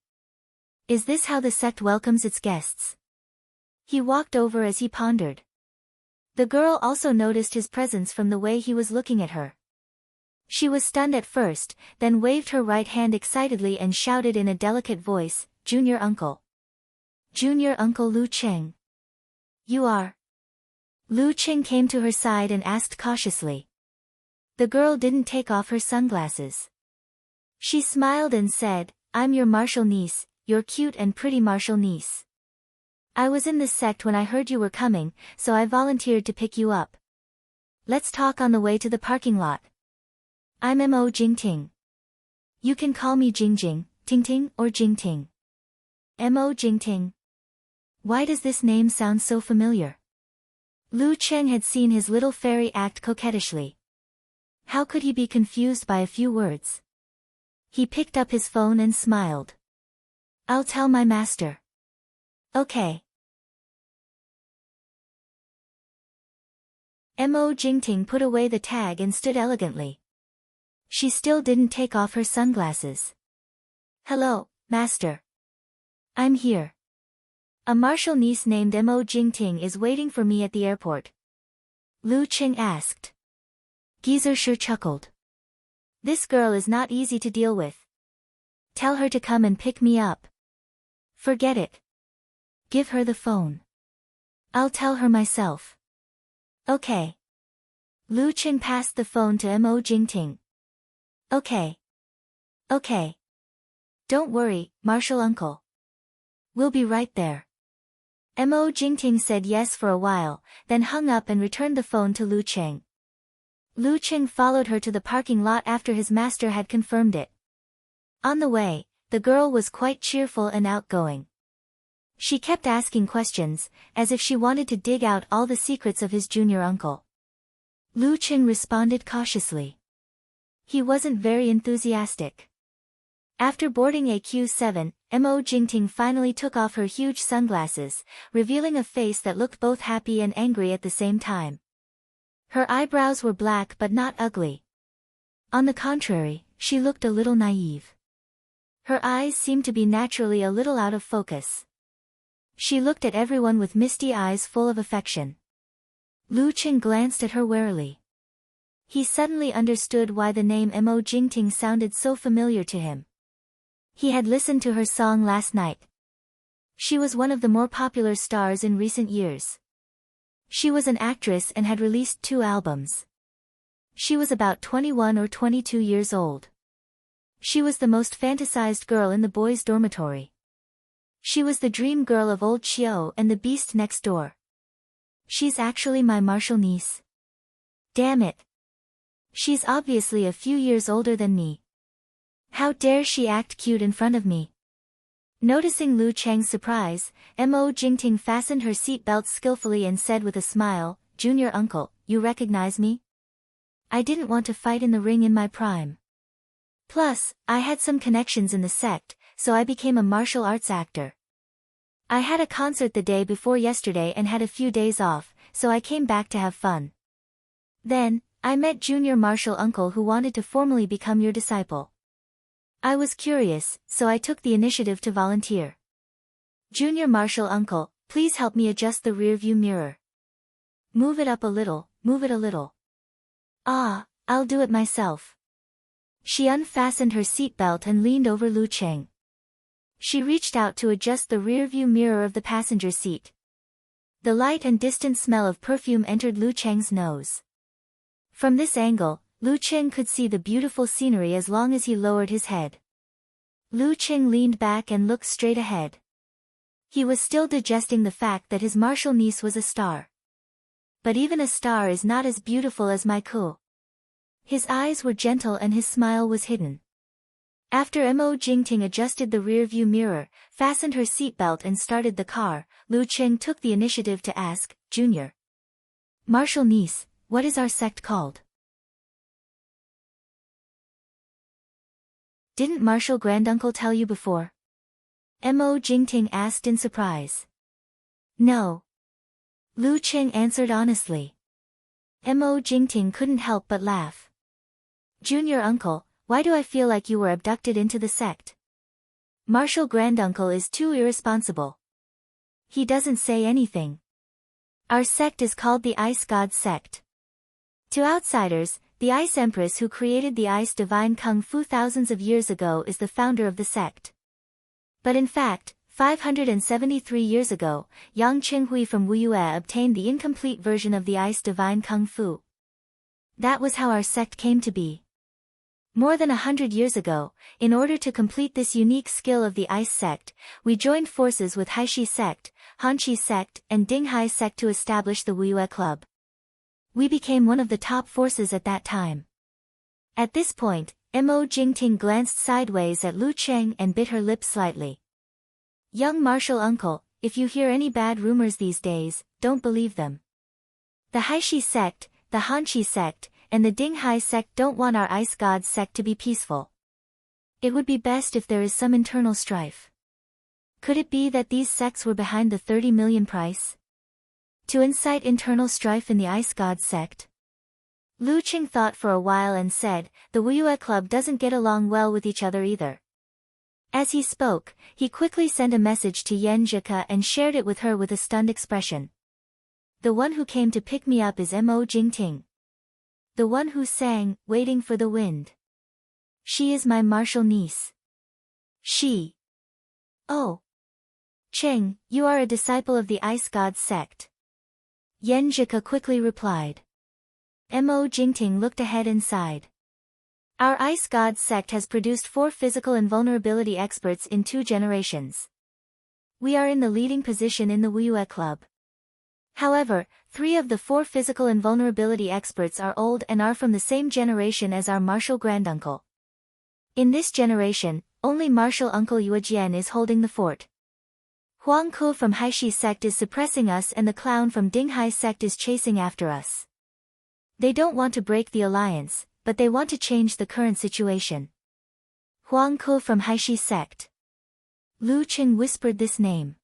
Is this how the sect welcomes its guests? He walked over as he pondered. The girl also noticed his presence from the way he was looking at her. She was stunned at first, then waved her right hand excitedly and shouted in a delicate voice, "Junior uncle. Junior uncle Lu Qing. You are?" Lu Qing came to her side and asked cautiously. The girl didn't take off her sunglasses. She smiled and said, "I'm your martial niece, your cute and pretty martial niece. I was in this sect when I heard you were coming, so I volunteered to pick you up. Let's talk on the way to the parking lot. I'm Mo Jingting. You can call me Jingjing, Tingting or Jingting. Mo Jingting." Why does this name sound so familiar? Lu Cheng had seen his little fairy act coquettishly. How could he be confused by a few words? He picked up his phone and smiled. I'll tell my master. Okay. Mo Jingting put away the tag and stood elegantly. She still didn't take off her sunglasses. Hello, master. I'm here. A martial niece named Mo Jingting is waiting for me at the airport. Lu Cheng asked. Geezer sure chuckled. This girl is not easy to deal with. Tell her to come and pick me up. Forget it. Give her the phone. I'll tell her myself. Okay. Lu Cheng passed the phone to Mo Jingting. Okay. Okay. Don't worry, Martial Uncle. We'll be right there. Mo Jingting said yes for a while, then hung up and returned the phone to Lu Cheng. Lu Cheng followed her to the parking lot after his master had confirmed it. On the way, the girl was quite cheerful and outgoing. She kept asking questions, as if she wanted to dig out all the secrets of his junior uncle. Lu Cheng responded cautiously. He wasn't very enthusiastic. After boarding a Q7, Mo Jingting finally took off her huge sunglasses, revealing a face that looked both happy and angry at the same time. Her eyebrows were black but not ugly. On the contrary, she looked a little naive. Her eyes seemed to be naturally a little out of focus. She looked at everyone with misty eyes full of affection. Lu Cheng glanced at her warily. He suddenly understood why the name Mo Jingting sounded so familiar to him. He had listened to her song last night. She was one of the more popular stars in recent years. She was an actress and had released 2 albums. She was about 21 or 22 years old. She was the most fantasized girl in the boys' dormitory. She was the dream girl of old Xiao and the beast next door. She's actually my martial niece. Damn it. She's obviously a few years older than me. How dare she act cute in front of me? Noticing Lu Cheng's surprise, Mo Jingting fastened her seat belt skillfully and said with a smile, Junior uncle, you recognize me? I didn't want to fight in the ring in my prime. Plus, I had some connections in the sect, so I became a martial arts actor. I had a concert the day before yesterday and had a few days off, so I came back to have fun. Then, I met Junior Martial Uncle who wanted to formally become your disciple. I was curious, so I took the initiative to volunteer. Junior Martial Uncle, please help me adjust the rear view mirror. Move it up a little, move it a little. Ah, I'll do it myself. She unfastened her seatbelt and leaned over Lu Cheng. She reached out to adjust the rear view mirror of the passenger seat. The light and distant smell of perfume entered Lu Cheng's nose. From this angle, Lu Cheng could see the beautiful scenery as long as he lowered his head. Lu Cheng leaned back and looked straight ahead. He was still digesting the fact that his martial niece was a star. But even a star is not as beautiful as my Ku. His eyes were gentle and his smile was hidden. After Mo Jingting adjusted the rear-view mirror, fastened her seatbelt and started the car, Lu Cheng took the initiative to ask, Junior. Martial niece, what is our sect called? Didn't Martial Granduncle tell you before? Mo Jingting asked in surprise. No. Lu Cheng answered honestly. Mo Jingting couldn't help but laugh. Junior uncle, why do I feel like you were abducted into the sect? Martial Granduncle is too irresponsible. He doesn't say anything. Our sect is called the Ice God Sect. To outsiders, the Ice Empress who created the Ice Divine Kung Fu thousands of years ago is the founder of the sect. But in fact, 573 years ago, Yang Qinghui from Wuyue obtained the incomplete version of the Ice Divine Kung Fu. That was how our sect came to be. More than 100 years ago, in order to complete this unique skill of the Ice Sect, we joined forces with Haishi Sect, Hanqi Sect, and Dinghai Sect to establish the Wuyue Club. We became one of the top forces at that time. At this point, Mo Jingting glanced sideways at Lu Cheng and bit her lips slightly. Young martial uncle, if you hear any bad rumors these days, don't believe them. The Haishi sect, the Hanshi sect, and the Dinghai sect don't want our ice god sect to be peaceful. It would be best if there is some internal strife. Could it be that these sects were behind the 30 million price? To incite internal strife in the ice god sect? Lu Qing thought for a while and said, the Wuyue Club doesn't get along well with each other either. As he spoke, he quickly sent a message to Yan Zhike and shared it with her with a stunned expression. The one who came to pick me up is Mo Jingting. The one who sang, Waiting for the Wind. She is my martial niece. She. Oh. Cheng, you are a disciple of the ice god sect. Yan Zhike quickly replied. Mo Jingting looked ahead and sighed. Our ice god sect has produced 4 physical invulnerability experts in 2 generations. We are in the leading position in the Wuyue Club. However, 3 of the 4 physical invulnerability experts are old and are from the same generation as our martial granduncle. In this generation, only martial uncle Yuejian is holding the fort. Huang Ku from Haishi sect is suppressing us and the clown from Dinghai sect is chasing after us. They don't want to break the alliance, but they want to change the current situation. Huang Ku from Haishi sect. Lu Qing whispered this name.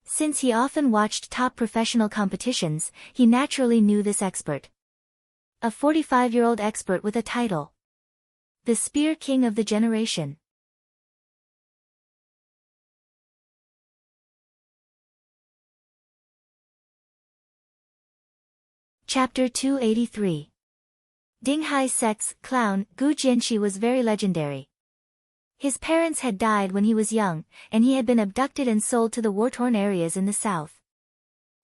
Since he often watched top professional competitions, he naturally knew this expert. A 45-year-old expert with a title. The Spear King of the generation. Chapter 283. Dinghai sect's clown, Gu Jianxi was very legendary. His parents had died when he was young, and he had been abducted and sold to the war-torn areas in the south.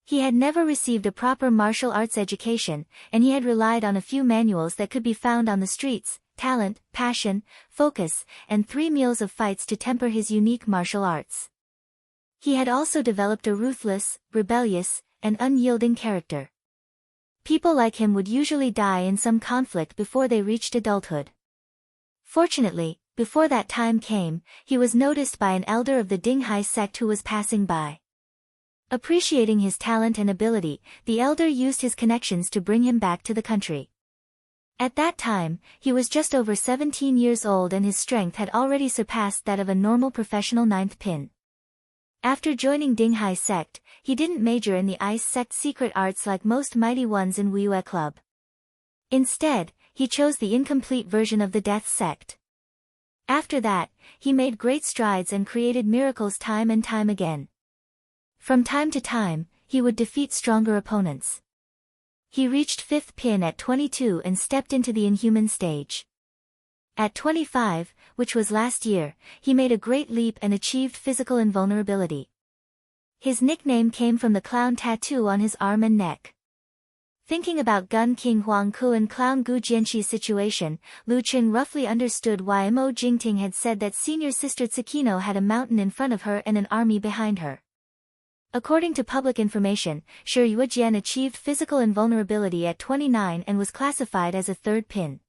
He had never received a proper martial arts education, and he had relied on a few manuals that could be found on the streets, talent, passion, focus, and 3 meals of fights to temper his unique martial arts. He had also developed a ruthless, rebellious, and unyielding character. People like him would usually die in some conflict before they reached adulthood. Fortunately, before that time came, he was noticed by an elder of the Dinghai sect who was passing by. Appreciating his talent and ability, the elder used his connections to bring him back to the country. At that time, he was just over 17 years old and his strength had already surpassed that of a normal professional 9th pin. After joining Dinghai sect, he didn't major in the ice sect secret arts like most mighty ones in Wuyue Club. Instead, he chose the incomplete version of the death sect. After that, he made great strides and created miracles time and time again. From time to time, he would defeat stronger opponents. He reached 5th pin at 22 and stepped into the inhuman stage. At 25, which was last year, he made a great leap and achieved physical invulnerability. His nickname came from the clown tattoo on his arm and neck. Thinking about Gun King Huang Ku and Clown Gu Jianxi's situation, Lu Qing roughly understood why Mo Jingting had said that senior sister Tsukino had a mountain in front of her and an army behind her. According to public information, Shi Yuejian achieved physical invulnerability at 29 and was classified as a 3rd pin.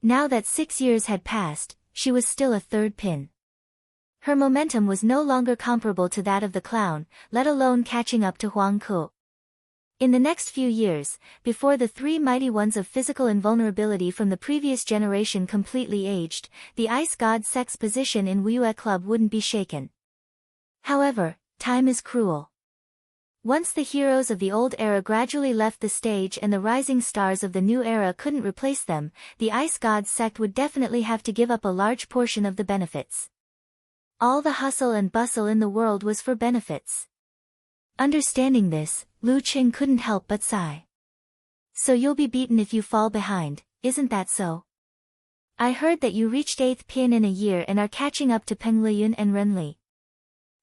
Now that 6 years had passed, she was still a 3rd pin. Her momentum was no longer comparable to that of the clown, let alone catching up to Huang Ku. In the next few years, before the 3 mighty ones of physical invulnerability from the previous generation completely aged, the Ice God sect's position in Wuyue Club wouldn't be shaken. However, time is cruel. Once the heroes of the old era gradually left the stage and the rising stars of the new era couldn't replace them, the Ice God sect would definitely have to give up a large portion of the benefits. All the hustle and bustle in the world was for benefits. Understanding this, Lu Qing couldn't help but sigh. So you'll be beaten if you fall behind, isn't that so? I heard that you reached 8th pin in a year and are catching up to Peng Liyun and Ren Li.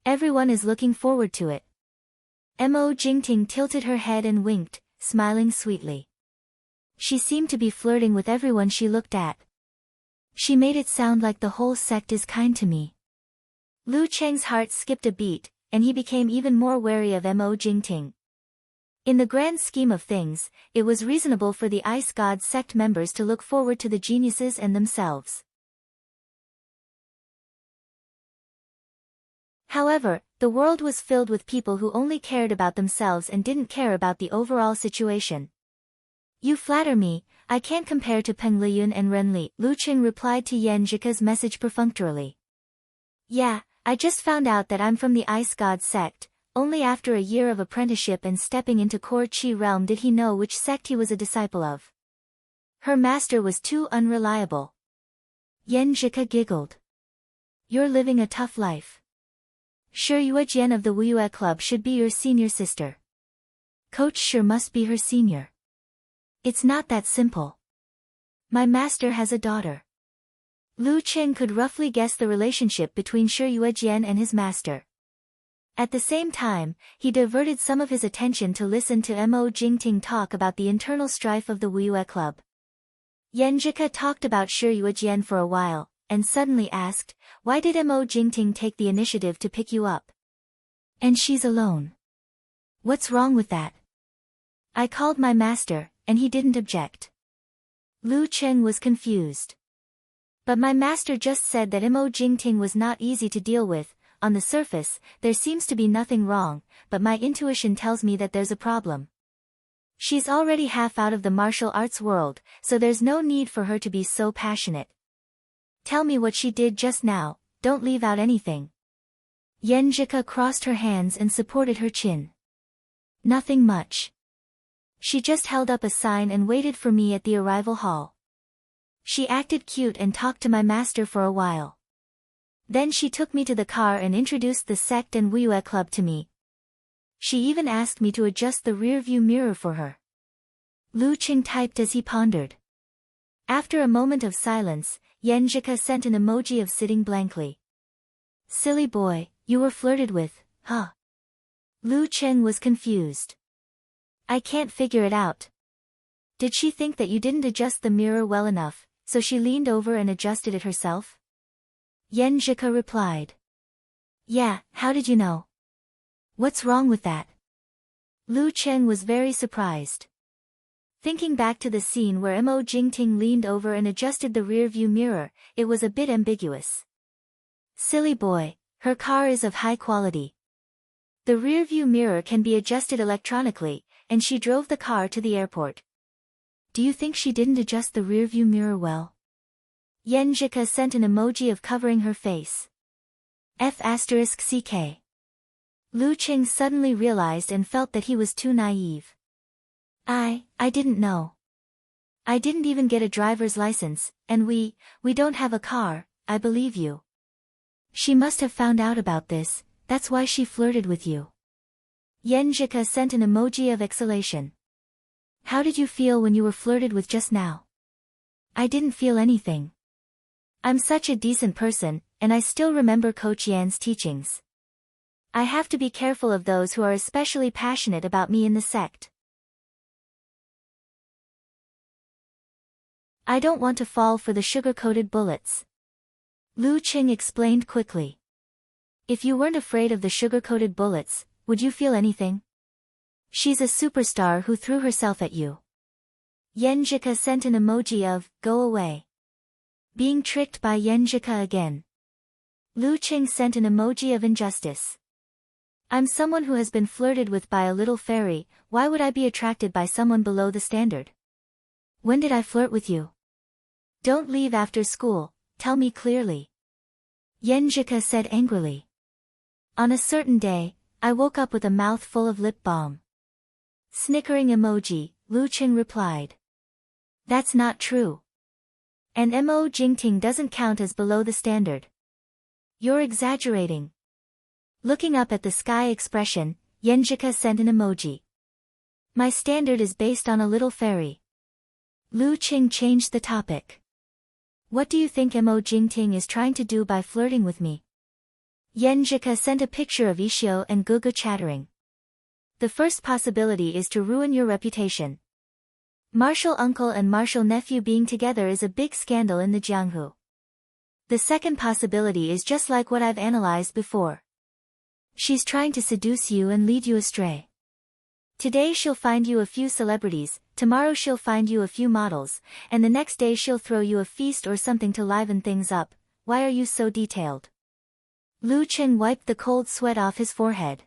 Everyone is looking forward to it. Mo Jingting tilted her head and winked, smiling sweetly. She seemed to be flirting with everyone she looked at. She made it sound like the whole sect is kind to me. Lu Cheng's heart skipped a beat, and he became even more wary of Mo Jingting. In the grand scheme of things, it was reasonable for the Ice God sect members to look forward to the geniuses and themselves. However, The world was filled with people who only cared about themselves and didn't care about the overall situation. You flatter me, I can't compare to Peng Liyun and Ren Li, Lu Qing replied to Yan Zhika's message perfunctorily. Yeah, I just found out that I'm from the Ice God sect. Only after a year of apprenticeship and stepping into Core Chi realm did he know which sect he was a disciple of. Her master was too unreliable. Yan Zhika giggled. You're living a tough life. Sure, Yue Jian of the Wuyue Club should be your senior sister. Coach sure must be her senior. It's not that simple. My master has a daughter. Lu Qing could roughly guess the relationship between Shi Yuejian and his master. At the same time, he diverted some of his attention to listen to Mo Jingting talk about the internal strife of the Wuyue Club. Yan Zhika talked about Shi Yuejian for a while, and suddenly asked, why did Mo Jingting take the initiative to pick you up? And she's alone. What's wrong with that? I called my master, and he didn't object. Lu Qing was confused. But my master just said that Mo Jingting was not easy to deal with. On the surface, there seems to be nothing wrong, but my intuition tells me that there's a problem. She's already half out of the martial arts world, so there's no need for her to be so passionate. Tell me what she did just now, don't leave out anything. Yan Zhika crossed her hands and supported her chin. Nothing much. She just held up a sign and waited for me at the arrival hall. She acted cute and talked to my master for a while. Then she took me to the car and introduced the sect and Wuyue Club to me. She even asked me to adjust the rear-view mirror for her. Lu Qing typed as he pondered. After a moment of silence, Yan Zhika sent an emoji of sitting blankly. Silly boy, you were flirted with, huh? Lu Qing was confused. I can't figure it out. Did she think that you didn't adjust the mirror well enough, so she leaned over and adjusted it herself? Yan Zhika replied. Yeah, how did you know? What's wrong with that? Lu Qing was very surprised. Thinking back to the scene where Mo Jingting leaned over and adjusted the rear-view mirror, it was a bit ambiguous. Silly boy, her car is of high quality. The rear-view mirror can be adjusted electronically, and she drove the car to the airport. Do you think she didn't adjust the rear-view mirror well? Yan Zhika sent an emoji of covering her face. F***CK. Lu Qing suddenly realized and felt that he was too naive. I didn't know. I didn't even get a driver's license, and we don't have a car, I believe you. She must have found out about this, that's why she flirted with you. Yan Zhika sent an emoji of exhalation. How did you feel when you were flirted with just now? I didn't feel anything. I'm such a decent person, and I still remember Coach Yan's teachings. I have to be careful of those who are especially passionate about me in the sect. I don't want to fall for the sugar-coated bullets. Lu Qing explained quickly. If you weren't afraid of the sugar-coated bullets, would you feel anything? She's a superstar who threw herself at you. Yan Zhika sent an emoji of, go away. Being tricked by Yan Zhika again. Lu Qing sent an emoji of injustice. I'm someone who has been flirted with by a little fairy, why would I be attracted by someone below the standard? When did I flirt with you? Don't leave after school, tell me clearly. Yan Zhika said angrily. On a certain day, I woke up with a mouth full of lip balm. Snickering emoji, Lu Qing replied. That's not true. And Mo Jingting doesn't count as below the standard. You're exaggerating. Looking up at the sky expression, Yan Zhika sent an emoji. My standard is based on a little fairy. Lu Qing changed the topic. What do you think Mo Jingting is trying to do by flirting with me? Yan Zhika sent a picture of Ishio and Gugu chattering. The first possibility is to ruin your reputation. Martial uncle and martial nephew being together is a big scandal in the Jianghu. The second possibility is just like what I've analyzed before. She's trying to seduce you and lead you astray. Today she'll find you a few celebrities, tomorrow she'll find you a few models, and the next day she'll throw you a feast or something to liven things up. Why are you so detailed? Lu Chen wiped the cold sweat off his forehead.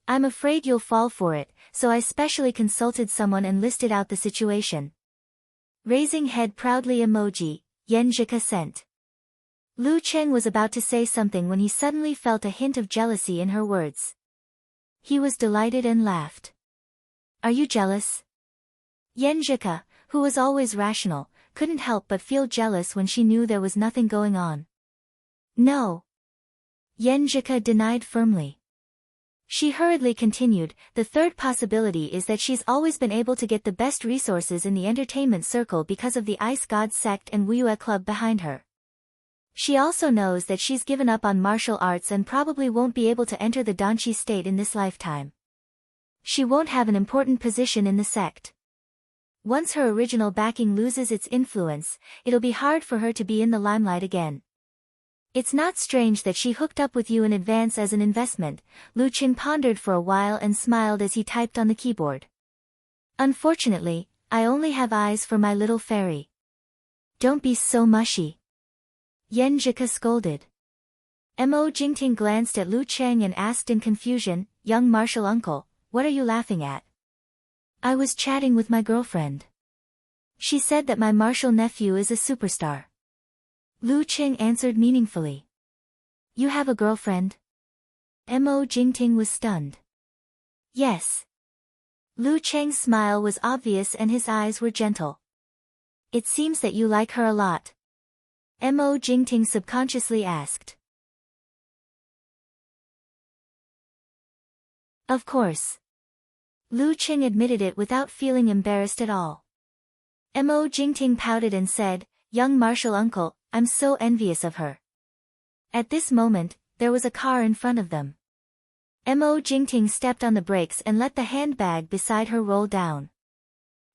I'm afraid you'll fall for it, so I specially consulted someone and listed out the situation. Raising head proudly emoji, Yenjika sent. Lu Chen was about to say something when he suddenly felt a hint of jealousy in her words. He was delighted and laughed. Are you jealous? Yenjika, who was always rational, couldn't help but feel jealous when she knew there was nothing going on. No. Yenjika denied firmly. She hurriedly continued, the third possibility is that she's always been able to get the best resources in the entertainment circle because of the Ice God sect and Wuyue Club behind her. She also knows that she's given up on martial arts and probably won't be able to enter the Danchi state in this lifetime. She won't have an important position in the sect. Once her original backing loses its influence, it'll be hard for her to be in the limelight again. It's not strange that she hooked up with you in advance as an investment. Lu Chen pondered for a while and smiled as he typed on the keyboard. Unfortunately, I only have eyes for my little fairy. Don't be so mushy. Yenjika scolded. Mo Jingting glanced at Lu Cheng and asked in confusion, young martial uncle, what are you laughing at? I was chatting with my girlfriend. She said that my martial nephew is a superstar. Lu Cheng answered meaningfully. You have a girlfriend? Mo Jingting was stunned. Yes. Lu Cheng's smile was obvious and his eyes were gentle. It seems that you like her a lot. Mo Jingting subconsciously asked. Of course. Lu Cheng admitted it without feeling embarrassed at all. Mo Jingting pouted and said, young martial uncle, I'm so envious of her. At this moment, there was a car in front of them. Mo Jingting stepped on the brakes and let the handbag beside her roll down.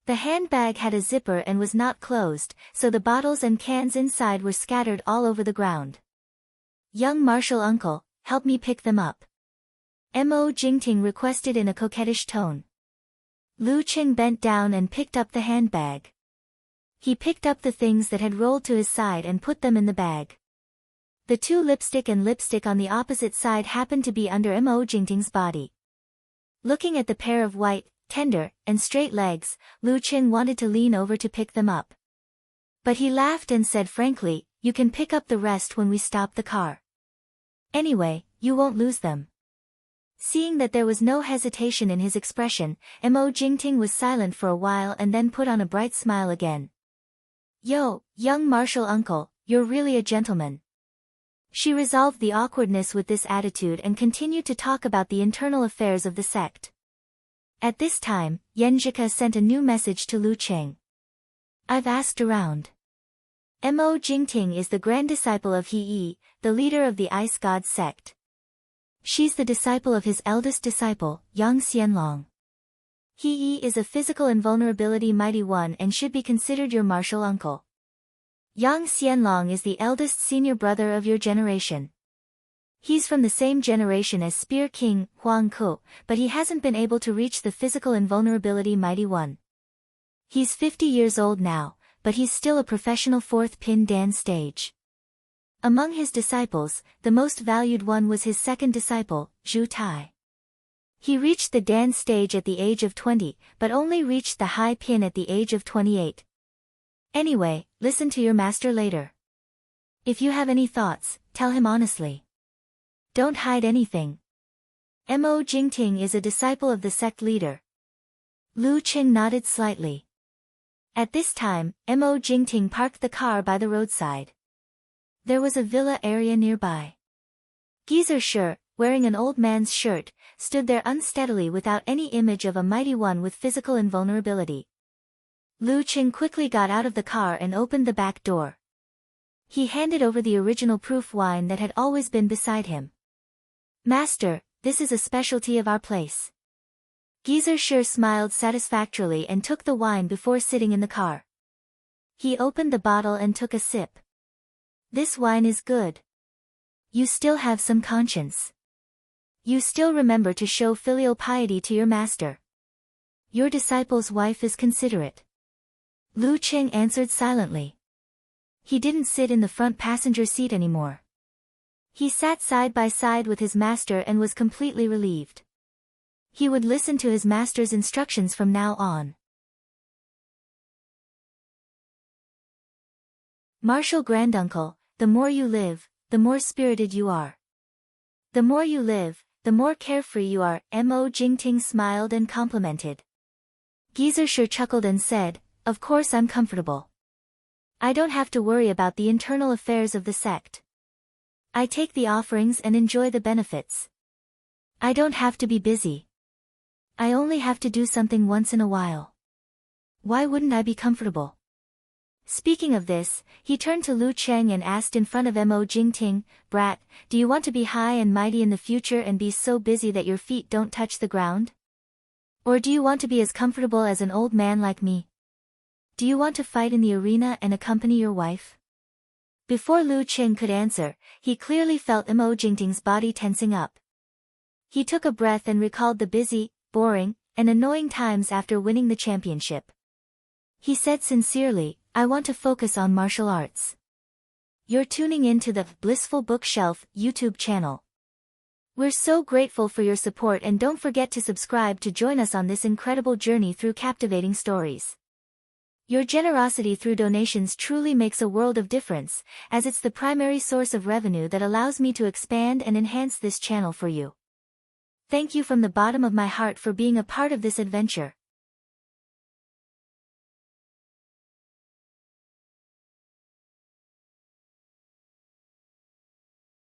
The handbag had a zipper and was not closed, so the bottles and cans inside were scattered all over the ground. Young martial uncle, help me pick them up. Mo Jingting requested in a coquettish tone. Lu Cheng bent down and picked up the handbag. He picked up the things that had rolled to his side and put them in the bag. The two lipstick on the opposite side happened to be under Mo Jingting's body. Looking at the pair of white, tender, and straight legs, Lu Cheng wanted to lean over to pick them up. But he laughed and said frankly, you can pick up the rest when we stop the car. Anyway, you won't lose them. Seeing that there was no hesitation in his expression, Mo Jingting was silent for a while and then put on a bright smile again. Yo, young martial uncle, you're really a gentleman. She resolved the awkwardness with this attitude and continued to talk about the internal affairs of the sect. At this time, Yenjika sent a new message to Lu Cheng. I've asked around. Mo Jingting is the grand disciple of He, the leader of the Ice God sect. She's the disciple of his eldest disciple, Yang Xianlong. He is a physical invulnerability mighty one and should be considered your martial uncle. Yang Xianlong is the eldest senior brother of your generation. He's from the same generation as Spear King, Huang Ku, but he hasn't been able to reach the physical invulnerability mighty one. He's 50 years old now, but he's still a professional fourth pin Dan stage. Among his disciples, the most valued one was his second disciple, Zhu Tai. He reached the Dan stage at the age of 20, but only reached the high pin at the age of 28. Anyway, listen to your master later. If you have any thoughts, tell him honestly. Don't hide anything. Mo Jingting is a disciple of the sect leader. Lu Cheng nodded slightly. At this time, Mo Jingting parked the car by the roadside. There was a villa area nearby. Geezer Shi, wearing an old man's shirt, stood there unsteadily without any image of a mighty one with physical invulnerability. Lu Cheng quickly got out of the car and opened the back door. He handed over the original proof wine that had always been beside him. Master, this is a specialty of our place. Geezer Shi smiled satisfactorily and took the wine before sitting in the car. He opened the bottle and took a sip. This wine is good. You still have some conscience. You still remember to show filial piety to your master. Your disciple's wife is considerate. Lu Cheng answered silently. He didn't sit in the front passenger seat anymore. He sat side by side with his master and was completely relieved. He would listen to his master's instructions from now on. Martial granduncle, the more you live, the more spirited you are. The more you live, the more carefree you are. Mo Jingting smiled and complimented. Geezer sure chuckled and said, of course I'm comfortable. I don't have to worry about the internal affairs of the sect. I take the offerings and enjoy the benefits. I don't have to be busy. I only have to do something once in a while. Why wouldn't I be comfortable? Speaking of this, he turned to Lu Cheng and asked in front of Mo Jingting, Brat, do you want to be high and mighty in the future and be so busy that your feet don't touch the ground? Or do you want to be as comfortable as an old man like me? Do you want to fight in the arena and accompany your wife? Before Lu Cheng could answer, he clearly felt Mo Jingting's body tensing up. He took a breath and recalled the busy, boring, and annoying times after winning the championship. He said sincerely, I want to focus on martial arts. You're tuning in to the Blissful Bookshelf YouTube channel. We're so grateful for your support and don't forget to subscribe to join us on this incredible journey through captivating stories. Your generosity through donations truly makes a world of difference, as it's the primary source of revenue that allows me to expand and enhance this channel for you. Thank you from the bottom of my heart for being a part of this adventure.